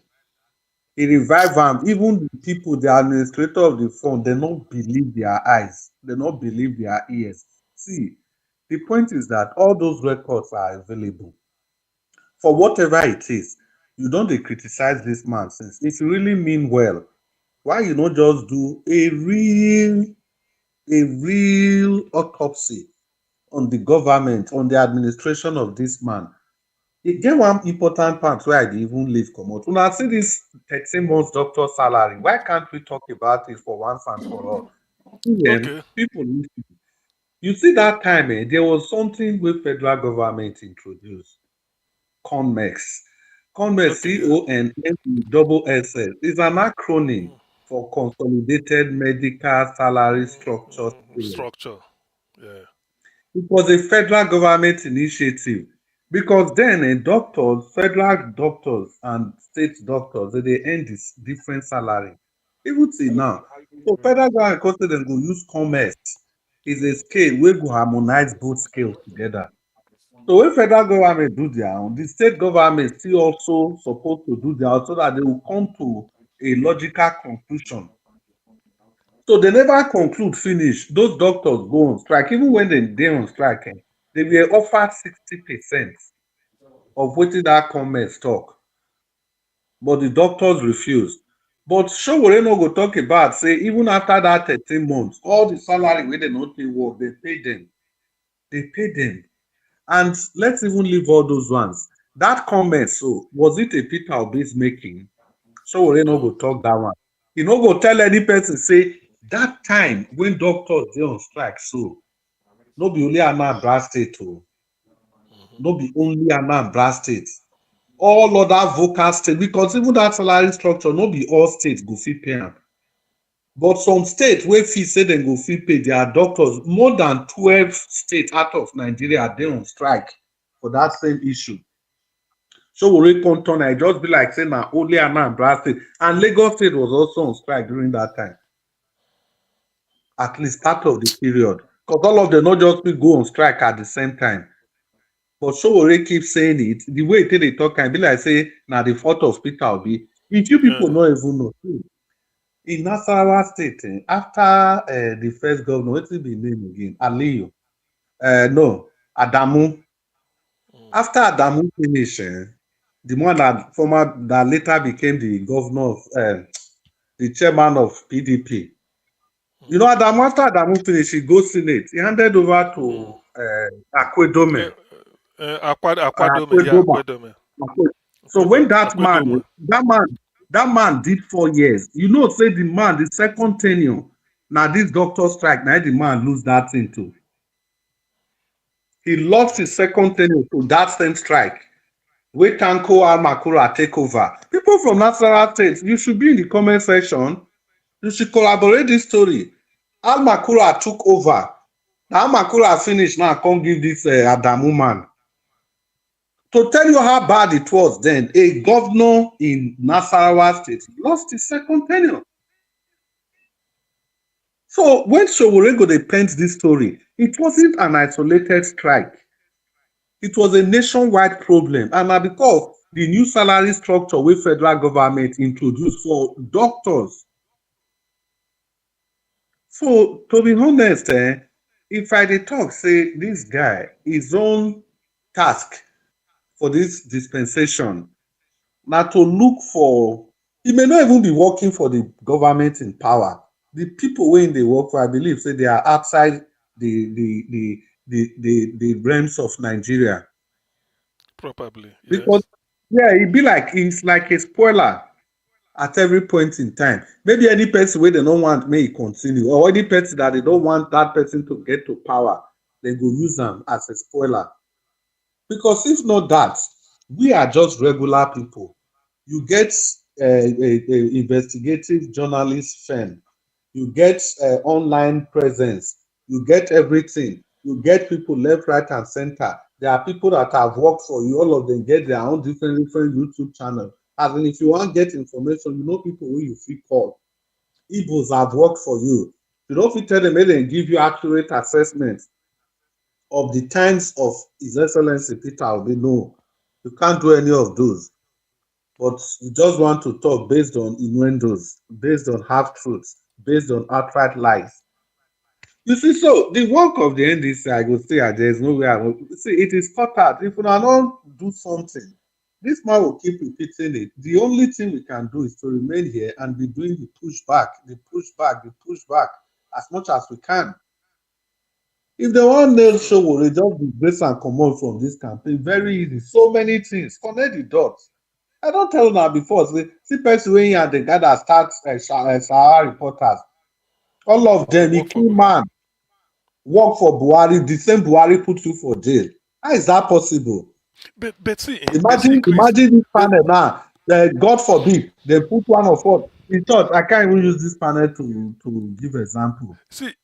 [SPEAKER 3] He revive am. Even the people, the administrator of the fund, they not believe their eyes. They not believe their ears. See, the point is that all those records are available. For whatever it is, you don't dey criticize this man since. If you really mean well, why you not just do a real autopsy on the government, on the administration of this man? E get one important part where I dey even leave comot. Una see this 13 months doctor salary. Why can't we talk about it for once and for all?
[SPEAKER 20] Okay.
[SPEAKER 3] People listen. You see that time, there was something wey federal government introduced. CONMEX. CONMEX, CONMESS, is an acronym for Consolidated Medical Salary Structure.
[SPEAKER 20] Structure. Yeah.
[SPEAKER 3] It was a federal government initiative because then doctors, federal doctors and state doctors, they earn this different salary. Even till now. So federal government consider dem go use CONMEX is a scale wey go harmonize both scales together. So when federal government do their own, the state government still also supposed to do their own so that they will come to a logical conclusion. So they never conclude finish. Those doctors go on strike. Even when they dey on strike, they were offered 60% of wetin that CONMEX talk. But the doctors refused. But Sowore no go talk about say even after that 13 months, all the salary wey dem no take work, they pay them. They pay them. And let's even leave all those ones. That comment, so was it a Peter Obi's making? Sowore no go talk that one. He no go tell any person say that time when doctors dey on strike, so no be only Anambra State o, no be only Anambra State. All other vocal states, because even that salary structure, no be all states go fit pay am. But some states wey fit say dem go fit pay their doctors, more than 12 states out of Nigeria dey on strike for that same issue. Sowore come turn am, e just be like say na only Anambra State, and Lagos State was also on strike during that time. At least part of the period, because all of them not just fit go on strike at the same time. But Sowore keep saying it, the way e take dey talk am, be like say na the fault of Peter Obi. If you people no even know, in Nasarawa State, after the first governor, wetin be him name again? Aliyu. No, Adamu. After Adamu finish, the one that later became the governor of the chairman of PDP. You know, Adamu, after Adamu finish, he go Senate. He handed over to Akwedome.
[SPEAKER 20] Akwadome, yeah, Akwadome.
[SPEAKER 3] So when that man did 4 years, you know, say the man, the second tenure, now this doctor strike, now the man lose that thing too. He lost his second tenure to that same strike. Wait Tanko Almakura take over. People from Nasarawa State, you should be in the comment section. You should collaborate this story. Almakura took over. Now Almakura finished, now come give this Adamu man. To tell you how bad it was then, a governor in Nasarawa State lost his second tenure. So when Sowore go dey paint this story, it wasn't an isolated strike. It was a nationwide problem, and na because the new salary structure wey federal government introduced for doctors. So to be honest, if I dey talk say this guy, his own task for this dispensation na to look for, he may not even be working for the government in power. The people wey dey work for, I believe, say they are outside the realms of Nigeria.
[SPEAKER 20] Probably, yes.
[SPEAKER 3] Because it's like a spoiler at every point in time. Maybe any person wey they don't want may continue, or any person that they don't want that person to get to power, they go use them as a spoiler. Because if not that, we are just regular people. You get a investigative journalist firm, you get online presence, you get everything, you get people left, right, and center. There are people that have worked for you, all of them get their own different YouTube channels. As in, if you want to get information, you know people who you feel call. Igbos have worked for you. You don't fit tell them, may they give you accurate assessment of the times of His Excellency Peter Obi. No, you can't do any of those. But you just want to talk based on innuendos, based on half-truths, based on outright lies. You see, so the work of the NDC, I go say, there's no way I will see it is cut out. If we don't do something, this man will keep repeating it. The only thing we can do is to remain here and be doing the pushback as much as we can. If they want nail Sowore, just be grace and come out from this campaign. Very easy. So many things. Connect the dots. I don't tell now before. See person when you are the guy that starts Sahara reporters. All of them, if you man work for Buhari, the same Buhari put you for jail. How is that possible?
[SPEAKER 20] But see,
[SPEAKER 3] imagine this panel now. God forbid they put one of us. In thought, I can't even use this panel to give example.
[SPEAKER 20] See,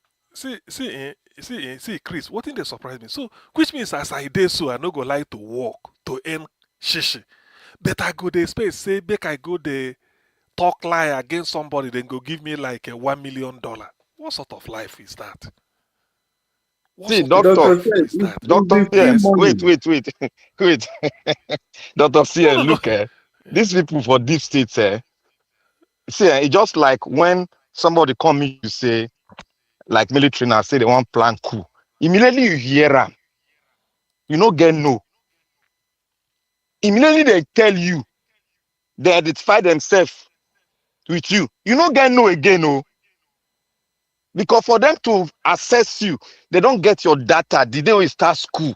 [SPEAKER 20] Chris, what thing they surprise me? So, which means as I did so, I no go like to walk to end shishi. But I go the space, say, make I go the talk lie against somebody, then go give me like $1 million. What sort of life is that?
[SPEAKER 5] See, doctor, yes, wait. Wait. Dr. CN, look, these people for deep states, see, it's just like when somebody come in, you say, like military now, say they want plan coup. Immediately you hear them, you no get no. Immediately they tell you, they identify themselves
[SPEAKER 1] with you. You don't get no again, no. Because for them to assess you, they don't get your data the day when you start school.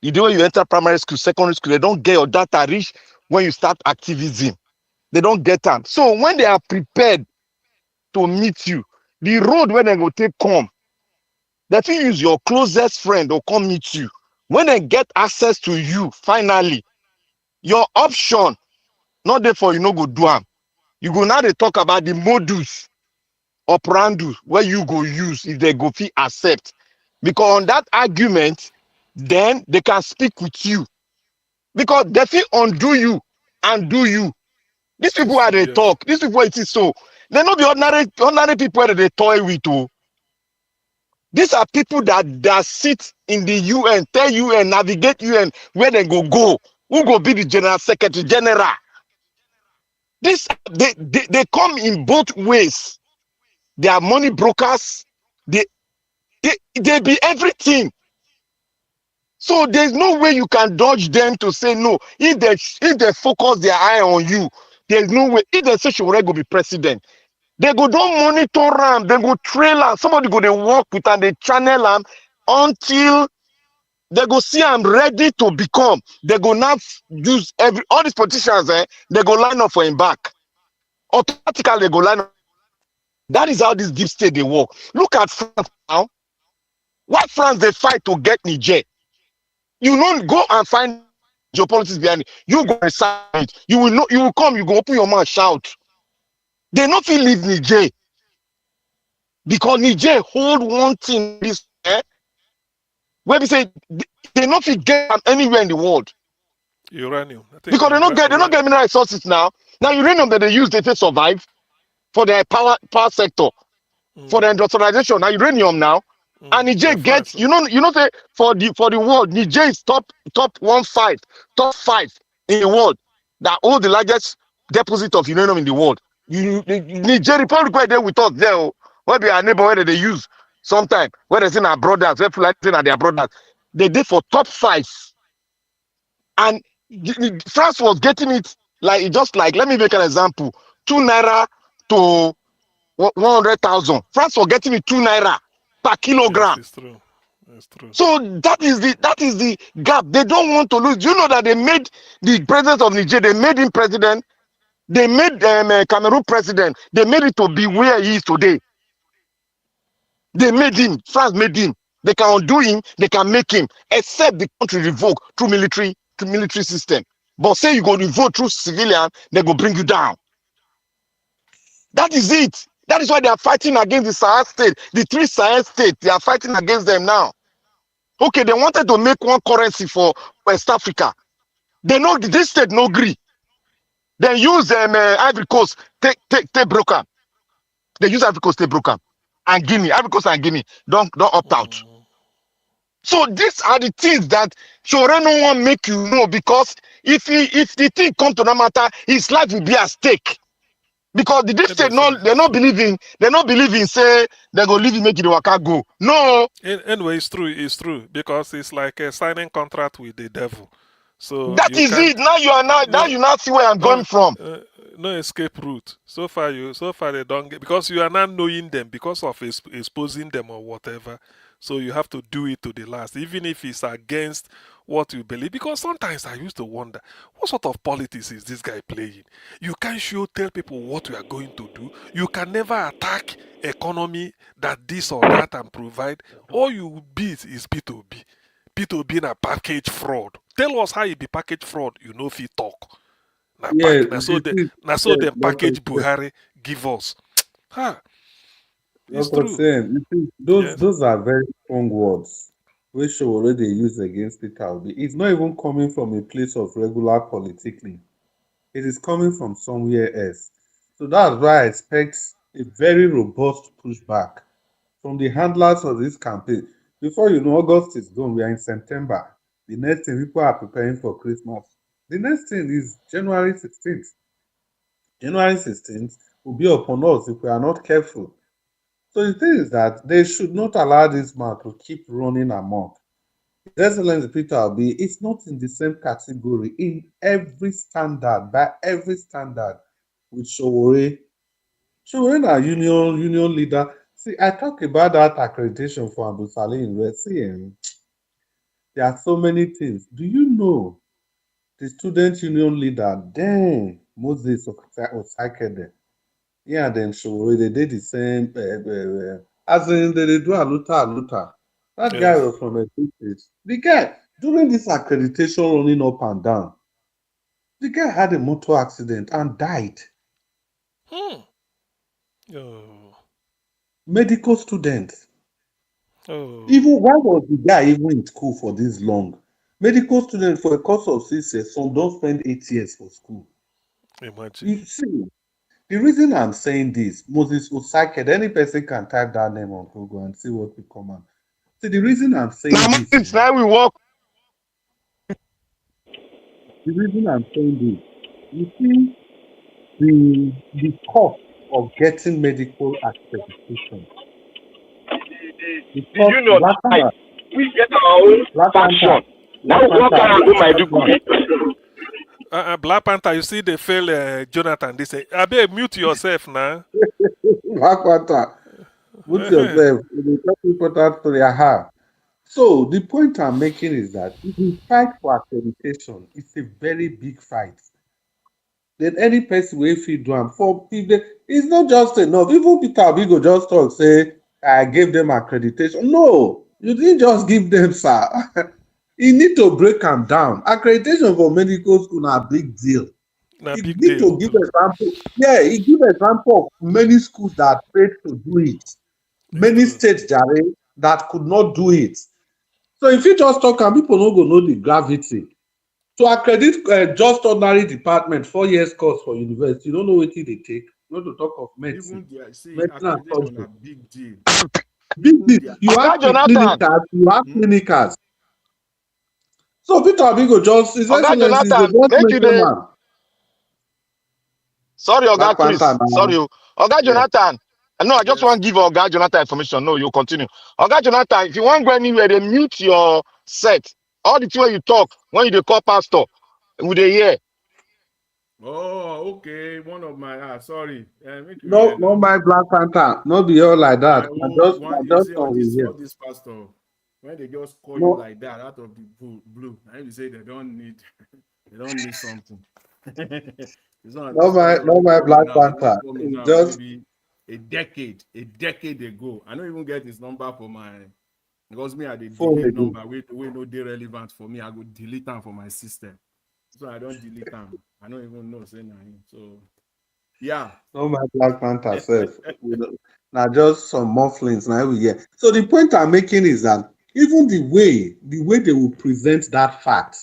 [SPEAKER 1] The day when you enter primary school, secondary school, they don't get your data reach when you start activism. They don't get them. So when they are prepared to meet you, the road where they go take come, that you use your closest friend or come meet you. When they get access to you, finally, your option, not therefore you no go do them. You go now they talk about the modus operandi where you go use if they go fit accept. Because on that argument, then they can speak with you. Because they fit undo you and do you. These people are they
[SPEAKER 20] Yes.
[SPEAKER 1] talk. These people it is so. They not be ordinary people that they toy with. Oh. These are people that sit in the UN, tell UN, navigate UN, where they go. Who go be the general secretary general? This they come in both ways. They are money brokers. They be everything. So there's no way you can dodge them to say no. If they focus their eye on you, there's no way. If they say Sowore go be president, they go don't monitor them, they go trail them. Somebody go they work with and they channel them until they go see I'm ready to become. They go now use all these politicians, they go line up for him back. Automatically they go line up. That is how this deep state they work. Look at France now. Why France they fight to get Niger? You don't go and find geopolitics behind it. You go inside it. You will know. You will come. You go open your mouth, shout. They not feel leave Niger because Niger hold one thing. This where we say they not feel get them anywhere in the world
[SPEAKER 20] Uranium. I think
[SPEAKER 1] because they don't get mineral resources now. Now uranium that they use they say survive for their power sector, for the industrialization. Now uranium now. And Niger gets, say for the world, Niger is top 5 in the world that hold the largest deposit of uranium in the world. Niger Republic where they with us there, where be our neighbor where they use sometime, where they say our brothers, where people like saying their brothers, they did for top 5. And France was getting it like just like let me make an example, 2 naira to 100,000. France was getting it 2 naira per kilogram.
[SPEAKER 20] Yes, it's true. It's true.
[SPEAKER 1] So that is the gap. They don't want to lose. You know that they made the president of Niger, they made him president. They made Cameroon president. They made it to be where he is today. They made him. France made him. They can undo him. They can make him. Except the country revoke through military system. But say you go revoke through civilian, they go bring you down. That is it. That is why they are fighting against the Sahel state. The 3 Sahel states, they are fighting against them now. Okay, they wanted to make one currency for West Africa. This state no agree. They use Ivory Coast, take broker. They use Ivory Coast, take broker. And Guinea, Ivory Coast and Guinea, don't opt out. So these are the things that Sowore no want make you know, because if the thing come to that matter, his life will be at stake. Because the deep state they're not believing say they're gonna leave him make it waka go. No.
[SPEAKER 20] Anyway, it's true because it's like a signing contract with the devil. So
[SPEAKER 1] that is it. Now you now see where I'm going from.
[SPEAKER 20] No escape route. So far they don't get, because you are not knowing them because of exposing them or whatever. So you have to do it to the last, even if it's against what you believe. Because sometimes I used to wonder, what sort of politics is this guy playing? You can't tell people what you are going to do. You can never attack economy that this or that and provide. All you beat is P2B. P2B na package fraud. Tell us how you be package fraud. You know if you talk. Na so they package Buhari give us. It's true.
[SPEAKER 3] Those are very strong words which Sowore dey use against Peter Obi. It's not even coming from a place of regular politicking. It is coming from somewhere else. So that's why I expect a very robust pushback from the handlers of this campaign. Before you know, August is done. We are in September. The next thing, people are preparing for Christmas. The next thing is January 16th. January 16th will be upon us if we are not careful. So the thing is that they should not allow this man to keep running amok. His Excellency Peter Obi is not in the same category in every standard, by every standard, with Sowore So when our union leader, see, I talk about that accreditation for Abu Saleh University, and there are so many things. Do you know the student union leader? Then Moses Osakede, yeah, then Sowore, they did the same. As in, they do aluta. That guy
[SPEAKER 20] Yes.
[SPEAKER 3] was from a state. The guy during this accreditation running up and down, the guy had a motor accident and died.
[SPEAKER 20] Hmm. Oh.
[SPEAKER 3] Medical student.
[SPEAKER 20] Oh.
[SPEAKER 3] Even why was the guy even in school for this long? Medical student for a course of 6 years, some don't spend 8 years for school.
[SPEAKER 20] Imagine.
[SPEAKER 3] You see, the reason I'm saying this, Moses Osaked, any person can type that name on Google and see what will come out. See, the reason I'm saying
[SPEAKER 1] Now
[SPEAKER 3] this,
[SPEAKER 1] it's now we walk.
[SPEAKER 3] the reason I'm saying this, you see, the cost of getting medical accreditation,
[SPEAKER 16] The
[SPEAKER 3] because
[SPEAKER 16] union decide. We get our own
[SPEAKER 3] Black Panther,
[SPEAKER 16] faction. Now
[SPEAKER 3] Black
[SPEAKER 16] we walk
[SPEAKER 3] Panther,
[SPEAKER 16] around go my do.
[SPEAKER 20] Black Panther, you see, they fail Jonathan. They say, Abe, mute yourself now.
[SPEAKER 3] Black Panther, put
[SPEAKER 20] Uh-huh.
[SPEAKER 3] yourself in the top important to their heart. So the point I'm making is that if we fight for accreditation, it's a very big fight. Then any person will feed do am for if they, it's not just enough. Even Peter Obi go just talk say I gave them accreditation. No, you didn't just give them, sir. You need to break them down. Accreditation for medical school na big deal.
[SPEAKER 20] Na
[SPEAKER 3] You
[SPEAKER 20] big
[SPEAKER 3] need
[SPEAKER 20] deal.
[SPEAKER 3] to give example. Yeah, he give example of many schools that failed to do it.
[SPEAKER 20] It's
[SPEAKER 3] Many
[SPEAKER 20] true.
[SPEAKER 3] states, Jare, that could not do it. So if you just talk and people no go know the gravity. To accredit just ordinary department 4 years course for university, you don't know wetin they take. Not to talk of medicine,
[SPEAKER 13] Even there, see,
[SPEAKER 3] medicine and
[SPEAKER 13] accreditation
[SPEAKER 3] surgery.
[SPEAKER 13] a big deal.
[SPEAKER 3] Big
[SPEAKER 13] Even
[SPEAKER 3] deal.
[SPEAKER 13] there.
[SPEAKER 3] You have
[SPEAKER 1] Oga Jonathan.
[SPEAKER 3] clinicals, you have clinicals. So Peter Obi go just, His
[SPEAKER 1] Oga
[SPEAKER 3] Excellency, they
[SPEAKER 1] Jonathan,
[SPEAKER 3] just
[SPEAKER 1] make you
[SPEAKER 3] mention
[SPEAKER 1] the
[SPEAKER 3] am.
[SPEAKER 1] sorry, Oga
[SPEAKER 3] Black Panther
[SPEAKER 1] Chris.
[SPEAKER 3] now.
[SPEAKER 1] Sorry, Oga
[SPEAKER 3] Yeah.
[SPEAKER 1] Jonathan. No, I just
[SPEAKER 13] Yes.
[SPEAKER 1] want to give Oga Jonathan information. No, you continue. Oga Jonathan, if you want to go anywhere, they mute your set. All the time you talk, when you dey call pastor, we dey hear.
[SPEAKER 13] Oh, okay. One of my sorry. Make you
[SPEAKER 3] No,
[SPEAKER 13] hear
[SPEAKER 3] no,
[SPEAKER 13] now.
[SPEAKER 3] my Black Panther. Not be all like
[SPEAKER 13] My
[SPEAKER 3] that.
[SPEAKER 13] own
[SPEAKER 3] I
[SPEAKER 13] one, you
[SPEAKER 3] just
[SPEAKER 13] see
[SPEAKER 3] on we
[SPEAKER 13] all
[SPEAKER 3] here.
[SPEAKER 13] this pastor, when they just call you
[SPEAKER 3] No,
[SPEAKER 13] like that out of the blue, and you say they don't need they don't need something. It's not
[SPEAKER 3] no,
[SPEAKER 13] this pastor
[SPEAKER 3] no,
[SPEAKER 13] they
[SPEAKER 3] my
[SPEAKER 13] call me
[SPEAKER 3] Black
[SPEAKER 13] now. They don't
[SPEAKER 3] Panther.
[SPEAKER 13] call me
[SPEAKER 3] It's
[SPEAKER 13] now,
[SPEAKER 3] just
[SPEAKER 13] maybe a decade ago. I don't even get his number for my because me I dey
[SPEAKER 3] phone
[SPEAKER 13] delete
[SPEAKER 3] again.
[SPEAKER 13] number. Wait, no dey relevant for me. I go delete them for my system. So I don't delete them. I don't even know say na him. So yeah.
[SPEAKER 3] No, my Black Panther self. Now just some mufflings now we hear. So the point I'm making is that even the way they will present that fact,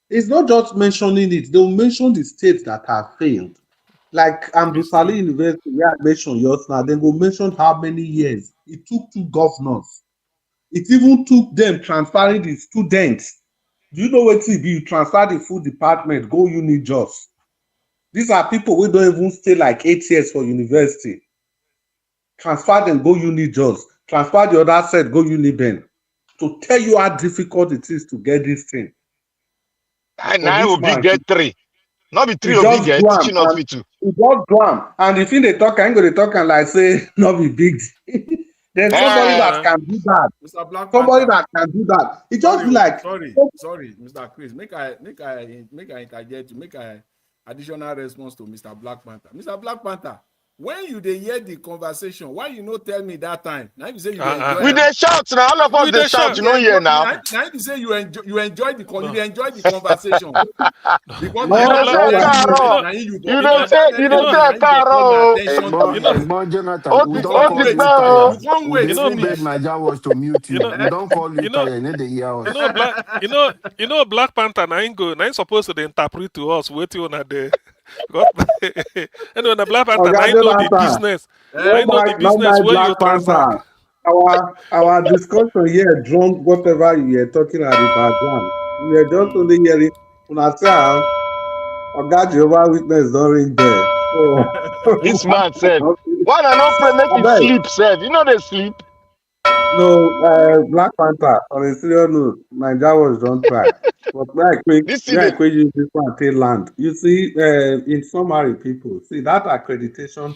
[SPEAKER 3] it's not just mentioning it. They will mention the states that have failed. Like Amdu
[SPEAKER 20] It's
[SPEAKER 3] Saleh
[SPEAKER 20] true.
[SPEAKER 3] University, yeah, I mentioned yours now. They will mention how many years it took two governors. It even took them transferring the students. Do you know what it be? You transfer the full department, go uni just. These are people who don't even stay like 8 years for university. Transfer them, go uni just. Transfer the other side, go uni ben. To tell you how difficult it is to get this thing.
[SPEAKER 1] And
[SPEAKER 3] For
[SPEAKER 1] now
[SPEAKER 3] this
[SPEAKER 1] will be
[SPEAKER 3] man,
[SPEAKER 1] get three. Not be
[SPEAKER 3] he
[SPEAKER 1] three will be
[SPEAKER 3] just
[SPEAKER 1] get
[SPEAKER 3] do am
[SPEAKER 1] teaching
[SPEAKER 3] and
[SPEAKER 1] hospital.
[SPEAKER 3] he just do am. And if he dey talk, I ain't go dey talk am like say no be big deal. There's somebody
[SPEAKER 13] So
[SPEAKER 1] Eh,
[SPEAKER 3] that can do that.
[SPEAKER 13] Mr. Black
[SPEAKER 3] Somebody
[SPEAKER 13] Panther.
[SPEAKER 3] that can do that. It just
[SPEAKER 13] Sorry,
[SPEAKER 3] be like,
[SPEAKER 13] sorry, Mr. Chris. Make I interject you. Make I additional response to Mr. Black Panther. Mr. Black Panther, when you dey hear the conversation, why you no tell me that time? Now you say you dey enjoy
[SPEAKER 1] we
[SPEAKER 13] am.
[SPEAKER 1] dey shout now. All of us
[SPEAKER 20] We
[SPEAKER 1] dey
[SPEAKER 20] the
[SPEAKER 1] shout.
[SPEAKER 20] shot.
[SPEAKER 1] You
[SPEAKER 13] You dey
[SPEAKER 1] know
[SPEAKER 13] enjoy.
[SPEAKER 1] here now.
[SPEAKER 13] Now you say you enjoy you
[SPEAKER 20] No.
[SPEAKER 13] dey enjoy the conversation because
[SPEAKER 1] You
[SPEAKER 13] na
[SPEAKER 20] You know,
[SPEAKER 1] dey
[SPEAKER 13] that
[SPEAKER 20] black.
[SPEAKER 1] say
[SPEAKER 13] network message
[SPEAKER 1] caro.
[SPEAKER 13] na him you
[SPEAKER 1] You
[SPEAKER 13] go
[SPEAKER 1] dey
[SPEAKER 13] na
[SPEAKER 20] You,
[SPEAKER 1] say
[SPEAKER 13] that
[SPEAKER 1] you
[SPEAKER 20] you
[SPEAKER 1] dey
[SPEAKER 13] network
[SPEAKER 20] know,
[SPEAKER 1] say
[SPEAKER 13] message na him go call my
[SPEAKER 1] caro.
[SPEAKER 13] attention to
[SPEAKER 20] you
[SPEAKER 13] be
[SPEAKER 20] know,
[SPEAKER 13] like
[SPEAKER 21] Jonathan,
[SPEAKER 1] Ó
[SPEAKER 21] we
[SPEAKER 1] ti
[SPEAKER 21] don't
[SPEAKER 1] ó
[SPEAKER 13] come
[SPEAKER 21] call
[SPEAKER 1] ti
[SPEAKER 13] wait
[SPEAKER 21] you
[SPEAKER 1] pẹ́ o.
[SPEAKER 21] tire.
[SPEAKER 13] you come
[SPEAKER 21] We
[SPEAKER 13] wait
[SPEAKER 21] dey
[SPEAKER 20] you know,
[SPEAKER 21] beg
[SPEAKER 13] finish.
[SPEAKER 21] Naija was to mute
[SPEAKER 20] you
[SPEAKER 21] you.
[SPEAKER 20] know,
[SPEAKER 21] We don't call you
[SPEAKER 20] you know,
[SPEAKER 21] tire. You know they hear
[SPEAKER 20] you
[SPEAKER 21] us.
[SPEAKER 20] know, Black Panther. Now ain't go. Now ain't supposed to dey interpret to us. What you wanna there? Because anyway, the Black Panther. Now
[SPEAKER 3] Oga
[SPEAKER 20] I know the
[SPEAKER 3] Jonathan,
[SPEAKER 20] business. Now
[SPEAKER 3] no
[SPEAKER 20] I know
[SPEAKER 13] Eh?
[SPEAKER 20] the
[SPEAKER 3] my, no
[SPEAKER 20] business
[SPEAKER 3] my
[SPEAKER 20] where
[SPEAKER 3] Black
[SPEAKER 20] you transact.
[SPEAKER 3] Panther. Our discussion here drunk whatever you were talking at the background. We were just only hearing una say Oga Jehovah Witness don't ring bell. So
[SPEAKER 1] This man said, why I no pray make him
[SPEAKER 3] abeg,
[SPEAKER 1] sleep, sef? You know they sleep.
[SPEAKER 3] No, Black Panther, on a serious note, Nigeria was don't try. But
[SPEAKER 1] This thing,
[SPEAKER 3] where I quick use this one take land. You see, in summary, people, see that accreditation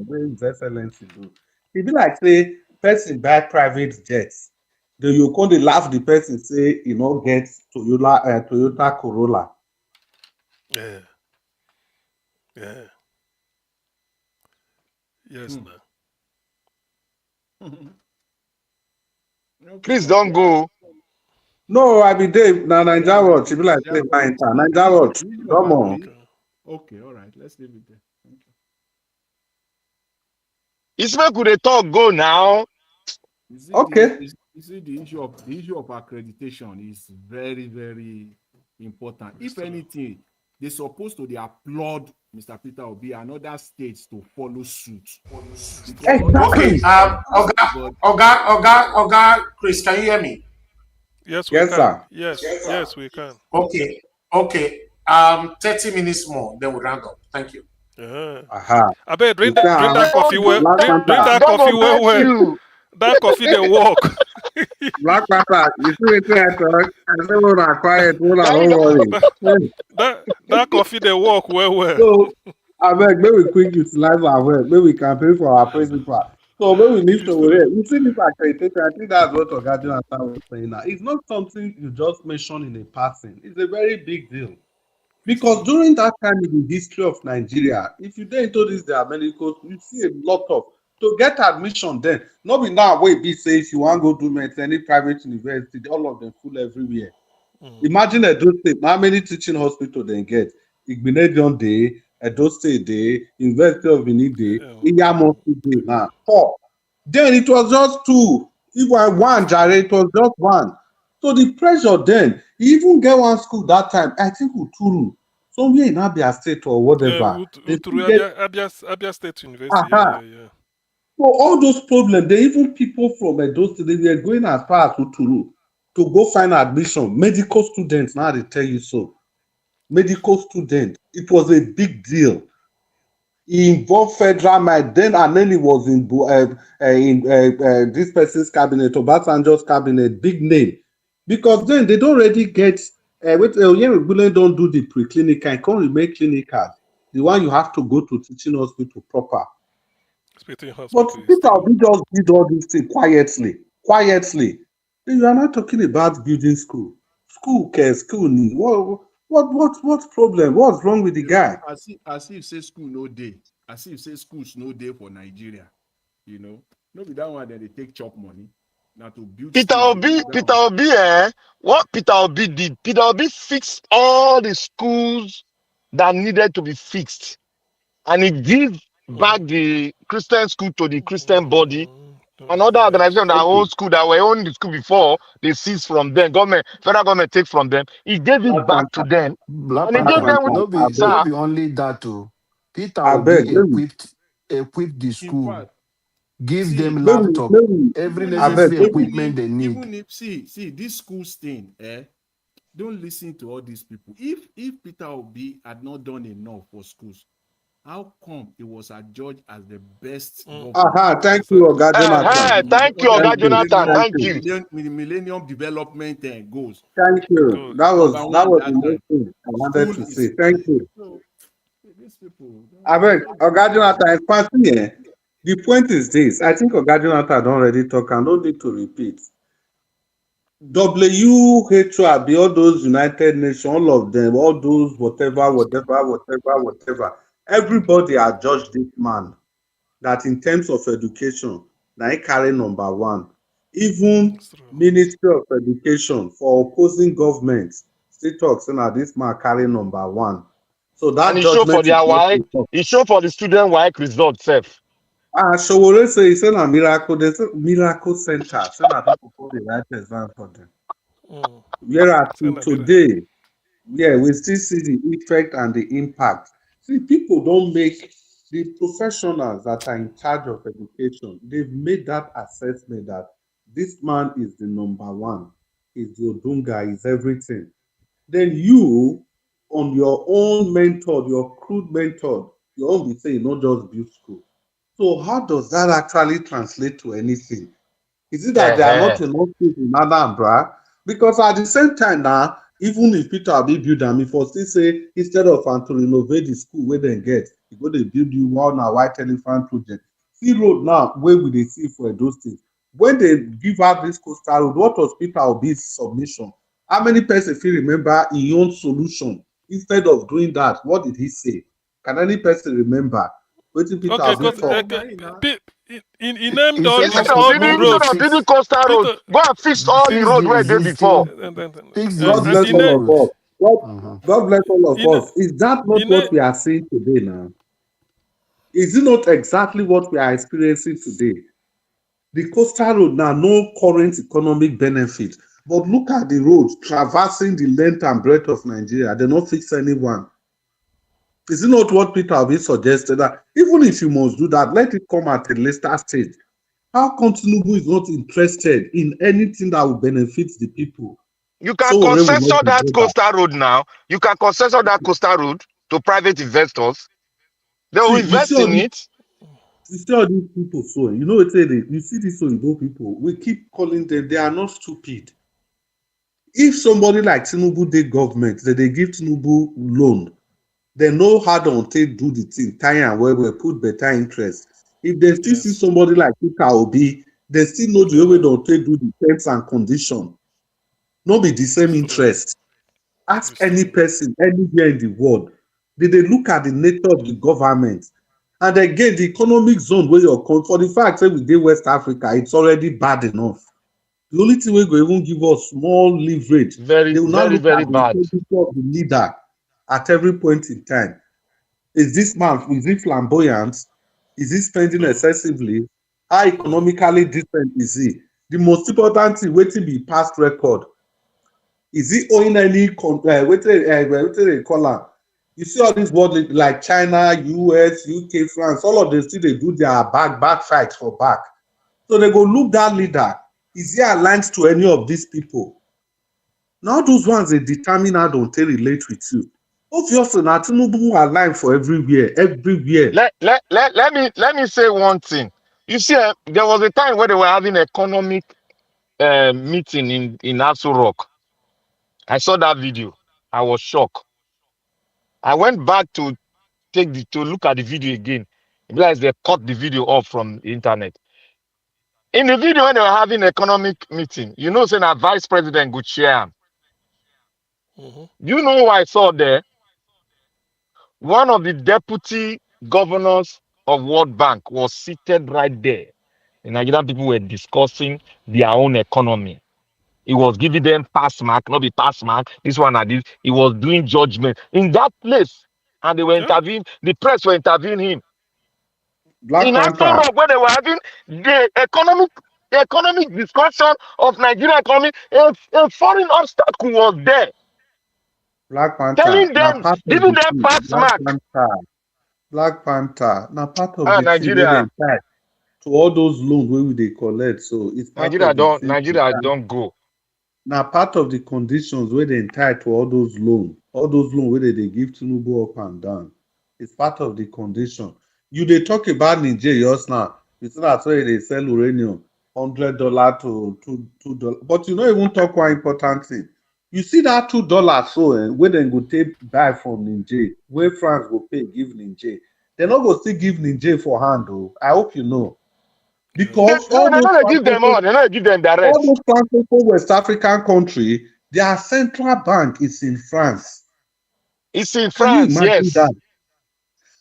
[SPEAKER 3] where His Excellency do. It be like say person buy private jets. Then you come dey laugh the person say you know get Toyota Corolla.
[SPEAKER 20] Yeah. Yeah. Yes,
[SPEAKER 13] Hmm.
[SPEAKER 20] now.
[SPEAKER 13] Okay,
[SPEAKER 1] Chris
[SPEAKER 13] now.
[SPEAKER 1] don't go.
[SPEAKER 3] No, I be Dave. Now
[SPEAKER 13] Yeah,
[SPEAKER 3] Nigeria
[SPEAKER 13] now
[SPEAKER 3] watch. It be like say
[SPEAKER 13] Naija
[SPEAKER 3] my
[SPEAKER 13] watch.
[SPEAKER 3] enter.
[SPEAKER 13] The
[SPEAKER 3] Nigeria
[SPEAKER 13] issue,
[SPEAKER 3] watch.
[SPEAKER 13] the issue of
[SPEAKER 3] Come on.
[SPEAKER 13] agree. Okay, all right. Let's leave it there. Thank you.
[SPEAKER 1] It's make we dey talk go now.
[SPEAKER 3] Okay.
[SPEAKER 13] You see the issue of accreditation is very, very important. If anything, they supposed to they applaud Mr. Peter Obi and other states to follow suit. Because all these
[SPEAKER 10] Okay,
[SPEAKER 3] Exactly.
[SPEAKER 13] states, but
[SPEAKER 10] Chris, can you hear me?
[SPEAKER 20] Yes, we
[SPEAKER 3] Yes,
[SPEAKER 20] can.
[SPEAKER 3] sir.
[SPEAKER 20] Yes. Yes, we can.
[SPEAKER 10] Okay, okay. 30 minutes more, then we round up. Thank you.
[SPEAKER 20] Uh-huh.
[SPEAKER 3] Aha.
[SPEAKER 20] I bet
[SPEAKER 3] You
[SPEAKER 20] drink
[SPEAKER 3] say,
[SPEAKER 20] drink
[SPEAKER 1] Hey,
[SPEAKER 20] that
[SPEAKER 3] oh,
[SPEAKER 20] coffee
[SPEAKER 1] Odu,
[SPEAKER 20] well.
[SPEAKER 3] Black
[SPEAKER 20] Drink
[SPEAKER 3] Panther.
[SPEAKER 20] that
[SPEAKER 1] God
[SPEAKER 20] coffee
[SPEAKER 1] go
[SPEAKER 20] well
[SPEAKER 1] bless
[SPEAKER 20] well.
[SPEAKER 1] you.
[SPEAKER 20] That coffee they work.
[SPEAKER 3] Black Panther. You see what I talk? I say, we are quiet. We are
[SPEAKER 1] Thank
[SPEAKER 3] don't
[SPEAKER 1] God.
[SPEAKER 3] worry.
[SPEAKER 20] that coffee they work well well.
[SPEAKER 3] So, I beg, may we quick utilize our work. May we campaign for our principal. So, when we need to
[SPEAKER 20] It's true.
[SPEAKER 3] worry. You see this accreditation, I think that's what Ogadun was saying now. It's not something you just mention in a passing. It's a very big deal.
[SPEAKER 20] It's
[SPEAKER 3] Because
[SPEAKER 20] true.
[SPEAKER 3] during that time in the history of Nigeria, if you dey into this their medical, you see a lot of to get admission then. Not be now wey be say if you wan go do medicine, any private university, all of them full everywhere.
[SPEAKER 20] Mm.
[SPEAKER 3] Imagine Edo State, how many teaching hospital dem get? Igbinedion dey, Edo State dey, University of Benin dey, Iyamoku dey now. Four. Then it was just two. If one jare, it was just one. So the pressure then, you even get one school that time, I think Uturu, somewhere in Abia State or whatever. They still
[SPEAKER 20] Uturu
[SPEAKER 3] get
[SPEAKER 20] Abia State University. Yeah,
[SPEAKER 3] aha.
[SPEAKER 20] yeah, yeah.
[SPEAKER 3] So all those problems, they even people from Edo State, they were going as far as Uturu to go find admission. Medical students, now they tell you so. Medical students, it was a big deal. He involved federal might then and then he was in this person's cabinet, Obasanjo's cabinet, big name. Because then they don't already get don't do the preclinical, it can't remain clinical. The one you have to go to teaching hospital proper.
[SPEAKER 20] Spitting
[SPEAKER 3] But
[SPEAKER 20] hospital is
[SPEAKER 3] Peter
[SPEAKER 20] true.
[SPEAKER 3] Obi just did all these things quietly. Quietly. Then you are not talking about building school. School care, school need. What problem? What's wrong with the guy?
[SPEAKER 13] as if say school no day, as if say schools no day for Nigeria. No be that one that they take chop money. Now to build
[SPEAKER 1] Peter
[SPEAKER 13] schools, no
[SPEAKER 1] Obi,
[SPEAKER 13] be that
[SPEAKER 1] Peter
[SPEAKER 13] one.
[SPEAKER 1] Obi, what Peter Obi did, Peter Obi fixed all the schools that needed to be fixed. And he gave back the Christian school to the Christian body. Another organization that
[SPEAKER 3] Okay.
[SPEAKER 1] own school that were owning the school before, they seized from them. Federal government take from them. He gave it
[SPEAKER 3] Black
[SPEAKER 1] back to
[SPEAKER 3] Panther.
[SPEAKER 1] them.
[SPEAKER 21] Black
[SPEAKER 1] And he
[SPEAKER 3] Black
[SPEAKER 1] gave
[SPEAKER 21] Panther,
[SPEAKER 1] them with,
[SPEAKER 3] Panther.
[SPEAKER 21] no
[SPEAKER 3] I
[SPEAKER 21] be
[SPEAKER 3] beg.
[SPEAKER 21] no
[SPEAKER 1] sir,
[SPEAKER 21] be only that too. Peter
[SPEAKER 3] I beg.
[SPEAKER 21] Obi equipped the
[SPEAKER 13] In
[SPEAKER 21] school,
[SPEAKER 13] fact,
[SPEAKER 21] give
[SPEAKER 13] see,
[SPEAKER 21] them laptop, every
[SPEAKER 13] even
[SPEAKER 3] I
[SPEAKER 13] if
[SPEAKER 3] beg.
[SPEAKER 21] necessary
[SPEAKER 13] even
[SPEAKER 21] equipment
[SPEAKER 13] if
[SPEAKER 21] they need.
[SPEAKER 13] even if see this schools thing, don't listen to all these people. If Peter Obi had not done enough for schools, how come he was adjudged as the best governor?
[SPEAKER 3] Aha, thank you,
[SPEAKER 20] Exactly.
[SPEAKER 3] Oga Jonathan.
[SPEAKER 1] thank you,
[SPEAKER 13] Under
[SPEAKER 3] Thank
[SPEAKER 1] Oga
[SPEAKER 13] the
[SPEAKER 3] you.
[SPEAKER 1] Jonathan,
[SPEAKER 13] millennium
[SPEAKER 3] Thank
[SPEAKER 1] thank
[SPEAKER 3] you.
[SPEAKER 1] you.
[SPEAKER 13] millennium development goals.
[SPEAKER 3] Thank you.
[SPEAKER 20] Good.
[SPEAKER 13] Number
[SPEAKER 3] That
[SPEAKER 13] one
[SPEAKER 3] was
[SPEAKER 13] that
[SPEAKER 3] the
[SPEAKER 13] time.
[SPEAKER 3] next thing I wanted
[SPEAKER 13] School
[SPEAKER 3] to
[SPEAKER 13] is
[SPEAKER 3] say. Thank you.
[SPEAKER 13] so these people.
[SPEAKER 3] I
[SPEAKER 13] They
[SPEAKER 3] beg.
[SPEAKER 13] just
[SPEAKER 3] Oga Jonathan is passing here. The point is this. I think Oga Jonathan don't already talk and don't need to repeat. WHO, be all those United Nations, all of them, all those whatever. Everybody are judged this man that in terms of education, na he carry number one. Even
[SPEAKER 20] It's true.
[SPEAKER 3] Ministry of Education for opposing government still talk say na this man carry number one. So
[SPEAKER 1] And
[SPEAKER 3] that
[SPEAKER 1] he show for
[SPEAKER 3] judgment is
[SPEAKER 1] their
[SPEAKER 3] not
[SPEAKER 1] WAEC,
[SPEAKER 3] to talk.
[SPEAKER 1] he show for the student WAEC result self.
[SPEAKER 3] Sowore say he say na miracle, they say miracle center, say na people come dey write exam for them.
[SPEAKER 20] Mm.
[SPEAKER 3] Whereas till
[SPEAKER 20] Send a mirror.
[SPEAKER 3] today, yeah, we still see the effect and the impact. See, people don't make the professionals that are in charge of education, they've made that assessment that this man is the number one, is the Odunga, is everything. Then you, on your own method, your crude method, your own be say, you not just build school. So how does that actually translate to anything? Is it that there are not
[SPEAKER 5] Uh-huh.
[SPEAKER 3] enough schools in Anambra? Because at the same time now, even if Peter Obi build them, if I still say instead of to renovate the school where they get, you go to build you one a white elephant project. See road now, where will they see for those things? When they give out this coastal road, what was Peter Obi's submission? How many persons if you remember his own solution? Instead of doing that, what did he say? Can any person remember? What did Peter
[SPEAKER 20] Okay,
[SPEAKER 3] Obi
[SPEAKER 20] because
[SPEAKER 3] talk?
[SPEAKER 20] he named
[SPEAKER 21] He
[SPEAKER 20] all
[SPEAKER 21] said
[SPEAKER 5] Instead
[SPEAKER 20] these
[SPEAKER 21] he
[SPEAKER 5] of
[SPEAKER 21] should
[SPEAKER 5] building,
[SPEAKER 20] public
[SPEAKER 21] go
[SPEAKER 5] instead
[SPEAKER 20] roads.
[SPEAKER 5] of building
[SPEAKER 21] fix
[SPEAKER 5] coastal road,
[SPEAKER 20] Peter,
[SPEAKER 5] go and fix all the
[SPEAKER 21] fix
[SPEAKER 5] road
[SPEAKER 21] the
[SPEAKER 5] where they before.
[SPEAKER 21] existing fix the
[SPEAKER 3] God bless
[SPEAKER 21] existing
[SPEAKER 20] and
[SPEAKER 3] all of
[SPEAKER 21] road.
[SPEAKER 3] us.
[SPEAKER 21] Uh-huh.
[SPEAKER 3] God bless all
[SPEAKER 20] he,
[SPEAKER 3] of us. Is that not
[SPEAKER 20] he,
[SPEAKER 3] what we are seeing today now? Is it not exactly what we are experiencing today? The coastal road now, no current economic benefit. But look at the roads traversing the length and breadth of Nigeria. They not fix anyone. Is it not what Peter Obi suggested that even if you must do that, let it come at a later stage? How come Tinubu is not interested in anything that will benefit the people?
[SPEAKER 5] You can
[SPEAKER 3] Sowore will not
[SPEAKER 5] concessor
[SPEAKER 3] be
[SPEAKER 5] that
[SPEAKER 3] bothered.
[SPEAKER 5] coastal road now. You can concessor that coastal road to private investors. They will
[SPEAKER 3] See,
[SPEAKER 5] invest in it.
[SPEAKER 3] you see all these people, so you know what you see these Oyibo people, we keep calling them, they are not stupid. If somebody like Tinubu dey government, they give Tinubu loan, they know how to take do the thing, tie am well well, put better interest. If they still see
[SPEAKER 20] yes,
[SPEAKER 3] somebody like Peter Obi, they still know the way they take do the terms and condition. No be the same
[SPEAKER 20] different.
[SPEAKER 3] interest. Ask
[SPEAKER 20] It's
[SPEAKER 3] any
[SPEAKER 20] true.
[SPEAKER 3] person anywhere in the world. Did they look at the nature of the government? And again, the economic zone where you're come for the fact that we dey West Africa, it's already bad enough. The only thing wey go even give us small leverage,
[SPEAKER 5] Very,
[SPEAKER 3] they will now
[SPEAKER 5] very,
[SPEAKER 3] look
[SPEAKER 5] very
[SPEAKER 3] at the
[SPEAKER 5] bad.
[SPEAKER 3] integrity of the leader at every point in time. Is this man, is he flamboyant? Is he spending
[SPEAKER 20] No.
[SPEAKER 3] excessively? How
[SPEAKER 20] No.
[SPEAKER 3] economically decent is he? The most important thing, wetin be past record? Is he owing any wetin they call am? You see all these world like China, US, UK, France, all of them still dey do their back fight for back. So they go look that leader. Is he aligned to any of these people? Now those ones they determine how they relate with you. Obviously, na Tinubu align for everywhere, everywhere.
[SPEAKER 5] Let me say one thing. You see, there was a time where they were having economic meeting in Aso Rock. I saw that video. I was shocked. I went back to to look at the video again. It realized they cut the video off from the internet. In the video when they were having economic meeting, you know, saying a vice president could share.
[SPEAKER 20] Mm-hmm.
[SPEAKER 5] You know who I saw there? One of the deputy governors of World Bank was seated right there. The Nigerian people were discussing their own economy. He was giving them pass mark, not be pass mark. This one and this. He was doing judgment in that place, and they were
[SPEAKER 20] Yeah.
[SPEAKER 5] intervening. The press were interviewing him
[SPEAKER 3] Black
[SPEAKER 5] in Aston
[SPEAKER 3] Panther,
[SPEAKER 5] Rock where they were having the economic discussion of Nigerian economy. A foreign obstacle was there,
[SPEAKER 3] Black Panther,
[SPEAKER 5] telling
[SPEAKER 3] na
[SPEAKER 5] them,
[SPEAKER 3] part of
[SPEAKER 5] giving
[SPEAKER 3] the
[SPEAKER 5] them
[SPEAKER 3] team.
[SPEAKER 5] pass mark.
[SPEAKER 3] Black Panther, na part of the team where they
[SPEAKER 5] Nigeria,
[SPEAKER 3] tie to all those loans where we dey collect. So it's part
[SPEAKER 5] Nigeria
[SPEAKER 3] of the
[SPEAKER 5] don't,
[SPEAKER 3] team.
[SPEAKER 5] Nigeria don't go.
[SPEAKER 3] Na part of the conditions where they entitled to all those loans where they give Tinubu up and down. It's part of the condition. You they talk about Niger just now. You see that's why they sell uranium $100 to $2. But you don't even talk one important thing. You see that $2 so where they go take buy from Niger, where France go pay give Niger. They not go still give Niger for hand though. I hope you know. Because
[SPEAKER 5] No, they don't give them all. They don't give them the
[SPEAKER 3] all
[SPEAKER 5] rest.
[SPEAKER 3] those francophone West African country, their central bank is in France.
[SPEAKER 5] It's in
[SPEAKER 3] Can you
[SPEAKER 5] France,
[SPEAKER 3] imagine
[SPEAKER 5] yes.
[SPEAKER 3] that?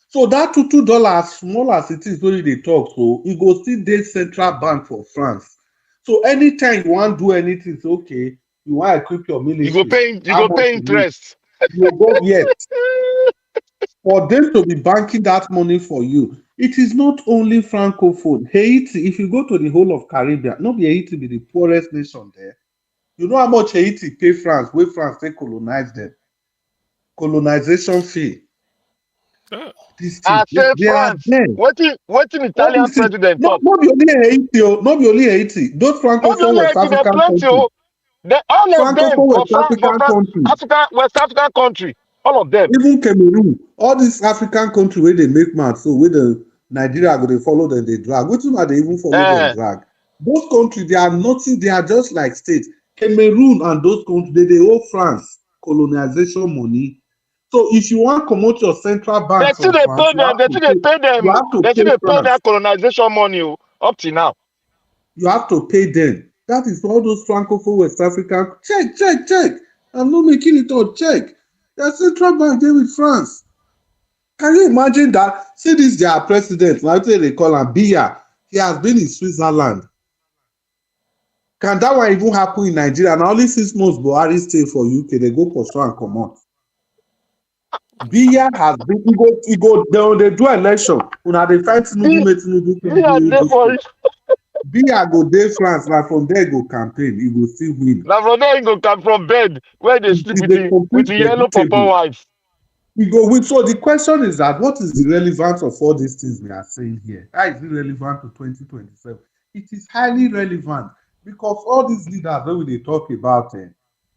[SPEAKER 3] So that $2, small as it is, when they talk, so it go still dey central bank for France. So anytime you want to do anything, it's okay. You want to equip your
[SPEAKER 5] You go
[SPEAKER 3] military.
[SPEAKER 5] pay. You
[SPEAKER 3] How
[SPEAKER 5] go
[SPEAKER 3] much
[SPEAKER 5] pay
[SPEAKER 3] you need?
[SPEAKER 5] interest.
[SPEAKER 3] You go yes. For them to be banking that money for you, it is not only francophone. Haiti, if you go to the whole of Caribbean, not be Haiti be the poorest nation there. You know how much Haiti pay France, where France they colonize them. Colonization fee.
[SPEAKER 20] Yeah.
[SPEAKER 3] These things,
[SPEAKER 5] I said
[SPEAKER 3] they are
[SPEAKER 5] France.
[SPEAKER 3] there.
[SPEAKER 5] What in
[SPEAKER 3] All
[SPEAKER 5] Italian
[SPEAKER 3] these things,
[SPEAKER 5] president talk?
[SPEAKER 3] not be only Haiti, not be only Haiti. Those
[SPEAKER 5] Not
[SPEAKER 3] francophone
[SPEAKER 5] only
[SPEAKER 3] West
[SPEAKER 5] Haiti, there
[SPEAKER 3] African
[SPEAKER 5] plenty.
[SPEAKER 3] countries,
[SPEAKER 5] Oh, all of them
[SPEAKER 3] francophone
[SPEAKER 5] for
[SPEAKER 3] West
[SPEAKER 5] France,
[SPEAKER 3] African countries,
[SPEAKER 5] West African country. All of them.
[SPEAKER 3] even Cameroon, all these African countries where they make mad, so where the Nigeria go they follow them, they drag. Which one are they even follow them
[SPEAKER 5] Uh,
[SPEAKER 3] drag? Those countries, they are nothing, they are just like states. Cameroon and those countries, they owe France colonization money. So if you want to promote your central
[SPEAKER 1] They
[SPEAKER 3] bank
[SPEAKER 1] still
[SPEAKER 3] from
[SPEAKER 1] they
[SPEAKER 3] France,
[SPEAKER 1] pay them. They still they pay
[SPEAKER 3] you
[SPEAKER 1] them.
[SPEAKER 3] have to
[SPEAKER 1] They still
[SPEAKER 3] pay
[SPEAKER 1] they pay
[SPEAKER 3] France.
[SPEAKER 1] that colonization money up to now.
[SPEAKER 3] You have to pay them. That is all those Francophone West African. Check. I'm not making it all. Check. Their central bank there with France. Can you imagine that? See this their president, like they call him Biya. He has been in Switzerland. Can that one even happen in Nigeria? Now only 6 months Buhari stay for UK, they go pursue and come out. Biya has been, he go, they do election. Una they find Tinubu, make Tinubu can do this thing. Biya go dey France, na from there go campaign, he go still win.
[SPEAKER 1] Now from there you go come from bed where they sleep
[SPEAKER 3] He's a
[SPEAKER 1] with
[SPEAKER 3] complete
[SPEAKER 1] the yellow purple
[SPEAKER 3] vegetable.
[SPEAKER 1] wife.
[SPEAKER 3] We go with, so the question is that what is the relevance of all these things we are saying here? How is it relevant to 2027? It is highly relevant because all these leaders that we talk about,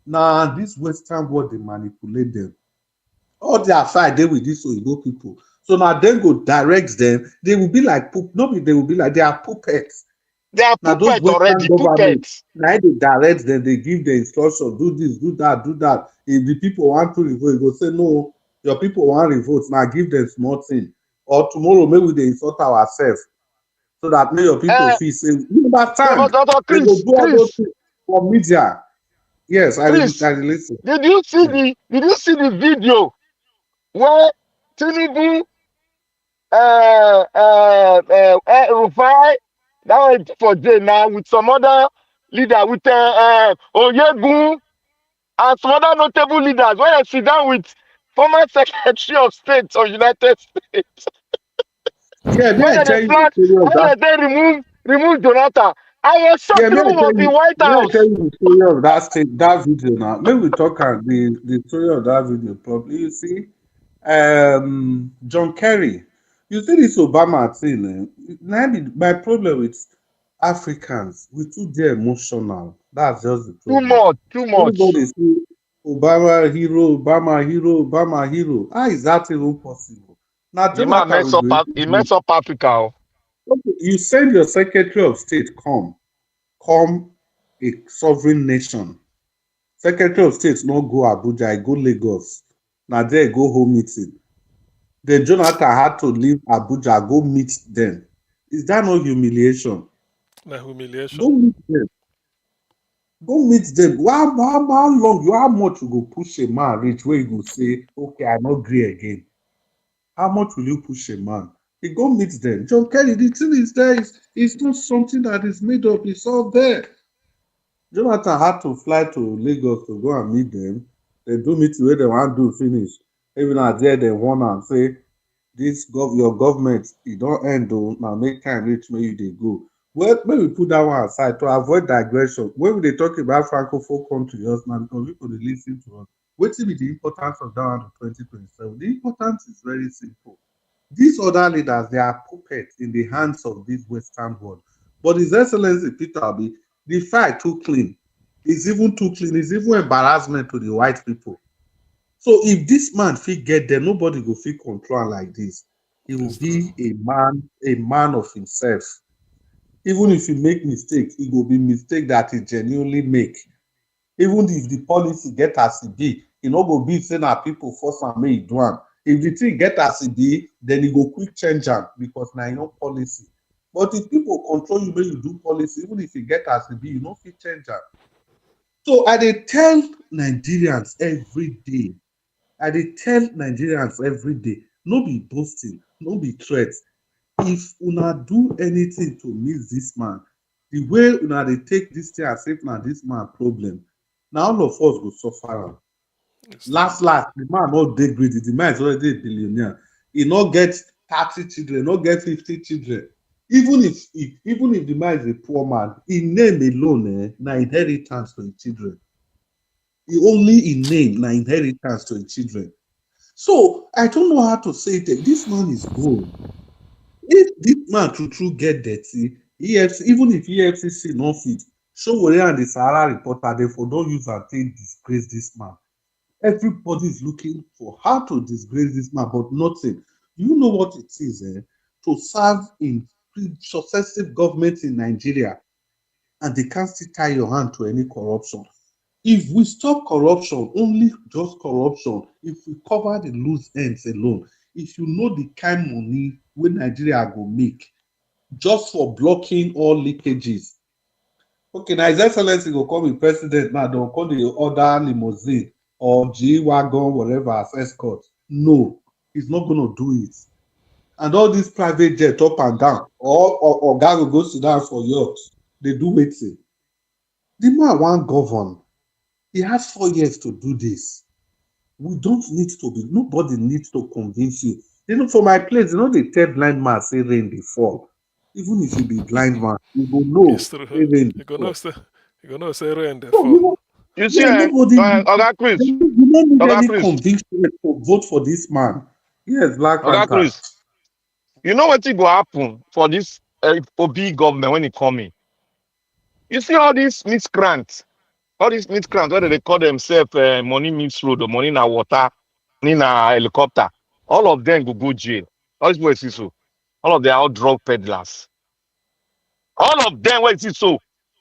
[SPEAKER 3] now this Western world they manipulate them. All their fight they with these Oyibo people. So now they go direct them. They will be like they will be like they are puppets.
[SPEAKER 1] They are
[SPEAKER 3] Now those
[SPEAKER 1] puppet
[SPEAKER 3] Western
[SPEAKER 1] already,
[SPEAKER 3] governments,
[SPEAKER 1] puppets.
[SPEAKER 3] now they direct them, they give the instruction, do this, do that, do that. If the people want to revolt, you go say no, your people want revolt. Now give them small thing. Or tomorrow maybe they insult ourselves so that may your people
[SPEAKER 1] Uh,
[SPEAKER 3] feel say, you understand?
[SPEAKER 1] Dr.
[SPEAKER 3] They go do all those
[SPEAKER 1] Chris,
[SPEAKER 3] things for media. Yes, I
[SPEAKER 1] Chris,
[SPEAKER 3] listen.
[SPEAKER 1] did you see the video where Tinubu Rufai that went for jail now with some other leader with Oyegun and some other notable leaders when I sit down with former Secretary of State of United States
[SPEAKER 3] Yeah, may
[SPEAKER 1] when
[SPEAKER 3] I
[SPEAKER 1] they
[SPEAKER 3] tell you the
[SPEAKER 1] plan
[SPEAKER 3] story of that?
[SPEAKER 1] when they remove Jonathan. I was shocked
[SPEAKER 3] Yeah,
[SPEAKER 1] Tinubu was in White
[SPEAKER 3] may I tell
[SPEAKER 1] House.
[SPEAKER 3] you the story of that video now. Maybe we talk the story of that video properly. You see, John Kerry. You see this Obama thing. My problem with Africans, we too dey emotional. That's just the problem.
[SPEAKER 1] Too much.
[SPEAKER 3] Everybody say Obama hero, Obama hero. How is that even possible? Now
[SPEAKER 1] The man
[SPEAKER 3] Jonathan will go.
[SPEAKER 1] he mess up Africa. Oh.
[SPEAKER 3] Okay, you send your Secretary of State come a sovereign nation. Secretary of State no go Abuja, I go Lagos. Now there go home meeting. Then Jonathan had to leave Abuja, go meet them. Is that no humiliation?
[SPEAKER 20] Na humiliation.
[SPEAKER 3] Go meet them. Go meet them. How much you go push a man reach where you go say, okay, I no agree again? How much will you push a man? You go meet them. John Kerry, the thing is there. It's not something that is made up. It's all there. Jonathan had to fly to Lagos to go and meet them. They do meeting where they want to do finish. Even at there, they want and say, your government, it don't end though. Now make time reach where you they go. Well, maybe put that one aside to avoid digression. When they talk about Francophone countries just now, because people they listen to us, what will be the importance of that one to 2027? The importance is very simple. These other leaders, they are puppets in the hands of this Western world. But His Excellency Peter Obi, the fight too clean. It's even too clean. It's even embarrassment to the white people. So if this man fit get there, nobody will feel control like this. He will be a man of himself. Even if he make mistake, it will be mistake that he genuinely make. Even if the policy get as e be, e no go be say na people force am make e do am. If the thing get as e be, then e go quick change am because na im own policy. But if people control you make you do policy, even if e get as e be, you no fit change am. So I dey tell Nigerians every day, no be boasting, no be threat. If una do anything to miss this man, the way una dey take this thing as if na this man problem, na all of us go suffer am. Last, the man no dey greedy, the man is already a billionaire. He no get 30 children, no get 50 children. Even if the man is a poor man, him name alone na inheritance to him children. Only in name na inheritance to him children. So I don't know how to say it. This man is gold. If this man true get dirty, even if EFCC no fit, Sowore and the Sahara reporter, they for don't use and take disgrace this man. Everybody is looking for how to disgrace this man, but nothing. Do you know what it is to serve in successive governments in Nigeria? and they can't still tie your hand to any corruption. If we stop corruption, only just corruption, if we cover the loose ends alone, if you know the kind money wey Nigeria go make just for blocking all leakages. Okay, now His Excellency go come with president now, they'll call the other limousine or G-Wagon, whatever, as escort. No, he's not going to do it. And all these private jet up and down, or guy will go sit down for yacht, they do waiting. The man want govern. He has 4 years to do this. We don't need to be, nobody needs to convince you. You know, for my place, you know, the third blind man say rain dey fall. Even if you be blind man, you go know
[SPEAKER 20] It's true.
[SPEAKER 3] say rain dey
[SPEAKER 20] You gonna
[SPEAKER 3] fall.
[SPEAKER 20] say rain dey
[SPEAKER 3] So, you
[SPEAKER 20] fall.
[SPEAKER 3] know,
[SPEAKER 5] You see,
[SPEAKER 3] yeah, nobody,
[SPEAKER 5] Oga Chris,
[SPEAKER 3] you don't need
[SPEAKER 5] Oga
[SPEAKER 3] any
[SPEAKER 5] Chris,
[SPEAKER 3] conviction to vote for this man. Yes, Black
[SPEAKER 5] Oga
[SPEAKER 3] Panther.
[SPEAKER 5] Chris. You know what go happen for this OB government when it coming? You see all these miscreants, whether they call themselves money means road or money na water, money na helicopter, all of them go jail. All these people see so. All of them are all drug peddlers. All of them, where you see so,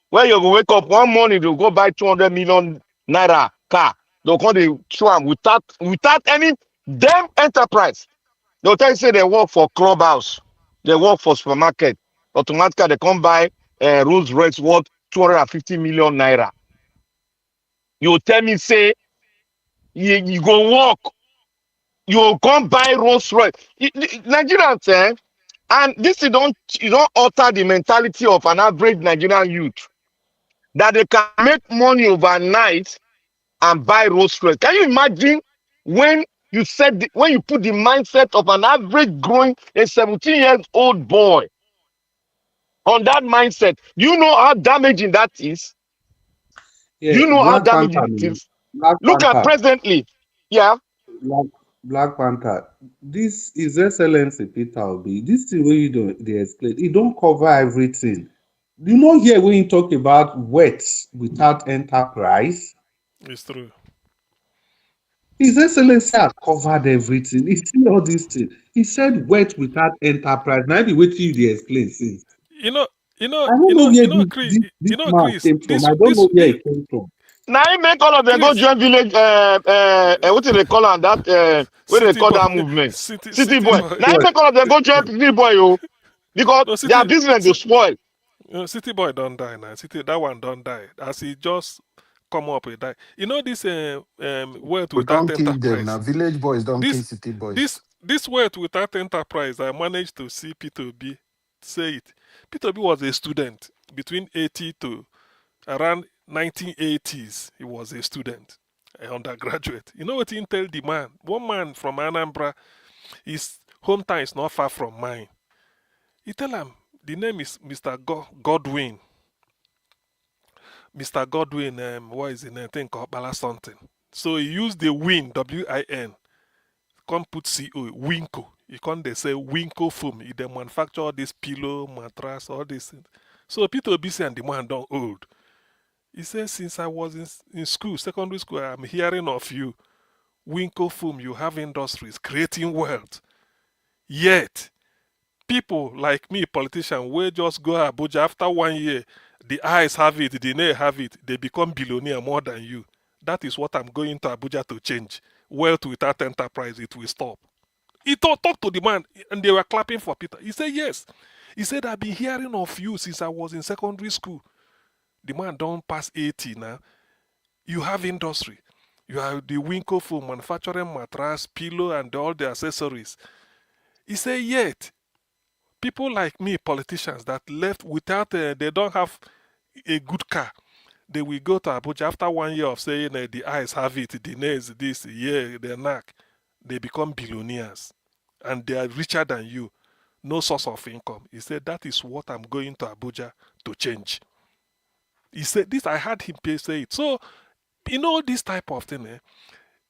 [SPEAKER 5] where you go wake up one morning, they'll go buy 200 million naira car. They'll come they show them without any damn enterprise. They'll tell you say they work for clubhouse, they work for supermarket. Automatically they come buy Rolls Royce worth 250 million naira. You tell me say you go work, you come buy Rolls Royce. Nigerians, and this you don't alter the mentality of an average Nigerian youth that they can make money overnight and buy Rolls Royce. Can you imagine when when you put the mindset of an average growing a 17 years old boy on that mindset? Do you know how damaging that is? Do
[SPEAKER 3] Yeah,
[SPEAKER 5] you know how damaging it is?
[SPEAKER 3] Black
[SPEAKER 5] Look at
[SPEAKER 3] Panther,
[SPEAKER 5] presently, yeah.
[SPEAKER 3] Black Panther. This His Excellency Peter Obi. This thing where you don't they explain, it don't cover everything. You know here when you talk about wet without enterprise,
[SPEAKER 20] It's true.
[SPEAKER 3] His Excellency has covered everything. He see all these things. He said wet without enterprise. Now be waiting you dey explain since.
[SPEAKER 20] You know,
[SPEAKER 3] I don't know where
[SPEAKER 20] Chris,
[SPEAKER 3] this man came from. I don't
[SPEAKER 20] this
[SPEAKER 3] know where he came from.
[SPEAKER 5] Now he make all of them go
[SPEAKER 20] Chris,
[SPEAKER 5] join village. What do they call on that? What do they
[SPEAKER 20] city
[SPEAKER 5] call
[SPEAKER 20] boy,
[SPEAKER 5] that movement? City
[SPEAKER 20] city
[SPEAKER 5] boy.
[SPEAKER 20] boy.
[SPEAKER 5] Now he make all of them go join city boy, oh, because
[SPEAKER 20] No,
[SPEAKER 5] their business go spoil.
[SPEAKER 20] city boy don't die now. That one don't die. As he just come up with that. You know this wealth
[SPEAKER 21] We
[SPEAKER 20] without
[SPEAKER 21] don't kill them now.
[SPEAKER 20] enterprise.
[SPEAKER 21] Village boys don't kill
[SPEAKER 20] This
[SPEAKER 21] city boys.
[SPEAKER 20] this wealth without enterprise. I managed to see P2B say it. P2B was a student between 80 to around 1980s. He was a student, an undergraduate. You know what he tell the man? One man from Anambra, his hometown is not far from mine. He tell him the name is Mr. Godwin. Mr. Godwin, what is the name? I think Bala something. So he used the win, W-I-N. Can't put C-O, Winco. You can't they say Winco foam. He they manufacture all this pillow, mattress, all this things. So Peter Obisi and the man don't old. He says, since I was in school, secondary school, I'm hearing of you. Winco foam, you have industries, creating wealth. Yet, people like me, politicians, will just go Abuja after 1 year. The eyes have it, the name have it. They become billionaire more than you. That is what I'm going to Abuja to change. Wealth without enterprise, it will stop. He talked to the man, and they were clapping for Peter. He said, yes. He said, I've been hearing of you since I was in secondary school. The man don't pass 80 now. You have industry. You have the Winco foam manufacturing mattress, pillow, and all the accessories. He said, yet, people like me, politicians that left without, they don't have a good car. They will go to Abuja after 1 year of saying the eyes have it, the nails, this, yeah, their knack. They become billionaires. And they are richer than you. No source of income. He said, that is what I'm going to Abuja to change. He said this, I heard him say it. So, you know, this type of thing,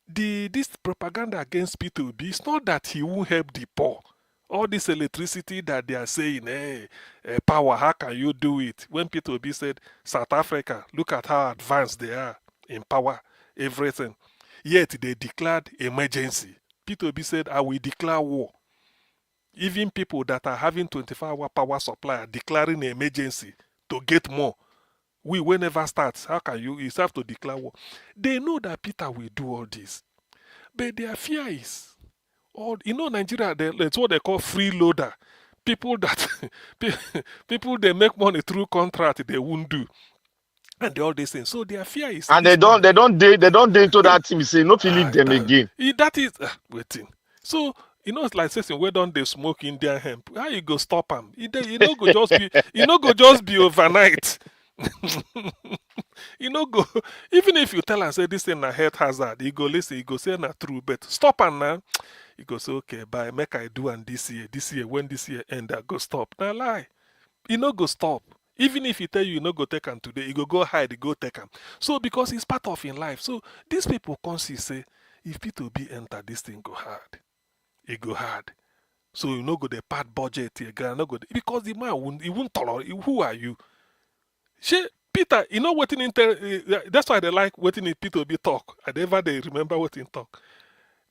[SPEAKER 20] this propaganda against P2B, it's not that he won't help the poor. All this electricity that they are saying, power, how can you do it? When P2B said, South Africa, look at how advanced they are in power, everything. Yet they declared emergency. P2B said, I will declare war. Even people that are having 24-hour power supply are declaring emergency to get more. We will never start. How can you have to declare war? They know that Peter will do all this. But their fear is, Nigeria, it's what they call freeloader. People that, people they make money through contract, they won't do. And all these things. So their fear is
[SPEAKER 1] And
[SPEAKER 20] this man.
[SPEAKER 1] they don't dey into that team. Say no feel leave them again.
[SPEAKER 20] That is waiting. So it's like saying where don't they smoke Indian hemp? How you go stop them? No go just be just be overnight. Go even if you tell and say this thing a health hazard, you go listen, you go say na true, but stop and now. You go say okay, bye, make I do and this year when this year end, I go stop. Now lie. Go stop. Even if he tell you go take him today, you go hide, go take him. So because it's part of in life. So these people come see say, if P2B enter, this thing go hard. It go hard. So go the part budget here, because the man he won't tolerate. Who are you? Peter, what in that's why they like waiting in P2B talk. And ever they remember what in talk.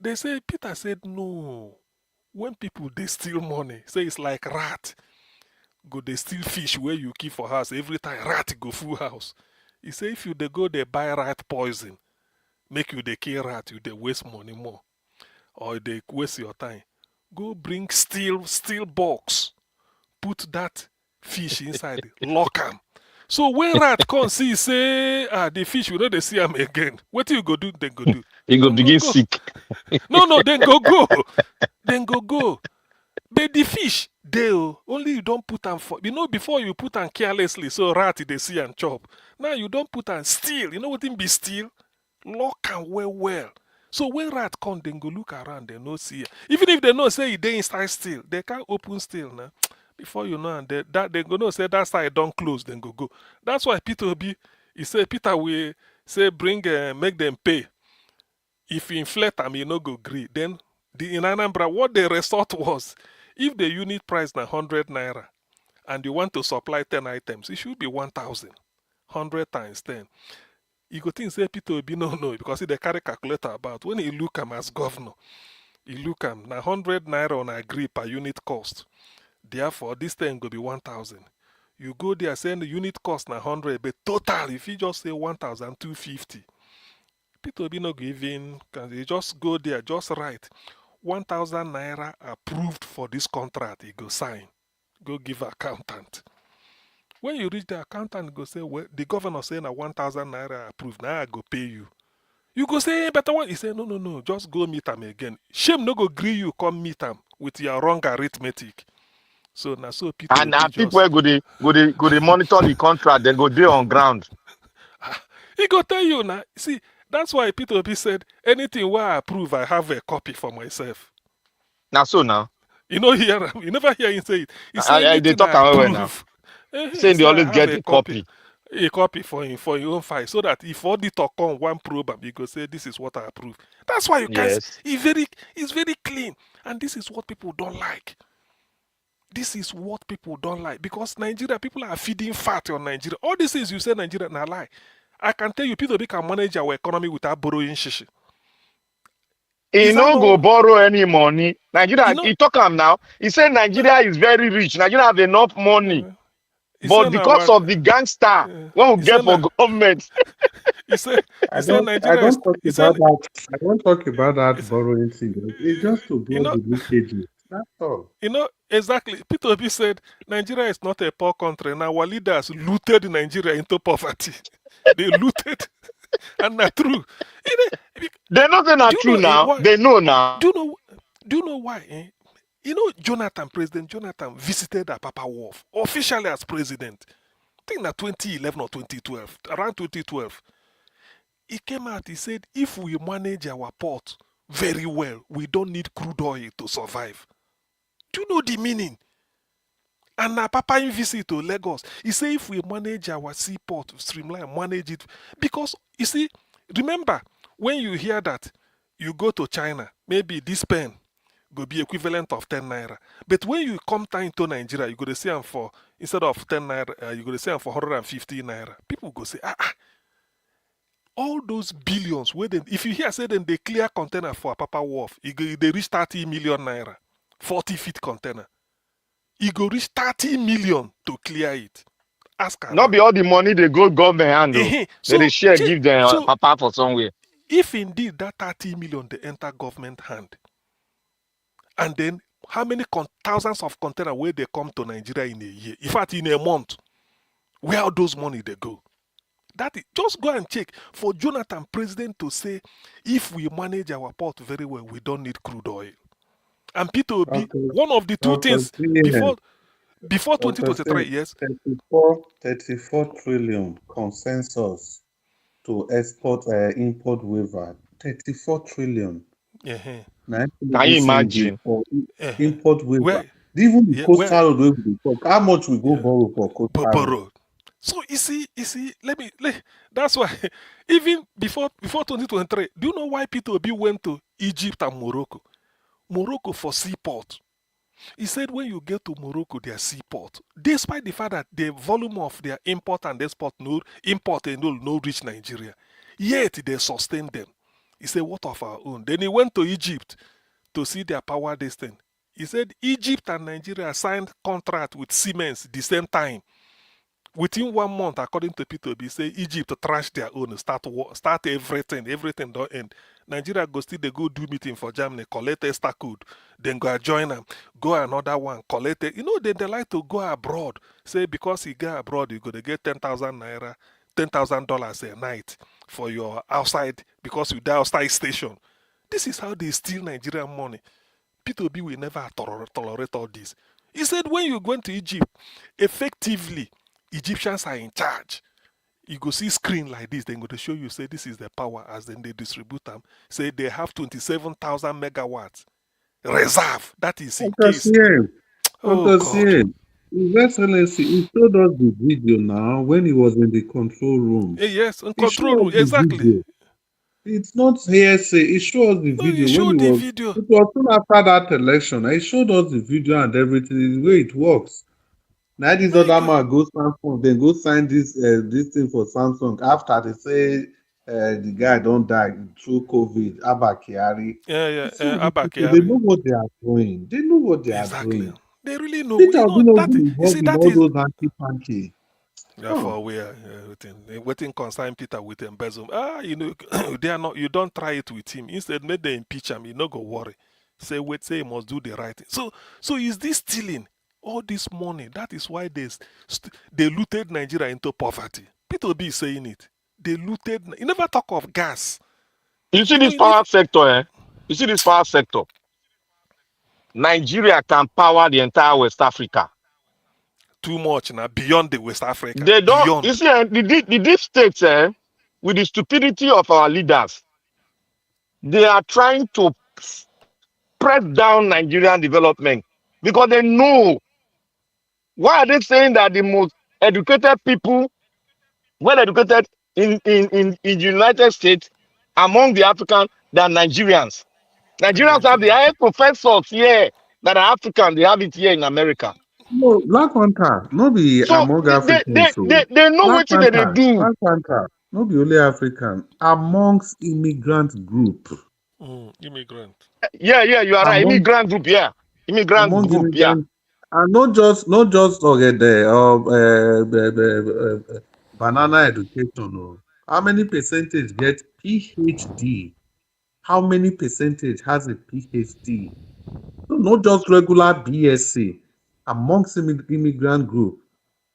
[SPEAKER 20] They say Peter said no. When people they steal money, say it's like rat. Go they steal fish where you keep for house every time rat go full house. He say if you they go they buy rat poison, make you they kill rat, you they waste money more, or they waste your time. Go bring steel box, put that fish inside, lock them. So when rat come see say the fish we know they see them again. What do you go do? Then go do.
[SPEAKER 1] He go begin sick.
[SPEAKER 20] No, then go. Then go. But the fish, only you don't put them for, before you put them carelessly, so rat they see and chop. Now you don't put them still. You know what it be still? Lock them well. So when rat come, then go look around, they no see. Even if they know say they inside still, they can't open still now. Before you know, and they go know say that side don't close, then go. That's why Peter he say Peter will say bring make them pay. If you inflate them, you no go agree. Then in Anambra, what the result was, if the unit price na 100 naira and you want to supply 10 items, it should be 1,000. 100 times 10. You go think say Peter Obi no, because he dey carry calculator about. When he look am as governor, he look am na 100 naira on agree per unit cost. Therefore, this thing go be 1,000. You go there saying the unit cost na 100, but total, if you just say 1,250, Peter Obi no go even, he just go there, just write 1,000 naira approved for this contract. He go sign, go give accountant. When you reach the accountant, go say, well, the governor say na 1,000 naira approved. Now I go pay you. You go say, better one. He say, no, just go meet him again. Shame no go agree you come meet him with your wrong arithmetic. So now so Peter
[SPEAKER 1] And people go they monitor the contract, then go there on ground.
[SPEAKER 20] He go tell you now. See, that's why Peter Obi said, anything where I approve, I have a copy for myself.
[SPEAKER 1] Now so now.
[SPEAKER 20] You never hear him say it. He say
[SPEAKER 1] they talk away now. Saying they always get a copy.
[SPEAKER 20] A copy for your own file, so that if auditor come one probe, you go say this is what I approve. That's why you guys it's very clean. And this is what people don't like. This is what people don't like. Because Nigeria, people are feeding fat on Nigeria. All these things you say Nigeria na lie. I can tell you, people can manage our economy without borrowing shishi.
[SPEAKER 1] He no go borrow any money. Nigeria, he talk am now. He said Nigeria is very rich. Nigeria have enough money. But because of the gangster, when we get for government.
[SPEAKER 20] He said Nigeria
[SPEAKER 3] I don't talk about that borrowing thing. It's just to blow the leakages. That's all.
[SPEAKER 20] Exactly. Peter Obi said Nigeria is not a poor country. Now our leaders looted Nigeria into poverty. They looted. And not true.
[SPEAKER 1] They're not true now. They know now.
[SPEAKER 20] Do you know why? President Jonathan visited Apapa Wharf officially as president. I think that 2011 or 2012, around 2012. He came out, he said, if we manage our port very well, we don't need crude oil to survive. Do you know the meaning? And Papa in visit to Lagos, he said if we manage our seaport, streamline, manage it. Because, you see, remember, when you hear that, you go to China, maybe this pen go be equivalent of 10 naira. But when you come into Nigeria, you go to see them for, instead of 10 naira, you go to see them for 150 naira. People go say, all those billions, if you hear say then they clear container for Papa Wharf, they reach 30 million naira, 40 feet container. It go reach 30 million to clear it. Ask her
[SPEAKER 1] Not
[SPEAKER 20] now.
[SPEAKER 1] be all the money they go government handle. They
[SPEAKER 20] So,
[SPEAKER 1] share, give them
[SPEAKER 20] so
[SPEAKER 1] papa for somewhere.
[SPEAKER 20] if indeed that 30 million they enter government hand, and then how many thousands of containers where they come to Nigeria in a year? In fact, in a month, where all those money they go? That is, just go and check for Jonathan president to say, if we manage our port very well, we don't need crude oil. And Peter will be one of the two
[SPEAKER 3] Dr.
[SPEAKER 20] things
[SPEAKER 3] CNN,
[SPEAKER 20] before
[SPEAKER 3] Dr.
[SPEAKER 20] 2023.
[SPEAKER 3] CNN,
[SPEAKER 20] Yes.
[SPEAKER 3] 34 trillion consensus to export import waiver. 34 trillion.
[SPEAKER 20] Uh-huh.
[SPEAKER 3] Now,
[SPEAKER 1] Can you
[SPEAKER 3] CNG
[SPEAKER 1] imagine?
[SPEAKER 3] for
[SPEAKER 20] Uh-huh.
[SPEAKER 3] import waiver.
[SPEAKER 20] Where,
[SPEAKER 3] Even the
[SPEAKER 20] yeah, where,
[SPEAKER 3] coastal road wey we dey talk, how much we go borrow for coastal road?
[SPEAKER 20] borrow. So you see, that's why even before 2023, do you know why Peter Obi went to Egypt and Morocco? Morocco for seaport. He said when you get to Morocco, their seaport, despite the fact that the volume of their import and export no reach Nigeria, yet they sustain them. He said, what of our own? Then he went to Egypt to see their power distance. He said Egypt and Nigeria signed contract with Siemens the same time. Within 1 month, according to Peter Obi, say Egypt trash their own, start everything don't end. Nigeria go still they go do meeting for Germany, collect extra code, then go join them, go another one, collect it. You know, they like to go abroad. Say because you go abroad, you go to get 10,000 naira, $10,000 a night for your outside, because you die outside station. This is how they steal Nigerian money. Peter Obi will never tolerate all this. He said when you go into Egypt, effectively, Egyptians are in charge. You go see screen like this, then go to show you, say this is the power as then they distribute them. Say they have 27,000 megawatts reserve. That is in
[SPEAKER 3] Dr.
[SPEAKER 20] case.
[SPEAKER 3] CM,
[SPEAKER 20] Oh
[SPEAKER 3] Dr.
[SPEAKER 20] God.
[SPEAKER 3] CM, His Excellency, he showed us the video now when he was in the control rooms.
[SPEAKER 20] Yes, in
[SPEAKER 3] He
[SPEAKER 20] control
[SPEAKER 3] showed us
[SPEAKER 20] room.
[SPEAKER 3] the
[SPEAKER 20] Exactly.
[SPEAKER 3] video. It's not hearsay. He showed us the
[SPEAKER 20] No, you
[SPEAKER 3] video when
[SPEAKER 20] show
[SPEAKER 3] he
[SPEAKER 20] the
[SPEAKER 3] was.
[SPEAKER 20] video.
[SPEAKER 3] It was soon after that election. He showed us the video and everything. The way it works. Now this other man goes Samsung, then go sign this thing for Samsung after they say the guy don't die through COVID. Abba Kyari. So these
[SPEAKER 20] Abba
[SPEAKER 3] people, they
[SPEAKER 20] Kyari.
[SPEAKER 3] know what they are doing. They know what they are
[SPEAKER 20] Exactly.
[SPEAKER 3] doing.
[SPEAKER 20] They really know.
[SPEAKER 3] Peter
[SPEAKER 20] You
[SPEAKER 3] Obi
[SPEAKER 20] know
[SPEAKER 3] not
[SPEAKER 20] that.
[SPEAKER 3] been
[SPEAKER 20] You see
[SPEAKER 3] involved in
[SPEAKER 20] that
[SPEAKER 3] all
[SPEAKER 20] is.
[SPEAKER 3] those anti-panky.
[SPEAKER 20] Yeah, for where waiting consign Peter with embezzle. You know, they are not. You don't try it with him. Instead, make them impeach him. You no go worry. Say wait, say he must do the right thing. So is this stealing all this money? That is why they looted Nigeria into poverty. Peter Obi is saying it. They looted. You never talk of gas.
[SPEAKER 1] You see
[SPEAKER 20] You know,
[SPEAKER 1] this power sector, eh? You see this power sector. Nigeria can power the entire West Africa.
[SPEAKER 20] Too much now, beyond the West Africa.
[SPEAKER 1] They don't, you
[SPEAKER 20] Beyond.
[SPEAKER 1] see, the deep states, with the stupidity of our leaders, they are trying to press down Nigerian development because they know. Why are they saying that the most educated people, well educated in the United States, among the Africans, than Nigerians? Nigerians have the highest professors here that are African. They have it here in America.
[SPEAKER 3] No, Black Panther, no be
[SPEAKER 1] So
[SPEAKER 3] among Africans. So
[SPEAKER 1] they know
[SPEAKER 3] Black
[SPEAKER 1] what they
[SPEAKER 3] Panther,
[SPEAKER 1] do.
[SPEAKER 3] Black Panther, no be only African. Amongst immigrant group.
[SPEAKER 20] Immigrant.
[SPEAKER 1] Yeah, you are right.
[SPEAKER 3] Among
[SPEAKER 1] Immigrant group, yeah. Immigrant group, yeah.
[SPEAKER 3] immigrant, and not just Ogede or banana education. No. How many percentage get PhD? How many percentage has a PhD? No, not just regular BSc. Amongst immigrant group.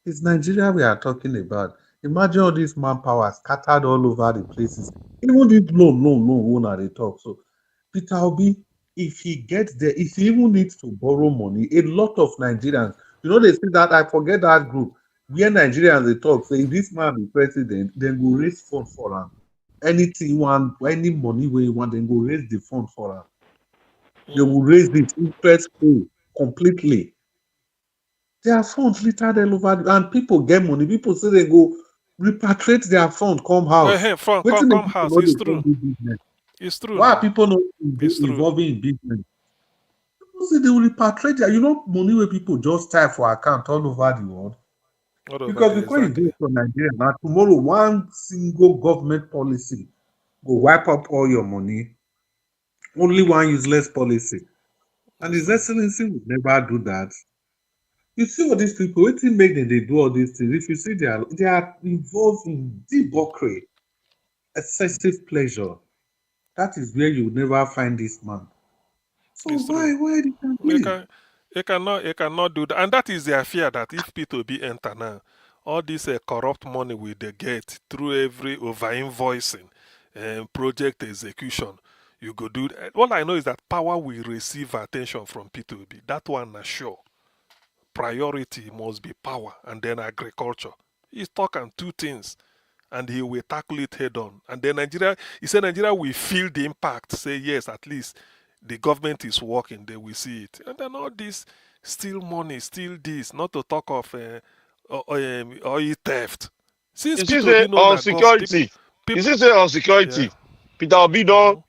[SPEAKER 3] It's Nigeria we are talking about. Imagine all this manpower scattered all over the places. Even this loan are they talk. So Peter Obi, if he gets there, if he even needs to borrow money, a lot of Nigerians, they say that I forget that group where Nigerians they talk, say if this man be president, then go raise fund for him. Anything you want, any money where you want, then go raise the fund for him. They will raise it interest free completely. There are funds littered all over, and people get money. People say they go repatriate their fund, come house.
[SPEAKER 20] From
[SPEAKER 3] Waiting the
[SPEAKER 20] come
[SPEAKER 3] people
[SPEAKER 20] house.
[SPEAKER 3] know
[SPEAKER 20] It's
[SPEAKER 3] they come
[SPEAKER 20] true.
[SPEAKER 3] do business.
[SPEAKER 20] It's true
[SPEAKER 3] Why are
[SPEAKER 20] now.
[SPEAKER 3] people not
[SPEAKER 20] It's true.
[SPEAKER 3] involving in business? People say they will repatriate their, money where people just type for account all over the world.
[SPEAKER 20] All over
[SPEAKER 3] Because
[SPEAKER 20] there,
[SPEAKER 3] before you
[SPEAKER 20] exactly.
[SPEAKER 3] go from Nigeria, now tomorrow one single government policy go wipe up all your money. Only one useless policy. And His Excellency would never do that. You see all these people, wetin make them they do all these things? If you see they are involved in debauchery, excessive pleasure. That is where you never find this man. So
[SPEAKER 20] It's true.
[SPEAKER 3] why they can do
[SPEAKER 20] They
[SPEAKER 3] it?
[SPEAKER 20] can, they cannot do that, and that is their fear that if P2B enter now, all this corrupt money will they get through every over invoicing and project execution. You go do. All I know is that power will receive attention from P2B. That one is sure. Priority must be power and then agriculture. He's talking two things and he will tackle it head on. And then Nigeria, he said Nigeria will feel the impact, say yes, at least the government is working, they will see it. And then all this steal money, steal this, not to talk of oil theft. Since
[SPEAKER 1] You see
[SPEAKER 20] P2B
[SPEAKER 1] say
[SPEAKER 20] know
[SPEAKER 1] on
[SPEAKER 20] that
[SPEAKER 1] security. You see say on
[SPEAKER 20] yeah.
[SPEAKER 1] security. Peter Obi don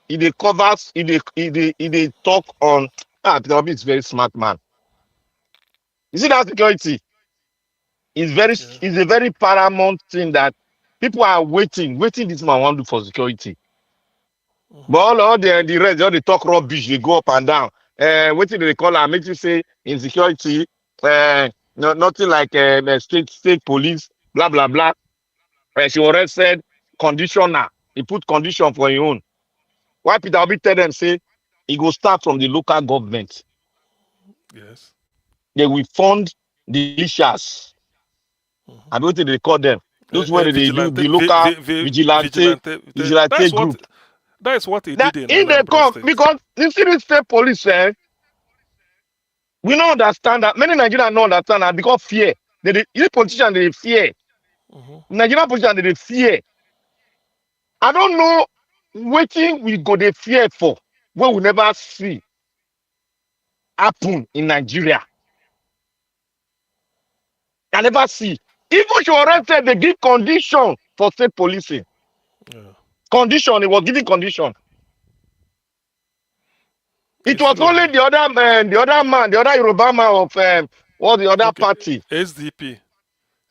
[SPEAKER 1] he dey covers he dey talk on Peter Obi is very smart man. You see that security is a very paramount thing that people are waiting this man wan do for security. But all the rest, all the talk rubbish, they go up and down. Wetin they call am, make you say insecurity, no, nothing like state police, blah blah blah. She already said conditioner. He put condition for his own. Why Peter Obi tell them say he go start from the local government.
[SPEAKER 20] Yes.
[SPEAKER 1] They will fund the militias. I don't think they call them. Those where they do the local vigilante group.
[SPEAKER 20] That is what he
[SPEAKER 1] That
[SPEAKER 20] did in
[SPEAKER 1] if they
[SPEAKER 20] Anambra
[SPEAKER 1] come,
[SPEAKER 20] State.
[SPEAKER 1] because you see the state police, we don't understand that. Many Nigerians don't understand that because fear. These politicians, they fear. Nigerian politicians, they fear. I don't know wetin we go dey fear for wey we never see happen in Nigeria. I never see. Even she already said they give condition for state policing. Condition, it was giving condition. It was only the other man, the other Yoruba man of what the other party.
[SPEAKER 20] SDP.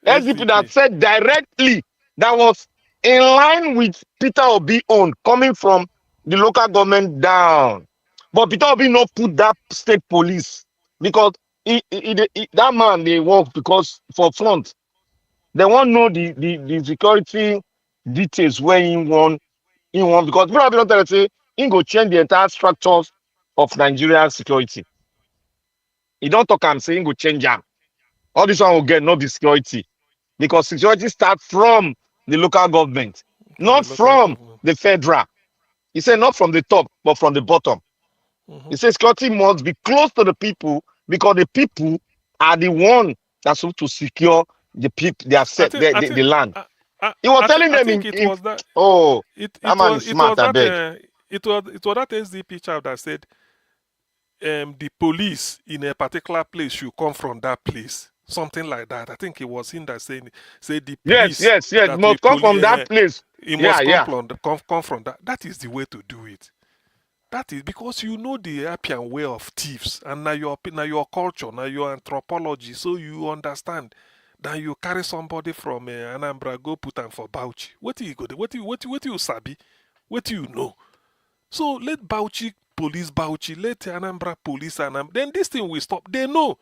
[SPEAKER 1] SDP that said directly that was in line with Peter Obi own coming from the local government down. But Peter Obi not put that state police because that man they work because for front. They want know the security details where he want because Peter Obi don't tell us say he go change the entire structures of Nigerian security. He don't talk and say he go change them. All this one will get not the security. Because security starts from the local government, not from the federal. He said not from the top, but from the bottom. He says security must be close to the people because the people are the one that's supposed to secure the people, the land. He was telling them that man is smart, I beg.
[SPEAKER 20] It was that SDP chap that said the police in a particular place should come from that place. Something like that. I think it was him that said the police.
[SPEAKER 1] Yes. Must come from that place.
[SPEAKER 20] It must come from that. That is the way to do it. That is because you know the Appian way of thieves, and now your culture, now your anthropology, so you understand. Then you carry somebody from Anambra, go put them for Bauchi. What do you go? What do you sabi? What do you know? So let Bauchi police Bauchi, let Anambra police Anambra. Then this thing will stop. They know.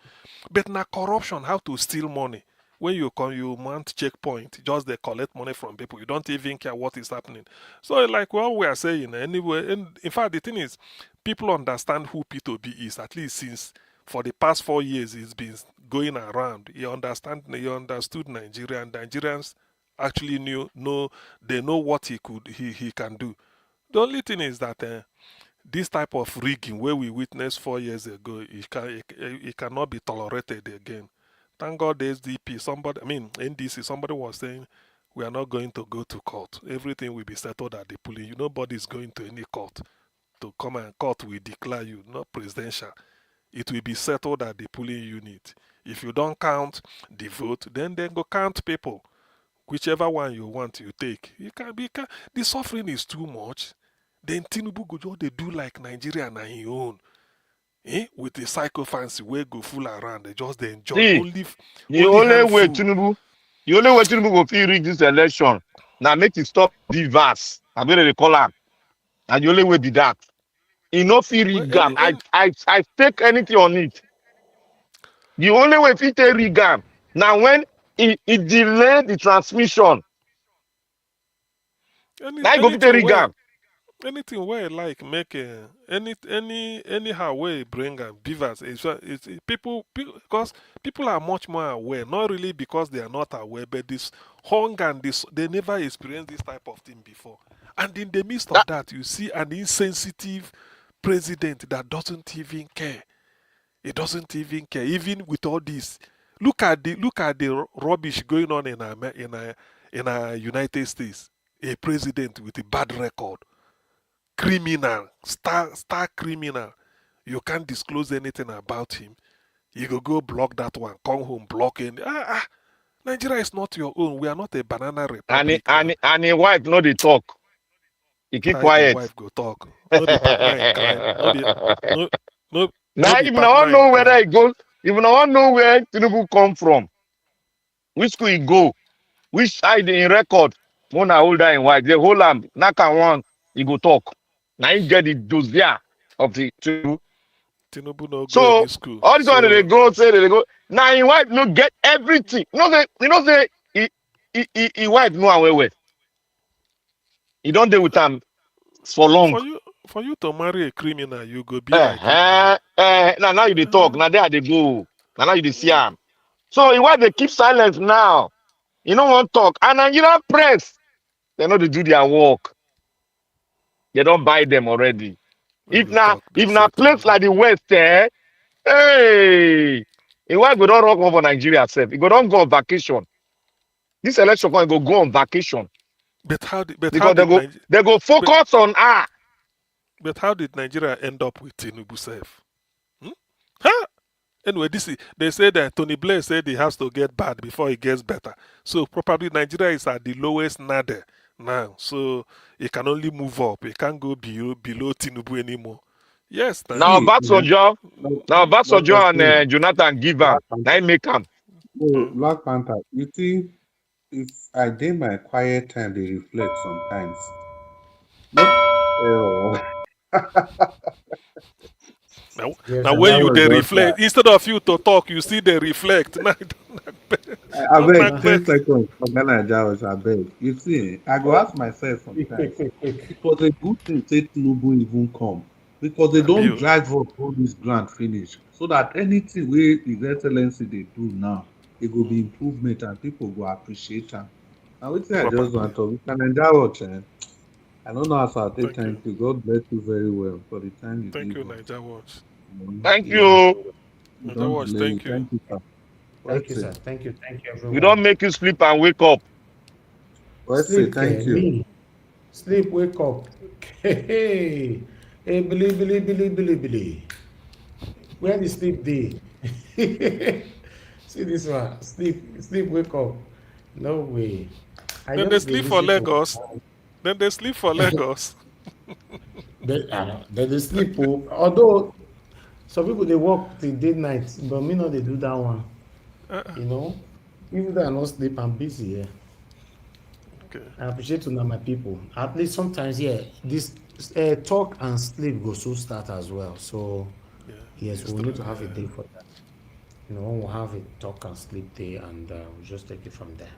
[SPEAKER 20] But now corruption, how to steal money. When you come, you mount checkpoint. Just they collect money from people. You don't even care what is happening. So like what we are saying, anyway, and in fact, the thing is, people understand who P2B is, at least since for the past 4 years it's been going around. He understood Nigeria, and Nigerians actually they know what he can do. The only thing is that this type of rigging where we witnessed 4 years ago, it cannot be tolerated again. Thank God the SDP, NDC, somebody was saying we are not going to go to court. Everything will be settled at the police. Nobody is going to any court to come, and court will declare you not presidential. It will be settled at the polling unit. If you don't count the vote, then go count people. Whichever one you want, you take. The suffering is too much. Then Tinubu go just they do like Nigeria na his own. With the psychophancy where go full around, they just they enjoy.
[SPEAKER 1] The only way Tinubu go fit rig this election now make it stop the verse. I mean they call am. And the only way be that. He no fit rig am. I take anything on it. The only way if it take rig am now when it delay the transmission. Now you go fit take rig am.
[SPEAKER 20] Anything where like make anyhow way bring beavers it's people because people are much more aware, not really because they are not aware, but this hunger and this they never experienced this type of thing before, and in the midst of that you see an insensitive president that doesn't even care. He doesn't even care, even with all this. Look at the rubbish going on in our United States. A president with a bad record, criminal, star criminal. You can't disclose anything about him. You go block that one, come home, blocking. Nigeria is not your own. We are not a banana republic.
[SPEAKER 1] And his wife no dey talk. He keep
[SPEAKER 20] How the
[SPEAKER 1] quiet.
[SPEAKER 20] wife go talk? No be partner in crime.
[SPEAKER 1] Now
[SPEAKER 20] No be
[SPEAKER 1] if I want
[SPEAKER 20] partner in
[SPEAKER 1] know whether
[SPEAKER 20] crime.
[SPEAKER 1] he goes, if I want know where Tinubu come from, which school he go, which side in record, Mona hold her in white, they hold him, knock am one, he go talk. Now he get the dossier of the Tinubu.
[SPEAKER 20] Tinubu no go any
[SPEAKER 1] So
[SPEAKER 20] school.
[SPEAKER 1] all this one they
[SPEAKER 20] So
[SPEAKER 1] go say they go. Now his wife no get everything. You know say he wife know am well well. He don't deal with him for long.
[SPEAKER 20] for you to marry a criminal, you go be like him
[SPEAKER 1] Now you dey talk. Now there they go. Now you dey see him. So why they keep silence now? You don't want talk. And Nigerian press, they know they do their work. They don't buy them already.
[SPEAKER 20] We
[SPEAKER 1] If
[SPEAKER 20] go
[SPEAKER 1] now
[SPEAKER 20] talk. They
[SPEAKER 1] if
[SPEAKER 20] say
[SPEAKER 1] now place like the West, hey, why go don't rock over Nigeria self? He go don't go on vacation. This election go on vacation
[SPEAKER 20] But how
[SPEAKER 1] because
[SPEAKER 20] did
[SPEAKER 1] they go focus on
[SPEAKER 20] but how did Nigeria end up with Tinubu self? Huh? Anyway, they say that Tony Blair said he has to get bad before he gets better. So probably Nigeria is at the lowest nadir now. So it can only move up. It can't go below Tinubu anymore. Yes,
[SPEAKER 1] now
[SPEAKER 3] See,
[SPEAKER 1] Obasanjo,
[SPEAKER 3] Dr.
[SPEAKER 1] and
[SPEAKER 3] Stone,
[SPEAKER 1] Jonathan give am.
[SPEAKER 3] Black
[SPEAKER 1] Now
[SPEAKER 3] Panther.
[SPEAKER 1] he make am.
[SPEAKER 3] No, Black Panther. You see, if I did my quiet time, they reflect sometimes. Not
[SPEAKER 20] Now,
[SPEAKER 4] Yes,
[SPEAKER 20] now
[SPEAKER 4] sir.
[SPEAKER 20] when
[SPEAKER 3] that
[SPEAKER 20] you
[SPEAKER 3] was
[SPEAKER 20] they
[SPEAKER 3] just like
[SPEAKER 20] reflect, instead of you to talk, you see they reflect.
[SPEAKER 3] I
[SPEAKER 20] Not
[SPEAKER 3] beg
[SPEAKER 20] knock
[SPEAKER 3] 10
[SPEAKER 20] back.
[SPEAKER 3] seconds for Ghana Jawas, I beg. You see, I go ask myself sometimes. It was a good thing say Tinubu even come because they don't
[SPEAKER 20] Abuse.
[SPEAKER 3] drive up all this grant finish. So that anything where His Excellency they do now, it will be improvement and people will appreciate them. Now, which I just
[SPEAKER 20] Probably.
[SPEAKER 3] want to Mr. Najawa, I don't know how to say
[SPEAKER 20] Thank you.
[SPEAKER 3] thank you. God bless you very well for the time you
[SPEAKER 20] Thank
[SPEAKER 3] give
[SPEAKER 20] you,
[SPEAKER 3] us.
[SPEAKER 20] Niger Watch.
[SPEAKER 1] Thank
[SPEAKER 3] Yeah,
[SPEAKER 1] you.
[SPEAKER 3] we
[SPEAKER 20] Niger
[SPEAKER 3] don't
[SPEAKER 20] Watch,
[SPEAKER 3] delay you.
[SPEAKER 20] thank you.
[SPEAKER 3] Thank you, sir.
[SPEAKER 4] Thank you,
[SPEAKER 3] Let's say,
[SPEAKER 4] sir. Thank you. Thank you,
[SPEAKER 1] We
[SPEAKER 4] everyone.
[SPEAKER 1] don't make you sleep and wake up.
[SPEAKER 3] let's say
[SPEAKER 4] Sleep,
[SPEAKER 3] thank you.
[SPEAKER 4] me. Sleep, wake up. Hey, hey, believe. Where the sleep day? See this one. Sleep, wake up. No way. I
[SPEAKER 20] Then they
[SPEAKER 4] just dey
[SPEAKER 20] sleep for
[SPEAKER 4] listen to
[SPEAKER 20] Lagos. Then they sleep for Lagos.
[SPEAKER 4] they dey sleep. Oh. Although some people they work till day night, but me no they do that one.
[SPEAKER 20] Uh-uh.
[SPEAKER 4] You know, even though I no sleep, I'm busy. Yeah.
[SPEAKER 20] Okay.
[SPEAKER 4] I appreciate to know my people. At least sometimes, yeah, this talk and sleep go so start as well. So
[SPEAKER 20] Yeah.
[SPEAKER 4] yes,
[SPEAKER 20] It's
[SPEAKER 4] we need
[SPEAKER 20] true.
[SPEAKER 4] to have a
[SPEAKER 20] Yeah.
[SPEAKER 4] day for that. You know, we'll have a talk and sleep day, and we'll just take it from there.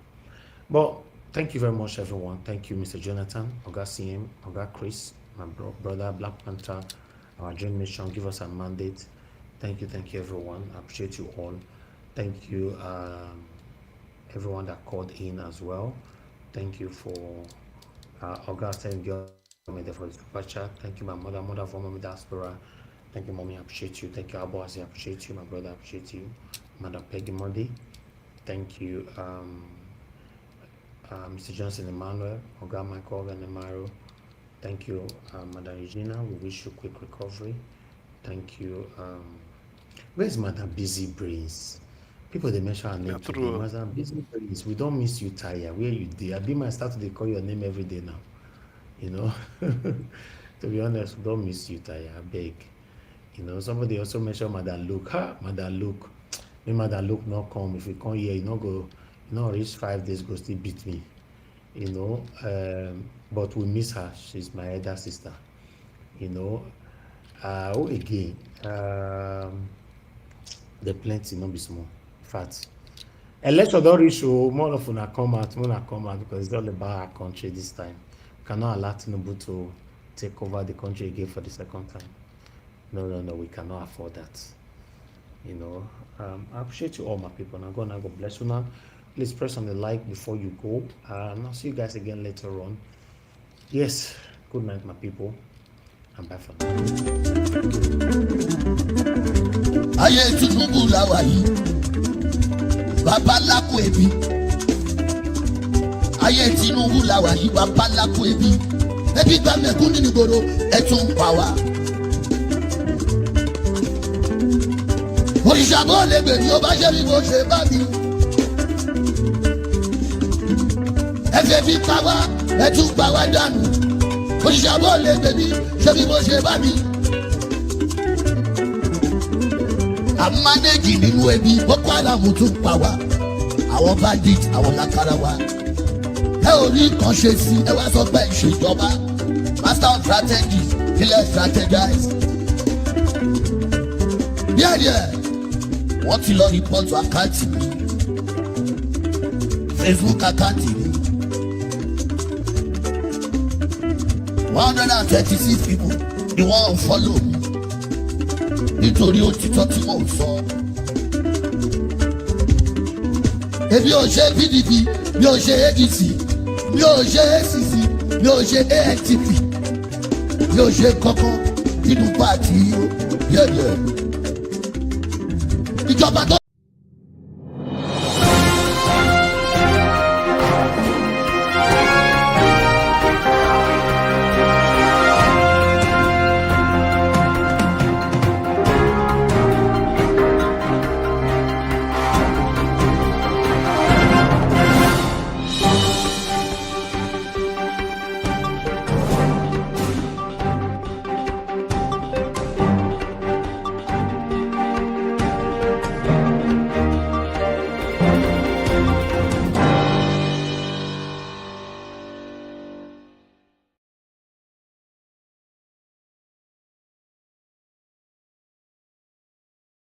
[SPEAKER 4] But thank you very much, everyone. Thank you, Mr. Jonathan, Oga CM, Oga Chris, my brother Black Panther, our dream mission. Give us a mandate. Thank you, everyone. I appreciate you all. Thank you, everyone that called in as well. Thank you for Augustine Gilman for his super chat. Thank you, my mother for mommy diaspora. Thank you, mommy. I appreciate you. Thank you, Abbas. I appreciate you. My brother, I appreciate you. Madam Peggy Modi. Thank you, Mr. Johnson Emmanuel, Oga Michael, Oga Nemaro. Thank you, Madam Regina. We wish you quick recovery. Thank you. Where's Madam Busy Brains? People they mention her name
[SPEAKER 20] Yeah,
[SPEAKER 4] today.
[SPEAKER 20] true.
[SPEAKER 4] Madam Busy Brains, we don't miss you, Taya. Where you did? I be my start to call your name every day now. You know, to be honest, we don't miss you, Taya. I beg. You know, somebody also mentioned Madam Luke. Ha, Madam Luke. Me, Madam Luke not come. If you come here, you not go. You know, reach 5 days, go still beat me. You know, but we miss her. She's my elder sister. You know, who again? The plenty, not be small. Fact. Election don't reach, more of una come out because it's all about our country this time. Cannot allow Tinubu to take over the country again for the second time. No, we cannot afford that. You know, I appreciate you all, my people. Now God bless you now. Please press on the like before you go. And I'll see you guys again later on. Yes, good night, my people. And bye for now.
[SPEAKER 7] Ayé Tinubu la wà yìí, bàbá lákò ẹbí. Ayé Tinubu la wà yìí, bàbá lákò ẹbí. Ẹbí gba mẹ́kún nínú ìgboro, ẹ tún pa wá. Òrìṣàbọ̀ lè gbèrè ó bá ṣe bí mo ṣe bá mi. Ẹ fẹ́ fi pa wá, ẹ tún pa wá dànù. Òrìṣàbọ̀ lè gbèrè ṣe bí mo ṣe bá mi. Àmánéjì nínú ẹbí Boko Haram tún pa wá. Àwọn bandit, àwọn lákàrà wa. Ẹ ò rí nǹkan ṣe sí, ẹ wá sọ pé ìṣèjọba. Master of strategy, ilẹ̀ strategize. Díẹ̀díẹ̀, wọ́n ti lọ rìpọ́tù àkáǹtì mi. Facebook àkáǹtì mi. 136 people ni wọ́n follow mi. Nítorí òtítọ́ tí mò ń sọ. Èmi ò ṣe PDP, mi ò ṣe ADC, mi ò ṣe ACC, mi ò ṣe ANTP, mi ò ṣe kankan nínú pàtì yẹ̀yẹ̀. Ìjọba tó.